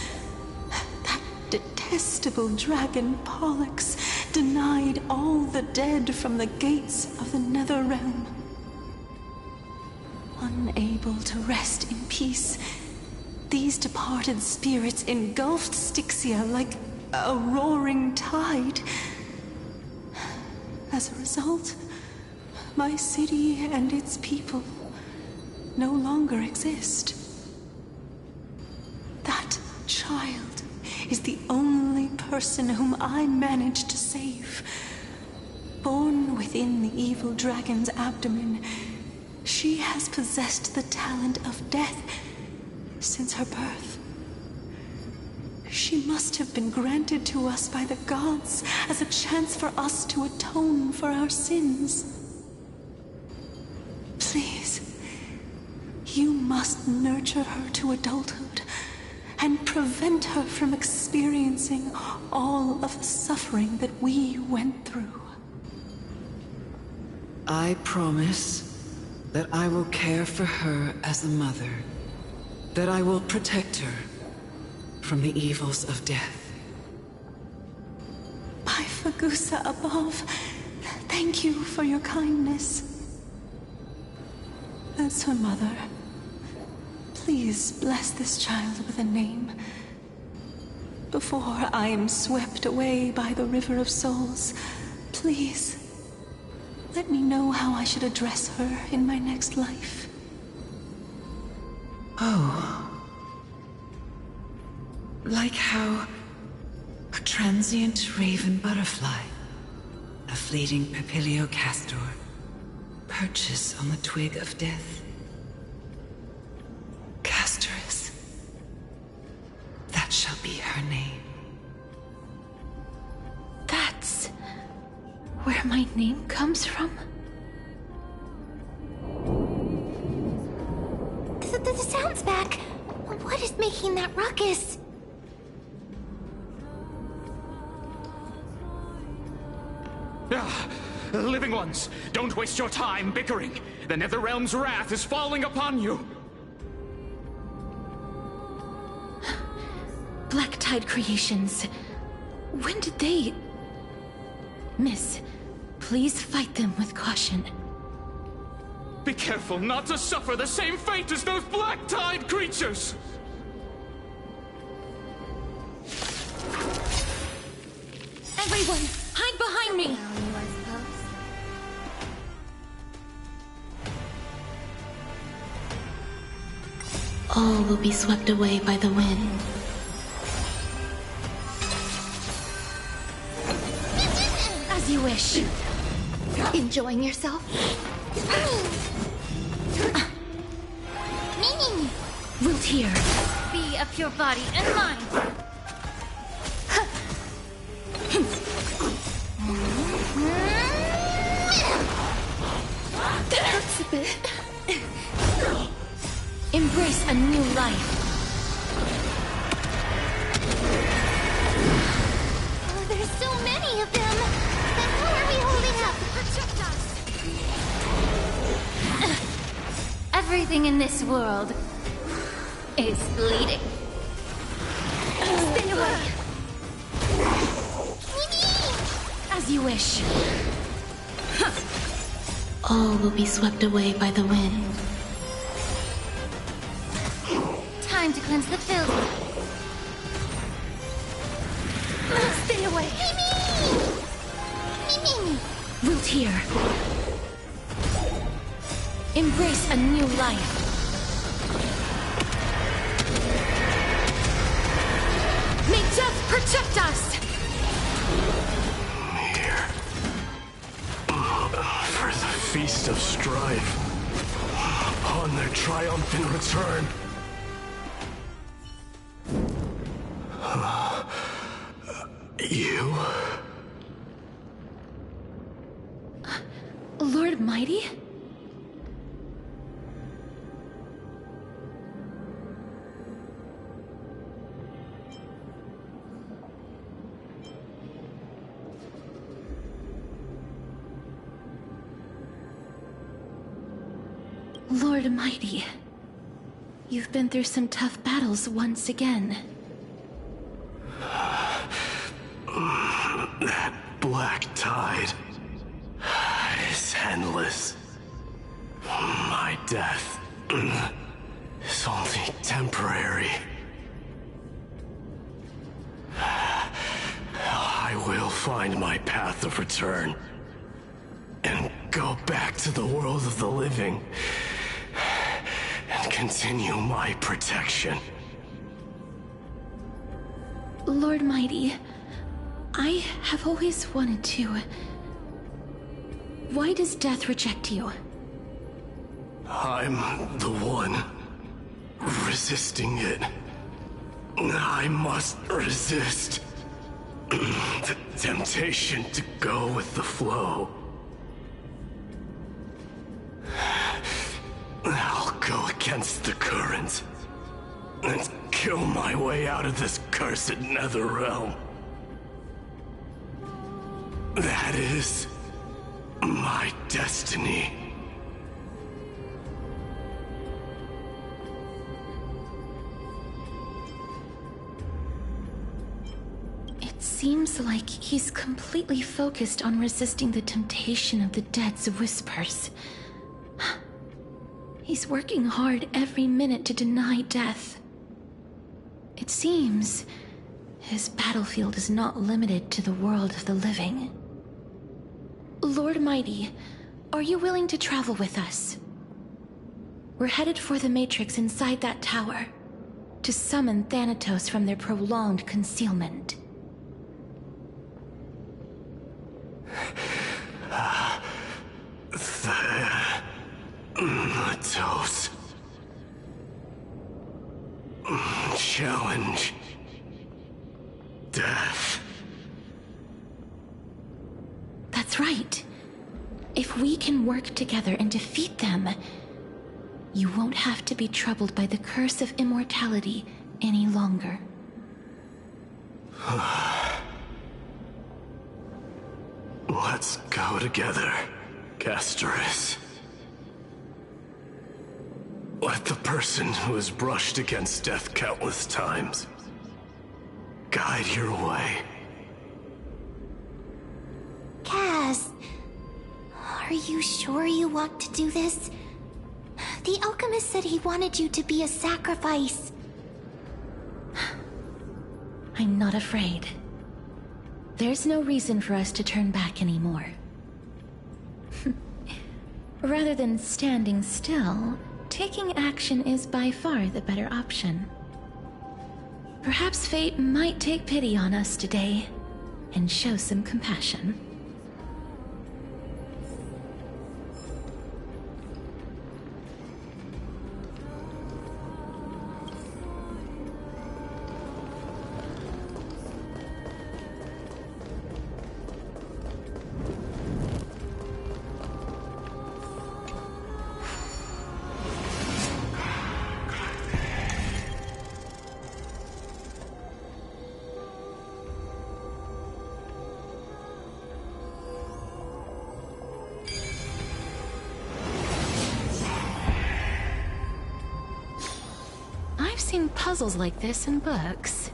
That detestable dragon Pollux denied all the dead from the gates of the Nether Realm. Unable to rest in peace, these departed spirits engulfed Styxia like a roaring tide. As a result, my city and its people no longer exist. That child is the only person whom I managed to save. Born within the evil dragon's abdomen, she has possessed the talent of death since her birth. She must have been granted to us by the gods as a chance for us to atone for our sins. Please, you must nurture her to adulthood and prevent her from experiencing all of the suffering that we went through. I promise that I will care for her as a mother, that I will protect her from the evils of death. By Fagusa above, thank you for your kindness. As her mother, please bless this child with a name before I am swept away by the River of Souls. Please, let me know how I should address her in my next life. Oh. Like how a transient raven butterfly, a fleeting papilio castor, perches on the twig of death. Castorus. That shall be her name. That's where my name comes from? The sound's back. What is making that ruckus? Living ones, don't waste your time bickering. The Netherrealm's wrath is falling upon you. Black Tide Creations. When did they... Miss, please fight them with caution. Be careful not to suffer the same fate as those Black Tide creatures! Everyone, hide behind me! All will be swept away by the wind. As you wish. Enjoying yourself? Wilt here. Be of your body and mind. Embrace a new life. Oh, there's so many of them! Then how are we holding up? Protect us! Everything in this world is bleeding. Stay away! As you wish. All will be swept away by the wind. Time to cleanse the filth. Stay away! Mimi! Root here. Embrace a new life. May death protect us! Here. For the Feast of Strife. On their triumphant return. You? Lord Mighty? Lord Mighty, you've been through some tough battles once again. That black tide is endless. My death is only temporary. I will find my path of return and go back to the world of the living and continue my protection. Lord Mighty, I have always wanted to. Why does death reject you? I'm the one resisting it. I must resist the temptation to go with the flow. I'll go against the current and kill my way out of this cursed nether realm. That is my destiny. It seems like he's completely focused on resisting the temptation of the dead's whispers. He's working hard every minute to deny death. It seems his battlefield is not limited to the world of the living. Lord Mighty, are you willing to travel with us? We're headed for the Matrix inside that tower, to summon Thanatos from their prolonged concealment. Thanatos. Challenge. Death. That's right. If we can work together and defeat them, you won't have to be troubled by the curse of immortality any longer. Let's go together, Castoris. Let the person who has brushed against death countless times guide your way. Kaz, are you sure you want to do this? The alchemist said he wanted you to be a sacrifice. I'm not afraid. There's no reason for us to turn back anymore. Rather than standing still, taking action is by far the better option. Perhaps fate might take pity on us today and show some compassion. seen puzzles like this in books.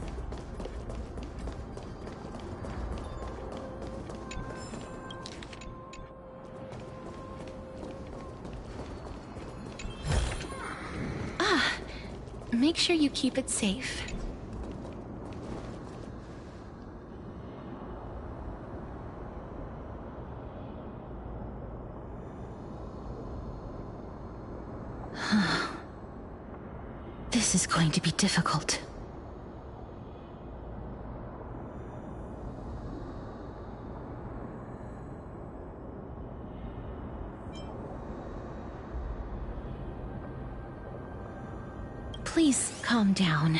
Ah, make sure you keep it safe. This is going to be difficult. Please calm down.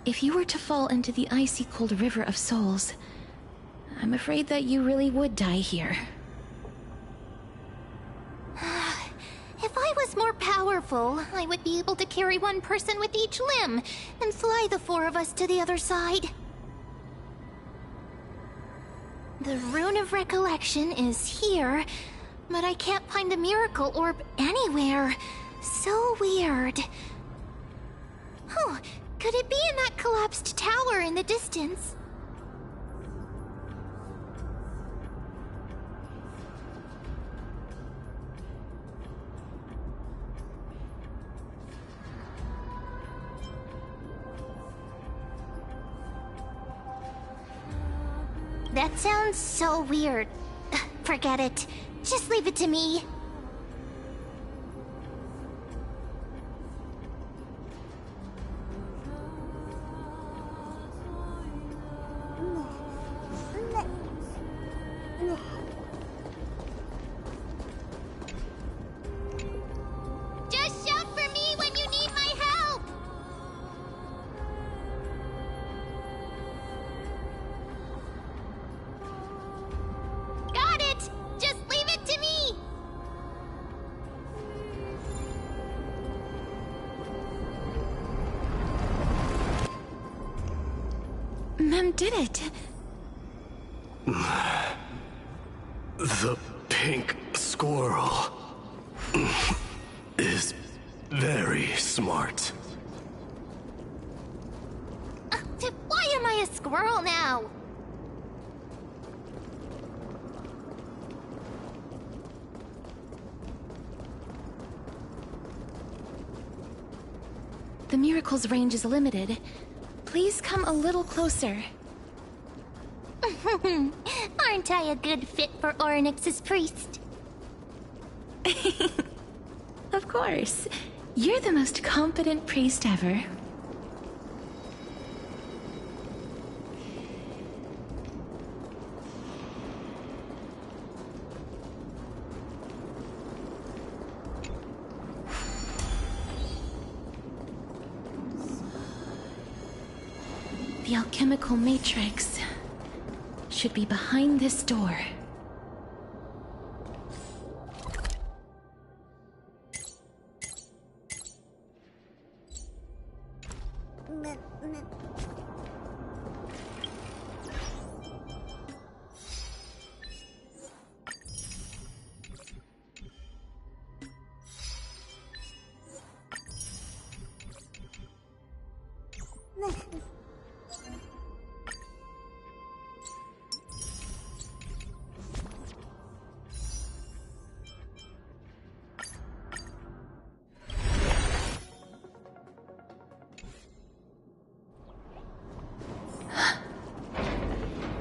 If you were to fall into the icy cold river of souls, I'm afraid that you really would die here. If I was more powerful, I would be able to carry one person with each limb and fly the four of us to the other side. The Rune of Recollection is here, but I can't find the miracle orb anywhere. So weird. Oh, could it be in that collapsed tower in the distance? That sounds so weird. Forget it. Just leave it to me. Just shout for me when you need my help! Got it! Just leave it to me! Mem did it! The pink squirrel is very smart. Why am I a squirrel now? The miracle's range is limited. Please come a little closer. Aren't I a good fit for Orynyx's priest? Of course. You're the most competent priest ever. The alchemical matrix should be behind this door.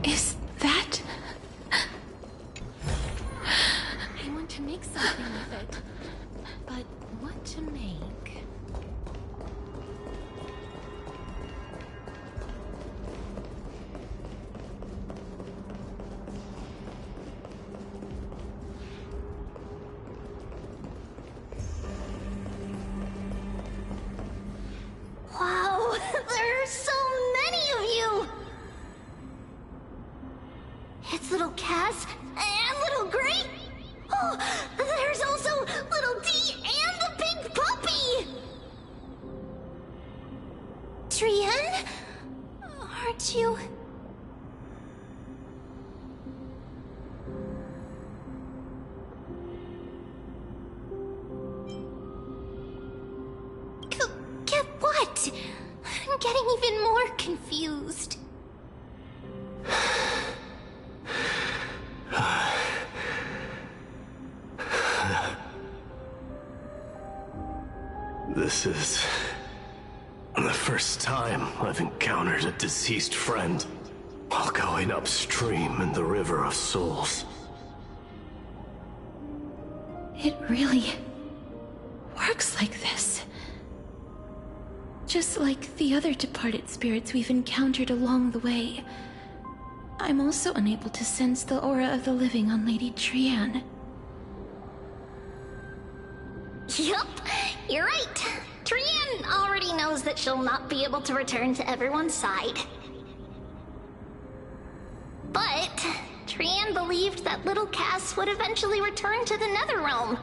Is that... I want to make something with it, but what to make? Wow, there are so many of you! It's little Cass and little Gray. Oh, there's also little D and the pink puppy! Trian? Aren't you... Get what? What? I'm getting even more confused. This is the first time I've encountered a deceased friend while going upstream in the River of Souls. It really works like this. Just like the other departed spirits we've encountered along the way, I'm also unable to sense the aura of the living on Lady Trian. Yup, you're right. Trian already knows that she'll not be able to return to everyone's side. But Trian believed that little Cass would eventually return to the Netherrealm.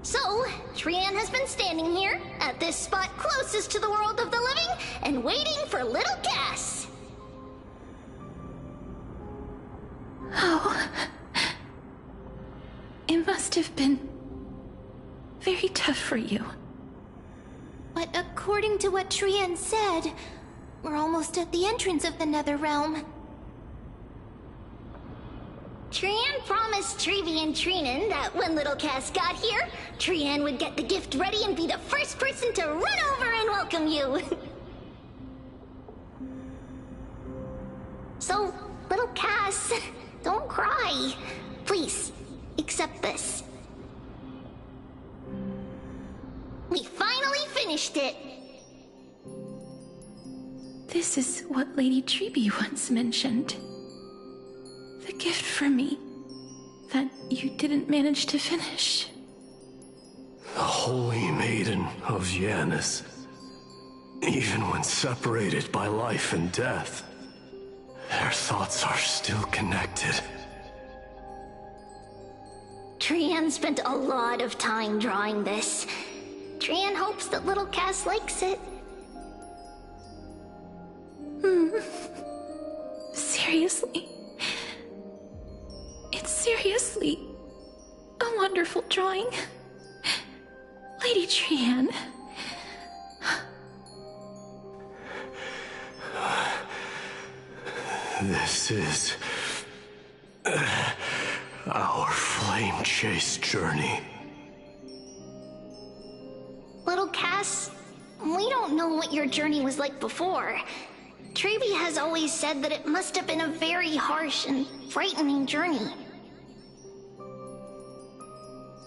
So, Trian has been standing here, at this spot closest to the world of the living, and waiting for little Cass. Oh. It must have been very tough for you. But according to what Trian said, we're almost at the entrance of the Netherrealm. Trian promised Trevi and Trinan that when little Cass got here, Trian would get the gift ready and be the first person to run over and welcome you. So, little Cass, don't cry. Please, accept this. We finally finished it. This is what Lady Trebi once mentioned. The gift for me that you didn't manage to finish. The Holy Maiden of Yanis. Even when separated by life and death, their thoughts are still connected. Trian spent a lot of time drawing this. Trian hopes that little Cass likes it. Seriously? It's seriously a wonderful drawing. Lady Trian. This is our flame chase journey. Little Cass, we don't know what your journey was like before. Trevi has always said that it must have been a very harsh and frightening journey.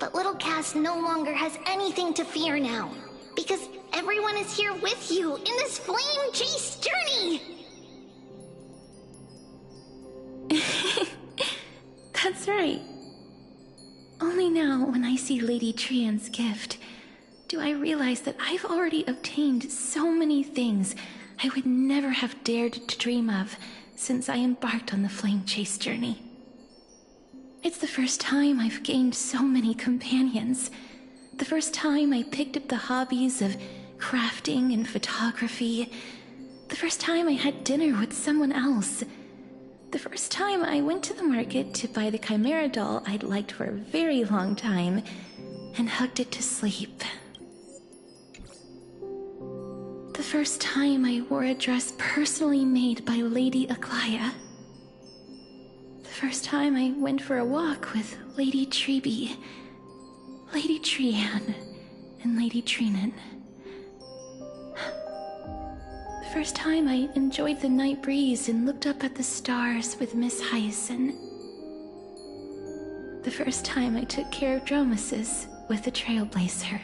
But little Cass no longer has anything to fear now, because everyone is here with you in this flame chase journey! That's right. Only now, when I see Lady Trian's gift, do I realize that I've already obtained so many things I would never have dared to dream of since I embarked on the flame chase journey. It's the first time I've gained so many companions. The first time I picked up the hobbies of crafting and photography. The first time I had dinner with someone else. The first time I went to the market to buy the Chimera doll I'd liked for a very long time and hugged it to sleep. The first time I wore a dress personally made by Lady Aglaya. The first time I went for a walk with Lady Trebi, Lady Trian, and Lady Trinan. The first time I enjoyed the night breeze and looked up at the stars with Miss Hyacin. The first time I took care of Dromesis with the Trailblazer.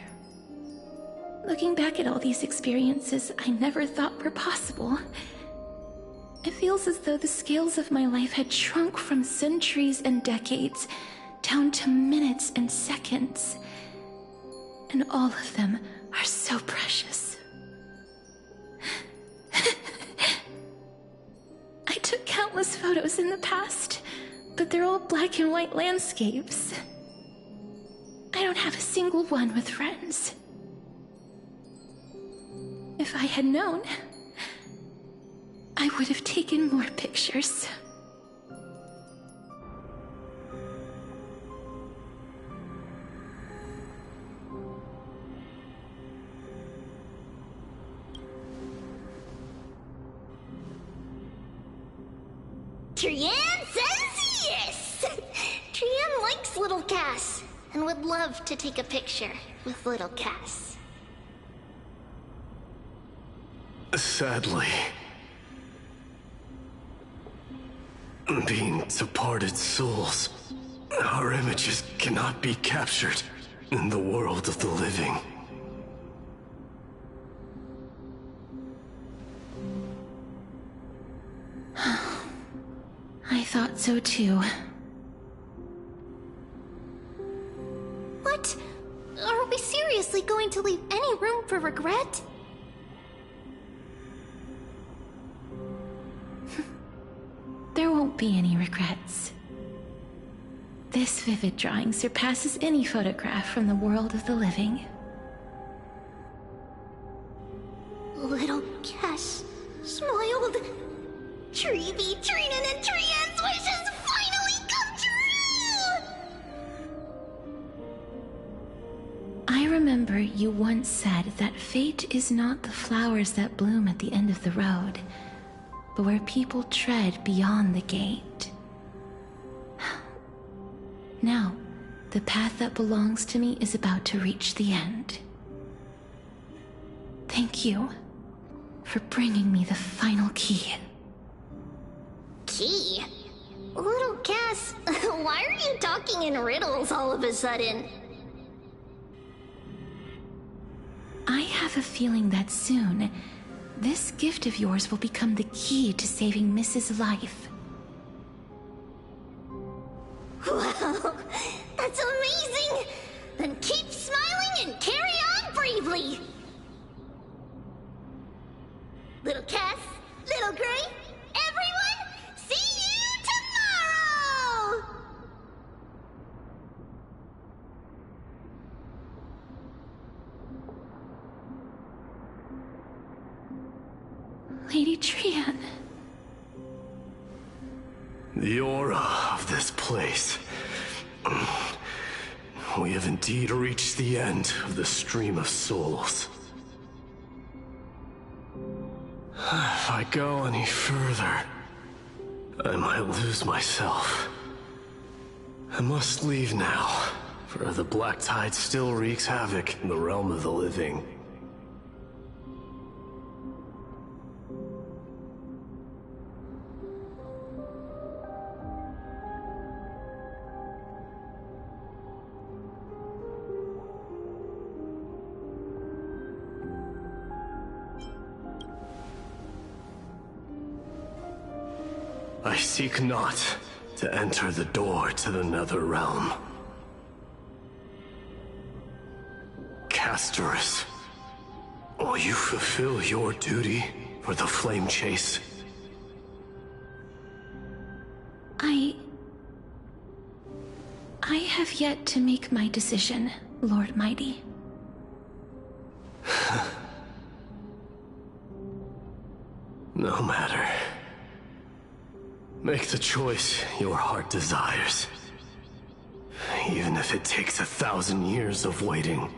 Looking back at all these experiences I never thought were possible, it feels as though the scales of my life had shrunk from centuries and decades down to minutes and seconds. And all of them are so precious. I took countless photos in the past, but they're all black and white landscapes. I don't have a single one with friends. If I had known, I would have taken more pictures. Trian says yes! Trian likes little Cass, and would love to take a picture with little Cass. Sadly, being departed souls, our images cannot be captured in the world of the living. I thought so too. What? Are we seriously going to leave any room for regret? There won't be any regrets. This vivid drawing surpasses any photograph from the world of the living. Little Cass smiled. Treevee, Trinan, and Trian's wishes finally come true! I remember you once said that fate is not the flowers that bloom at the end of the road, but where people tread beyond the gate. Now, the path that belongs to me is about to reach the end. Thank you for bringing me the final key. Key? Little Cass, why are you talking in riddles all of a sudden? I have a feeling that soon, this gift of yours will become the key to saving Mrs. Life. Wow, that's amazing! Then keep smiling and carry on bravely! Little Cass, Little Gray, everyone, see you tomorrow! Lady Trian. The aura of this place. We have indeed reached the end of the stream of souls. If I go any further, I might lose myself. I must leave now, for the Black Tide still wreaks havoc in the realm of the living. I seek not to enter the door to the nether realm. Castorus, will you fulfill your duty for the flame chase? I have yet to make my decision, Lord Mighty. No matter. Make the choice your heart desires. Even if it takes 1,000 years of waiting.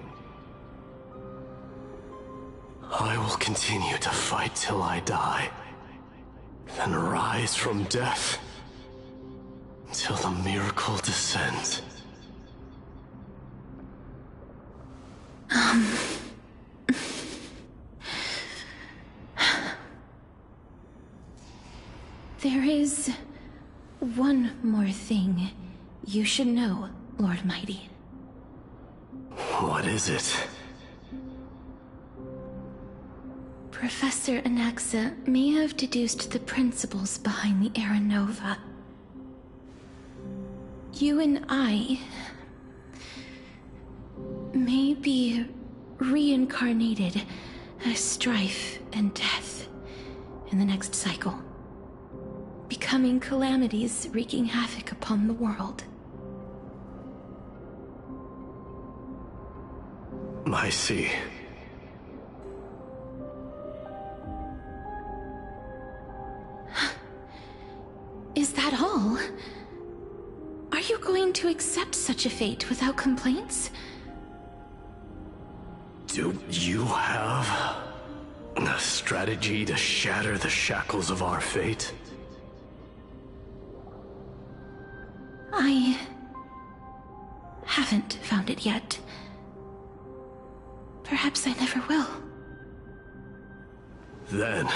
I will continue to fight till I die. Then rise from death. Till the miracle descends. There is one more thing you should know, Lord Mighty. What is it? Professor Anaxa may have deduced the principles behind the Era Nova. You and I may be reincarnated as strife and death in the next cycle, becoming calamities wreaking havoc upon the world. I see. Is that all? Are you going to accept such a fate without complaints? Do you have a strategy to shatter the shackles of our fate? it yet. Perhaps I never will. Then,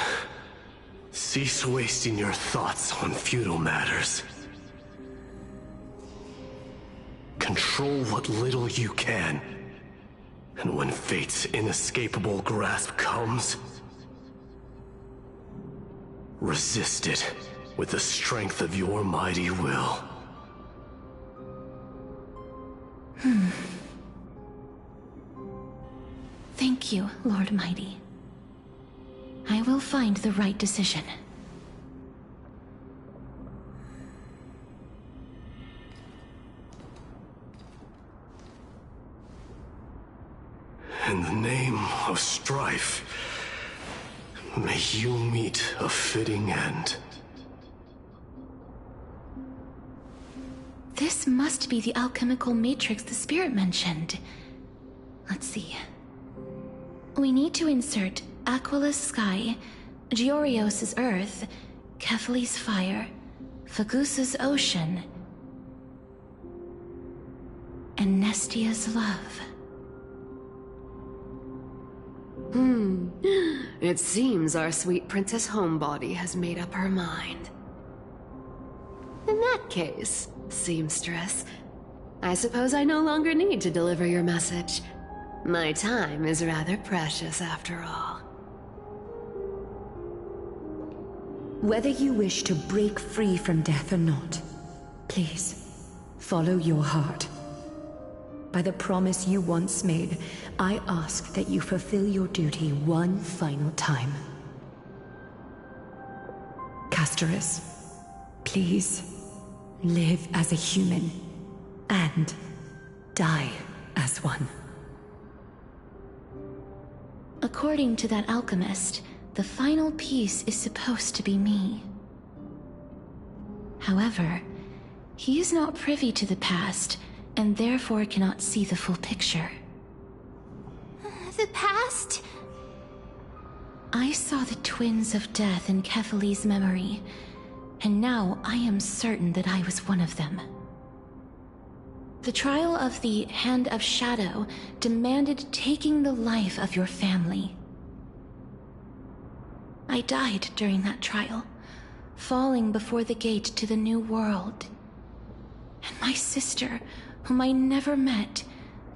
cease wasting your thoughts on futile matters. Control what little you can. And when fate's inescapable grasp comes, resist it with the strength of your mighty will. Thank you, Lord Mighty. I will find the right decision. In the name of strife, may you meet a fitting end. This must be the alchemical matrix the spirit mentioned. Let's see. We need to insert Aquila's sky, Georios' earth, Kethali's fire, Fagusa's ocean, and Nestia's love. It seems our sweet Princess Homebody has made up her mind. In that case, seamstress, I suppose I no longer need to deliver your message. My time is rather precious after all. Whether you wish to break free from death or not, please, follow your heart. By the promise you once made, I ask that you fulfill your duty one final time. Castorus, please, live as a human, and die as one. According to that alchemist, the final piece is supposed to be me. However, he is not privy to the past, and therefore cannot see the full picture. The past? I saw the twins of death in Kethali's memory, and now I am certain that I was one of them. The trial of the Hand of Shadow demanded taking the life of your family. I died during that trial, falling before the gate to the new world. And my sister, whom I never met,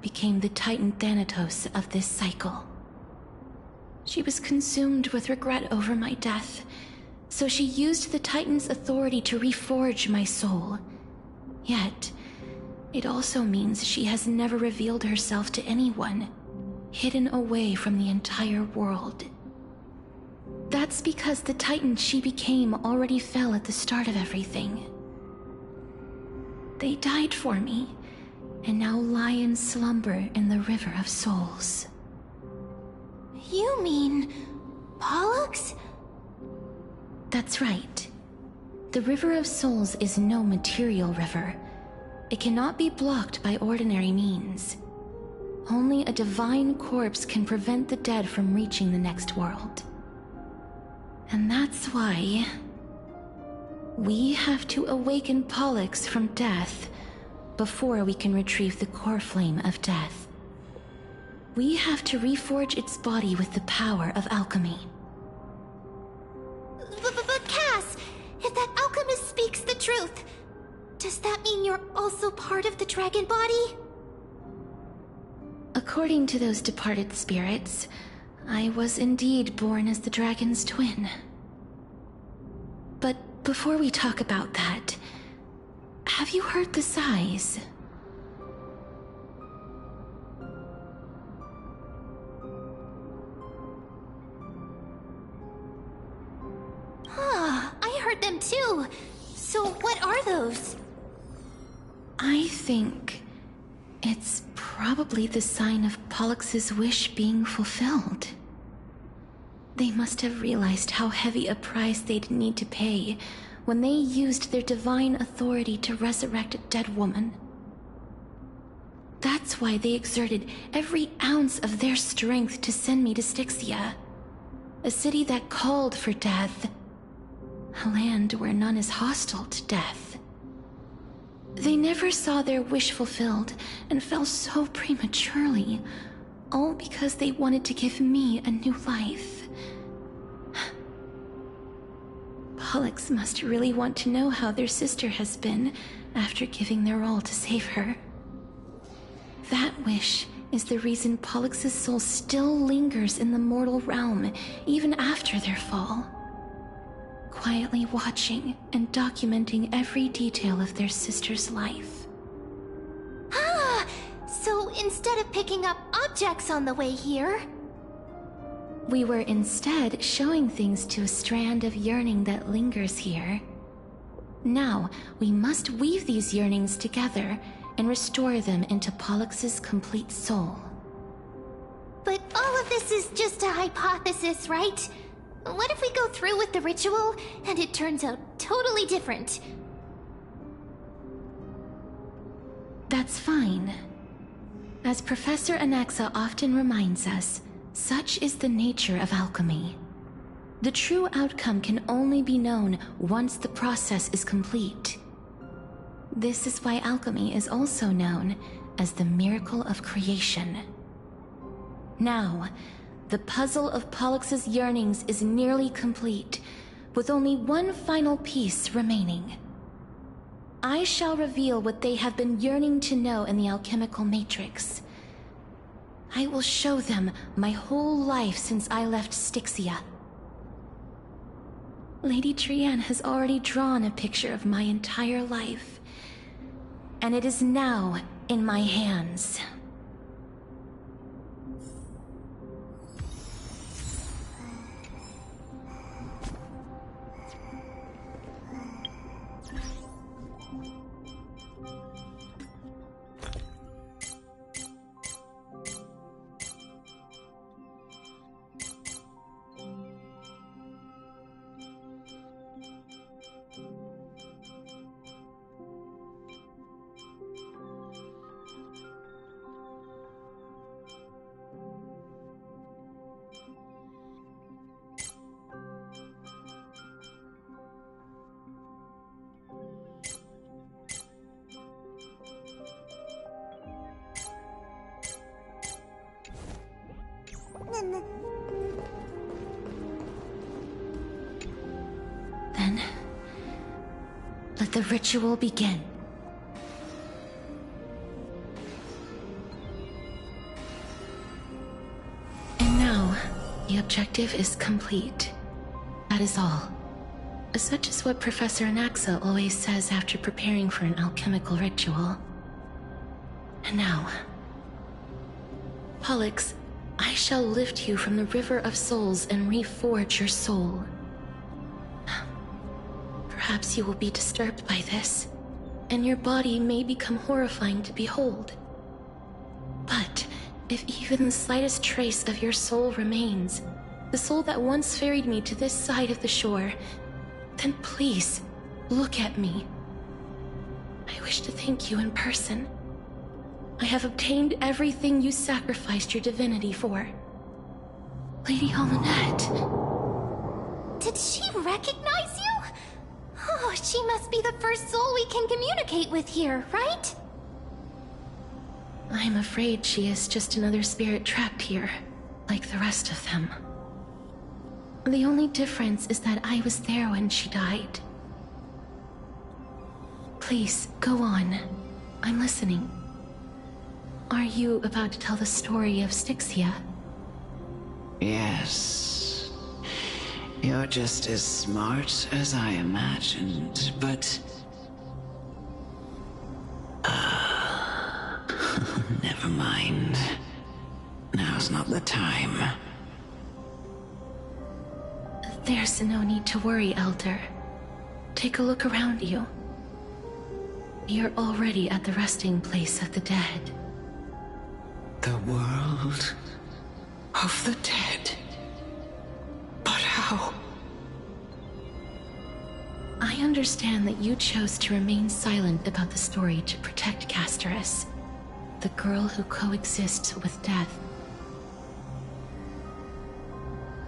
became the Titan Thanatos of this cycle. She was consumed with regret over my death, so she used the Titan's authority to reforge my soul. Yet, it also means she has never revealed herself to anyone, hidden away from the entire world. That's because the Titan she became already fell at the start of everything. They died for me, and now lie in slumber in the River of Souls. You mean Pollux? That's right. The River of Souls is no material river. It cannot be blocked by ordinary means. Only a divine corpse can prevent the dead from reaching the next world. And that's why we have to awaken Pollux from death before we can retrieve the core flame of death. We have to reforge its body with the power of alchemy. But Cass, if that alchemist speaks the truth, does that mean you're also part of the dragon body? According to those departed spirits, I was indeed born as the dragon's twin. But before we talk about that, have you heard the sighs? I heard them too. So what are those? I think it's probably the sign of Pollux's wish being fulfilled. They must have realized how heavy a price they'd need to pay when they used their divine authority to resurrect a dead woman. That's why they exerted every ounce of their strength to send me to Styxia, a city that called for death, a land where none is hostile to death. They never saw their wish fulfilled and fell so prematurely, all because they wanted to give me a new life. Pollux must really want to know how their sister has been after giving their all to save her. That wish is the reason Pollux's soul still lingers in the mortal realm even after their fall, quietly watching and documenting every detail of their sister's life. Ah! So instead of picking up objects on the way here... We were instead showing things to a strand of yearning that lingers here. Now, we must weave these yearnings together and restore them into Pollux's complete soul. But all of this is just a hypothesis, right? What if we go through with the ritual and it turns out totally different? That's fine. As Professor Anaxa often reminds us, such is the nature of alchemy. The true outcome can only be known once the process is complete. This is why alchemy is also known as the miracle of creation. Now, the puzzle of Pollux's yearnings is nearly complete, with only one final piece remaining. I shall reveal what they have been yearning to know in the alchemical matrix. I will show them my whole life since I left Styxia. Lady Trienne has already drawn a picture of my entire life, and it is now in my hands. Then, let the ritual begin. And now, the objective is complete. That is all. Such is what Professor Anaxa always says after preparing for an alchemical ritual. And now, Pollux, I shall lift you from the River of Souls and reforge your soul. Perhaps you will be disturbed by this, and your body may become horrifying to behold. But if even the slightest trace of your soul remains, the soul that once ferried me to this side of the shore, then please, look at me. I wish to thank you in person. I have obtained everything you sacrificed your divinity for. Lady Hollinette. Did she recognize you? Oh, she must be the first soul we can communicate with here, right? I'm afraid she is just another spirit trapped here, like the rest of them. The only difference is that I was there when she died. Please, go on. I'm listening. Are you about to tell the story of Styxia? Yes. You're just as smart as I imagined, but... never mind. Now's not the time. There's no need to worry, Elder. Take a look around you. You're already at the resting place of the dead. The world of the dead? But how? I understand that you chose to remain silent about the story to protect Casterus, the girl who coexists with death.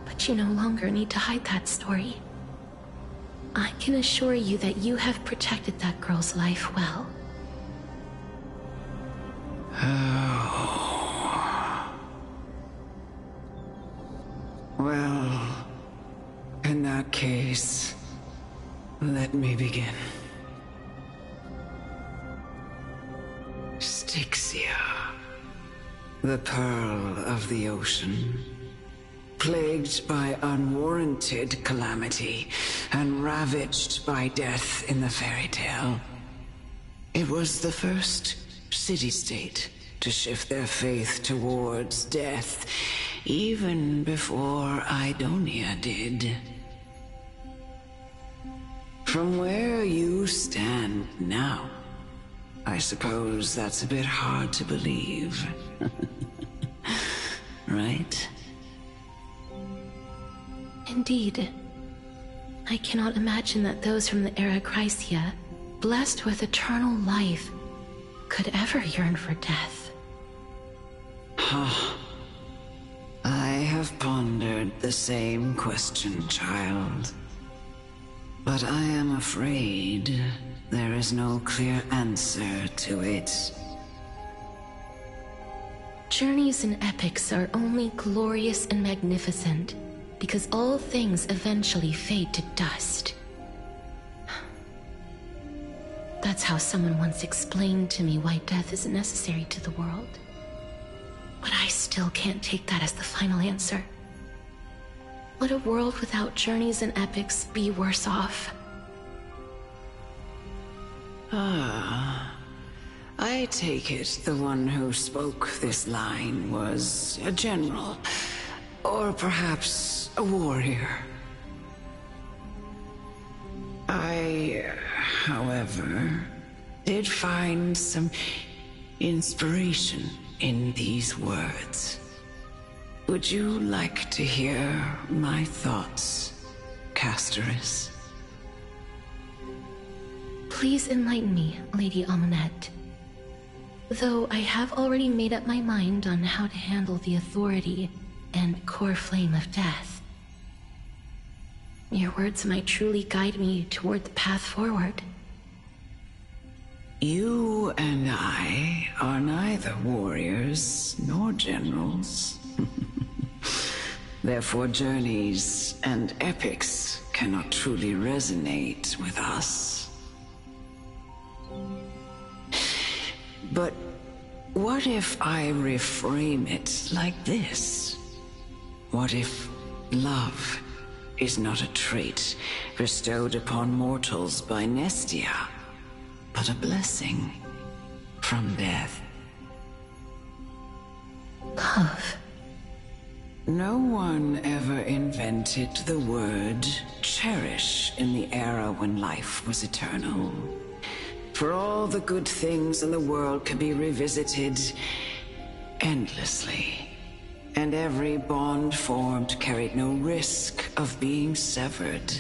But you no longer need to hide that story. I can assure you that you have protected that girl's life well. Oh. Well, in that case, let me begin. Styxia, the pearl of the ocean, plagued by unwarranted calamity and ravaged by death in the fairy tale. It was the first city-state to shift their faith towards death, even before Idonia did. From where you stand now, I suppose that's a bit hard to believe. Right? Indeed. I cannot imagine that those from the Era Chrysia, blessed with eternal life, could ever yearn for death. I have pondered the same question, child. But I am afraid there is no clear answer to it. Journeys and epics are only glorious and magnificent because all things eventually fade to dust. That's how someone once explained to me why death is necessary to the world. But I still can't take that as the final answer. Would a world without journeys and epics be worse off? I take it the one who spoke this line was a general, or perhaps a warrior. I, however, did find some inspiration in these words. Would you like to hear my thoughts, Castoris? Please enlighten me, Lady Amunet. Though I have already made up my mind on how to handle the authority and core flame of death. Your words might truly guide me toward the path forward. You and I are neither warriors nor generals. Therefore, journeys and epics cannot truly resonate with us. But what if I reframe it like this? What if love is not a trait bestowed upon mortals by Nestia, but a blessing from death? Love. No one ever invented the word cherish in the era when life was eternal. For all the good things in the world can be revisited endlessly, and every bond formed carried no risk of being severed.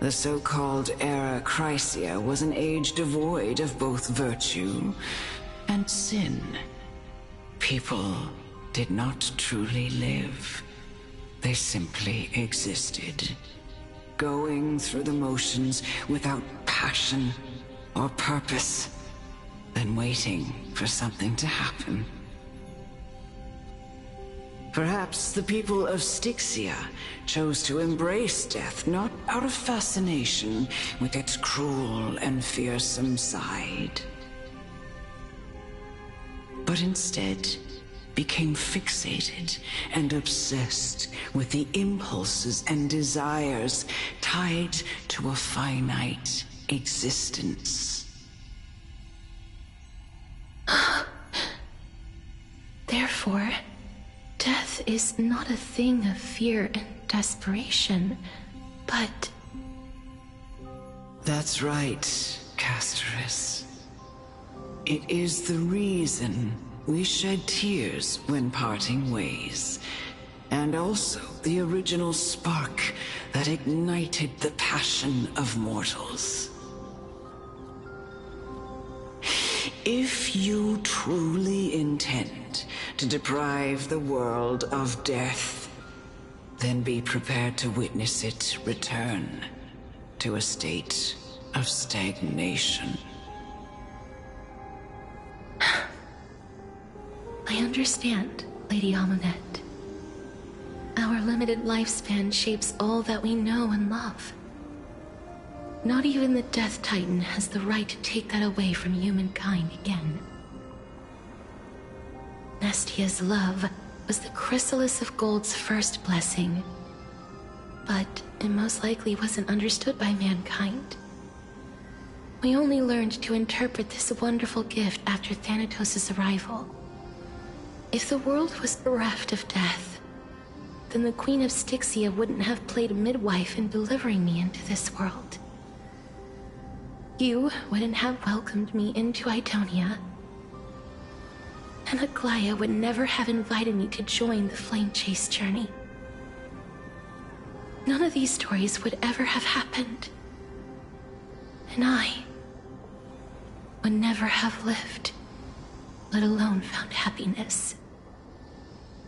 The so-called Era Chrysia was an age devoid of both virtue and sin. People did not truly live. They simply existed, going through the motions without passion or purpose, then waiting for something to happen. Perhaps the people of Styxia chose to embrace death not out of fascination with its cruel and fearsome side, but instead became fixated and obsessed with the impulses and desires tied to a finite existence. Therefore, death is not a thing of fear and desperation, but... That's right, Castoris. It is the reason we shed tears when parting ways, and also the original spark that ignited the passion of mortals. If you truly intend to deprive the world of death, then be prepared to witness it return to a state of stagnation. I understand, Lady Amunet. Our limited lifespan shapes all that we know and love. Not even the Death Titan has the right to take that away from humankind again. Nestia's love was the chrysalis of Gold's first blessing, but it most likely wasn't understood by mankind. We only learned to interpret this wonderful gift after Thanatos' arrival. If the world was bereft of death, then the Queen of Styxia wouldn't have played midwife in delivering me into this world. You wouldn't have welcomed me into Idonia, and Aglaia would never have invited me to join the Flame Chase journey. None of these stories would ever have happened, and I would never have lived, let alone found happiness.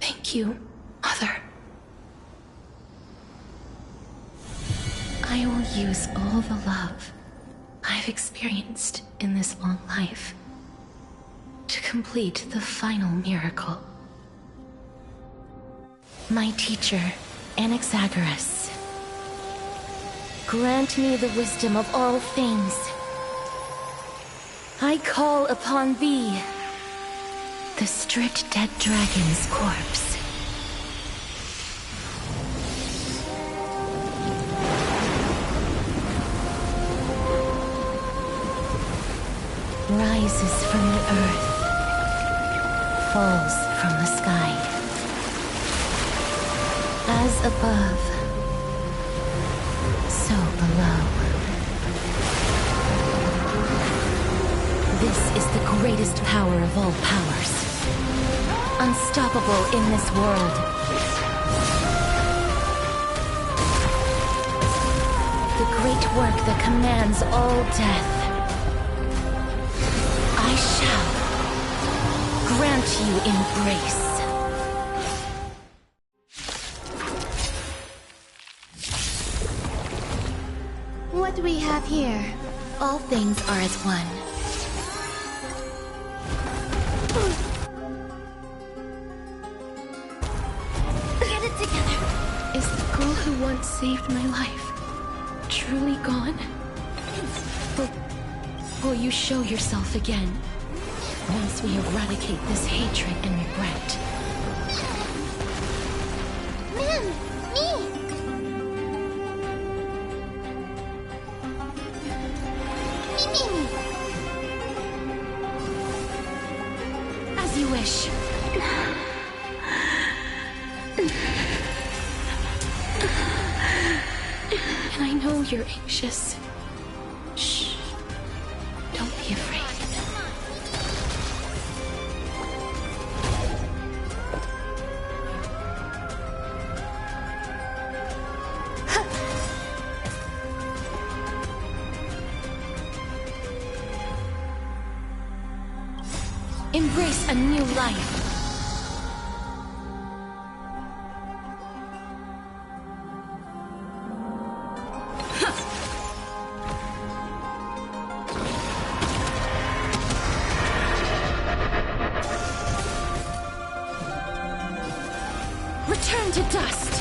Thank you, Mother. I will use all the love I've experienced in this long life to complete the final miracle. My teacher, Anaxagoras, grant me the wisdom of all things. I call upon thee, the stripped dead dragon's corpse. Rises from the earth, falls from the sky. As above, so below. This is the greatest power of all powers. Unstoppable in this world. The great work that commands all death. I shall grant you embrace. What do we have here? All things are as one. Get it together. Is the girl who once saved my life truly gone? Will you show yourself again once we eradicate this hatred and regret? Man, me! As you wish. And I know you're anxious. Shh. Don't be afraid. Embrace a new life. Return to dust.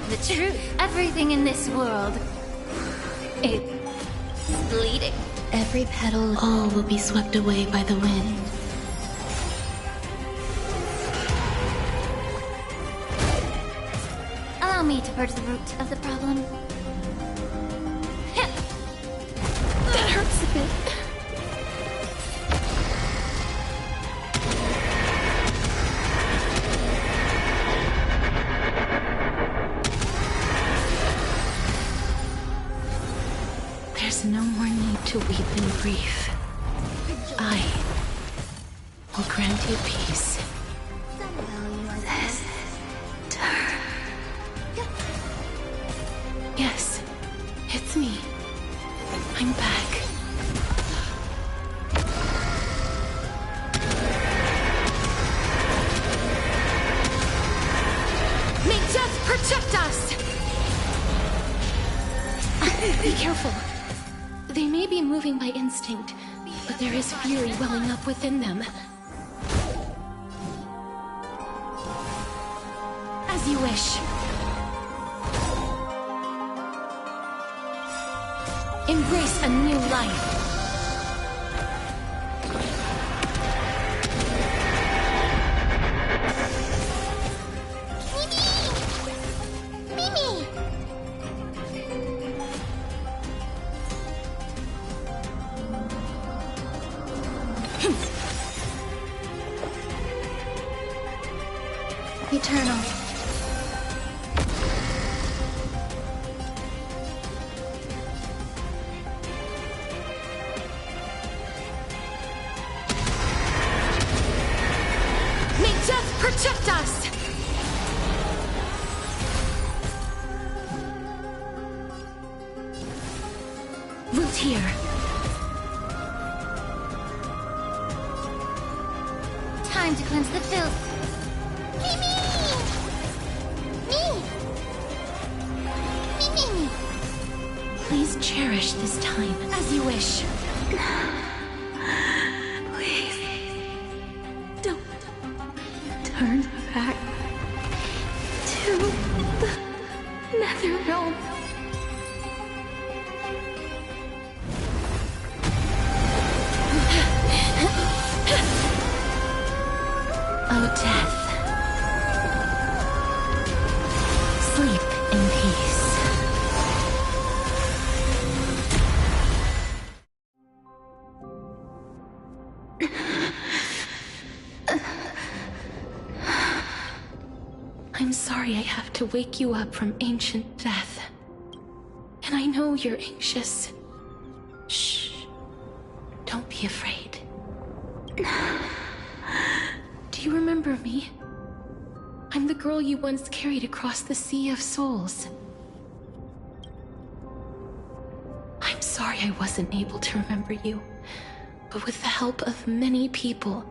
The truth. Everything in this world. It's bleeding. Every petal, all will be swept away by the wind. Allow me to purge the root of the problem. That hurts a bit. There's no more need to weep in grief. I will grant you peace. Yes, it's me. I'm back. May death protect us! Be careful. They may be moving moving by instinct, but there is fury welling up within them. As you wish. Embrace a new life. Eternal. May death protect us! Root here. Time to cleanse the filth. Please cherish this time as you wish. Please. Don't turn back to the Nether Realm. Oh, death. Sleep in peace. I'm sorry I have to wake you up from ancient death. And I know you're anxious. Shh. Don't be afraid. Do you remember me? I'm the girl you once carried across the Sea of Souls. I'm sorry I wasn't able to remember you, but with the help of many people,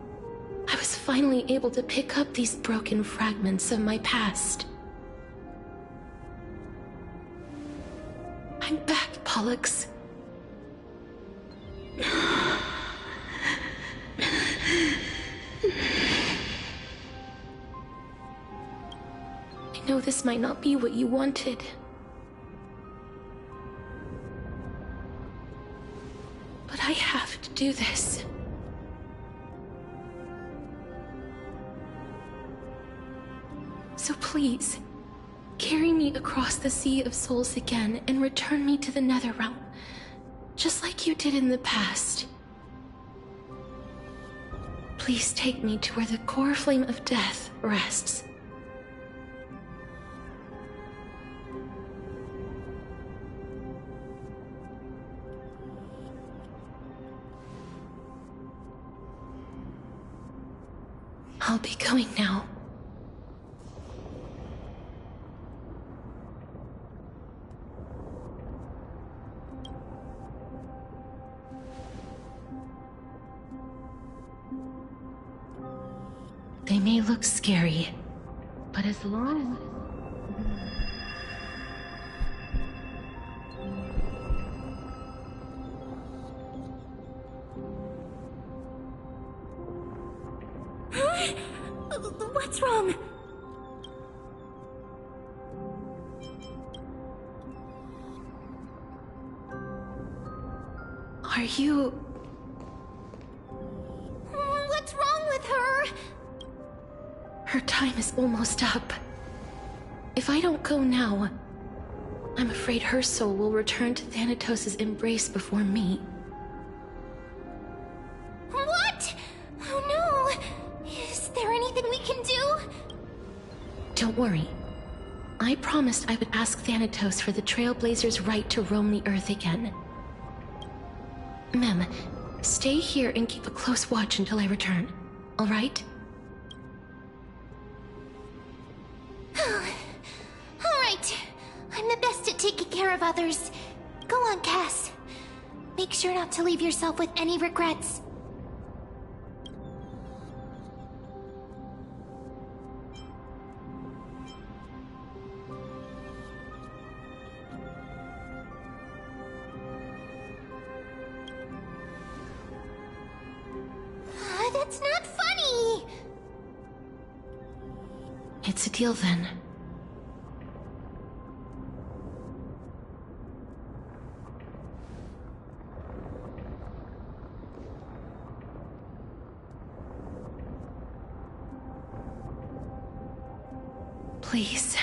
I was finally able to pick up these broken fragments of my past. I'm back, Pollux. I know this might not be what you wanted. But I have to do this. So please, carry me across the Sea of Souls again and return me to the Netherrealm, just like you did in the past. Please take me to where the core flame of death rests. I'll be going now. They may look scary, but as long What's wrong? Are you... What's wrong with her? Her time is almost up. If I don't go now, I'm afraid her soul will return to Thanatos' embrace before me. What? Oh no! Is there anything we can do? Don't worry. I promised I would ask Thanatos for the Trailblazers' right to roam the Earth again. Mem, stay here and keep a close watch until I return, all right? Alright. I'm the best at taking care of others. Go on, Cass. Make sure not to leave yourself with any regrets. That's not funny! It's a deal then. Please.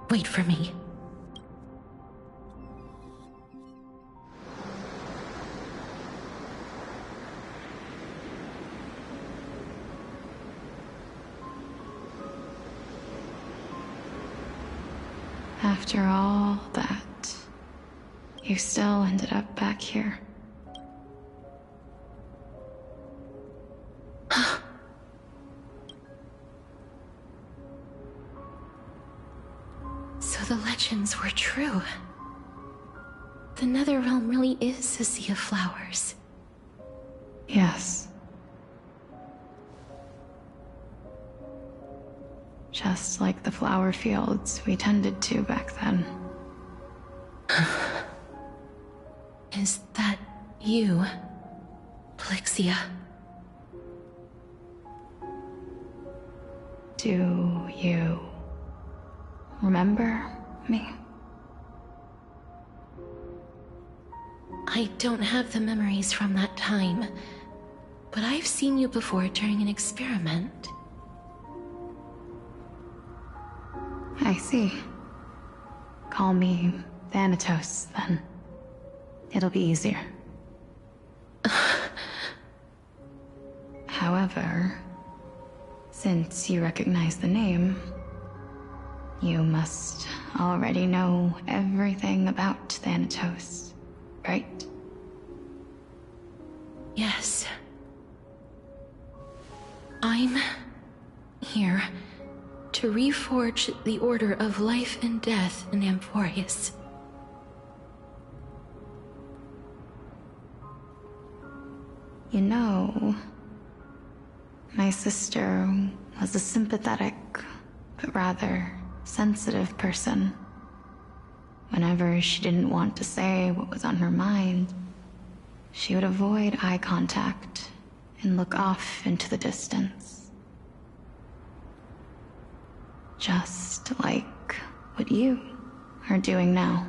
Wait for me. After all that, you still ended up back here. So the legends were true. The Netherrealm really is a sea of flowers. Yes. Just like the flower fields we tended to back then. Is that you, Polixia? Do you remember me? I don't have the memories from that time, but I've seen you before during an experiment. I see. Call me Thanatos, then. It'll be easier. However, since you recognize the name, you must already know everything about Thanatos, right? Yes. I'm here to reforge the order of life and death in Amphorius. You know, my sister was a sympathetic, but rather sensitive person. Whenever she didn't want to say what was on her mind, she would avoid eye contact and look off into the distance. Just like what you are doing now.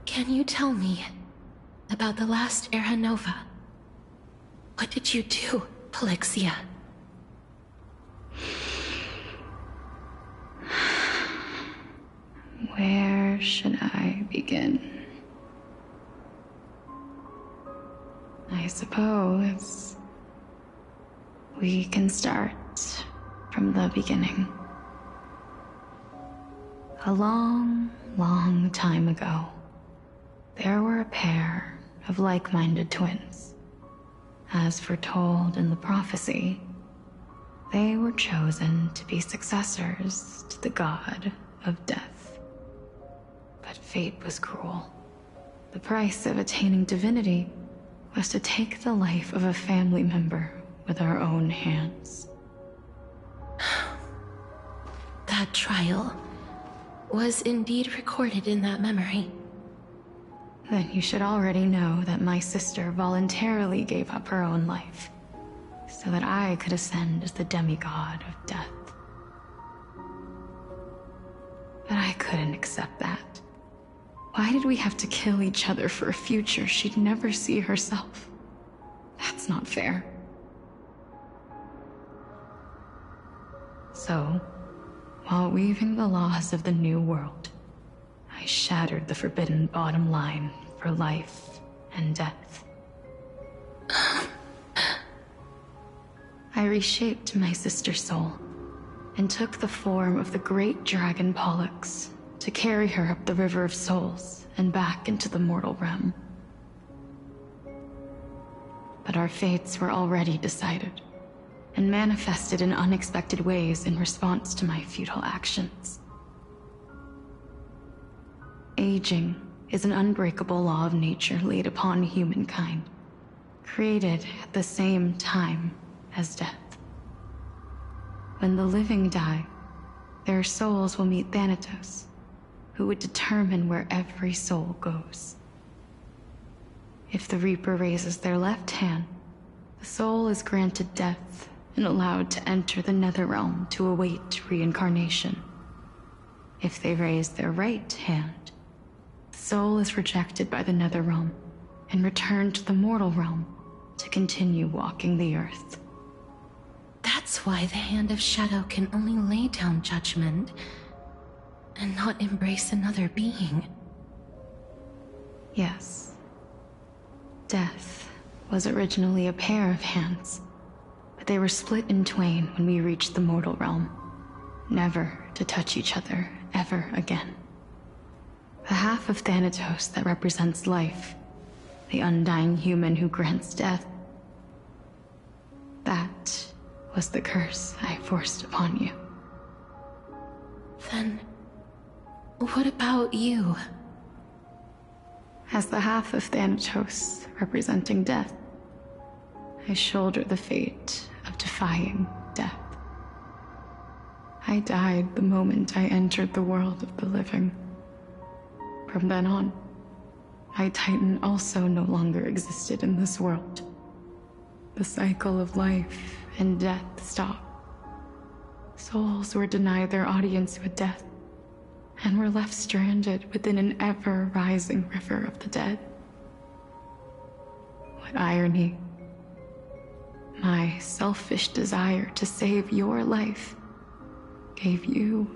Can you tell me about the last Era Nova? What did you do, Polixia? Where should I begin? I suppose we can start from the beginning. A long, long time ago, there were a pair of like-minded twins. As foretold in the prophecy, they were chosen to be successors to the god of death. But fate was cruel. The price of attaining divinity was to take the life of a family member with our own hands. That trial was indeed recorded in that memory. Then you should already know that my sister voluntarily gave up her own life, so that I could ascend as the demigod of death. But I couldn't accept that. Why did we have to kill each other for a future she'd never see herself? That's not fair. So, while weaving the laws of the new world, I shattered the forbidden bottom line for life and death. I reshaped my sister's soul and took the form of the great dragon Pollux to carry her up the River of Souls and back into the mortal realm. But our fates were already decided and manifested in unexpected ways in response to my futile actions. Aging is an unbreakable law of nature laid upon humankind, created at the same time as death. When the living die, their souls will meet Thanatos, who would determine where every soul goes. If the Reaper raises their left hand, the soul is granted death and allowed to enter the Netherrealm to await reincarnation. If they raise their right hand, the soul is rejected by the Netherrealm and returned to the mortal realm to continue walking the earth. That's why the Hand of Shadow can only lay down judgment and not embrace another being. Yes. Death was originally a pair of hands, but they were split in twain when we reached the mortal realm, never to touch each other ever again. The half of Thanatos that represents life, the undying human who grants death, that was the curse I forced upon you. Then, what about you? As the half of Thanatos representing death, I shoulder the fate of defying death. I died the moment I entered the world of the living. From then on, my Titan also no longer existed in this world. The cycle of life and death stopped. Souls were denied their audience with death, and were left stranded within an ever-rising river of the dead. What irony. My selfish desire to save your life gave you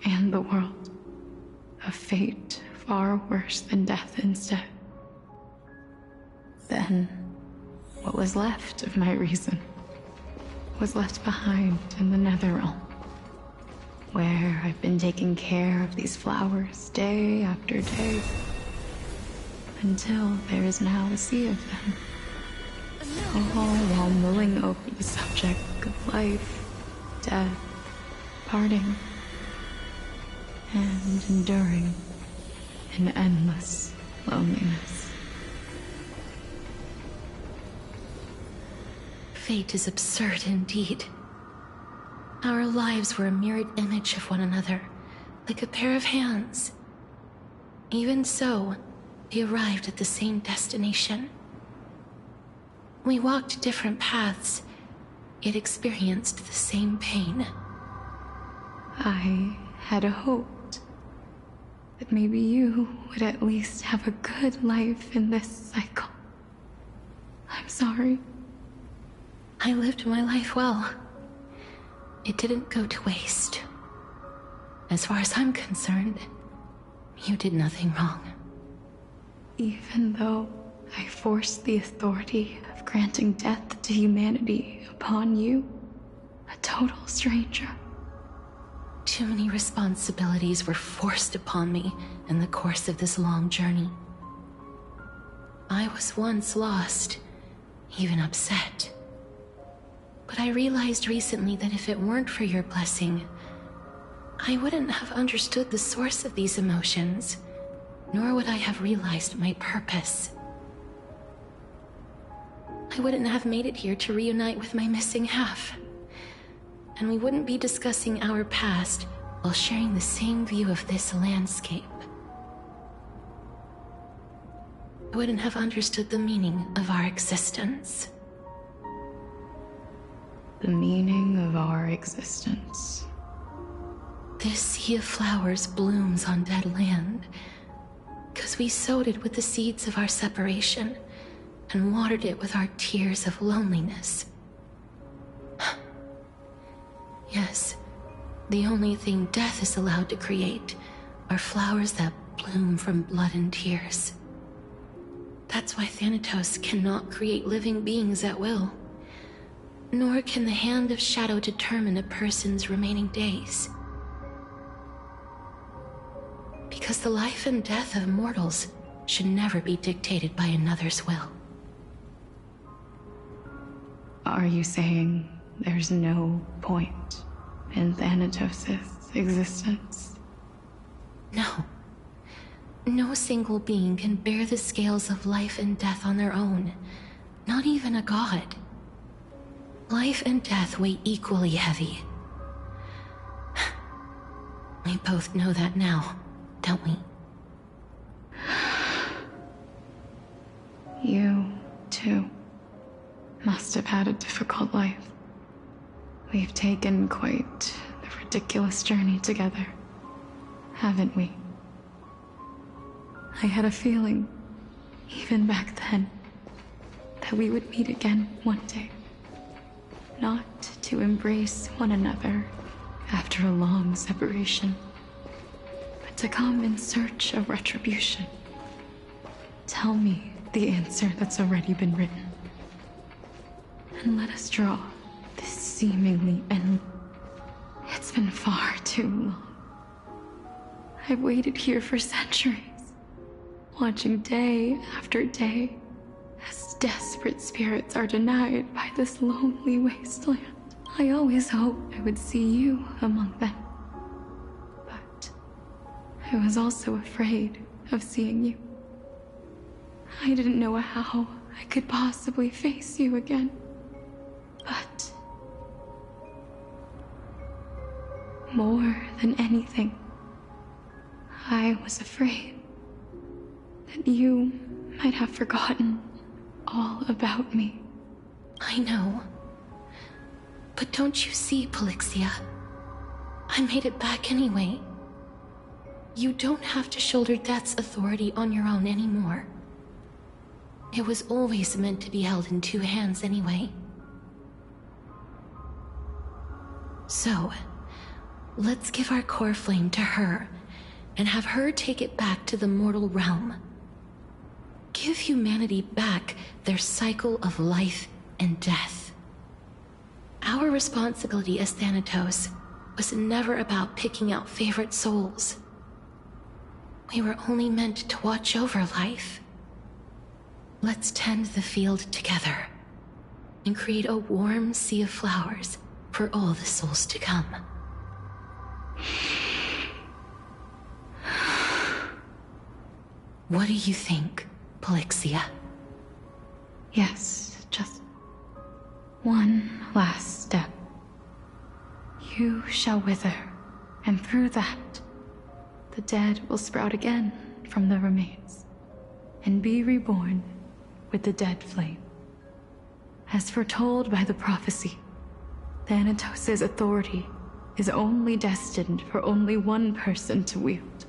and the world a fate far worse than death instead. Then, what was left of my reason was left behind in the Netherrealm, where I've been taking care of these flowers day after day, until there is now a sea of them, all while mulling over the subject of life, death, parting, and enduring an endless loneliness. Fate is absurd indeed. Our lives were a mirrored image of one another, like a pair of hands. Even so, we arrived at the same destination. We walked different paths, yet experienced the same pain. I had hoped that maybe you would at least have a good life in this cycle. I'm sorry. I lived my life well. It didn't go to waste. As far as I'm concerned, you did nothing wrong. Even though I forced the authority of granting death to humanity upon you, a total stranger. Too many responsibilities were forced upon me in the course of this long journey. I was once lost, even upset. But I realized recently that if it weren't for your blessing, I wouldn't have understood the source of these emotions, nor would I have realized my purpose. I wouldn't have made it here to reunite with my missing half. And we wouldn't be discussing our past while sharing the same view of this landscape. I wouldn't have understood the meaning of our existence. The meaning of our existence. This sea of flowers blooms on dead land, because we sowed it with the seeds of our separation and watered it with our tears of loneliness. Yes, the only thing death is allowed to create are flowers that bloom from blood and tears. That's why Thanatos cannot create living beings at will. Nor can the Hand of Shadow determine a person's remaining days. Because the life and death of mortals should never be dictated by another's will. Are you saying there's no point in Thanatos' existence? No. No single being can bear the scales of life and death on their own. Not even a god. Life and death weigh equally heavy. We both know that now, don't we? You, too, must have had a difficult life. We've taken quite the ridiculous journey together, haven't we? I had a feeling, even back then, that we would meet again one day. Not to embrace one another after a long separation, but to come in search of retribution. Tell me the answer that's already been written. And let us draw this seemingly endless. It's been far too long. I've waited here for centuries, watching day after day as desperate spirits are denied by this lonely wasteland. I always hoped I would see you among them. But I was also afraid of seeing you. I didn't know how I could possibly face you again. But more than anything, I was afraid that you might have forgotten all about me. I know. But don't you see, Polixia? I made it back anyway. You don't have to shoulder death's authority on your own anymore. It was always meant to be held in two hands anyway. So, let's give our core flame to her, and have her take it back to the mortal realm. Give humanity back their cycle of life and death. Our responsibility as Thanatos was never about picking out favorite souls. We were only meant to watch over life. Let's tend the field together, and create a warm sea of flowers for all the souls to come. What do you think, Polixia? Yes, just one last step. You shall wither, and through that, the dead will sprout again from the remains, and be reborn with the dead flame. As foretold by the prophecy, Thanatos' authority is only destined for only one person to wield.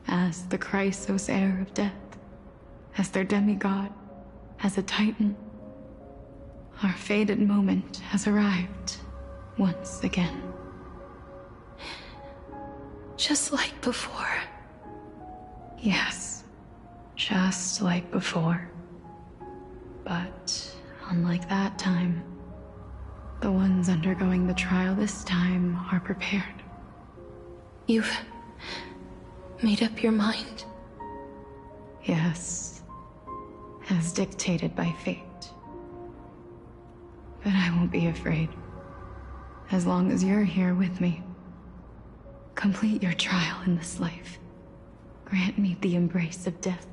As the Chrysos heir of death, as their demigod, as a titan, our fated moment has arrived once again. Just like before. Yes, just like before. But unlike that time, the ones undergoing the trial this time are prepared. You've made up your mind? Yes, as dictated by fate. But I won't be afraid. As long as you're here with me. Complete your trial in this life. Grant me the embrace of death,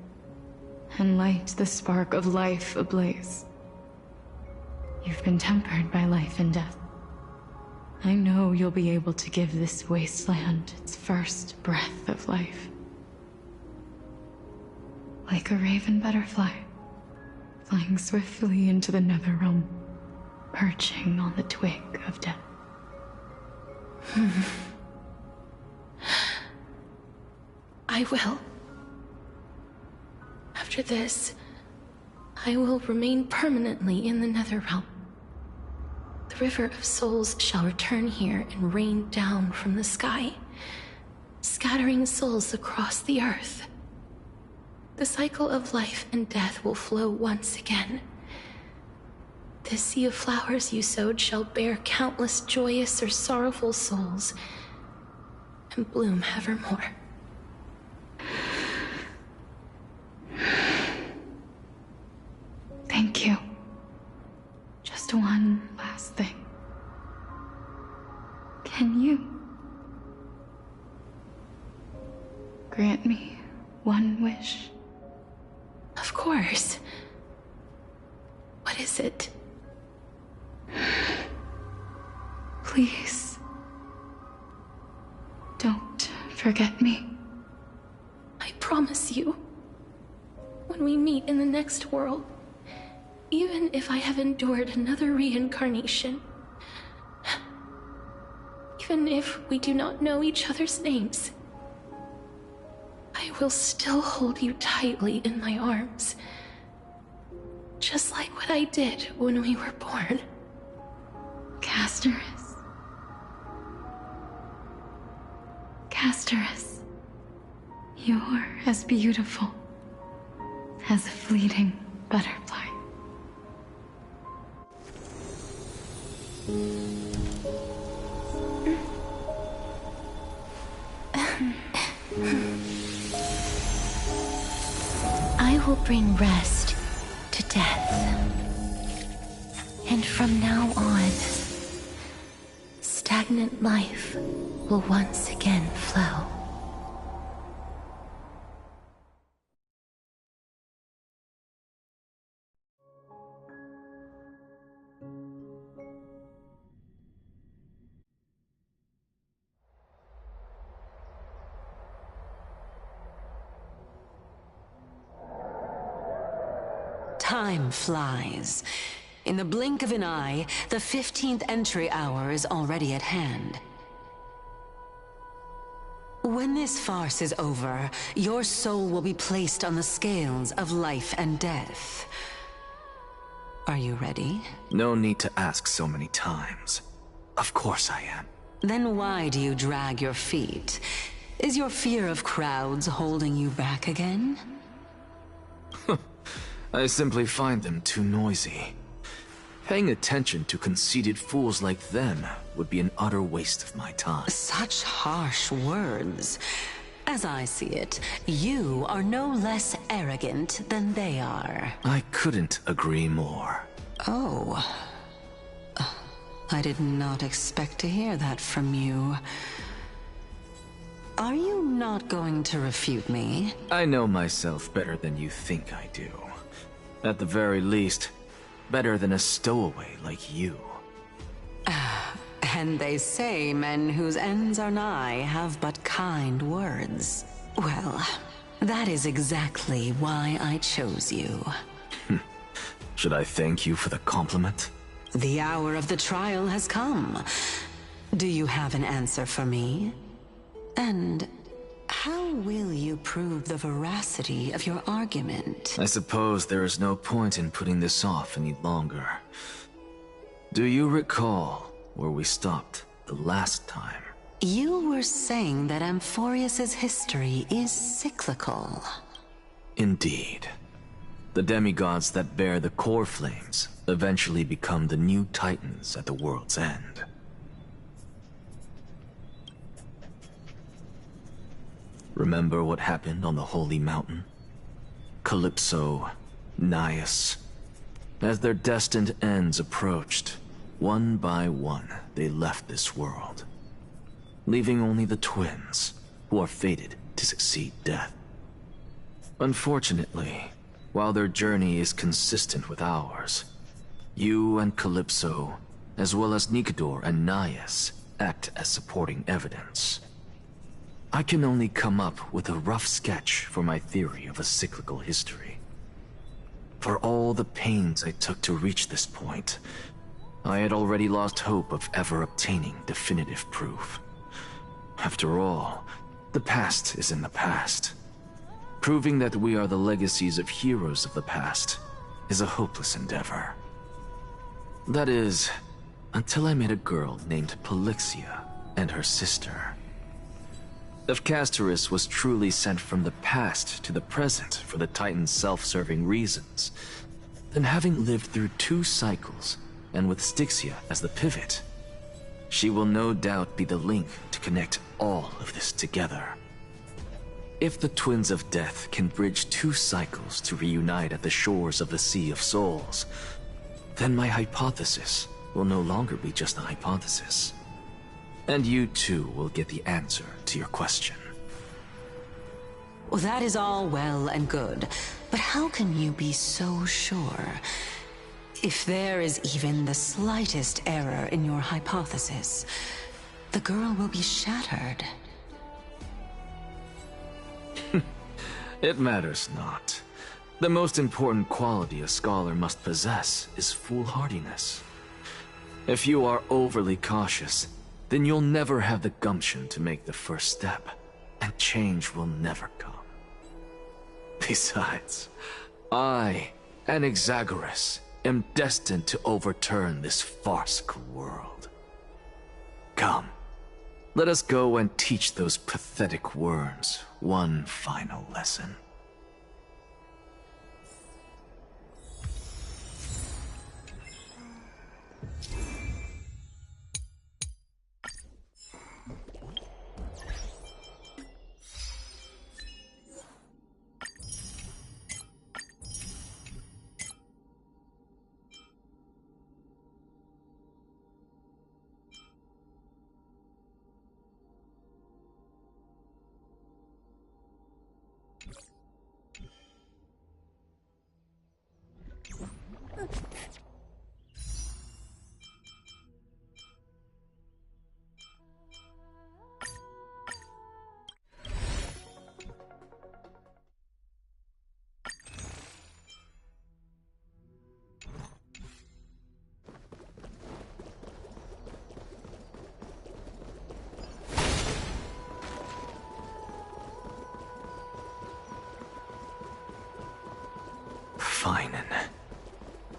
and light the spark of life ablaze. You've been tempered by life and death. I know you'll be able to give this wasteland its first breath of life. Like a raven butterfly, flying swiftly into the Netherrealm, perching on the twig of death. I will. After this, I will remain permanently in the Netherrealm. The River of Souls shall return here and rain down from the sky, scattering souls across the earth. The cycle of life and death will flow once again. The sea of flowers you sowed shall bear countless joyous or sorrowful souls, and bloom evermore. Thank you. Just one last thing. Can you grant me one wish? Of course. What is it? Please, don't forget me. promise you, when we meet in the next world, even if I have endured another reincarnation, even if we do not know each other's names, I will still hold you tightly in my arms, just like what I did when we were born. Casterus. Casterus. You're as beautiful as a fleeting butterfly. I will bring rest to death. And from now on, stagnant life will once again flow. Time flies. In the blink of an eye, the 15th entry hour is already at hand. When this farce is over, your soul will be placed on the scales of life and death. Are you ready? No need to ask so many times. Of course I am. Then why do you drag your feet? Is your fear of crowds holding you back again? I simply find them too noisy. Paying attention to conceited fools like them would be an utter waste of my time. Such harsh words. As I see it, you are no less arrogant than they are. I couldn't agree more. Oh. I did not expect to hear that from you. Are you not going to refute me? I know myself better than you think I do. At the very least, better than a stowaway like you. And they say men whose ends are nigh have but kind words. Well, that is exactly why I chose you. Should I thank you for the compliment? The hour of the trial has come. Do you have an answer for me? And how will you prove the veracity of your argument? I suppose there is no point in putting this off any longer. Do you recall where we stopped the last time? You were saying that Amphorius's history is cyclical. Indeed. The demigods that bear the core flames eventually become the new titans at the world's end. Remember what happened on the Holy Mountain? Calypso, Naias. As their destined ends approached, one by one they left this world, leaving only the twins, who are fated to succeed death. Unfortunately, while their journey is consistent with ours, you and Calypso, as well as Nicator and Naias, act as supporting evidence. I can only come up with a rough sketch for my theory of a cyclical history. For all the pains I took to reach this point, I had already lost hope of ever obtaining definitive proof. After all, the past is in the past. Proving that we are the legacies of heroes of the past is a hopeless endeavor. That is, until I met a girl named Polixia and her sister. If Casterus was truly sent from the past to the present for the Titan's self-serving reasons, then having lived through 2 cycles, and with Styxia as the pivot, she will no doubt be the link to connect all of this together. If the Twins of Death can bridge 2 cycles to reunite at the shores of the Sea of Souls, then my hypothesis will no longer be just a hypothesis. And you too will get the answer to your question. Well, that is all well and good, but how can you be so sure? If there is even the slightest error in your hypothesis, the girl will be shattered. It matters not. The most important quality a scholar must possess is foolhardiness. If you are overly cautious, then you'll never have the gumption to make the first step, and change will never come. Besides, I, Anaxagoras, am destined to overturn this farcical world. Come, let us go and teach those pathetic worms one final lesson.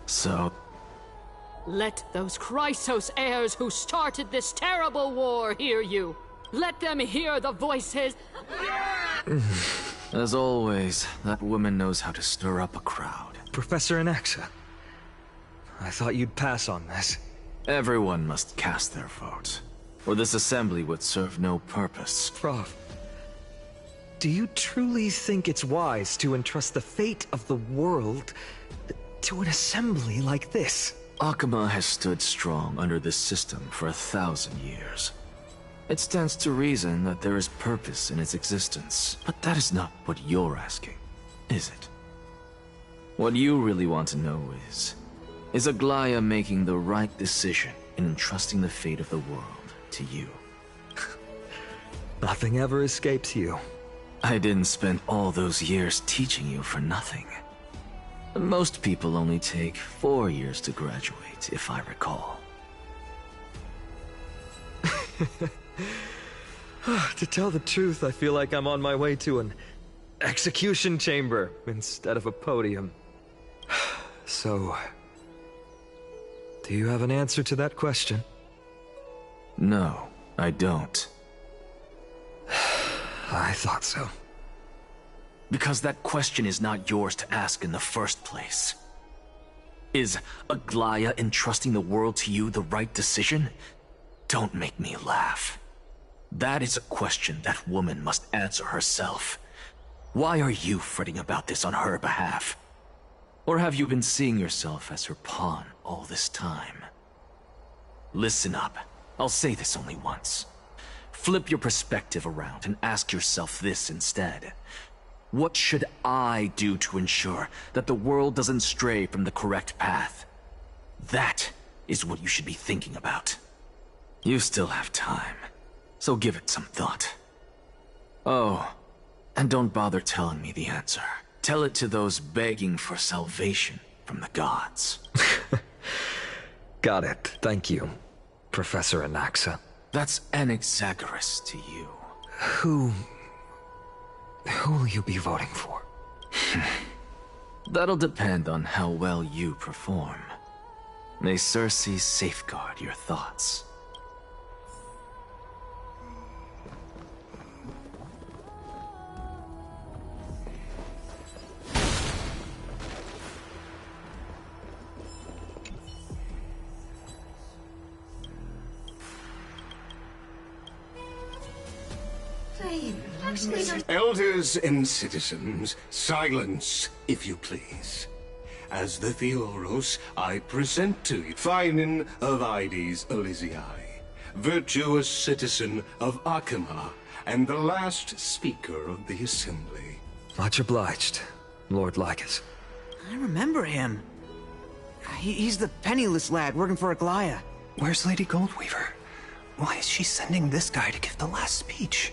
So... Let those Chrysos heirs who started this terrible war hear you. Let them hear the voices... As always, that woman knows how to stir up a crowd. Professor Anaxa, I thought you'd pass on this. Everyone must cast their vote, or this assembly would serve no purpose. Prof, do you truly think it's wise to entrust the fate of the world to an assembly like this? Akama has stood strong under this system for 1,000 years. It stands to reason that there is purpose in its existence, but that is not what you're asking, is it? What you really want to know is Aglaia making the right decision in entrusting the fate of the world to you? Nothing ever escapes you. I didn't spend all those years teaching you for nothing. Most people only take 4 years to graduate, if I recall. To tell the truth, I feel like I'm on my way to an execution chamber instead of a podium. So, do you have an answer to that question? No, I don't. I thought so. Because that question is not yours to ask in the first place. Is Aglaia entrusting the world to you the right decision? Don't make me laugh. That is a question that woman must answer herself. Why are you fretting about this on her behalf? Or have you been seeing yourself as her pawn all this time? Listen up. I'll say this only once. Flip your perspective around and ask yourself this instead. What should I do to ensure that the world doesn't stray from the correct path? That is what you should be thinking about. You still have time, so give it some thought. Oh, and don't bother telling me the answer. Tell it to those begging for salvation from the gods. Got it. Thank you, Professor Anaxa. That's Anaxagoras to you. Who will you be voting for? That'll depend on how well you perform. May Circe safeguard your thoughts. Elders and citizens, silence, if you please. As the Theoros, I present to you Finan of Ides Elysiae, virtuous citizen of Akima, and the last speaker of the assembly. Much obliged, Lord Lycus. I remember him. He's the penniless lad working for Aglaia. Where's Lady Goldweaver? Why is she sending this guy to give the last speech?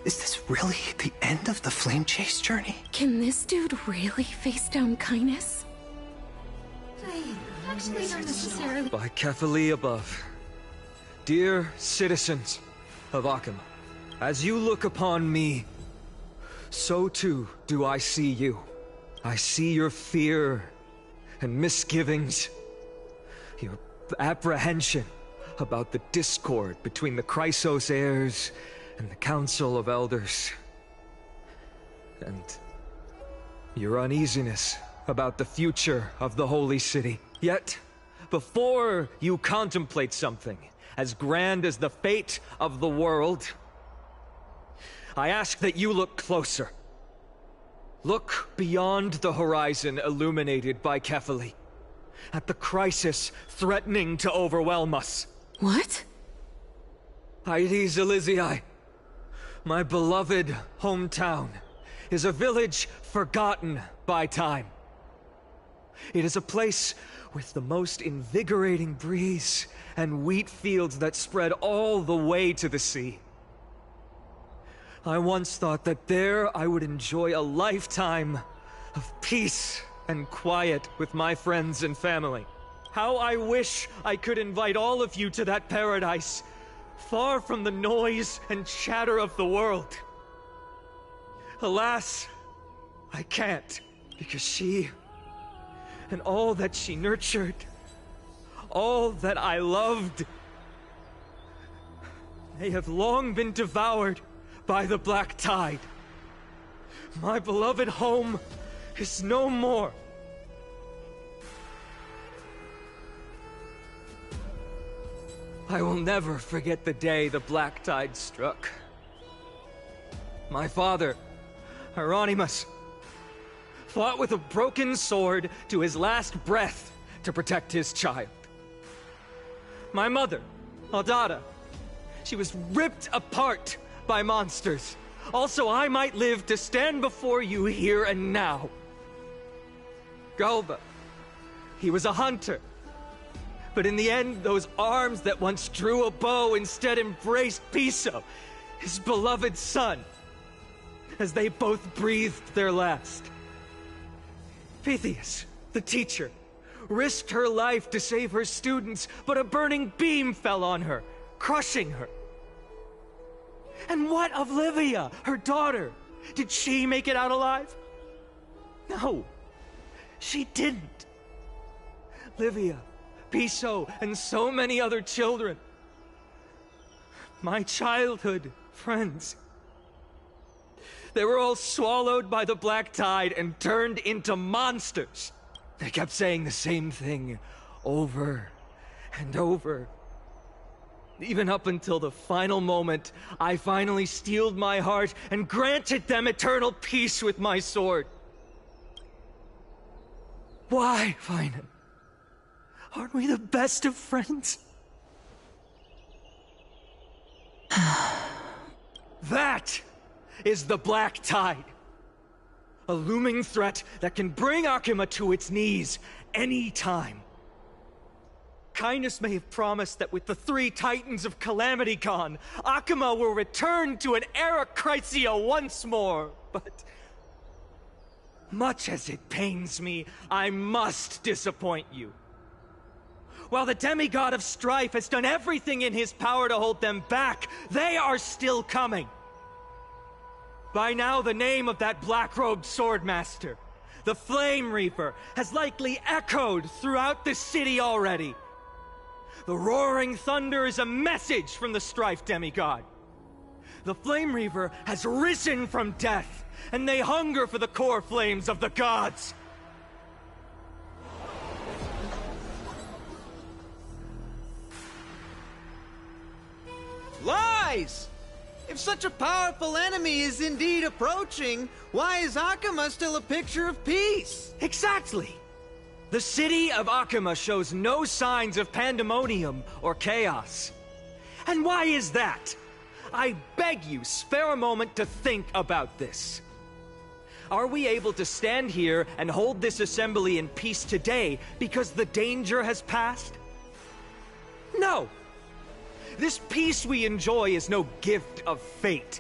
Is this really the end of the Flame Chase journey? Can this dude really face down Kynes? Actually, not necessarily. By Kefali above. Dear citizens of Akima, as you look upon me, so too do I see you. I see your fear and misgivings, your apprehension about the discord between the Chrysos heirs and the Council of Elders, and your uneasiness about the future of the Holy City. Yet, before you contemplate something as grand as the fate of the world, I ask that you look closer. Look beyond the horizon illuminated by Kefali, at the crisis threatening to overwhelm us. What? Hydes Elysii, my beloved hometown, is a village forgotten by time. It is a place with the most invigorating breeze and wheat fields that spread all the way to the sea. I once thought that there I would enjoy a lifetime of peace and quiet with my friends and family. How I wish I could invite all of you to that paradise, far from the noise and chatter of the world. Alas, I can't, because she and all that she nurtured, all that I loved, they have long been devoured by the Black Tide. My beloved home is no more. I will never forget the day the Black Tide struck. My father, Hieronymus, fought with a broken sword to his last breath to protect his child. My mother, Aldada, she was ripped apart by monsters. Also, I might live to stand before you here and now. Galba, he was a hunter. But in the end, those arms that once drew a bow instead embraced Piso, his beloved son, as they both breathed their last. Pythias, the teacher, risked her life to save her students, but a burning beam fell on her, crushing her. And what of Livia, her daughter? Did she make it out alive? No, she didn't. Livia, Piso, and so many other children. My childhood friends. They were all swallowed by the Black Tide and turned into monsters. They kept saying the same thing over and over. Even up until the final moment, I finally steeled my heart and granted them eternal peace with my sword. Why, Finan? Aren't we the best of friends? That is the Black Tide. A looming threat that can bring Akima to its knees any time. Kynes may have promised that with the 3 Titans of Calamity gone, Akima will return to an era Chrysia once more, but much as it pains me, I must disappoint you. While the demigod of strife has done everything in his power to hold them back, they are still coming. By now, the name of that black-robed swordmaster, the Flame Reaper, has likely echoed throughout the city already. The roaring thunder is a message from the strife demigod. The Flame Reaper has risen from death, and they hunger for the core flames of the gods. Lies! If such a powerful enemy is indeed approaching, why is Akima still a picture of peace? Exactly! The city of Akima shows no signs of pandemonium or chaos. And why is that? I beg you, spare a moment to think about this. Are we able to stand here and hold this assembly in peace today because the danger has passed? No! This peace we enjoy is no gift of fate.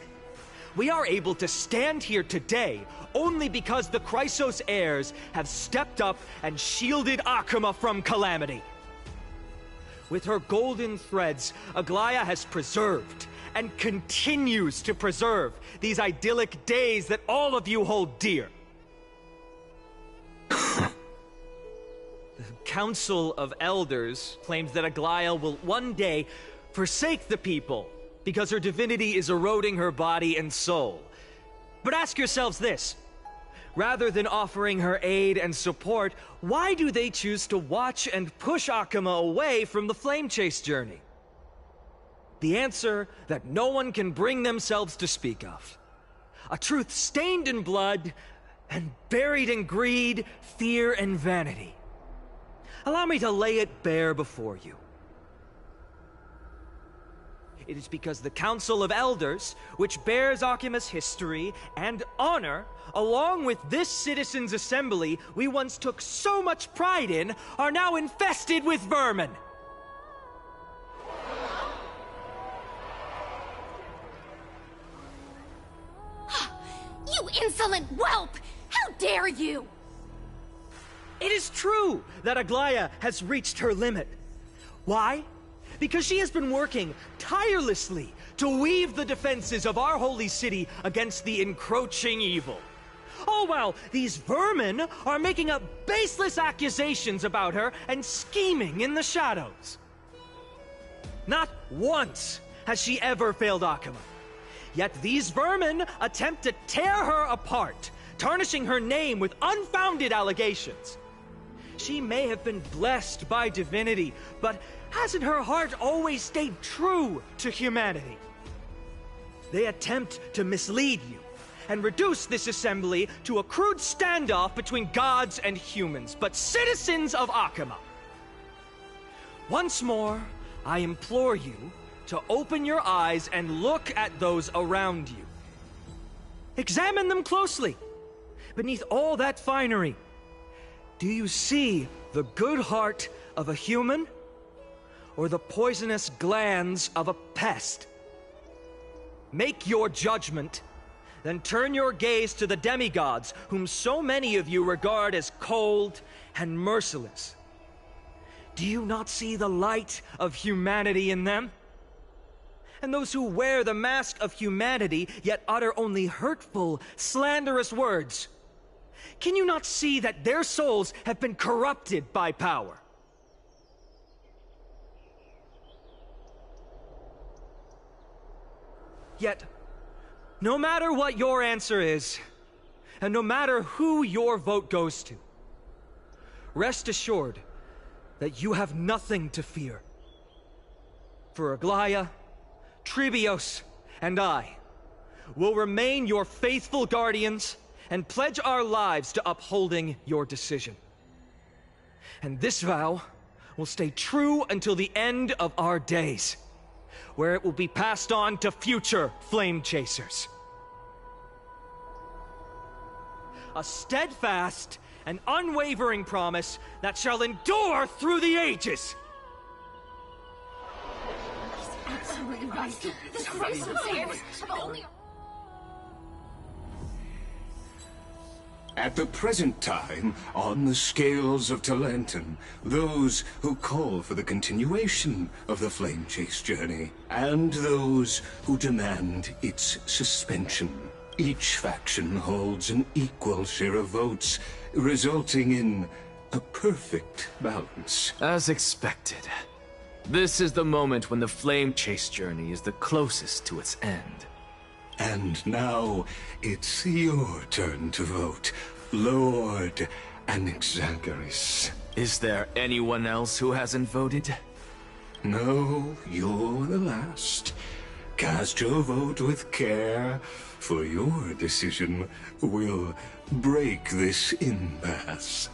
We are able to stand here today only because the Chrysos heirs have stepped up and shielded Akuma from calamity. With her golden threads, Aglaya has preserved and continues to preserve these idyllic days that all of you hold dear. The Council of Elders claims that Aglaya will one day forsake the people because her divinity is eroding her body and soul. But ask yourselves this. Rather than offering her aid and support, why do they choose to watch and push Akuma away from the Flame Chase journey? The answer that no one can bring themselves to speak of. A truth stained in blood and buried in greed, fear, and vanity. Allow me to lay it bare before you. It is because the Council of Elders, which bears Akuma's history and honor, along with this Citizens' Assembly we once took so much pride in, are now infested with vermin. You insolent whelp! How dare you! It is true that Aglaya has reached her limit. Why? Because she has been working tirelessly to weave the defenses of our holy city against the encroaching evil. All while these vermin are making up baseless accusations about her and scheming in the shadows. Not once has she ever failed Akuma. Yet these vermin attempt to tear her apart, tarnishing her name with unfounded allegations. She may have been blessed by divinity, but hasn't her heart always stayed true to humanity? They attempt to mislead you and reduce this assembly to a crude standoff between gods and humans, but citizens of Akuma. Once more, I implore you to open your eyes and look at those around you. Examine them closely. Beneath all that finery, do you see the good heart of a human or the poisonous glands of a pest? Make your judgment, then turn your gaze to the demigods whom so many of you regard as cold and merciless. Do you not see the light of humanity in them? And those who wear the mask of humanity yet utter only hurtful, slanderous words. Can you not see that their souls have been corrupted by power? Yet, no matter what your answer is, and no matter who your vote goes to, rest assured that you have nothing to fear. For Aglaya, Trebios, and I will remain your faithful guardians and pledge our lives to upholding your decision. And this vow will stay true until the end of our days, where it will be passed on to future Flame Chasers. A steadfast and unwavering promise that shall endure through the ages. He's absolutely right. The Chrysos heirs have only... At the present time, on the scales of Talentum, those who call for the continuation of the Flame Chase journey, and those who demand its suspension. Each faction holds an equal share of votes, resulting in a perfect balance. As expected. This is the moment when the Flame Chase journey is the closest to its end. And now, it's your turn to vote, Lord Anaxagoras. Is there anyone else who hasn't voted? No, you're the last. Cast your vote with care, for your decision will break this impasse.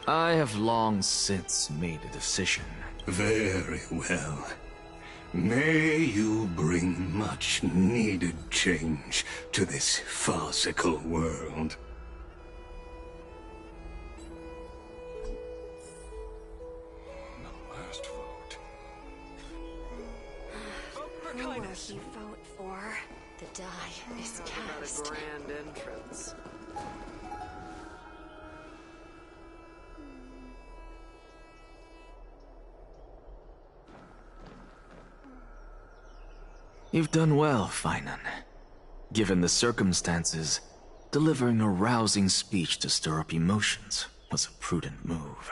I have long since made a decision. Very well. May you bring much needed change to this farcical world. Who will he vote for? The die is cast. Grand entrance. You've done well, Finan. Given the circumstances, delivering a rousing speech to stir up emotions was a prudent move.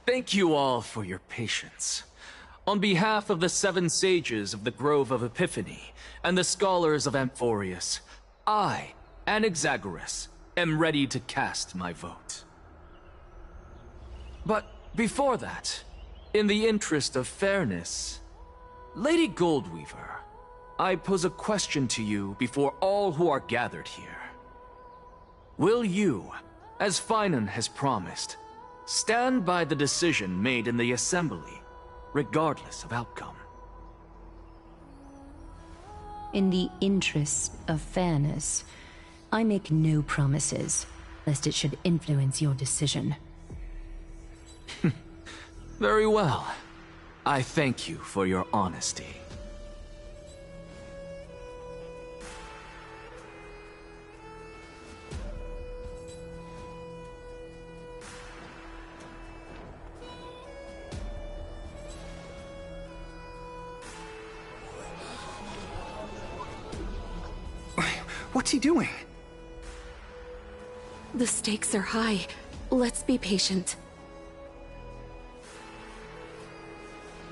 Thank you all for your patience. On behalf of the 7 sages of the Grove of Epiphany and the scholars of Amphorius, I, Anaxagoras, am ready to cast my vote. But before that, in the interest of fairness, Lady Goldweaver, I pose a question to you before all who are gathered here. Will you, as Finan has promised, stand by the decision made in the Assembly, regardless of outcome? In the interest of fairness, I make no promises, lest it should influence your decision. Very well. I thank you for your honesty. What's he doing? The stakes are high. Let's be patient.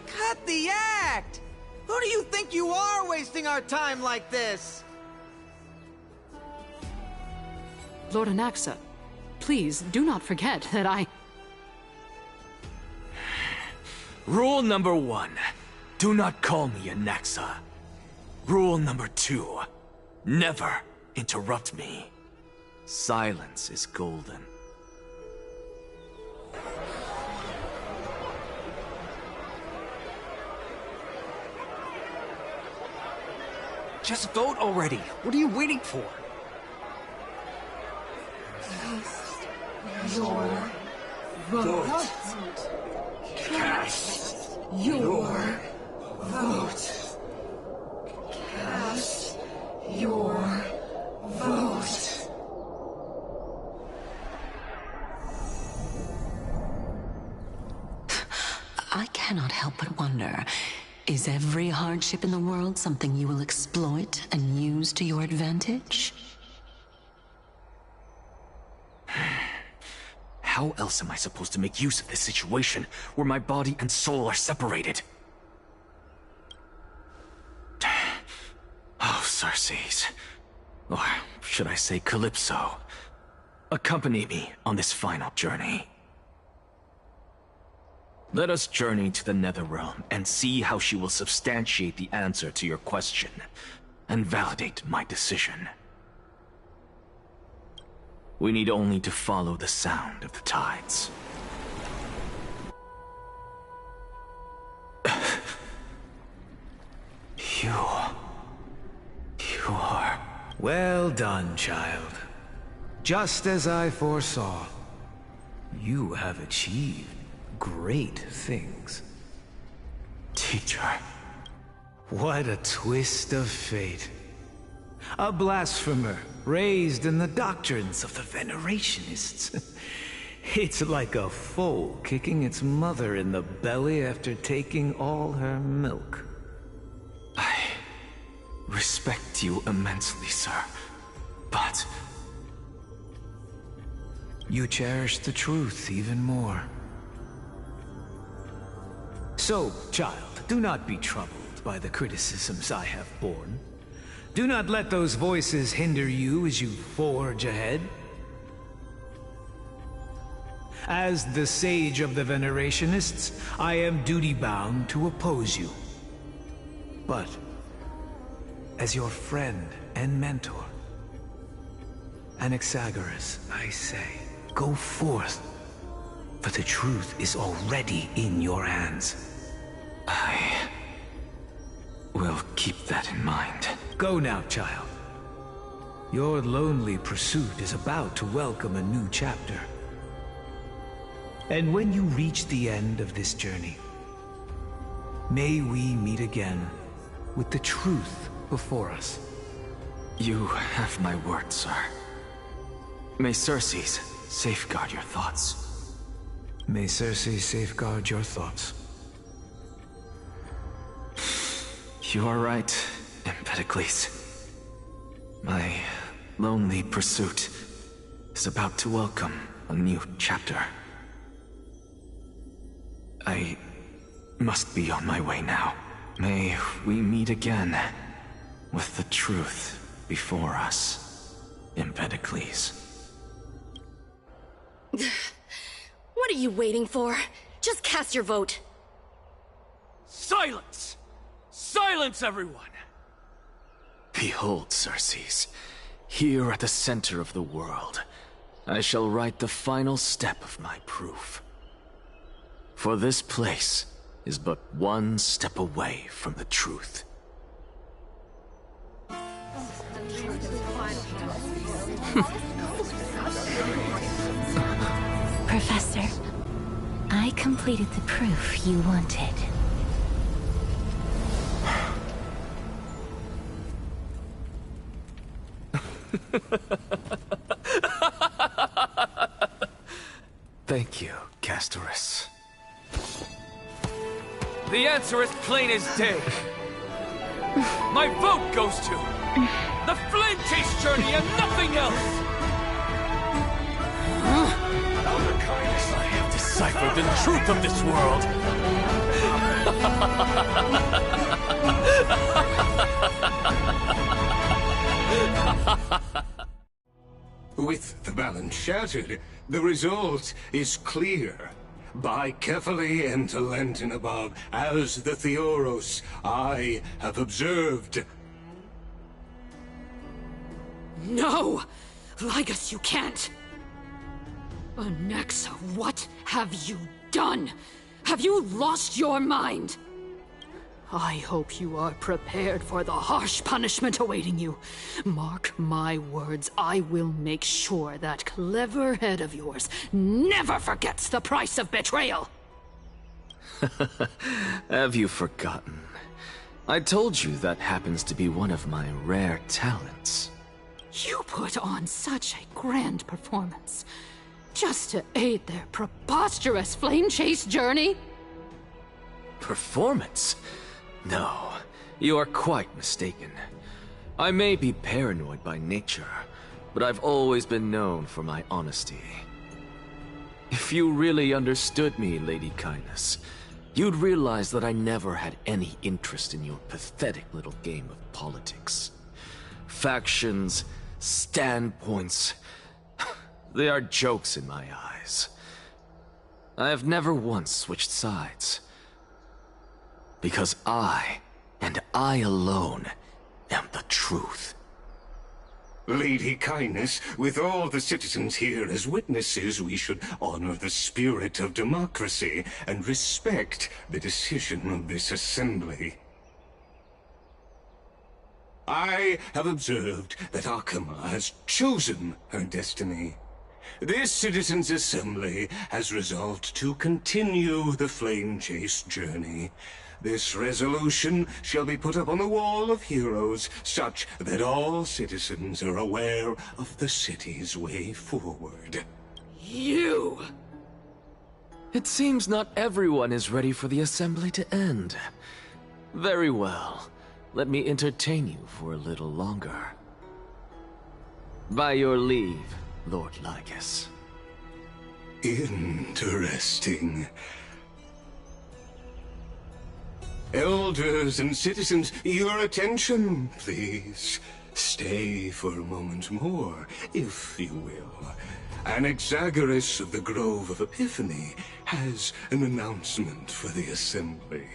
Cut the act! Who do you think you are, wasting our time like this? Lord Anaxa, please do not forget that I... Rule number 1, do not call me Anaxa. Rule number 2, never interrupt me. Silence is golden. Just vote already. What are you waiting for? Cast your vote. Cast your vote. Cast your vote. I cannot help but wonder, is every hardship in the world something you will exploit and use to your advantage? How else am I supposed to make use of this situation where my body and soul are separated? Oh, Xerxes. Or should I say Calypso? Accompany me on this final journey. Let us journey to the Netherrealm and see how she will substantiate the answer to your question and validate my decision. We need only to follow the sound of the tides. You are... Well done, child. Just as I foresaw, you have achieved great things. Teacher. What a twist of fate. A blasphemer raised in the doctrines of the Venerationists. It's like a foal kicking its mother in the belly after taking all her milk. I respect you immensely, sir, but... You cherish the truth even more. So, child, do not be troubled by the criticisms I have borne. Do not let those voices hinder you as you forge ahead. As the sage of the Venerationists, I am duty-bound to oppose you. But, as your friend and mentor, Anaxagoras, I say, go forth, for the truth is already in your hands. I will keep that in mind. Go now, child. Your lonely pursuit is about to welcome a new chapter. And when you reach the end of this journey, may we meet again, with the truth before us. You have my word, sir. May Circes safeguard your thoughts. May Circes safeguard your thoughts. You are right, Empedocles. My lonely pursuit is about to welcome a new chapter. I must be on my way now. May we meet again with the truth before us, Empedocles. What are you waiting for? Just cast your vote. Silence! Silence, everyone! Behold, Circes, here at the center of the world, I shall write the final step of my proof. For this place is but one step away from the truth. Professor, I completed the proof you wanted. Thank you, Castorus. The answer is plain as day. My vote goes to the Flame Chase Journey and nothing else! Elder Kindness, I have deciphered the truth of this world! With the balance shattered, the result is clear. By carefully and Lenten above, as the Theoros I have observed. No! Lygus, you can't! Onyxa, what have you done? Have you lost your mind? I hope you are prepared for the harsh punishment awaiting you. Mark my words, I will make sure that clever head of yours never forgets the price of betrayal. Have you forgotten? I told you that happens to be one of my rare talents. You put on such a grand performance, just to aid their preposterous flame chase journey? Performance? No, you are quite mistaken. I may be paranoid by nature, but I've always been known for my honesty. If you really understood me, Lady Kindness, you'd realize that I never had any interest in your pathetic little game of politics. Factions, standpoints, they are jokes in my eyes. I have never once switched sides. Because I, and I alone, am the truth. Lady Kindness, with all the citizens here as witnesses, we should honor the spirit of democracy and respect the decision of this assembly. I have observed that Akama has chosen her destiny. This citizens' assembly has resolved to continue the flame chase journey. This resolution shall be put up on the Wall of Heroes, such that all citizens are aware of the city's way forward. You! It seems not everyone is ready for the assembly to end. Very well. Let me entertain you for a little longer. By your leave, Lord Lygus. Interesting. Elders and citizens, your attention, please. Stay for a moment more, if you will. Anaxagoras of the Grove of Epiphany has an announcement for the assembly.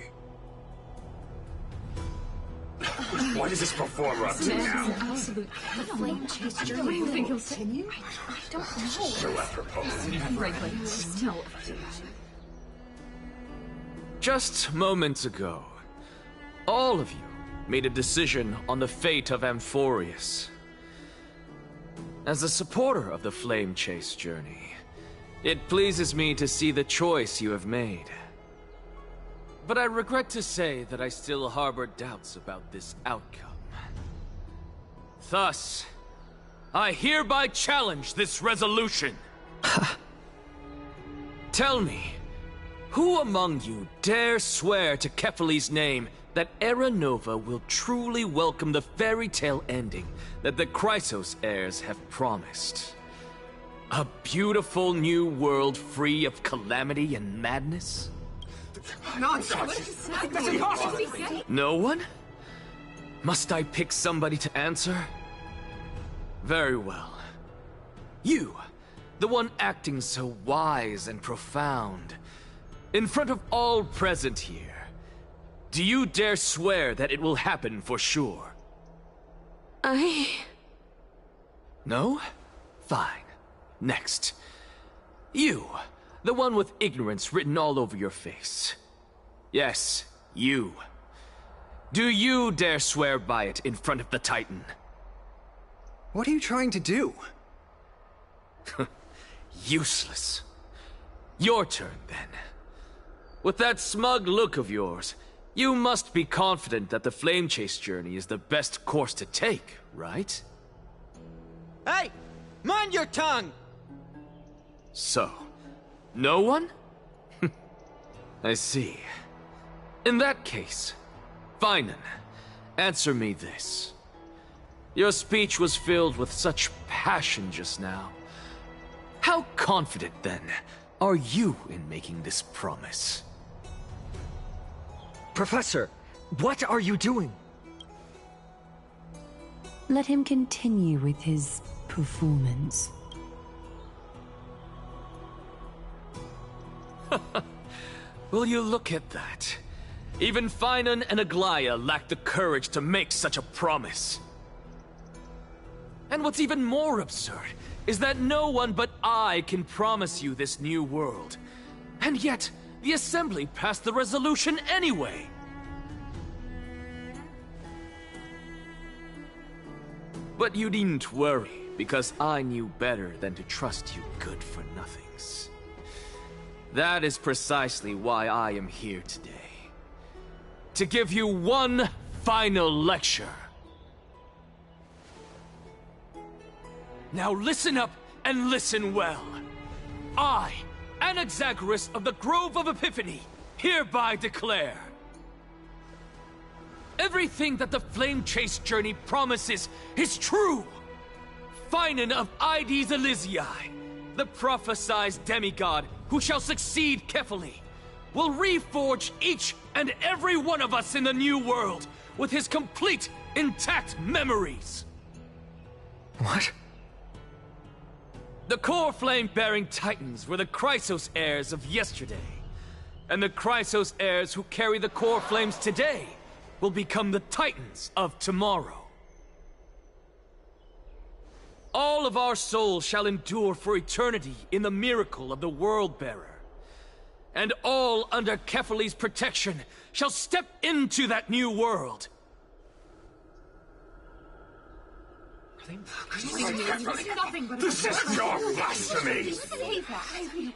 What is this performer up to now? Absolute flame chase journey. You think he'll continue? I don't know. So apropos. Still. Just moments ago, all of you made a decision on the fate of Amphorius. As a supporter of the Flame Chase journey, it pleases me to see the choice you have made. But I regret to say that I still harbor doubts about this outcome. Thus, I hereby challenge this resolution. Tell me, who among you dare swear to Kefali's name that Era Nova will truly welcome the fairy tale ending that the Chrysos heirs have promised? A beautiful new world free of calamity and madness? Nonsense! That's impossible! No one? Must I pick somebody to answer? Very well. You, the one acting so wise and profound, in front of all present here, do you dare swear that it will happen for sure? No? Fine. Next. You, the one with ignorance written all over your face. Yes, you. Do you dare swear by it in front of the Titan? What are you trying to do? Useless. Your turn, then. With that smug look of yours, you must be confident that the Flame Chase journey is the best course to take, right? Hey! Mind your tongue! So, no one? I see. In that case, Finan, answer me this. Your speech was filled with such passion just now. How confident, then, are you in making this promise? Professor, what are you doing? Let him continue with his performance. Will you look at that? Even Finan and Aglaya lack the courage to make such a promise. And what's even more absurd is that no one but I can promise you this new world. And yet, the Assembly passed the resolution anyway. But you needn't worry, because I knew better than to trust you good-for-nothings. That is precisely why I am here today. To give you one final lecture. Now listen up and listen well. I, Anaxagoras of the Grove of Epiphany, hereby declare everything that the Flame Chase journey promises is true. Finan of Ides Elysiae, the prophesied demigod who shall succeed Kefali, will reforge each and every one of us in the new world with his complete, intact memories. What? The core flame-bearing titans were the Chrysos heirs of yesterday, and the Chrysos heirs who carry the core flames today will become the titans of tomorrow. All of our souls shall endure for eternity in the miracle of the World-Bearer. And all under Kefali's protection shall step into that new world. This is pure blasphemy!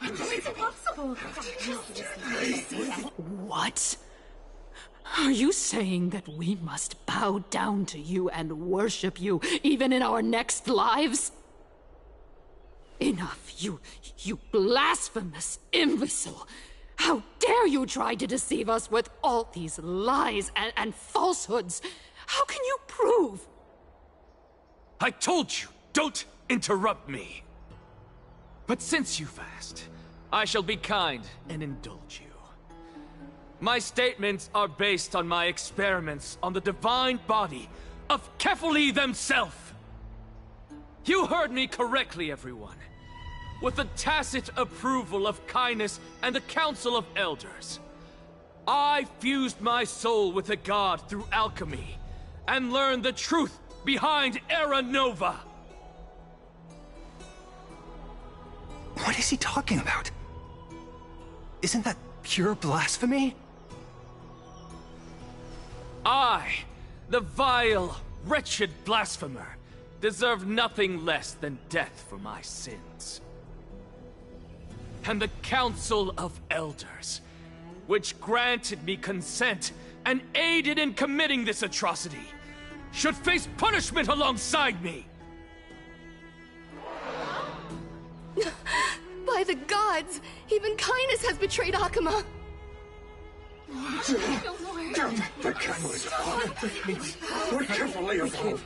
It's impossible! What? Are you saying that we must bow down to you and worship you, even in our next lives? Enough, you blasphemous imbecile! How dare you try to deceive us with all these lies and falsehoods? How can you prove? I told you, don't interrupt me. But since you've asked, I shall be kind and indulge you. My statements are based on my experiments on the divine body of Kefali themselves. You heard me correctly, everyone. With the tacit approval of Kindness and the Council of Elders, I fused my soul with the god through alchemy and learned the truth behind Era Nova. What is he talking about? Isn't that pure blasphemy? I, the vile, wretched blasphemer, deserve nothing less than death for my sins. And the Council of Elders, which granted me consent and aided in committing this atrocity, should face punishment alongside me! By the gods! Even Kindness has betrayed Akuma! The camels are We're carefully involved.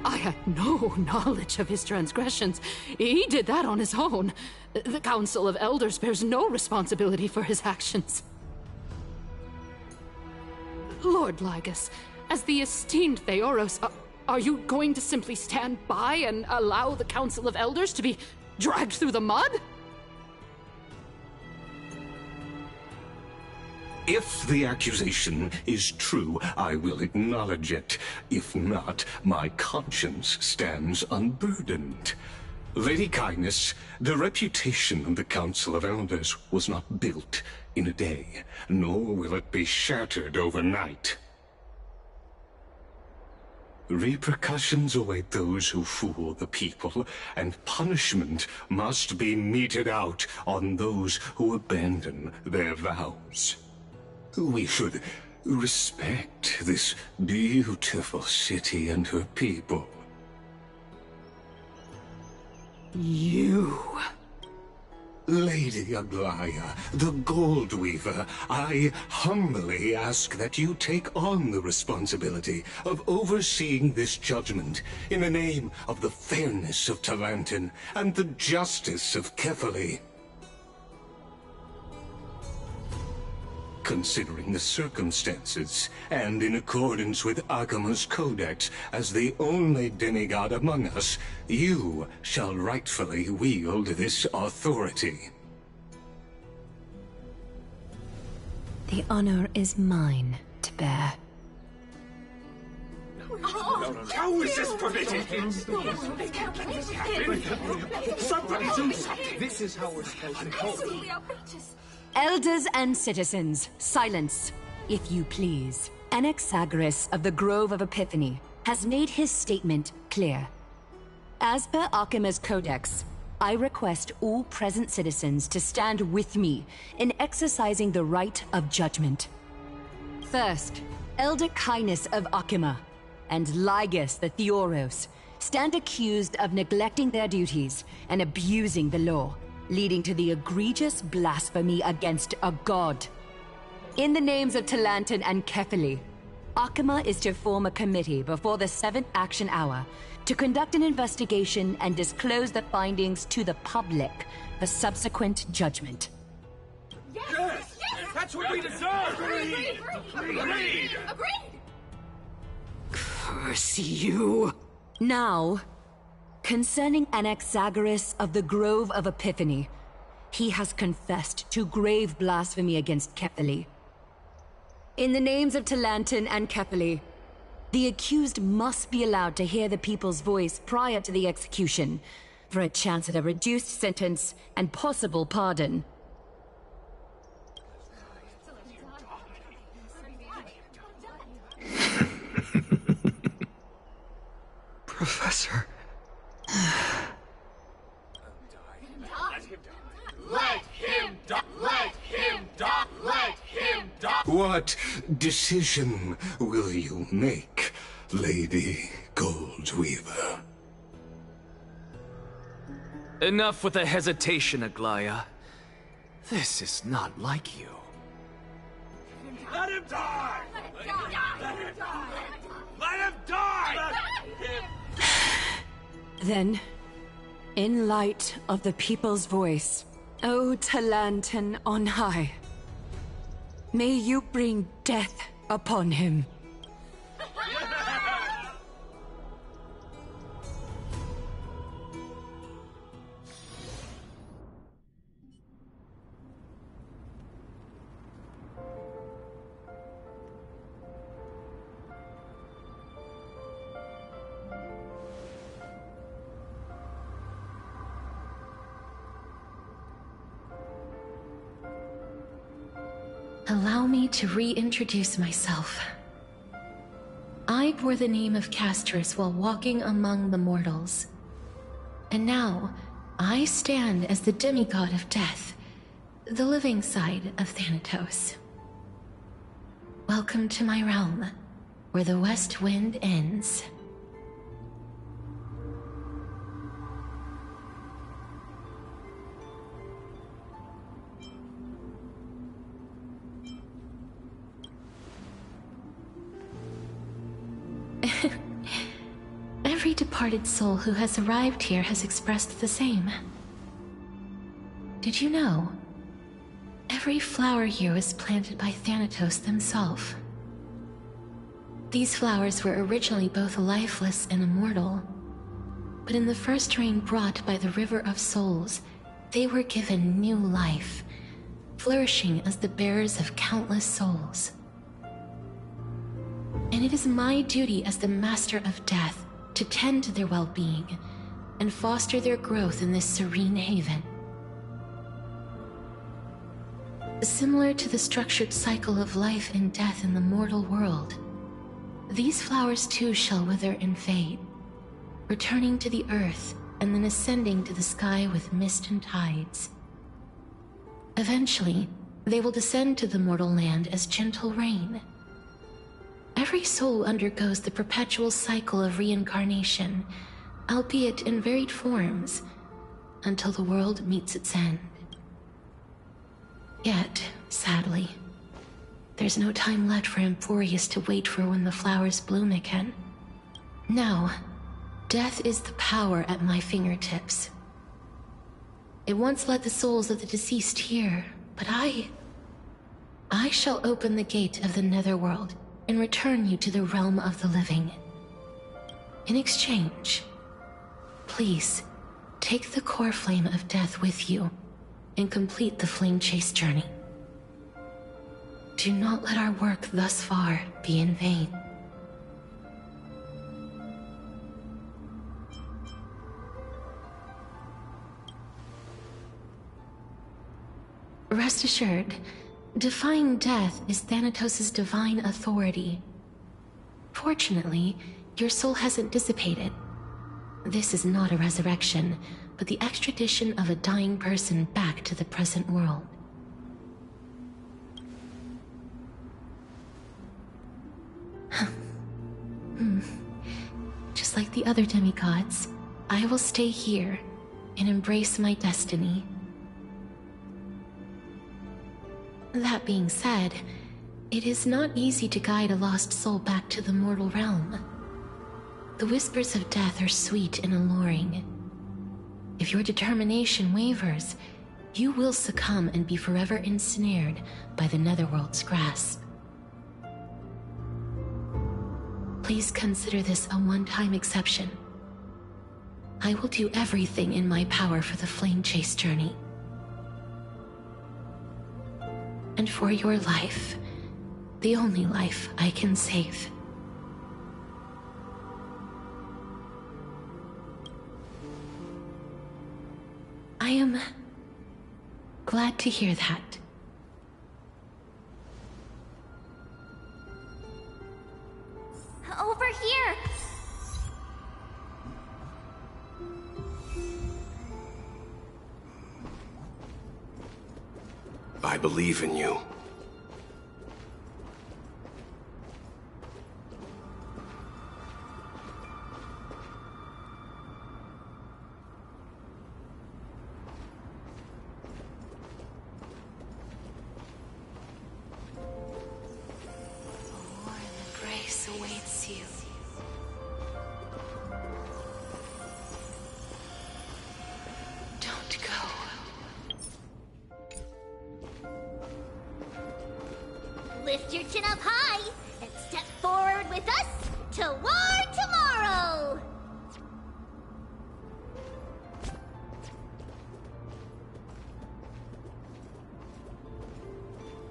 I had no knowledge of his transgressions. He did that on his own. The Council of Elders bears no responsibility for his actions. Lord Lygus, as the esteemed Theoros, are you going to simply stand by and allow the Council of Elders to be dragged through the mud? If the accusation is true, I will acknowledge it. If not, my conscience stands unburdened. Lady Kindness, the reputation of the Council of Elders was not built in a day, nor will it be shattered overnight. Repercussions await those who fool the people, and punishment must be meted out on those who abandon their vows. We should respect this beautiful city and her people. You... Lady Aglaya, the Gold Weaver, I humbly ask that you take on the responsibility of overseeing this judgment in the name of the fairness of Talantin and the justice of Kefali. Considering the circumstances, and in accordance with Akuma's codex as the only demigod among us, you shall rightfully wield this authority. The honor is mine to bear. How is this permitted? Somebody do something! This is how we're supposed to hold. Elders and citizens, silence, if you please. Anaxagoras of the Grove of Epiphany has made his statement clear. As per Akuma's codex, I request all present citizens to stand with me in exercising the right of judgment. First, Elder Kindness of Akuma and Lygus the Theoros stand accused of neglecting their duties and abusing the law, leading to the egregious blasphemy against a god. In the names of Talantin and Kefali, Akuma is to form a committee before the 7th action hour to conduct an investigation and disclose the findings to the public for subsequent judgment. Yes! That's what we deserve! Agreed! Curse you! Now, concerning Anaxagoras of the Grove of Epiphany, he has confessed to grave blasphemy against Kefali. In the names of Talantin and Kefali, the accused must be allowed to hear the people's voice prior to the execution, for a chance at a reduced sentence and possible pardon. Professor... Let him die! Let him die! Let him die! What decision will you make, Lady Goldweaver? Enough with the hesitation, Aglaya. This is not like you. Let him die! Let him die! Let him die! Then, in light of the people's voice, O Talantin on high, may you bring death upon him. Allow me to reintroduce myself. I bore the name of Castris while walking among the mortals. And now, I stand as the demigod of death, the living side of Thanatos. Welcome to my realm, where the west wind ends. Every departed soul who has arrived here has expressed the same. Did you know? Every flower here was planted by Thanatos himself. These flowers were originally both lifeless and immortal, but in the first rain brought by the River of Souls, they were given new life, flourishing as the bearers of countless souls. And it is my duty as the Master of Death to tend to their well-being and foster their growth in this serene haven. Similar to the structured cycle of life and death in the mortal world, these flowers too shall wither and fade, returning to the earth and then ascending to the sky with mist and tides. Eventually, they will descend to the mortal land as gentle rain. Every soul undergoes the perpetual cycle of reincarnation, albeit in varied forms, until the world meets its end. Yet, sadly, there's no time left for Emporius to wait for when the flowers bloom again. Now, death is the power at my fingertips. It once led the souls of the deceased here, but I shall open the gate of the Netherworld and return you to the realm of the living. In exchange, please, take the core flame of death with you and complete the flame chase journey. Do not let our work thus far be in vain. Rest assured, defying death is Thanatos' divine authority. Fortunately, your soul hasn't dissipated. This is not a resurrection, but the extradition of a dying person back to the present world. Just like the other demigods, I will stay here and embrace my destiny. That being said, it is not easy to guide a lost soul back to the mortal realm. The whispers of death are sweet and alluring. If your determination wavers, you will succumb and be forever ensnared by the Netherworld's grasp. Please consider this a one-time exception. I will do everything in my power for the flame chase journey. And for your life, the only life I can save. I am glad to hear that. Over here! I believe in you. Embrace awaits you. Don't go. Lift your chin up high and step forward with us toward tomorrow!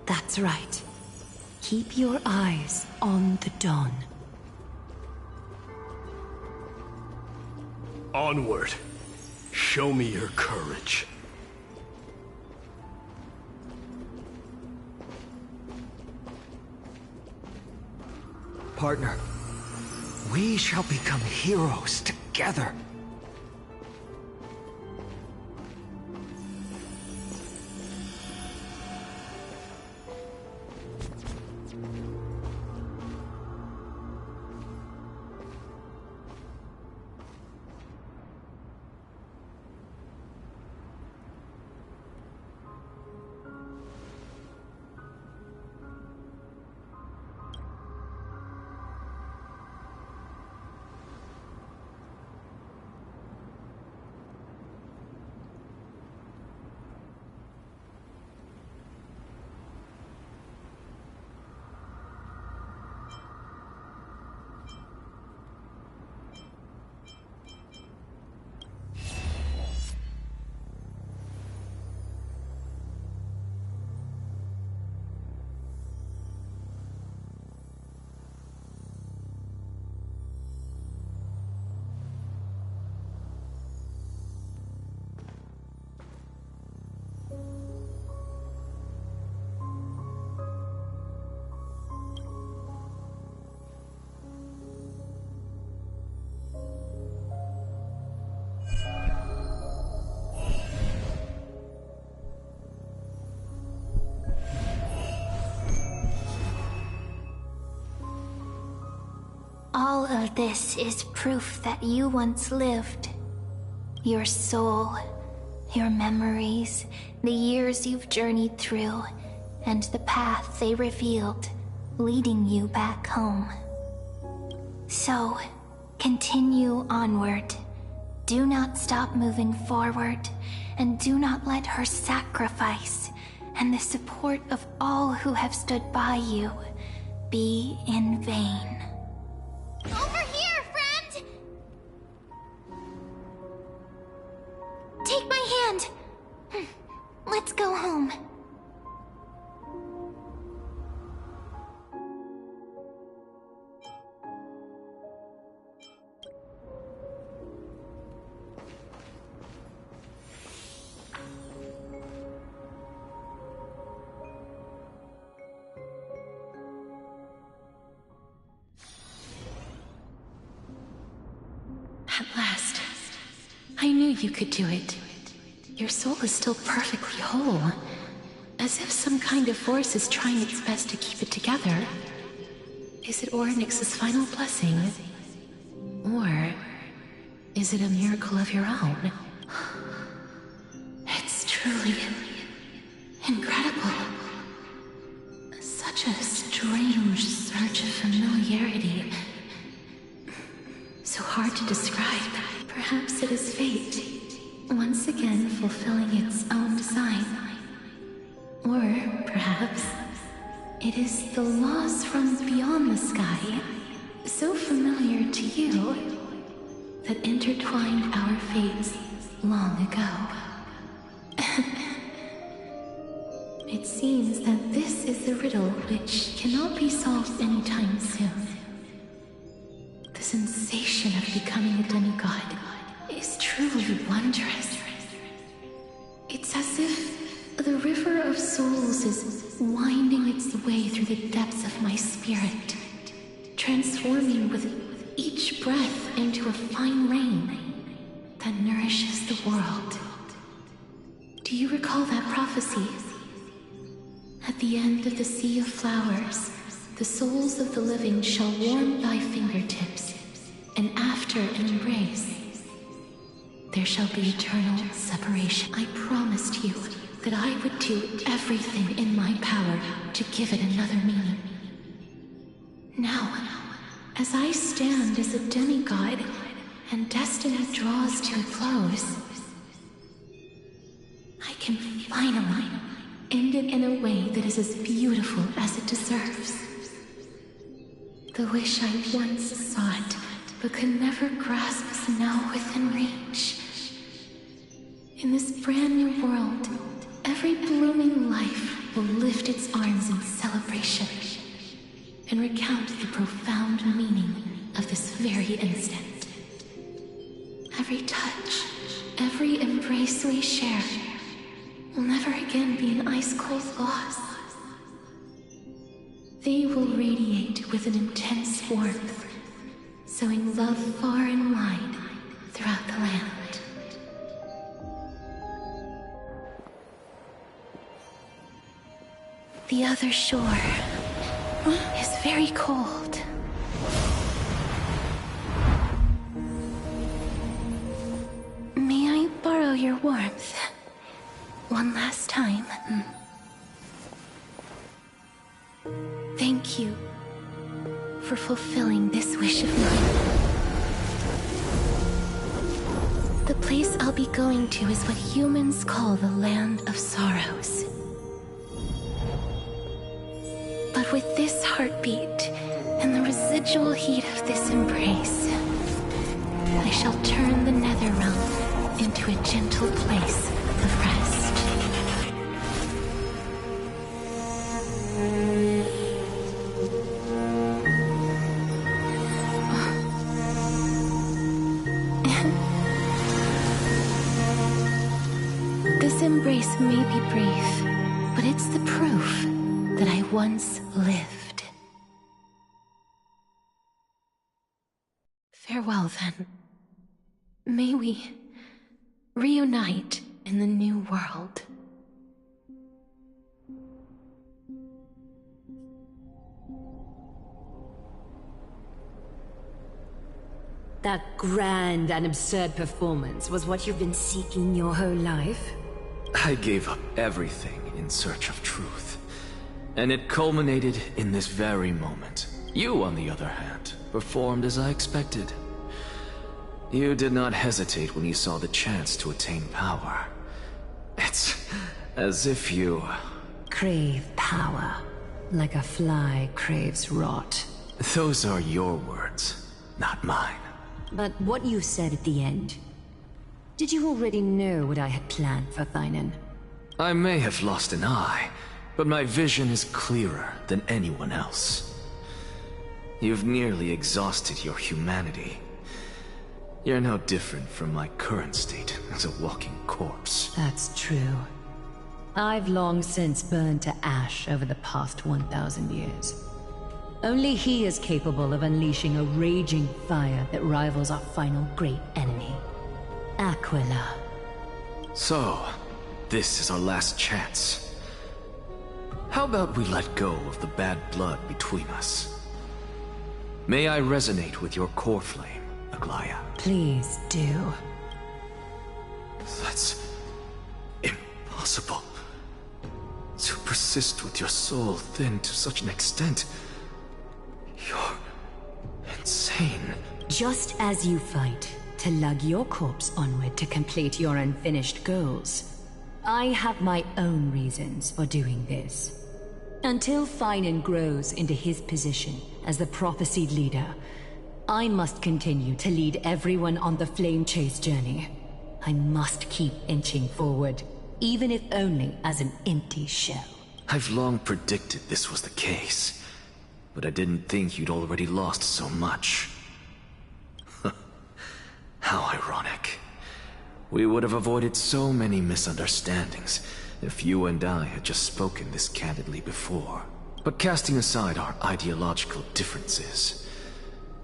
That's right. Keep your eyes on the dawn. Onward. Show me your courage. Partner, We shall become heroes together. All of this is proof that you once lived. Your soul, your memories, the years you've journeyed through, and the path they revealed, leading you back home. So, continue onward. Do not stop moving forward, and do not let her sacrifice and the support of all who have stood by you be in vain. Over here, friend! Take my hand. Let's go home. At last. I knew you could do it. Your soul is still perfectly whole. As if some kind of force is trying its best to keep it together. Is it Orynyx's final blessing? Or is it a miracle of your own? It's truly incredible. Such a strange surge of familiarity. So hard to describe. Perhaps it is fate, once again fulfilling its own design. Or perhaps it is the laws from beyond the sky, so familiar to you, that intertwined our fates long ago. It seems that this is the riddle which cannot be solved anytime soon. The sensation of becoming a demigod is truly wondrous. It's as if the river of souls is winding its way through the depths of my spirit, transforming with each breath into a fine rain that nourishes the world. Do you recall that prophecy? At the end of the sea of flowers, the souls of the living shall warm thy fingertips, and after an embrace, there shall be eternal separation. I promised you that I would do everything in my power to give it another meaning. Now, as I stand as a demigod, and destiny draws to a close, I can finally end it in a way that is as beautiful as it deserves. The wish I once sought, but could never grasp, is now within reach. In this brand new world, every blooming life will lift its arms in celebration and recount the profound meaning of this very instant. Every touch, every embrace we share will never again be an ice-cold loss. They will radiate with an intense warmth, sowing love far and wide throughout the land. The other shore is very cold. May I borrow your warmth? One last time. Thank you for fulfilling this wish of mine. The place I'll be going to is what humans call the Land of Sorrows. But with this heartbeat and the residual heat of this embrace, I shall turn the Nether Realm into a gentle place of rest. This embrace may be brief, but it's the proof that I once lived. Farewell, then. May we reunite in the new world. That grand and absurd performance was what you've been seeking your whole life? I gave up everything in search of truth. And it culminated in this very moment. You, on the other hand, performed as I expected. You did not hesitate when you saw the chance to attain power. It's as if you... Crave power, like a fly craves rot. Those are your words, not mine. But what you said at the end... Did you already know what I had planned for Thainan? I may have lost an eye, but my vision is clearer than anyone else. You've nearly exhausted your humanity. You're no different from my current state as a walking corpse. That's true. I've long since burned to ash over the past 1,000 years. Only he is capable of unleashing a raging fire that rivals our final great enemy, Aquila. So, this is our last chance. How about we let go of the bad blood between us? May I resonate with your core flame, Aglaya? Please do. That's impossible. To persist with your soul thinned to such an extent. You're insane. Just as you fight to lug your corpse onward to complete your unfinished goals, I have my own reasons for doing this. Until Thainan grows into his position as the prophesied leader, I must continue to lead everyone on the Flame Chase journey. I must keep inching forward, even if only as an empty shell. I've long predicted this was the case, but I didn't think you'd already lost so much. How ironic. We would have avoided so many misunderstandings if you and I had just spoken this candidly before. But casting aside our ideological differences,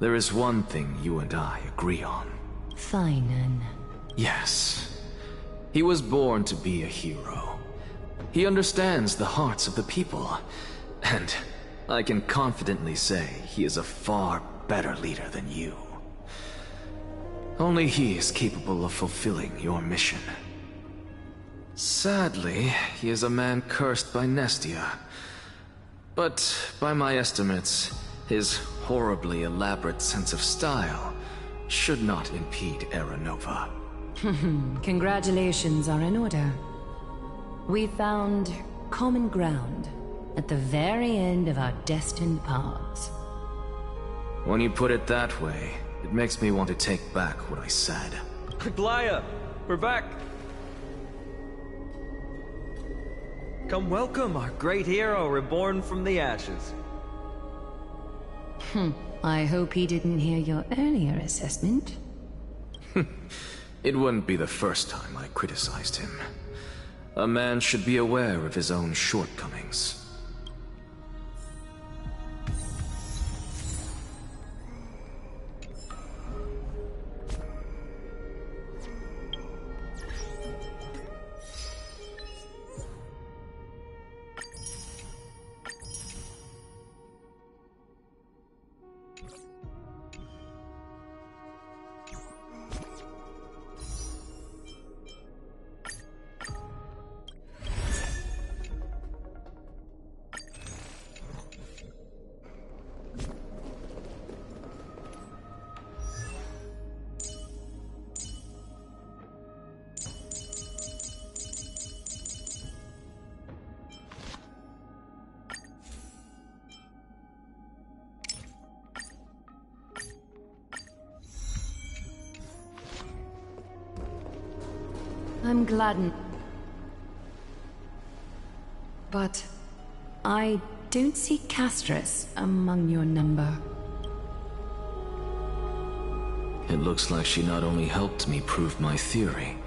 there is one thing you and I agree on. Thainan. Yes. He was born to be a hero. He understands the hearts of the people, and I can confidently say he is a far better leader than you. Only he is capable of fulfilling your mission. Sadly, he is a man cursed by Nestia. But by my estimates, his horribly elaborate sense of style should not impede Era Nova. Congratulations are in order. We found common ground at the very end of our destined paths. When you put it that way, it makes me want to take back what I said. Aglaya, we're back! Come welcome our great hero reborn from the ashes. I hope he didn't hear your earlier assessment. It wouldn't be the first time I criticized him. A man should be aware of his own shortcomings. I'm gladdened. But I don't see Castris among your number. It looks like she not only helped me prove my theory,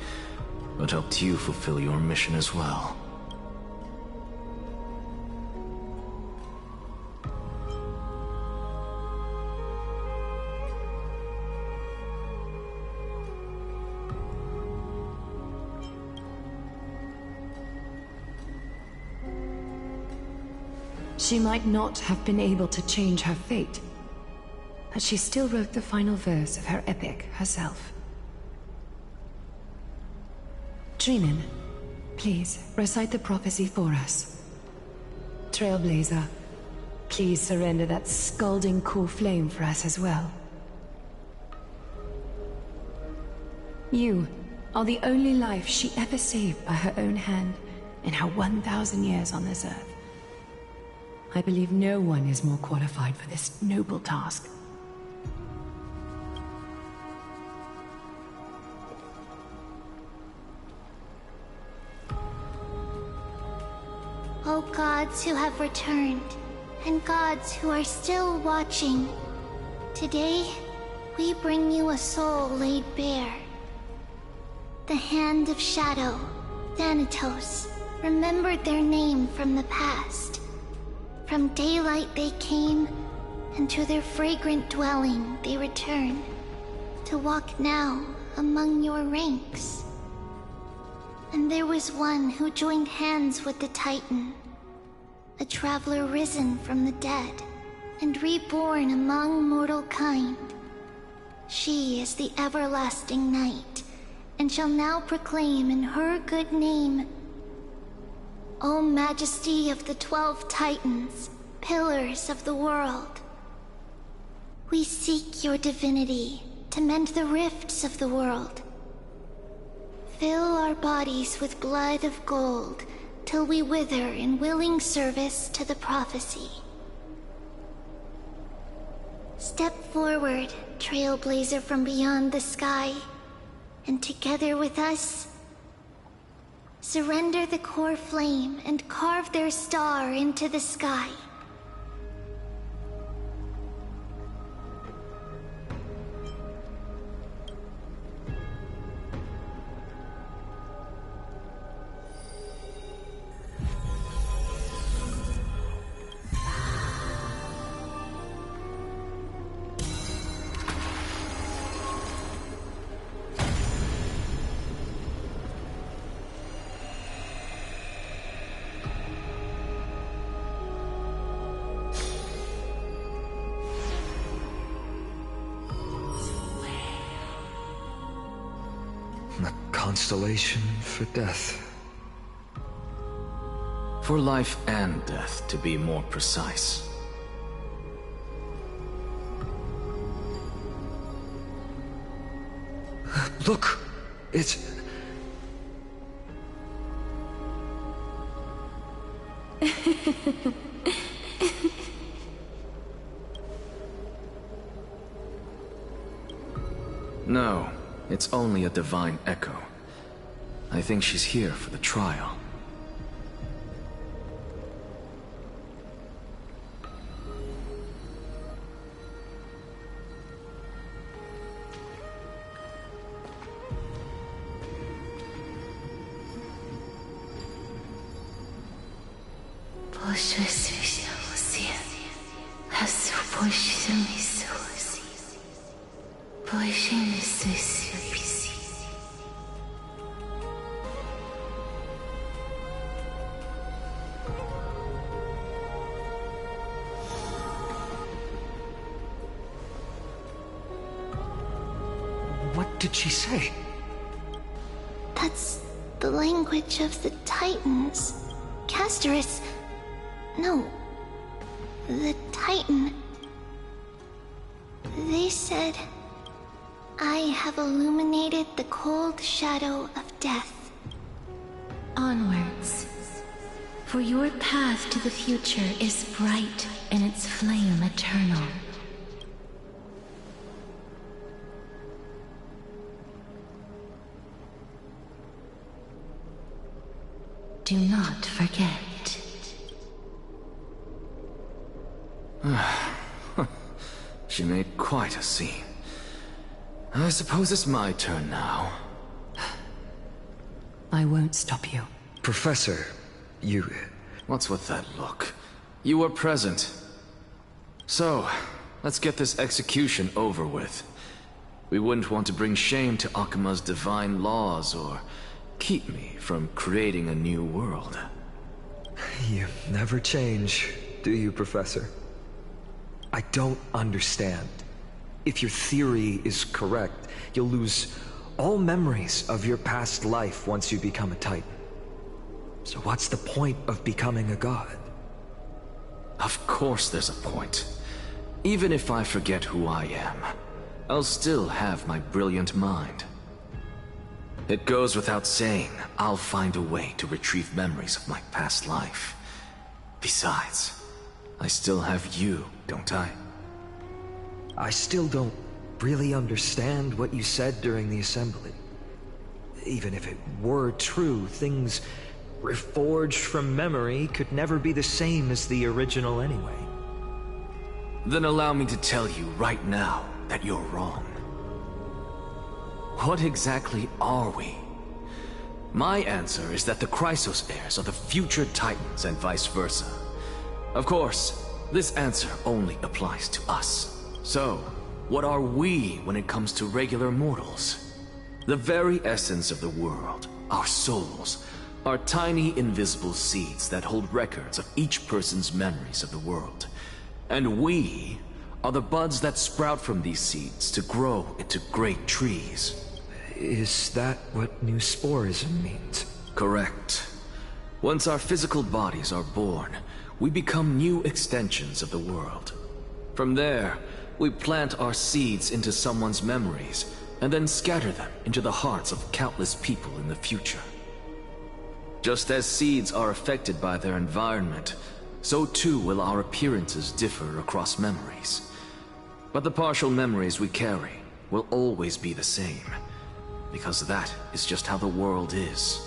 but helped you fulfill your mission as well. She might not have been able to change her fate, but she still wrote the final verse of her epic herself. Trinan, please recite the prophecy for us. Trailblazer, please surrender that scalding core flame for us as well. You are the only life she ever saved by her own hand in her 1,000 years on this earth. I believe no one is more qualified for this noble task. O gods who have returned, and gods who are still watching, today we bring you a soul laid bare. The Hand of Shadow, Thanatos, remembered their name from the past. From daylight they came, and to their fragrant dwelling they return, to walk now among your ranks. And there was one who joined hands with the Titan, a traveler risen from the dead, and reborn among mortal kind. She is the everlasting night, and shall now proclaim in her good name, O Majesty of the 12 Titans, pillars of the world. We seek your divinity to mend the rifts of the world. Fill our bodies with blood of gold, till we wither in willing service to the prophecy. Step forward, trailblazer from beyond the sky, and together with us, surrender the core flame and carve their star into the sky. Constellation for death. For life and death, to be more precise. Look! It's... No, it's only a divine echo. I think she's here for the trial. What did she say? That's the language of the Titans. Castris... No. The Titan. They said, I have illuminated the cold shadow of death. Onwards. For your path to the future is bright and its flame eternal. Do not forget. She made quite a scene. I suppose it's my turn now. I won't stop you. Professor, you... What's with that look? You were present. So, let's get this execution over with. We wouldn't want to bring shame to Akima's divine laws or keep me from creating a new world. You never change, do you, Professor? I don't understand. If your theory is correct, you'll lose all memories of your past life once you become a Titan. So what's the point of becoming a god? Of course there's a point. Even if I forget who I am, I'll still have my brilliant mind. It goes without saying, I'll find a way to retrieve memories of my past life. Besides, I still have you, don't I? I still don't really understand what you said during the assembly. Even if it were true, things reforged from memory could never be the same as the original anyway. Then allow me to tell you right now that you're wrong. What exactly are we? My answer is that the Chrysos heirs are the future Titans and vice versa. Of course, this answer only applies to us. So, what are we when it comes to regular mortals? The very essence of the world, our souls, are tiny invisible seeds that hold records of each person's memories of the world. And we are the buds that sprout from these seeds to grow into great trees. Is that what new sporism means? Correct. Once our physical bodies are born, we become new extensions of the world. From there, we plant our seeds into someone's memories, and then scatter them into the hearts of countless people in the future. Just as seeds are affected by their environment, so too will our appearances differ across memories. But the partial memories we carry will always be the same, because that is just how the world is.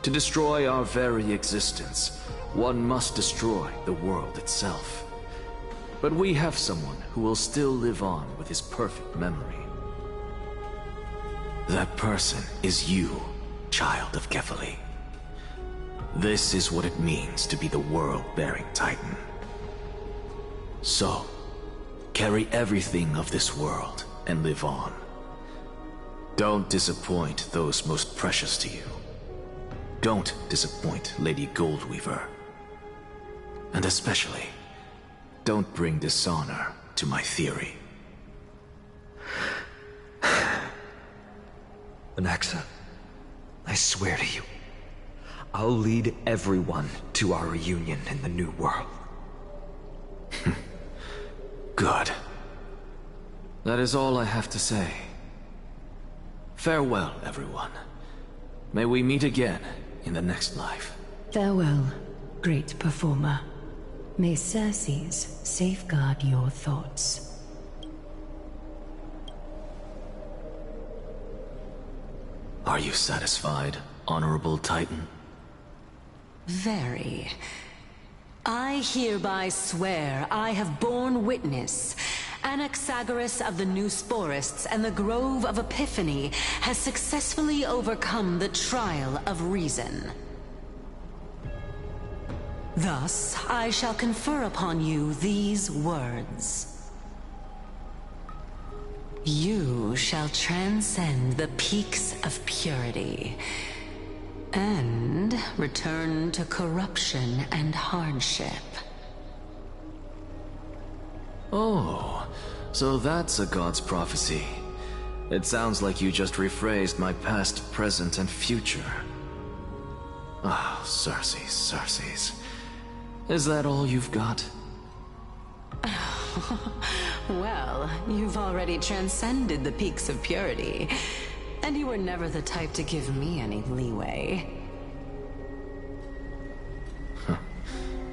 To destroy our very existence, one must destroy the world itself. But we have someone who will still live on with his perfect memory. That person is you, child of Kefali. This is what it means to be the world-bearing Titan. So, carry everything of this world and live on. Don't disappoint those most precious to you. Don't disappoint Lady Goldweaver. And especially, don't bring dishonor to my theory. Anaxa, I swear to you, I'll lead everyone to our reunion in the new world. Good. That is all I have to say. Farewell, everyone. May we meet again in the next life. Farewell, great performer. May Circes safeguard your thoughts. Are you satisfied, Honorable Titan? Very. I hereby swear I have borne witness. Anaxagoras of the New Sporists and the Grove of Epiphany has successfully overcome the trial of reason. Thus, I shall confer upon you these words. You shall transcend the peaks of purity and return to corruption and hardship. Oh, so that's a god's prophecy. It sounds like you just rephrased my past, present, and future. Ah, Circes, Circes. Is that all you've got? Well, you've already transcended the peaks of purity, and you were never the type to give me any leeway.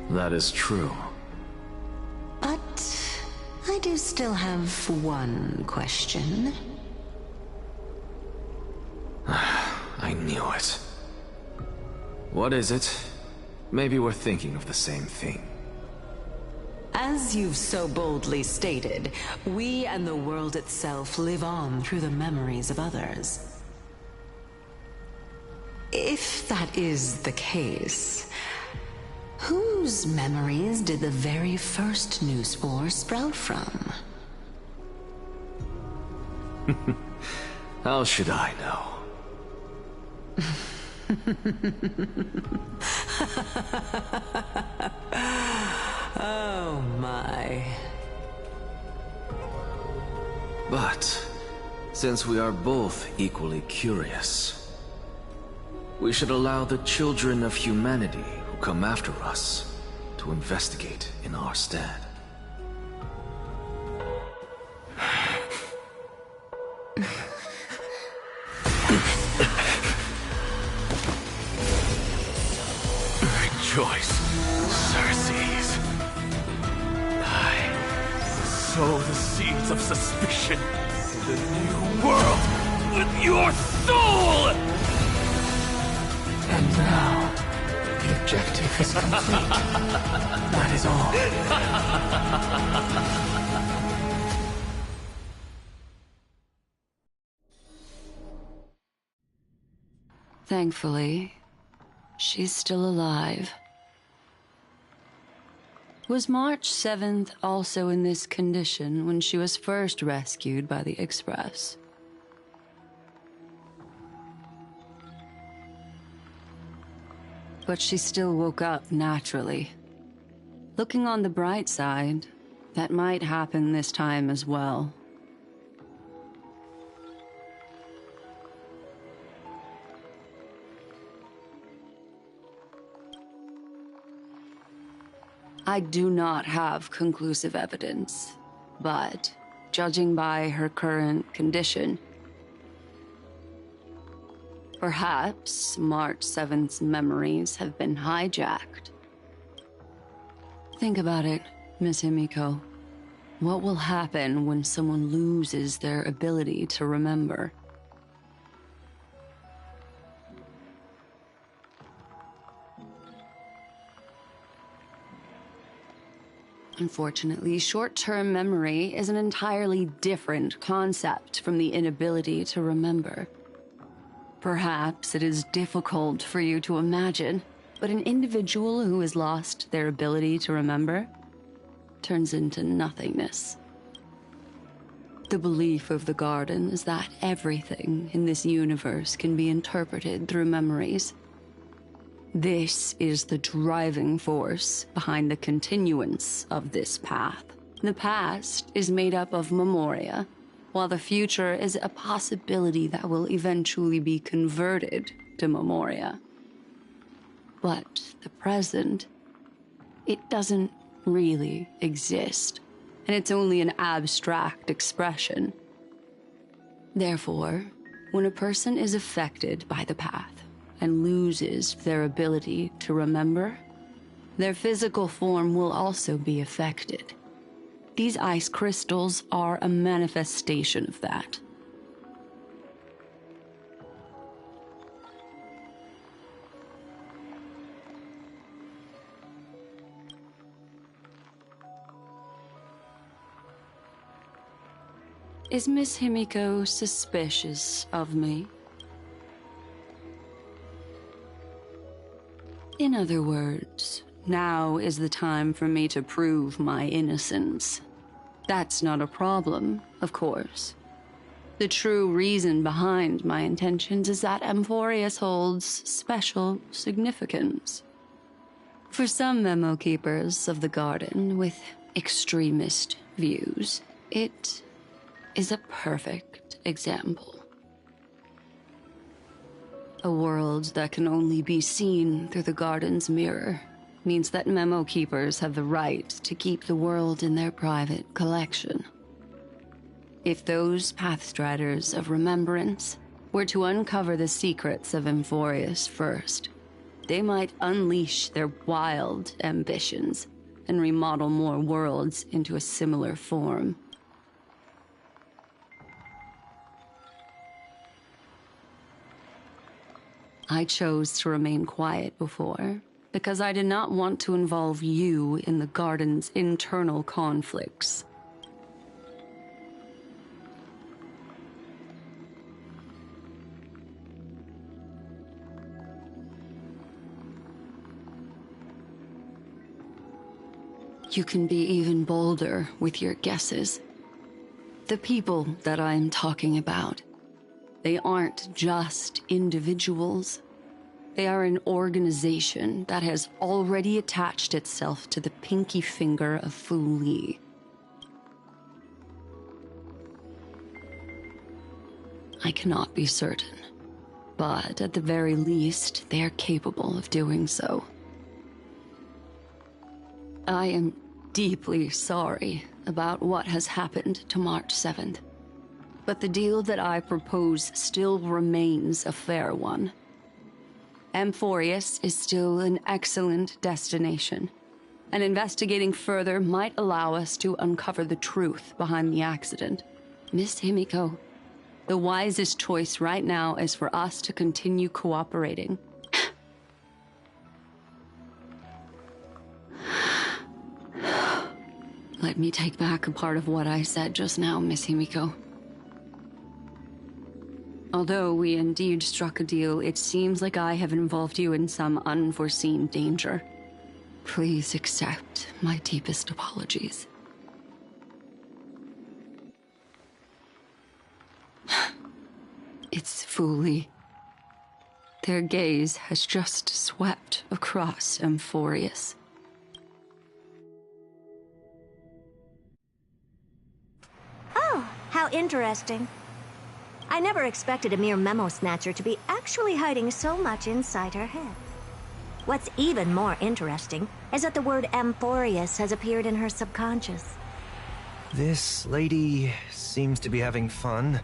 That is true. But I do still have one question. I knew it. What is it? Maybe we're thinking of the same thing. As you've so boldly stated, we and the world itself live on through the memories of others. If that is the case, whose memories did the very first new spore sprout from? How should I know? Oh my. But, since we are both equally curious, we should allow the children of humanity who come after us to investigate in our stead. Rejoice, Xerxes. I sow the seeds of suspicion in the new world with your soul! And now, the objective is complete. That is all. Thankfully, she's still alive. Was March 7th also in this condition when she was first rescued by the Express? But she still woke up naturally. Looking on the bright side, that might happen this time as well. I do not have conclusive evidence, but judging by her current condition, perhaps March 7th's memories have been hijacked. Think about it, Miss Himiko. What will happen when someone loses their ability to remember? Unfortunately, short-term memory is an entirely different concept from the inability to remember. Perhaps it is difficult for you to imagine, but an individual who has lost their ability to remember turns into nothingness. The belief of the Garden is that everything in this universe can be interpreted through memories. This is the driving force behind the continuance of this path. The past is made up of memoria, while the future is a possibility that will eventually be converted to memoria. But the present, it doesn't really exist, and it's only an abstract expression. Therefore, when a person is affected by the path, and loses their ability to remember, their physical form will also be affected. These ice crystals are a manifestation of that. Is Miss Himiko suspicious of me? In other words, now is the time for me to prove my innocence. That's not a problem, of course. The true reason behind my intentions is that Amphorius holds special significance. For some memo keepers of the Garden with extremist views, it is a perfect example. A world that can only be seen through the Garden's mirror means that memo keepers have the right to keep the world in their private collection. If those Pathstriders of Remembrance were to uncover the secrets of Amphorius first, they might unleash their wild ambitions and remodel more worlds into a similar form. I chose to remain quiet before, because I did not want to involve you in the Garden's internal conflicts. You can be even bolder with your guesses. The people that I'm talking about, they aren't just individuals. They are an organization that has already attached itself to the pinky finger of Fu Li. I cannot be certain, but at the very least, they are capable of doing so. I am deeply sorry about what has happened to March 7th, but the deal that I propose still remains a fair one. Amphorius is still an excellent destination, and investigating further might allow us to uncover the truth behind the accident. Miss Himiko, the wisest choice right now is for us to continue cooperating. Let me take back a part of what I said just now, Miss Himiko. Although we indeed struck a deal, it seems like I have involved you in some unforeseen danger. Please accept my deepest apologies. It's Fu Li. Their gaze has just swept across Amphorius. Oh, how interesting. I never expected a mere memo snatcher to be actually hiding so much inside her head. What's even more interesting is that the word Amphorius has appeared in her subconscious. This lady seems to be having fun.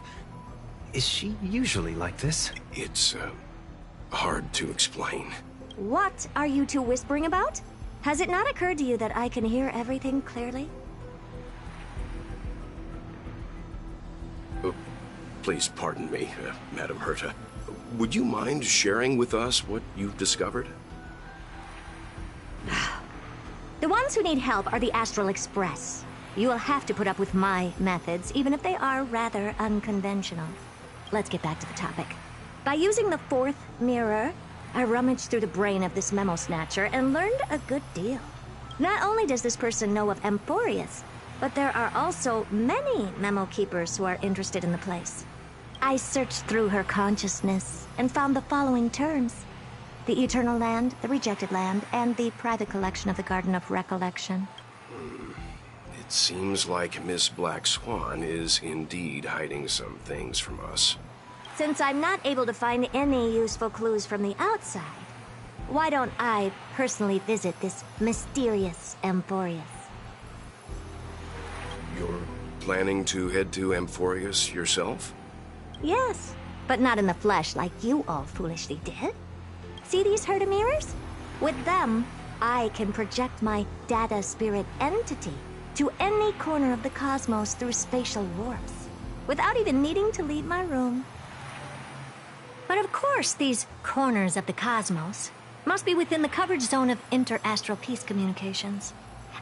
Is she usually like this? It's, hard to explain. What are you two whispering about? Has it not occurred to you that I can hear everything clearly? Please pardon me, Madam Herta. Would you mind sharing with us what you've discovered? The ones who need help are the Astral Express. You will have to put up with my methods, even if they are rather unconventional. Let's get back to the topic. By using the fourth mirror, I rummaged through the brain of this memo snatcher and learned a good deal. Not only does this person know of Amphorius, but there are also many memo keepers who are interested in the place. I searched through her consciousness and found the following terms: the Eternal Land, the Rejected Land, and the private collection of the Garden of Recollection. It seems like Miss Black Swan is indeed hiding some things from us. Since I'm not able to find any useful clues from the outside, why don't I personally visit this mysterious Amphorius? You're planning to head to Amphorius yourself? Yes, but not in the flesh like you all foolishly did. See these Herta mirrors? With them, I can project my data spirit entity to any corner of the cosmos through spatial warps, without even needing to leave my room. But of course, these corners of the cosmos must be within the coverage zone of inter-astral peace communications.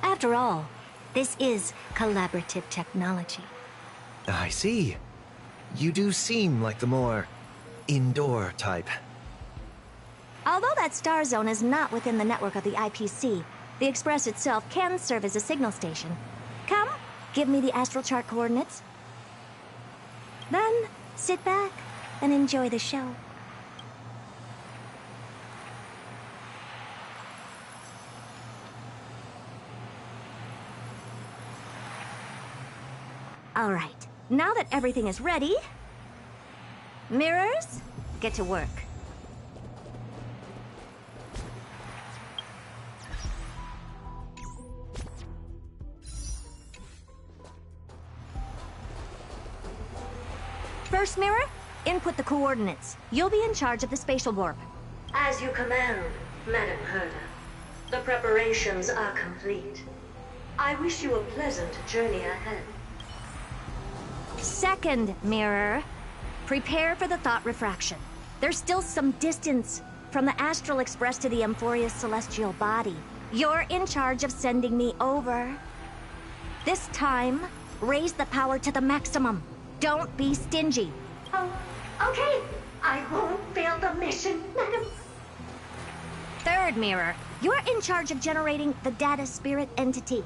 After all, this is collaborative technology. I see. You do seem like the more indoor type. Although that star zone is not within the network of the IPC, the Express itself can serve as a signal station. Come, give me the astral chart coordinates. Then, sit back and enjoy the show. All right, now that everything is ready, mirrors, get to work. First mirror, input the coordinates. You'll be in charge of the spatial warp. As you command, Madam Herta. The preparations are complete. I wish you a pleasant journey ahead. Second mirror, prepare for the thought refraction. There's still some distance from the Astral Express to the Amphorius celestial body. You're in charge of sending me over. This time, raise the power to the maximum. Don't be stingy. Oh, okay. I won't fail the mission, madam. Third mirror, you're in charge of generating the data spirit entity.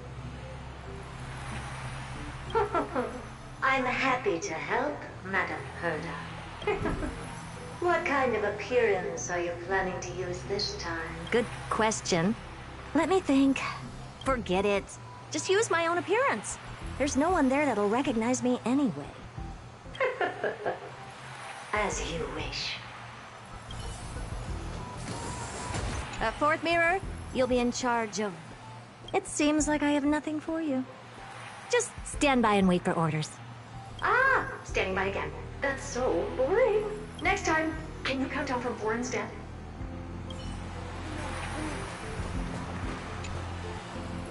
I'm happy to help, Madam Herda. What kind of appearance are you planning to use this time? Good question. Let me think. Forget it. Just use my own appearance. There's no one there that'll recognize me anyway. As you wish. Fourth mirror, you'll be in charge of... It seems like I have nothing for you. Just stand by and wait for orders. Ah, standing by again. That's so boring. Next time, can you count down from 4 instead?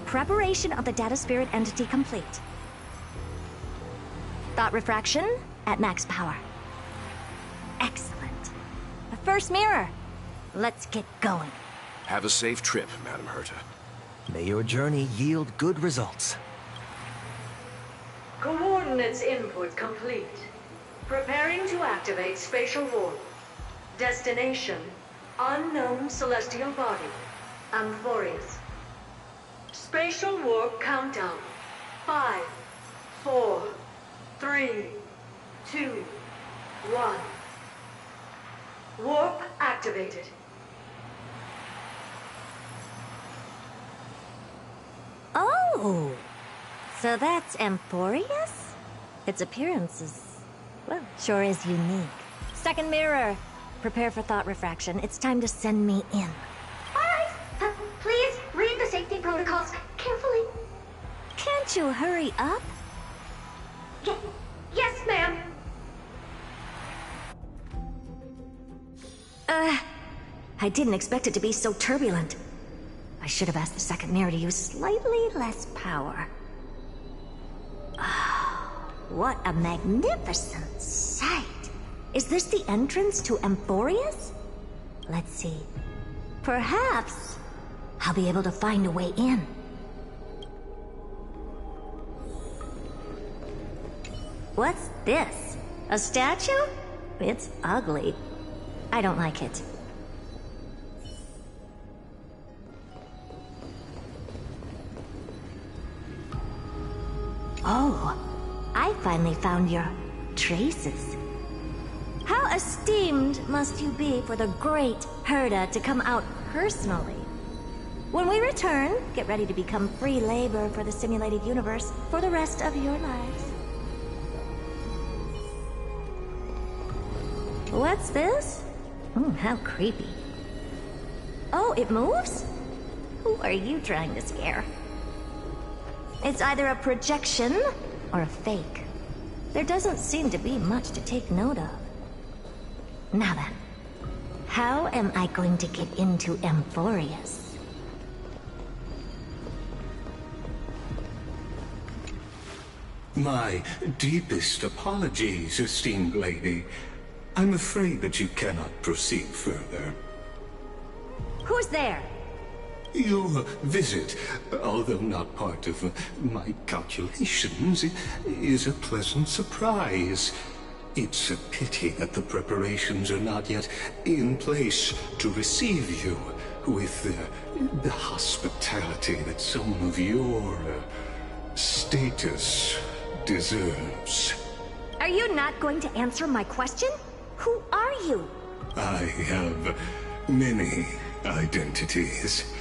Preparation of the data spirit entity complete. Thought refraction at max power. Excellent. The first mirror. Let's get going. Have a safe trip, Madam Herta. May your journey yield good results. Coordinates input complete. Preparing to activate spatial warp. Destination, unknown celestial body. Amphorius. Spatial warp countdown. 5, 4, 3, 2, 1. Warp activated. Oh! So that's Amphorius? Its appearance is, well, sure is unique. Second mirror. Prepare for thought refraction. It's time to send me in. Alright, please read the safety protocols carefully. Can't you hurry up? Yes, ma'am. I didn't expect it to be so turbulent. I should have asked the second mirror to use slightly less power. Oh, what a magnificent sight! Is this the entrance to Amphorius? Let's see. Perhaps I'll be able to find a way in. What's this? A statue? It's ugly. I don't like it. Oh, I finally found your traces. How esteemed must you be for the great Herda to come out personally? When we return, get ready to become free labor for the simulated universe for the rest of your lives. What's this? How creepy. Oh, it moves? Who are you trying to scare? It's either a projection or a fake. There doesn't seem to be much to take note of. Now then, how am I going to get into Amphorius? My deepest apologies, esteemed lady. I'm afraid that you cannot proceed further. Who's there? Your visit, although not part of my calculations, is a pleasant surprise. It's a pity that the preparations are not yet in place to receive you with the hospitality that someone of your status deserves. Are you not going to answer my question? Who are you? I have many identities,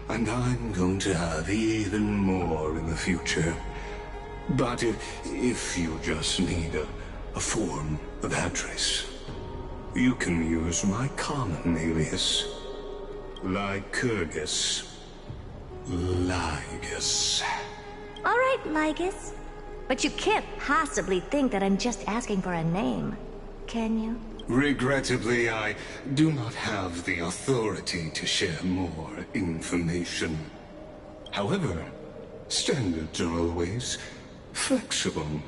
and I'm going to have even more in the future. But if you just need a form of address, you can use my common alias, Lycurgus. Lygus. All right, Lygus. But you can't possibly think that I'm just asking for a name, can you? Regrettably, I do not have the authority to share more information. However, standards are always flexible.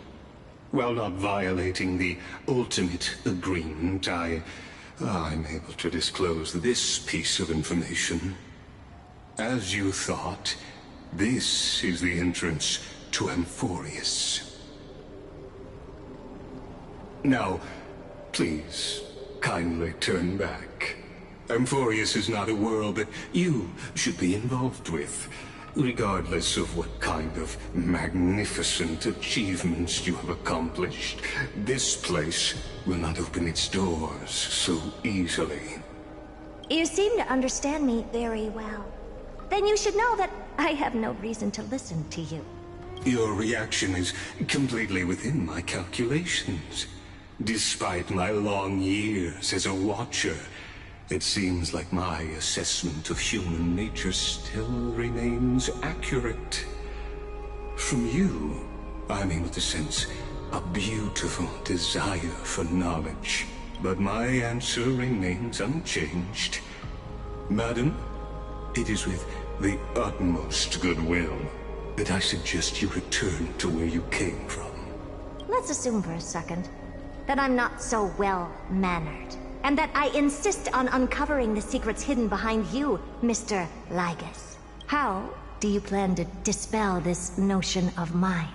While not violating the ultimate agreement, I I'm able to disclose this piece of information. As you thought, this is the entrance to Amphorius. Now, please, kindly turn back. Amphorius is not a world that you should be involved with, regardless of what kind of magnificent achievements you have accomplished. This place will not open its doors so easily. You seem to understand me very well. Then you should know that I have no reason to listen to you. Your reaction is completely within my calculations. Despite my long years as a Watcher, it seems like my assessment of human nature still remains accurate. From you, I'm able to sense a beautiful desire for knowledge, but my answer remains unchanged. Madam, it is with the utmost goodwill that I suggest you return to where you came from. Let's assume for a second that I'm not so well-mannered, and that I insist on uncovering the secrets hidden behind you, Mr. Lygus. How do you plan to dispel this notion of mine?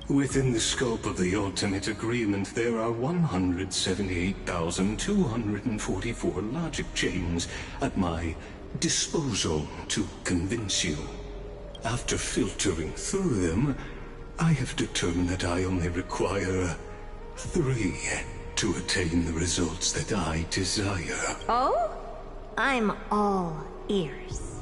Within the scope of the Ultimate Agreement, there are 178,244 logic chains at my disposal to convince you. After filtering through them, I have determined that I only require 3 to attain the results that I desire. Oh? I'm all ears.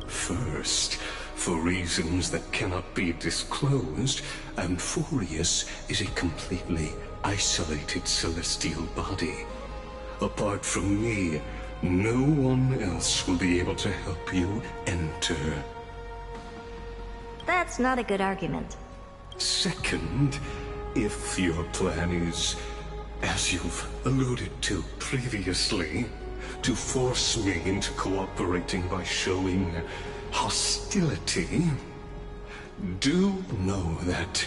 First, for reasons that cannot be disclosed, Amphorius is a completely isolated celestial body. Apart from me, no one else will be able to help you enter. That's not a good argument. Second, if your plan is, as you've alluded to previously, to force me into cooperating by showing hostility, do know that,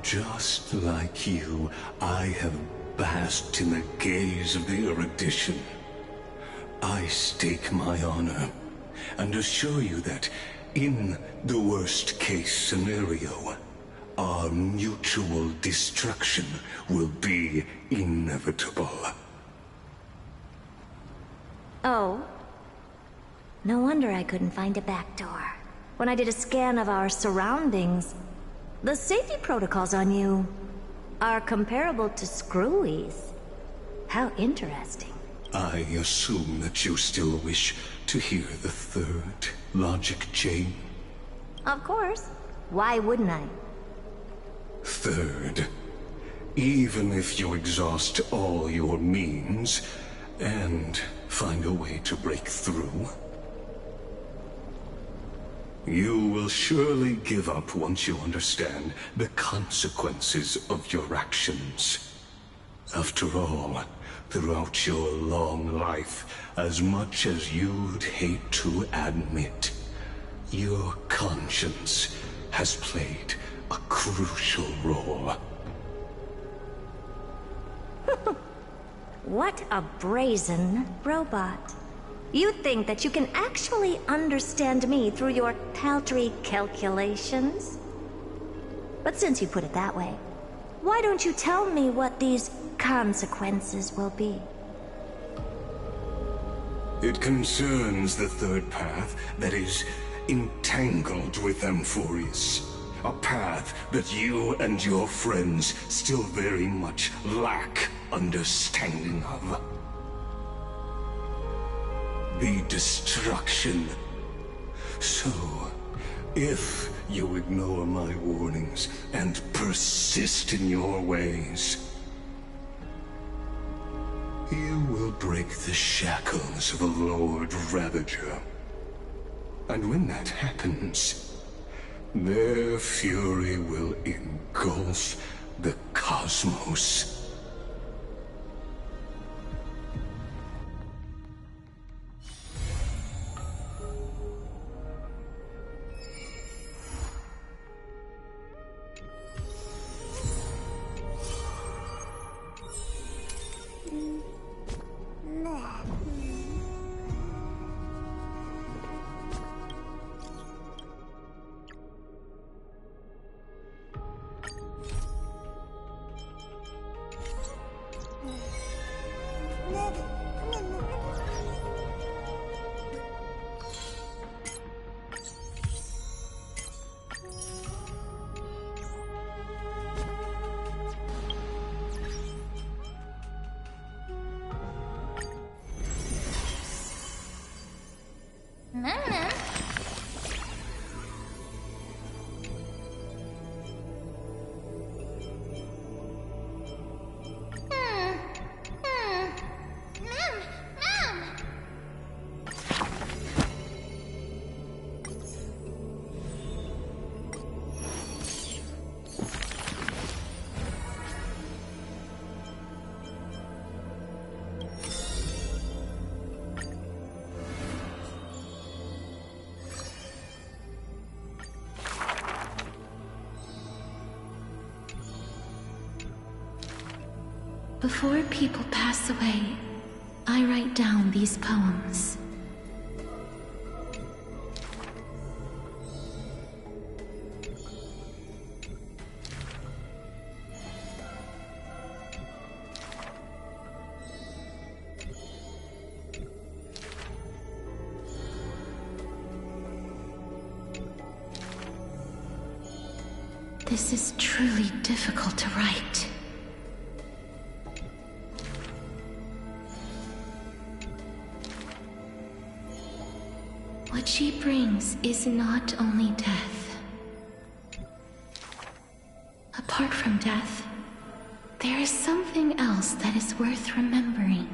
just like you, I have basked in the gaze of the erudition. I stake my honor and assure you that, in the worst-case scenario, our mutual destruction will be inevitable. Oh? No wonder I couldn't find a back door. When I did a scan of our surroundings, the safety protocols on you are comparable to Screwy's. How interesting. I assume that you still wish to hear the third logic chain? Of course. Why wouldn't I? Third, even if you exhaust all your means and find a way to break through, you will surely give up once you understand the consequences of your actions. After all, throughout your long life, as much as you'd hate to admit, your conscience has played a crucial role. What a brazen robot. You think that you can actually understand me through your paltry calculations? But since you put it that way, why don't you tell me what these consequences will be? It concerns the third path that is entangled with Amphorius. A path that you and your friends still very much lack understanding of. The destruction. So, if you ignore my warnings and persist in your ways, you will break the shackles of a Lord Ravager. And when that happens, their fury will engulf the cosmos. Before people pass away, I write down these poems. This is truly difficult to write. What she brings is not only death. Apart from death, there is something else that is worth remembering.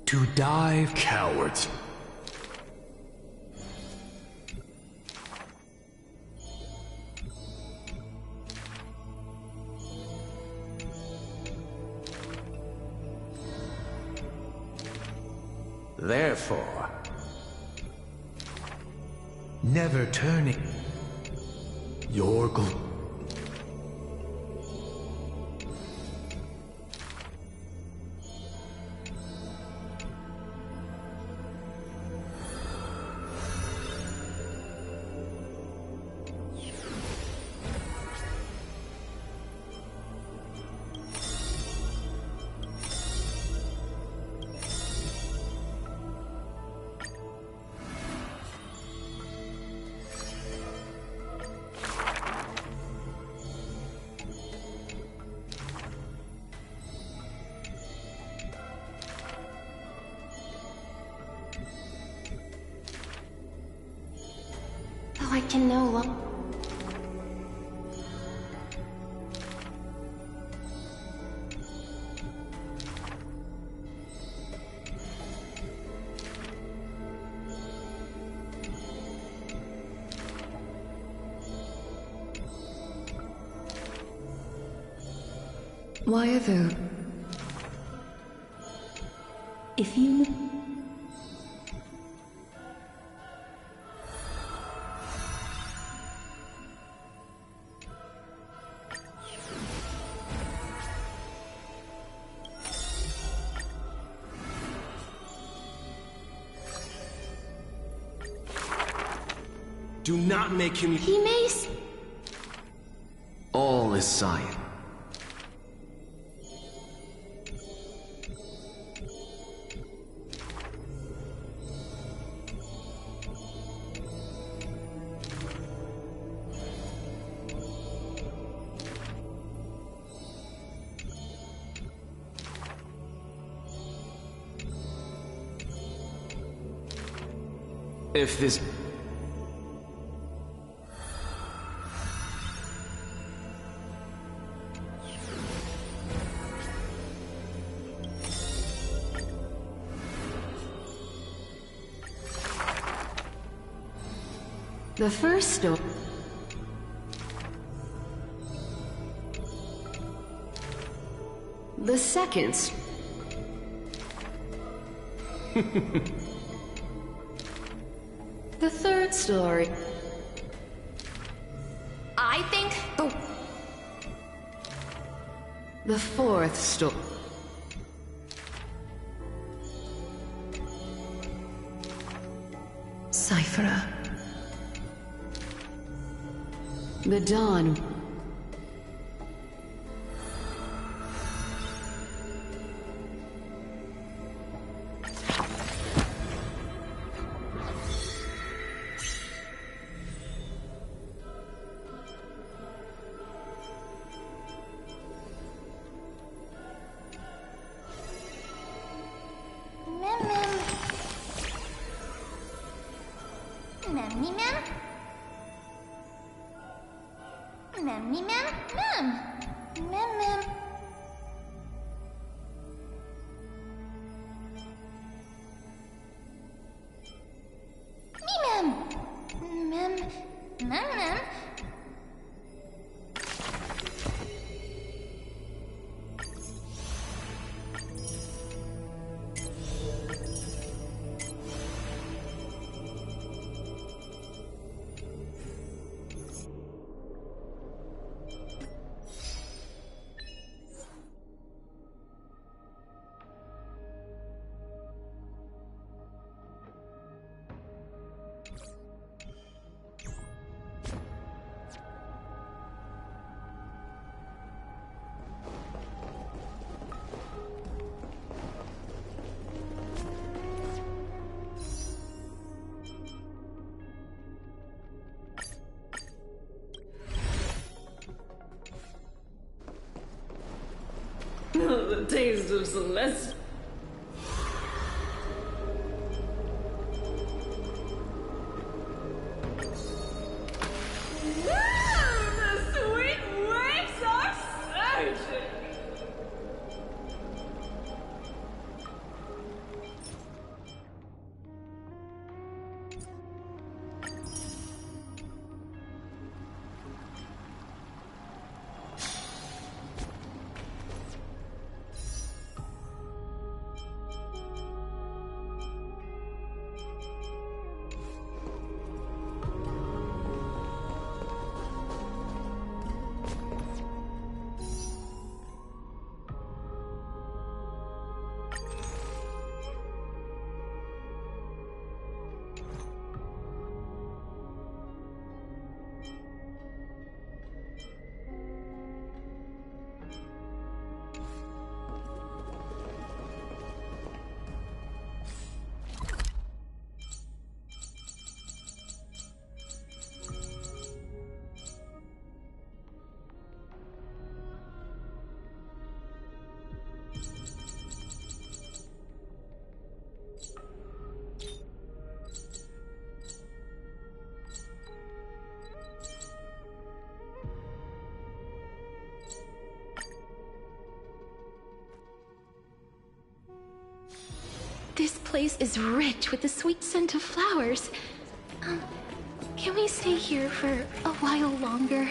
To die, cowards. Therefore, never turning your I can no longer. Why are there... If you... Do not make him... He may... All is Zion. If this... The first story... The second... The third story... I think the The fourth story. Cypherer. The dawn. The taste of Celeste. The sweet waves are surging. This place is rich with the sweet scent of flowers. Can we stay here for a while longer?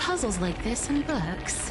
puzzles like this in books.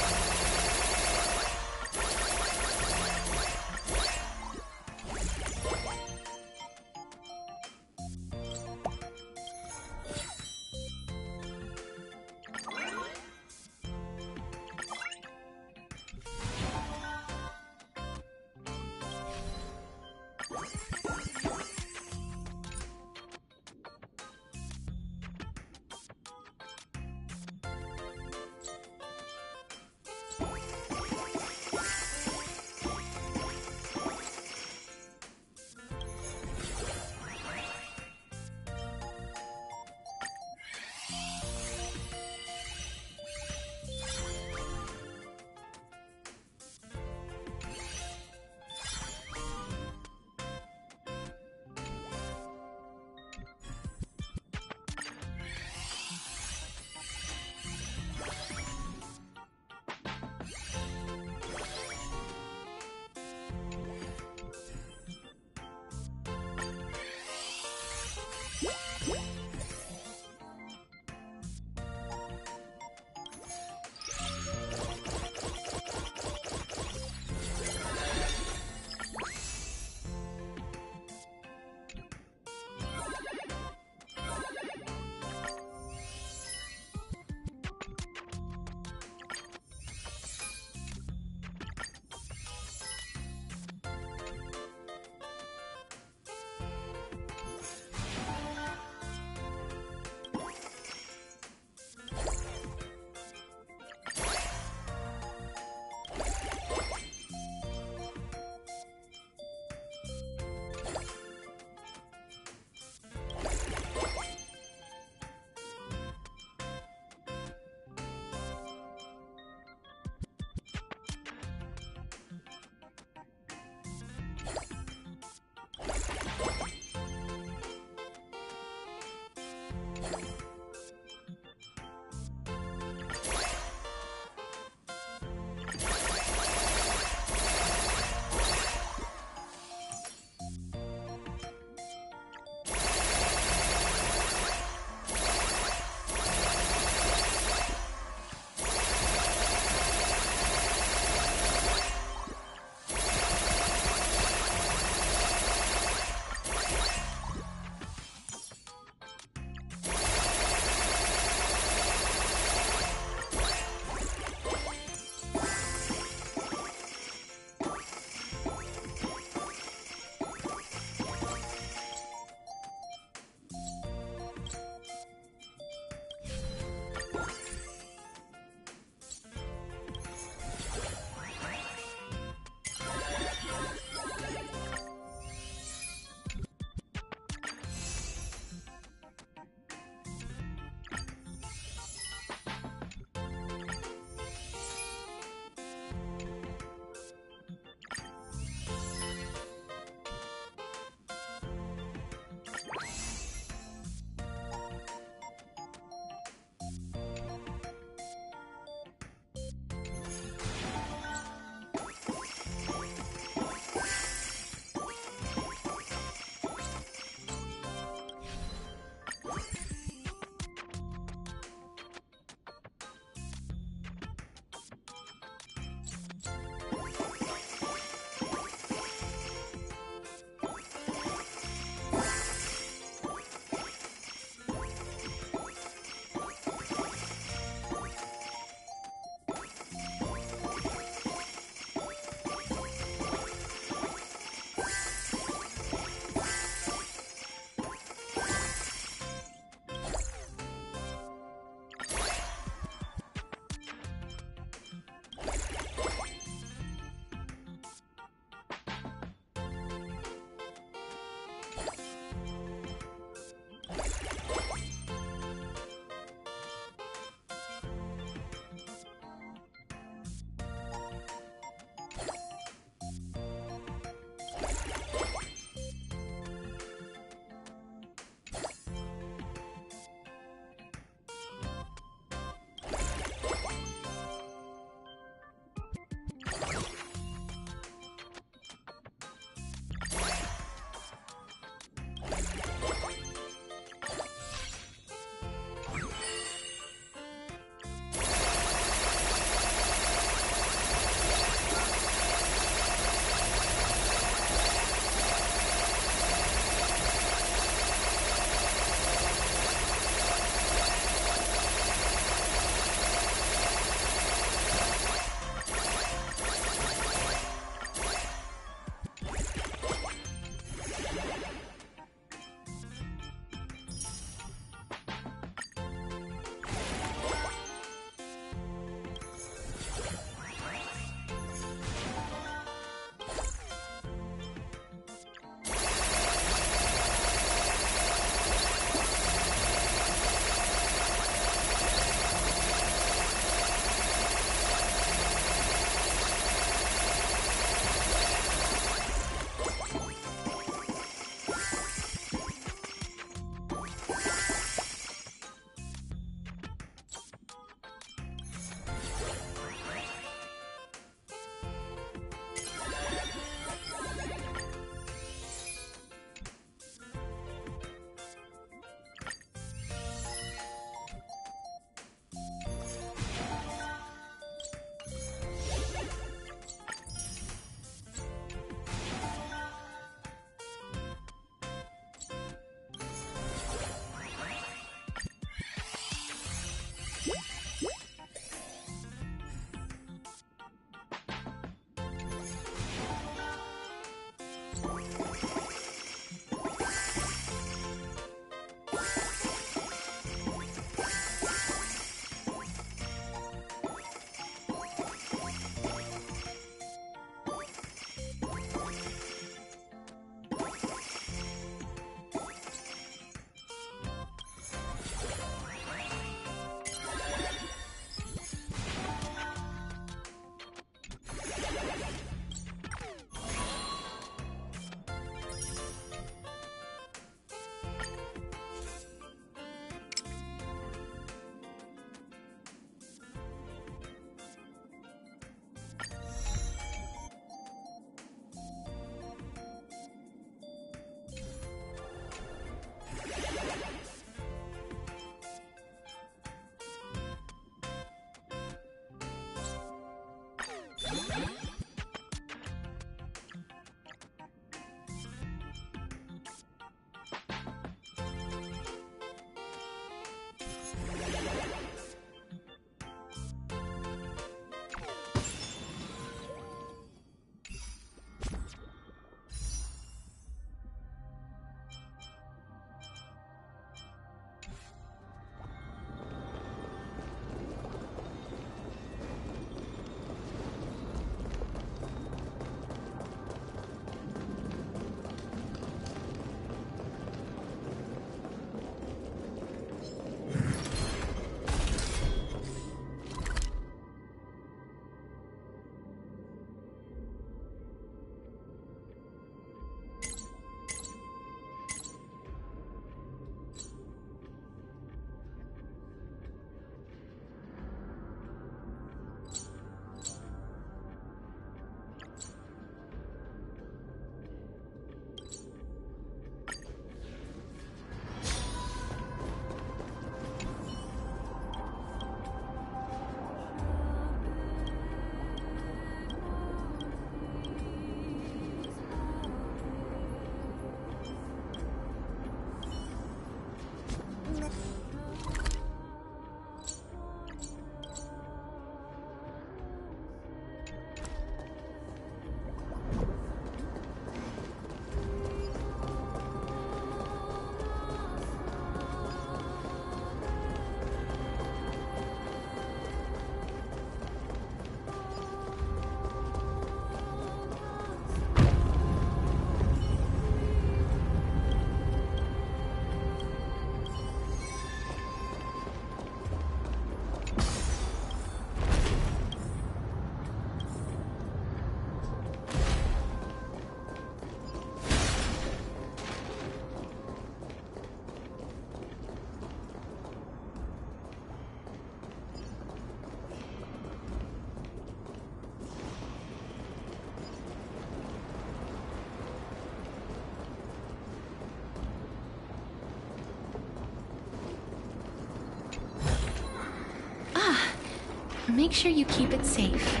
Make sure you keep it safe.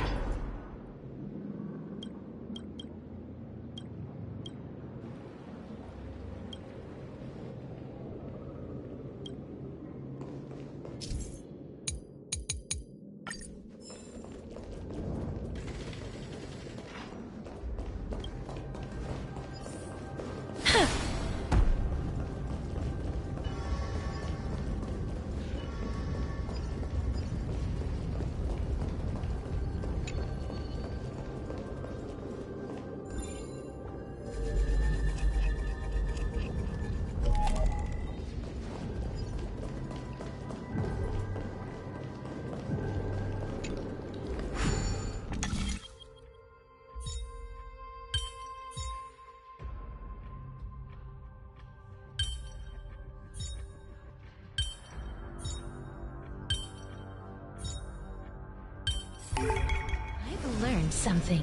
I've learned something.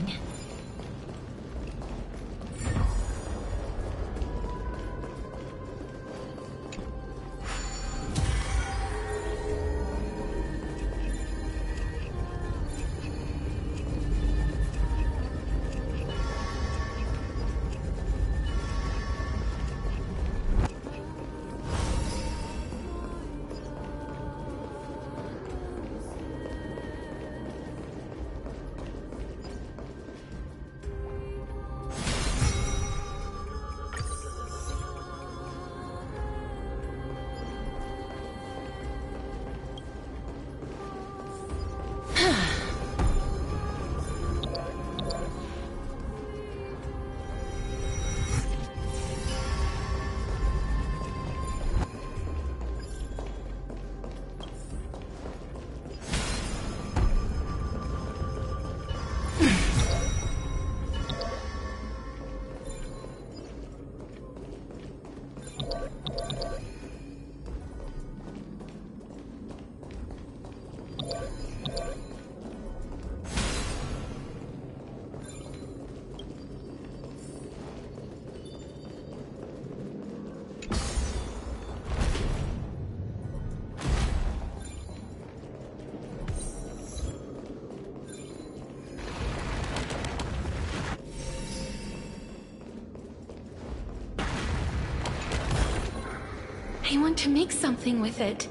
I want to make something with it.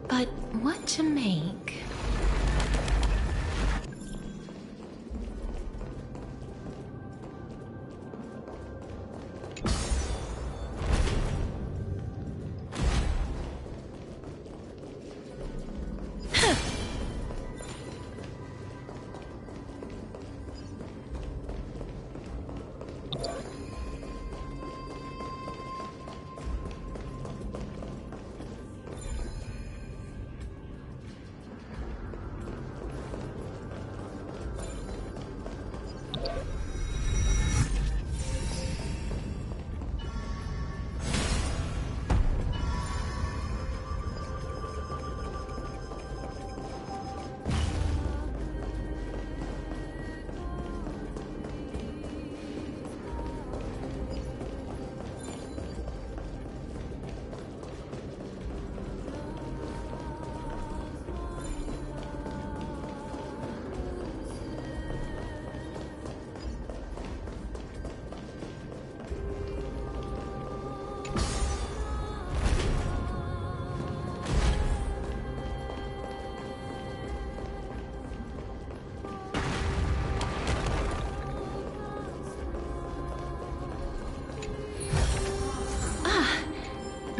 But what to make?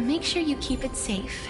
Make sure you keep it safe.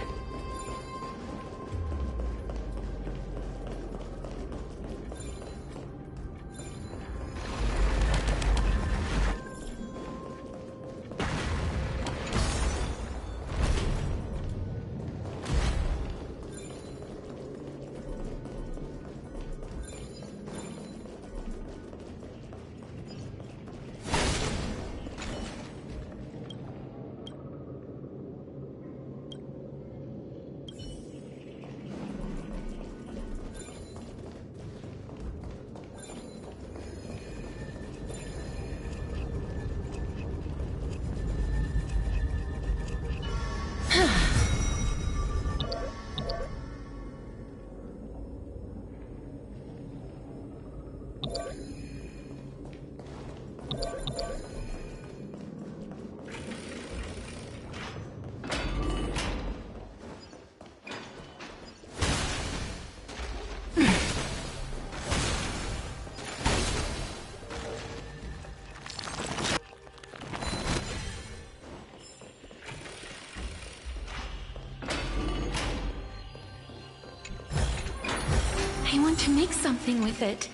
I want to make something with it.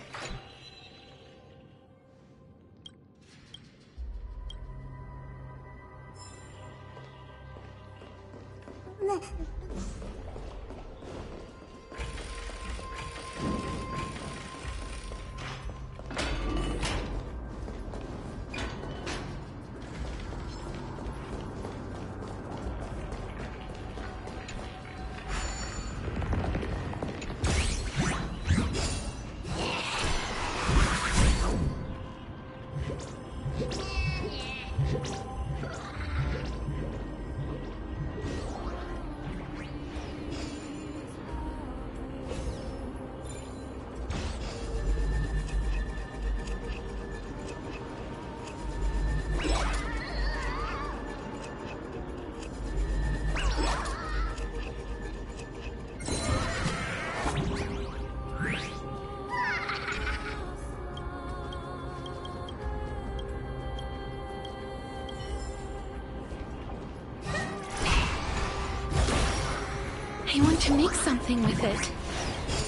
I want to make something with it.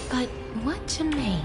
But what to make?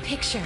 picture.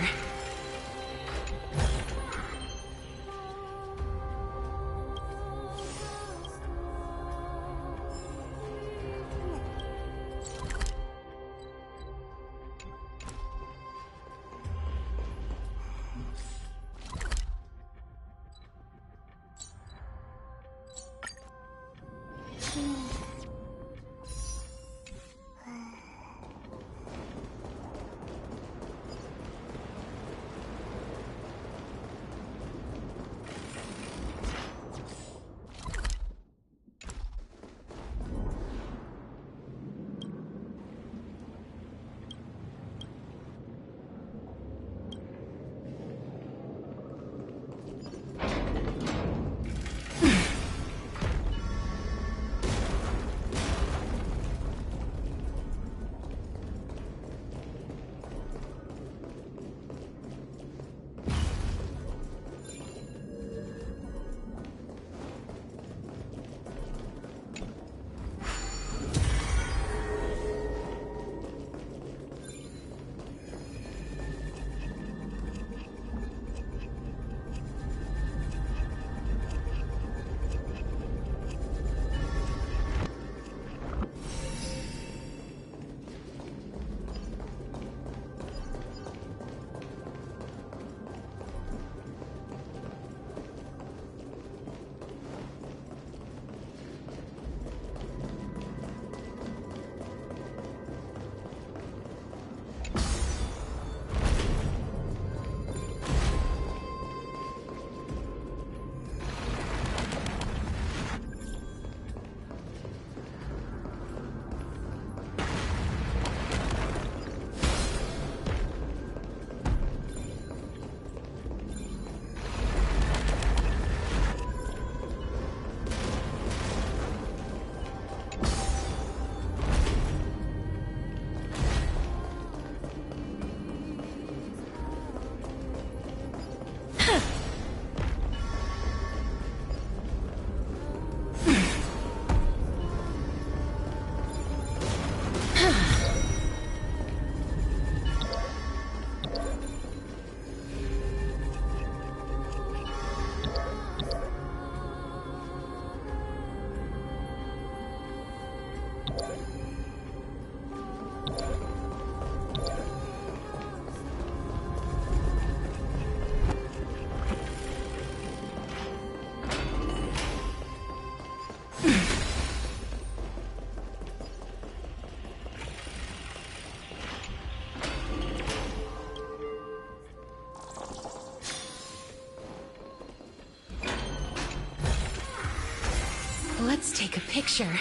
Let's take a picture.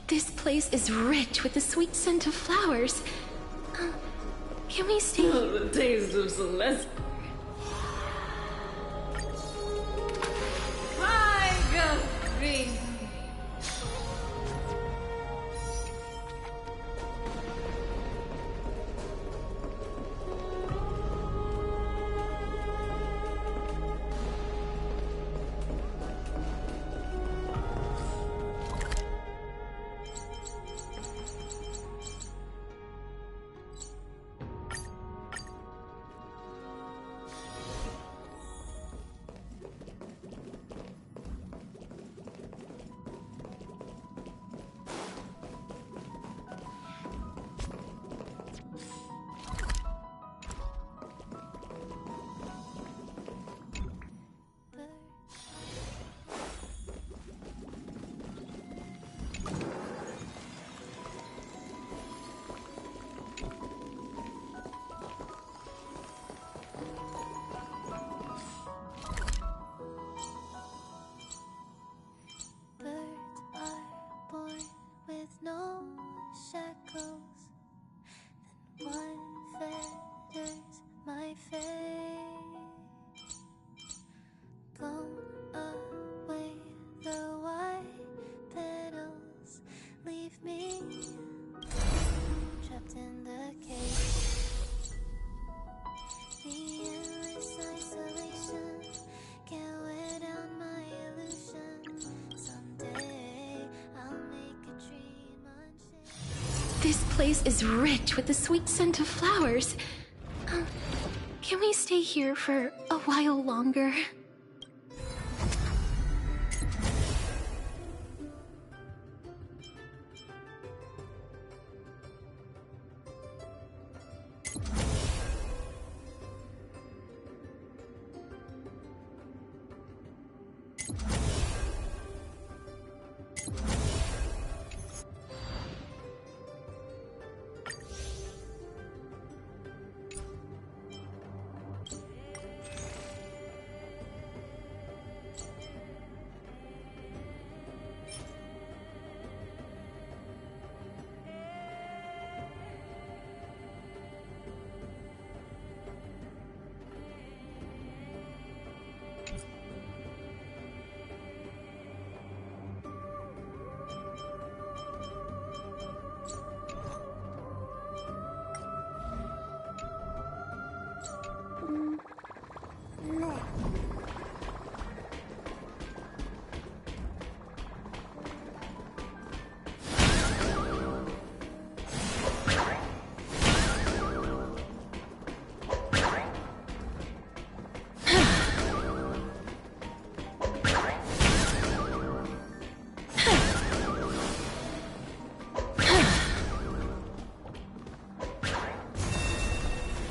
This place is rich with the sweet scent of flowers. Can we stay? Oh, the taste of Celeste. Hi, Guthrie. with no shackles, then what fetters my fate? Blown away, the white petals leave me trapped in the cage. The endless isolation can't wear down my illusion. Someday I'll make a dream unshakable. This place is rich with the sweet scent of flowers. Can we stay here for a while longer?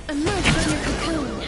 Emerge from your cocoon!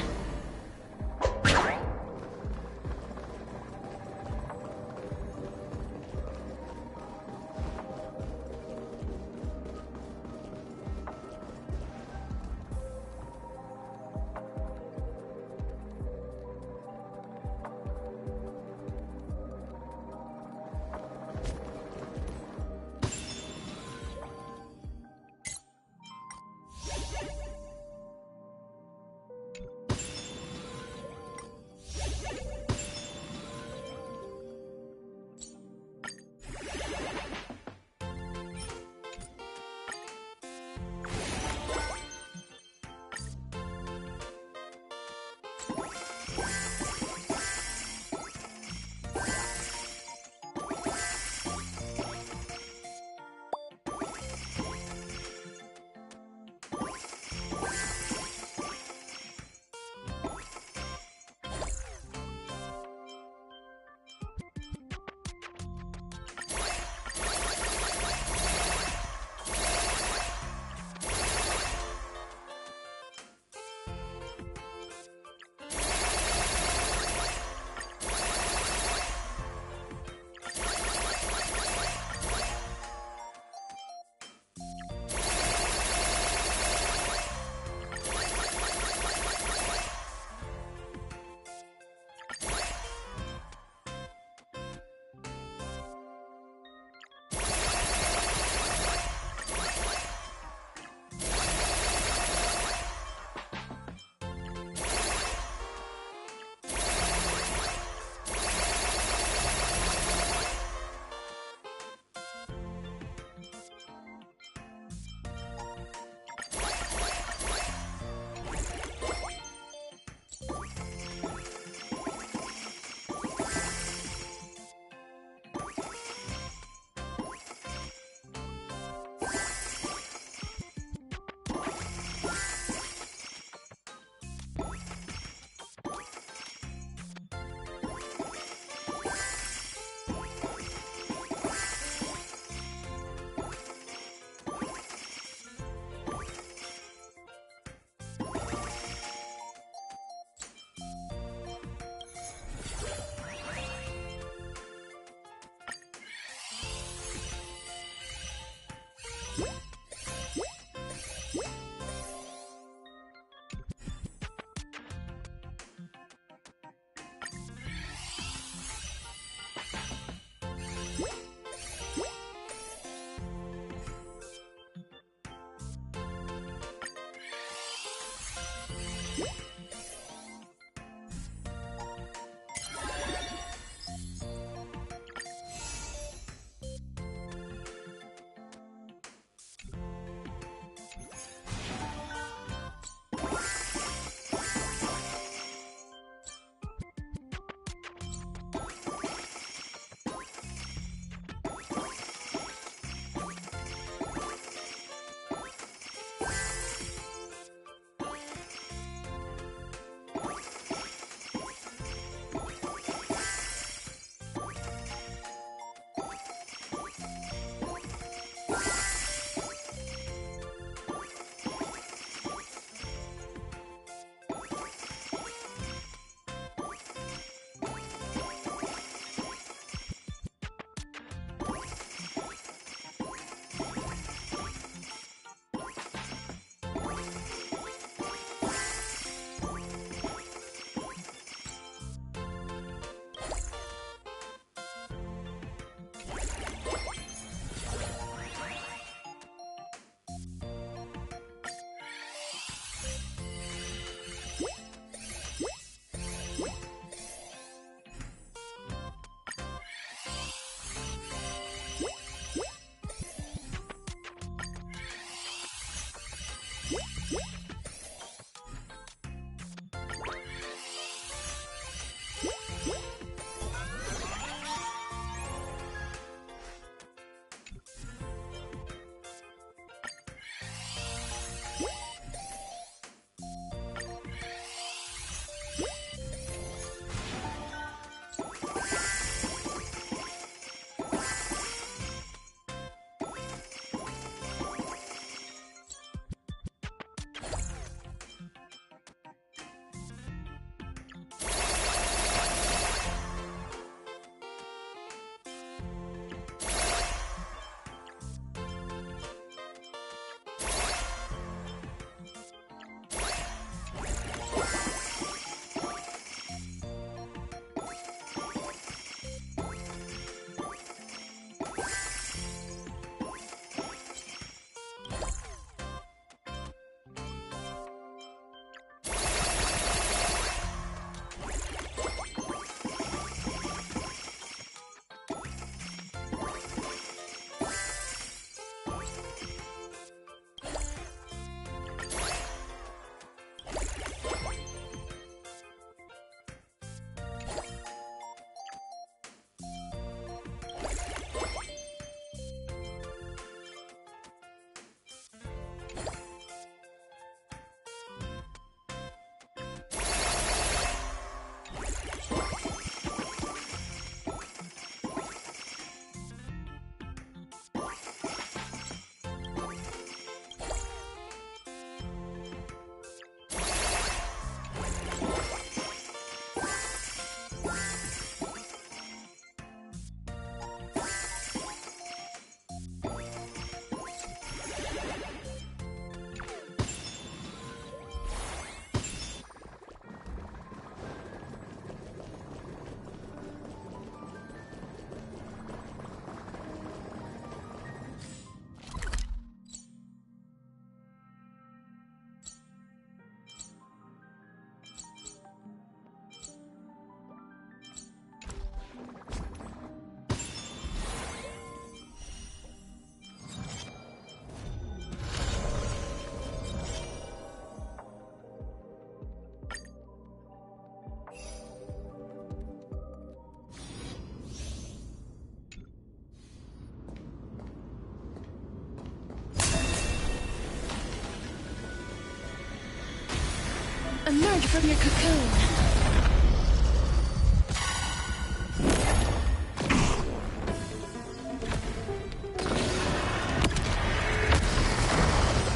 Emerge from your cocoon.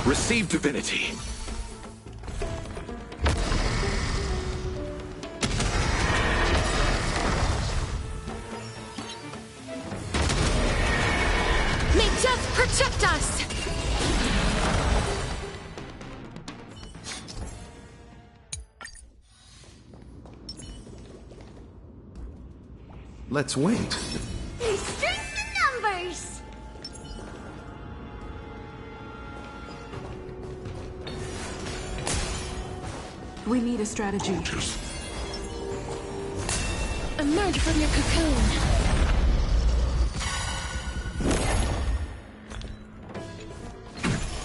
Receive divinity. May death protect us! Let's wait. There's strength in numbers! We need a strategy. Emerge from your cocoon.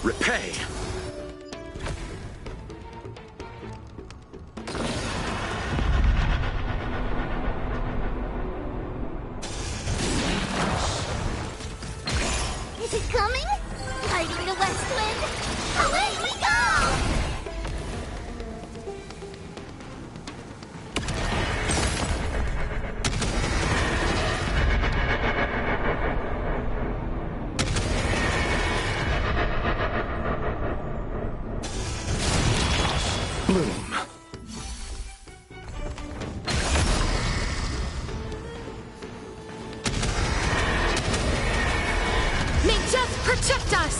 Repay. Is it coming? Fighting the West Wind! Away we go! Bloom. May death protect us!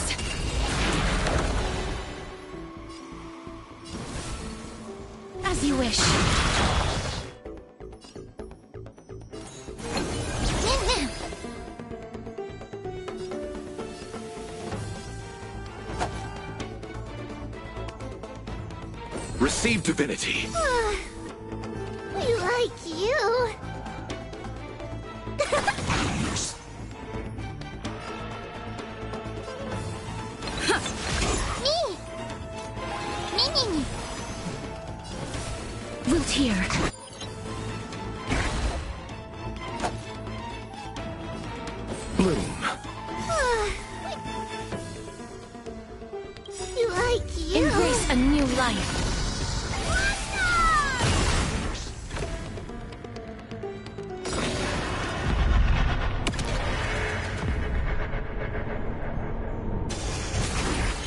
As you wish. Receive divinity. We like you. Me! Me. Wiltier. Bloom. We like you. Embrace a new life.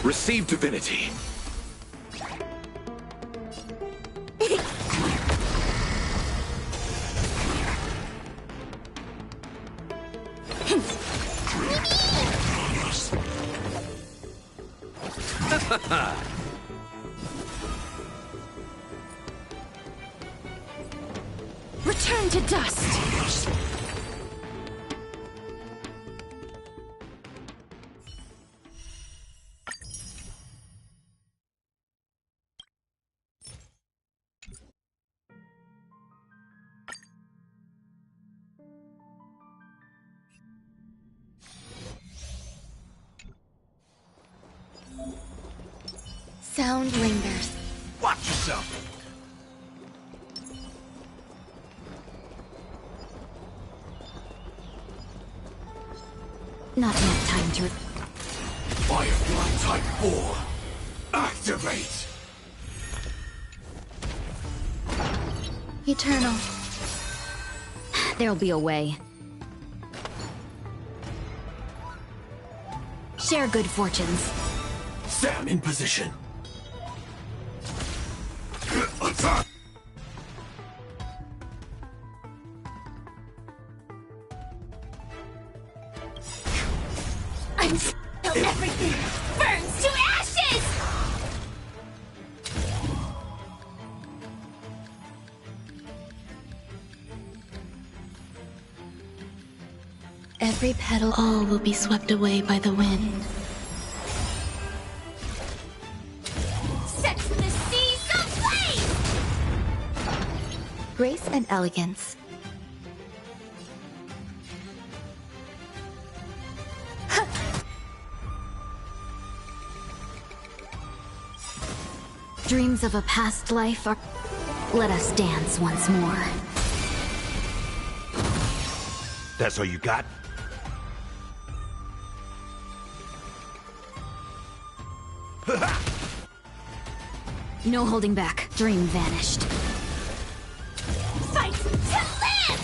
Receive divinity. Return to dust. Sound lingers. Watch yourself. Not enough time to... Firefly Type 4. Activate. Eternal. There'll be a way. Share good fortunes. Sam in position. Attack. Until everything burns to ashes! Every petal, all will be swept away by the wind. Set the seas aflame! Grace and elegance. Dreams of a past life are... Let us dance once more. That's all you got? No holding back. Dream vanished. Fight to live!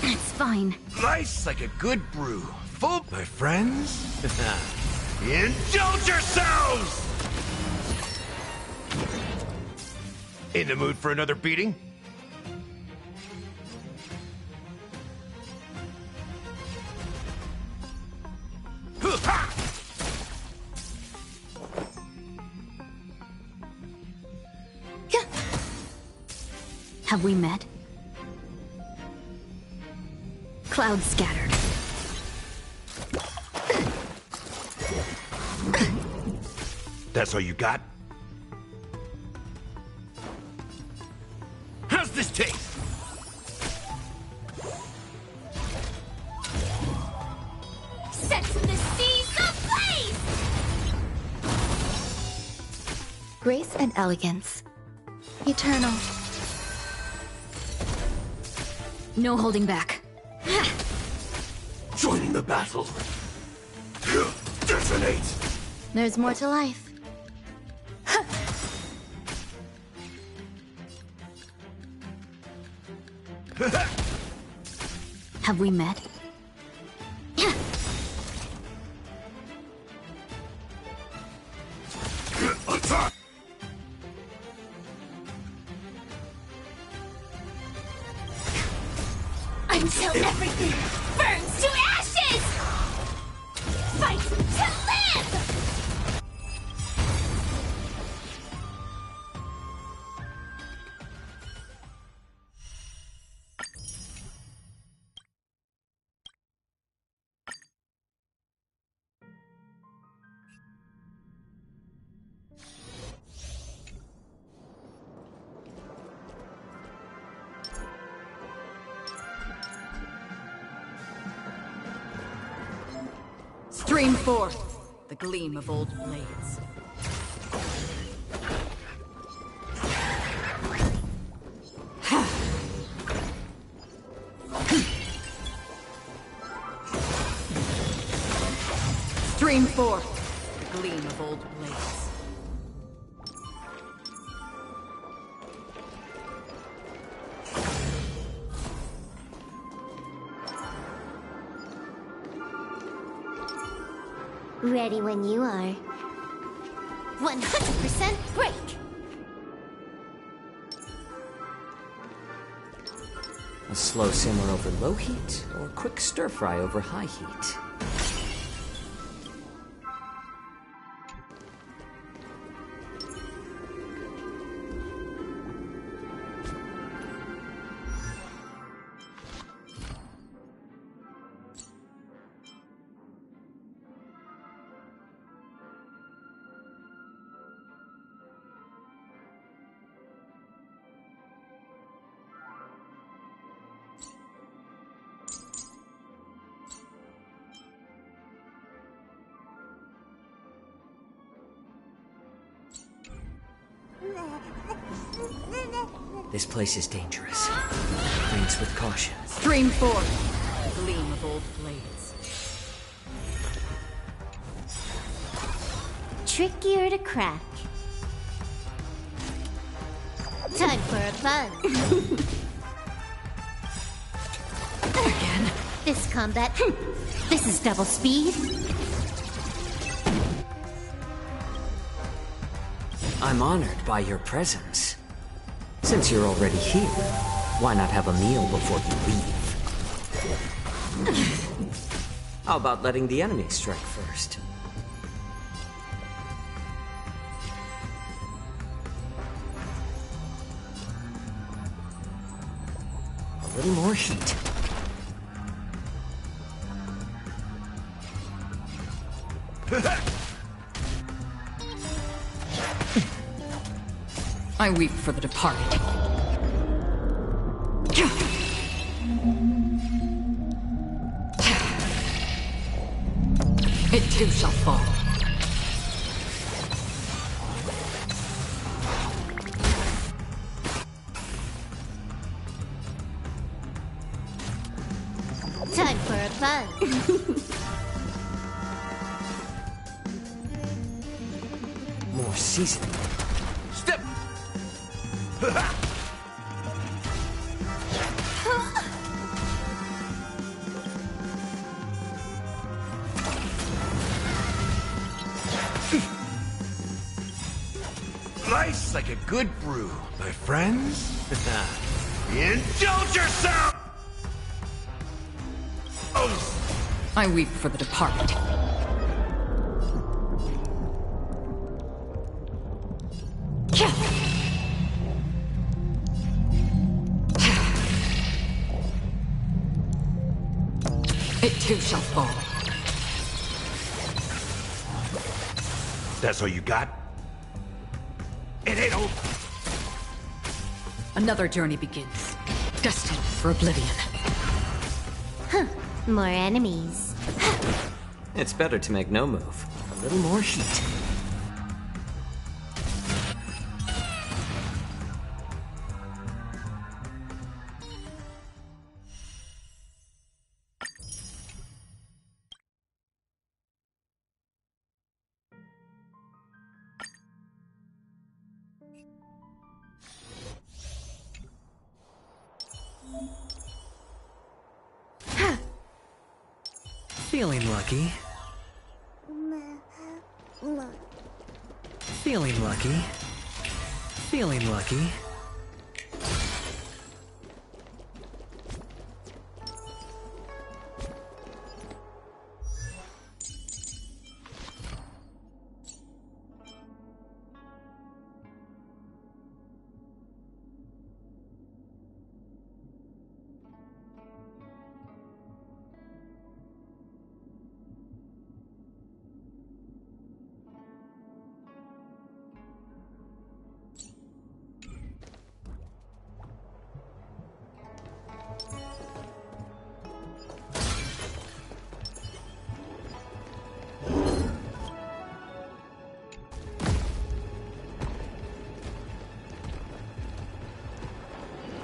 It's fine. Nice like a good brew. Full, my friends. Indulge yourselves! In the mood for another beating? Have we met? Clouds scattered. That's all you got? How's this taste? Set the seas ablaze! Grace and elegance. Eternal. No holding back. Joining the battle. Detonate! There's more to life. Have we met? Until everything burns to ashes! Fight to live! Stream forth the gleam of old blades. Stream forth the gleam of old blades. Ready when you are. 100% break! A slow simmer over low heat, or quick stir fry over high heat? This place is dangerous. Proceeds with caution. Stream forth, gleam of old blades. Trickier to crack. Time for a fun. Again? This combat. This is double speed. I'm honored by your presence. Since you're already here, why not have a meal before you leave? How about letting the enemy strike first? A little more heat. I weep for the departed. It too shall fall. fun. More seasoning. Step! Nice like a good brew, my friends. Indulge yourself! I weep for the departed. It too shall fall. That's all you got? It ain't over. Another journey begins, destined for oblivion. Huh. More enemies. It's better to make no move. A little more heat. Feeling lucky. Feeling lucky. Feeling lucky.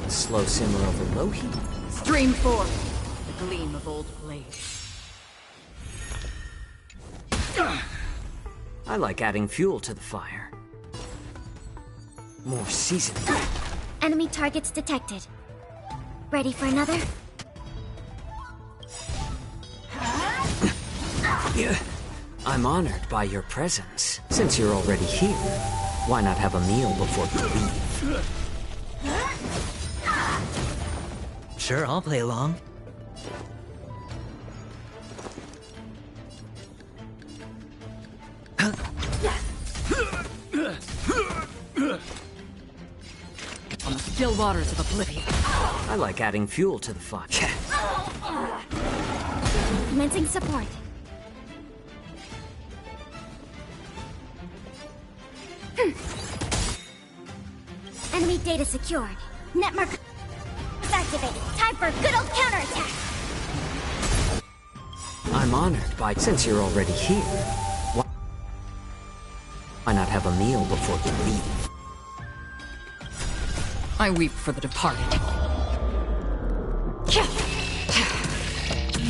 Slow simmer over low heat. Stream forth the gleam of old blades. I like adding fuel to the fire. More seasoning. Enemy targets detected. Ready for another? I'm honored by your presence. Since you're already here, why not have a meal before you leave? Sure, I'll play along. On the still waters of oblivion. I like adding fuel to the fire. Commencing support. Enemy data secured. Netmark activated. Time for a good old counterattack. I'm honored by since you're already here. Why not have a meal before you leave? I weep for the departed.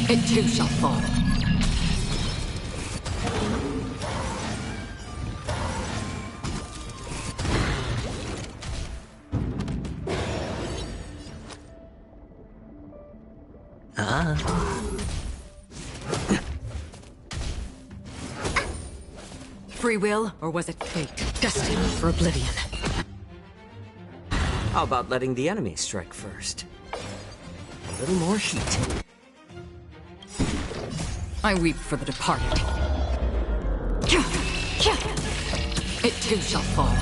It too shall fall. Free will, or was it fate? Destined for oblivion. How about letting the enemy strike first? A little more heat. I weep for the departed. It too shall fall.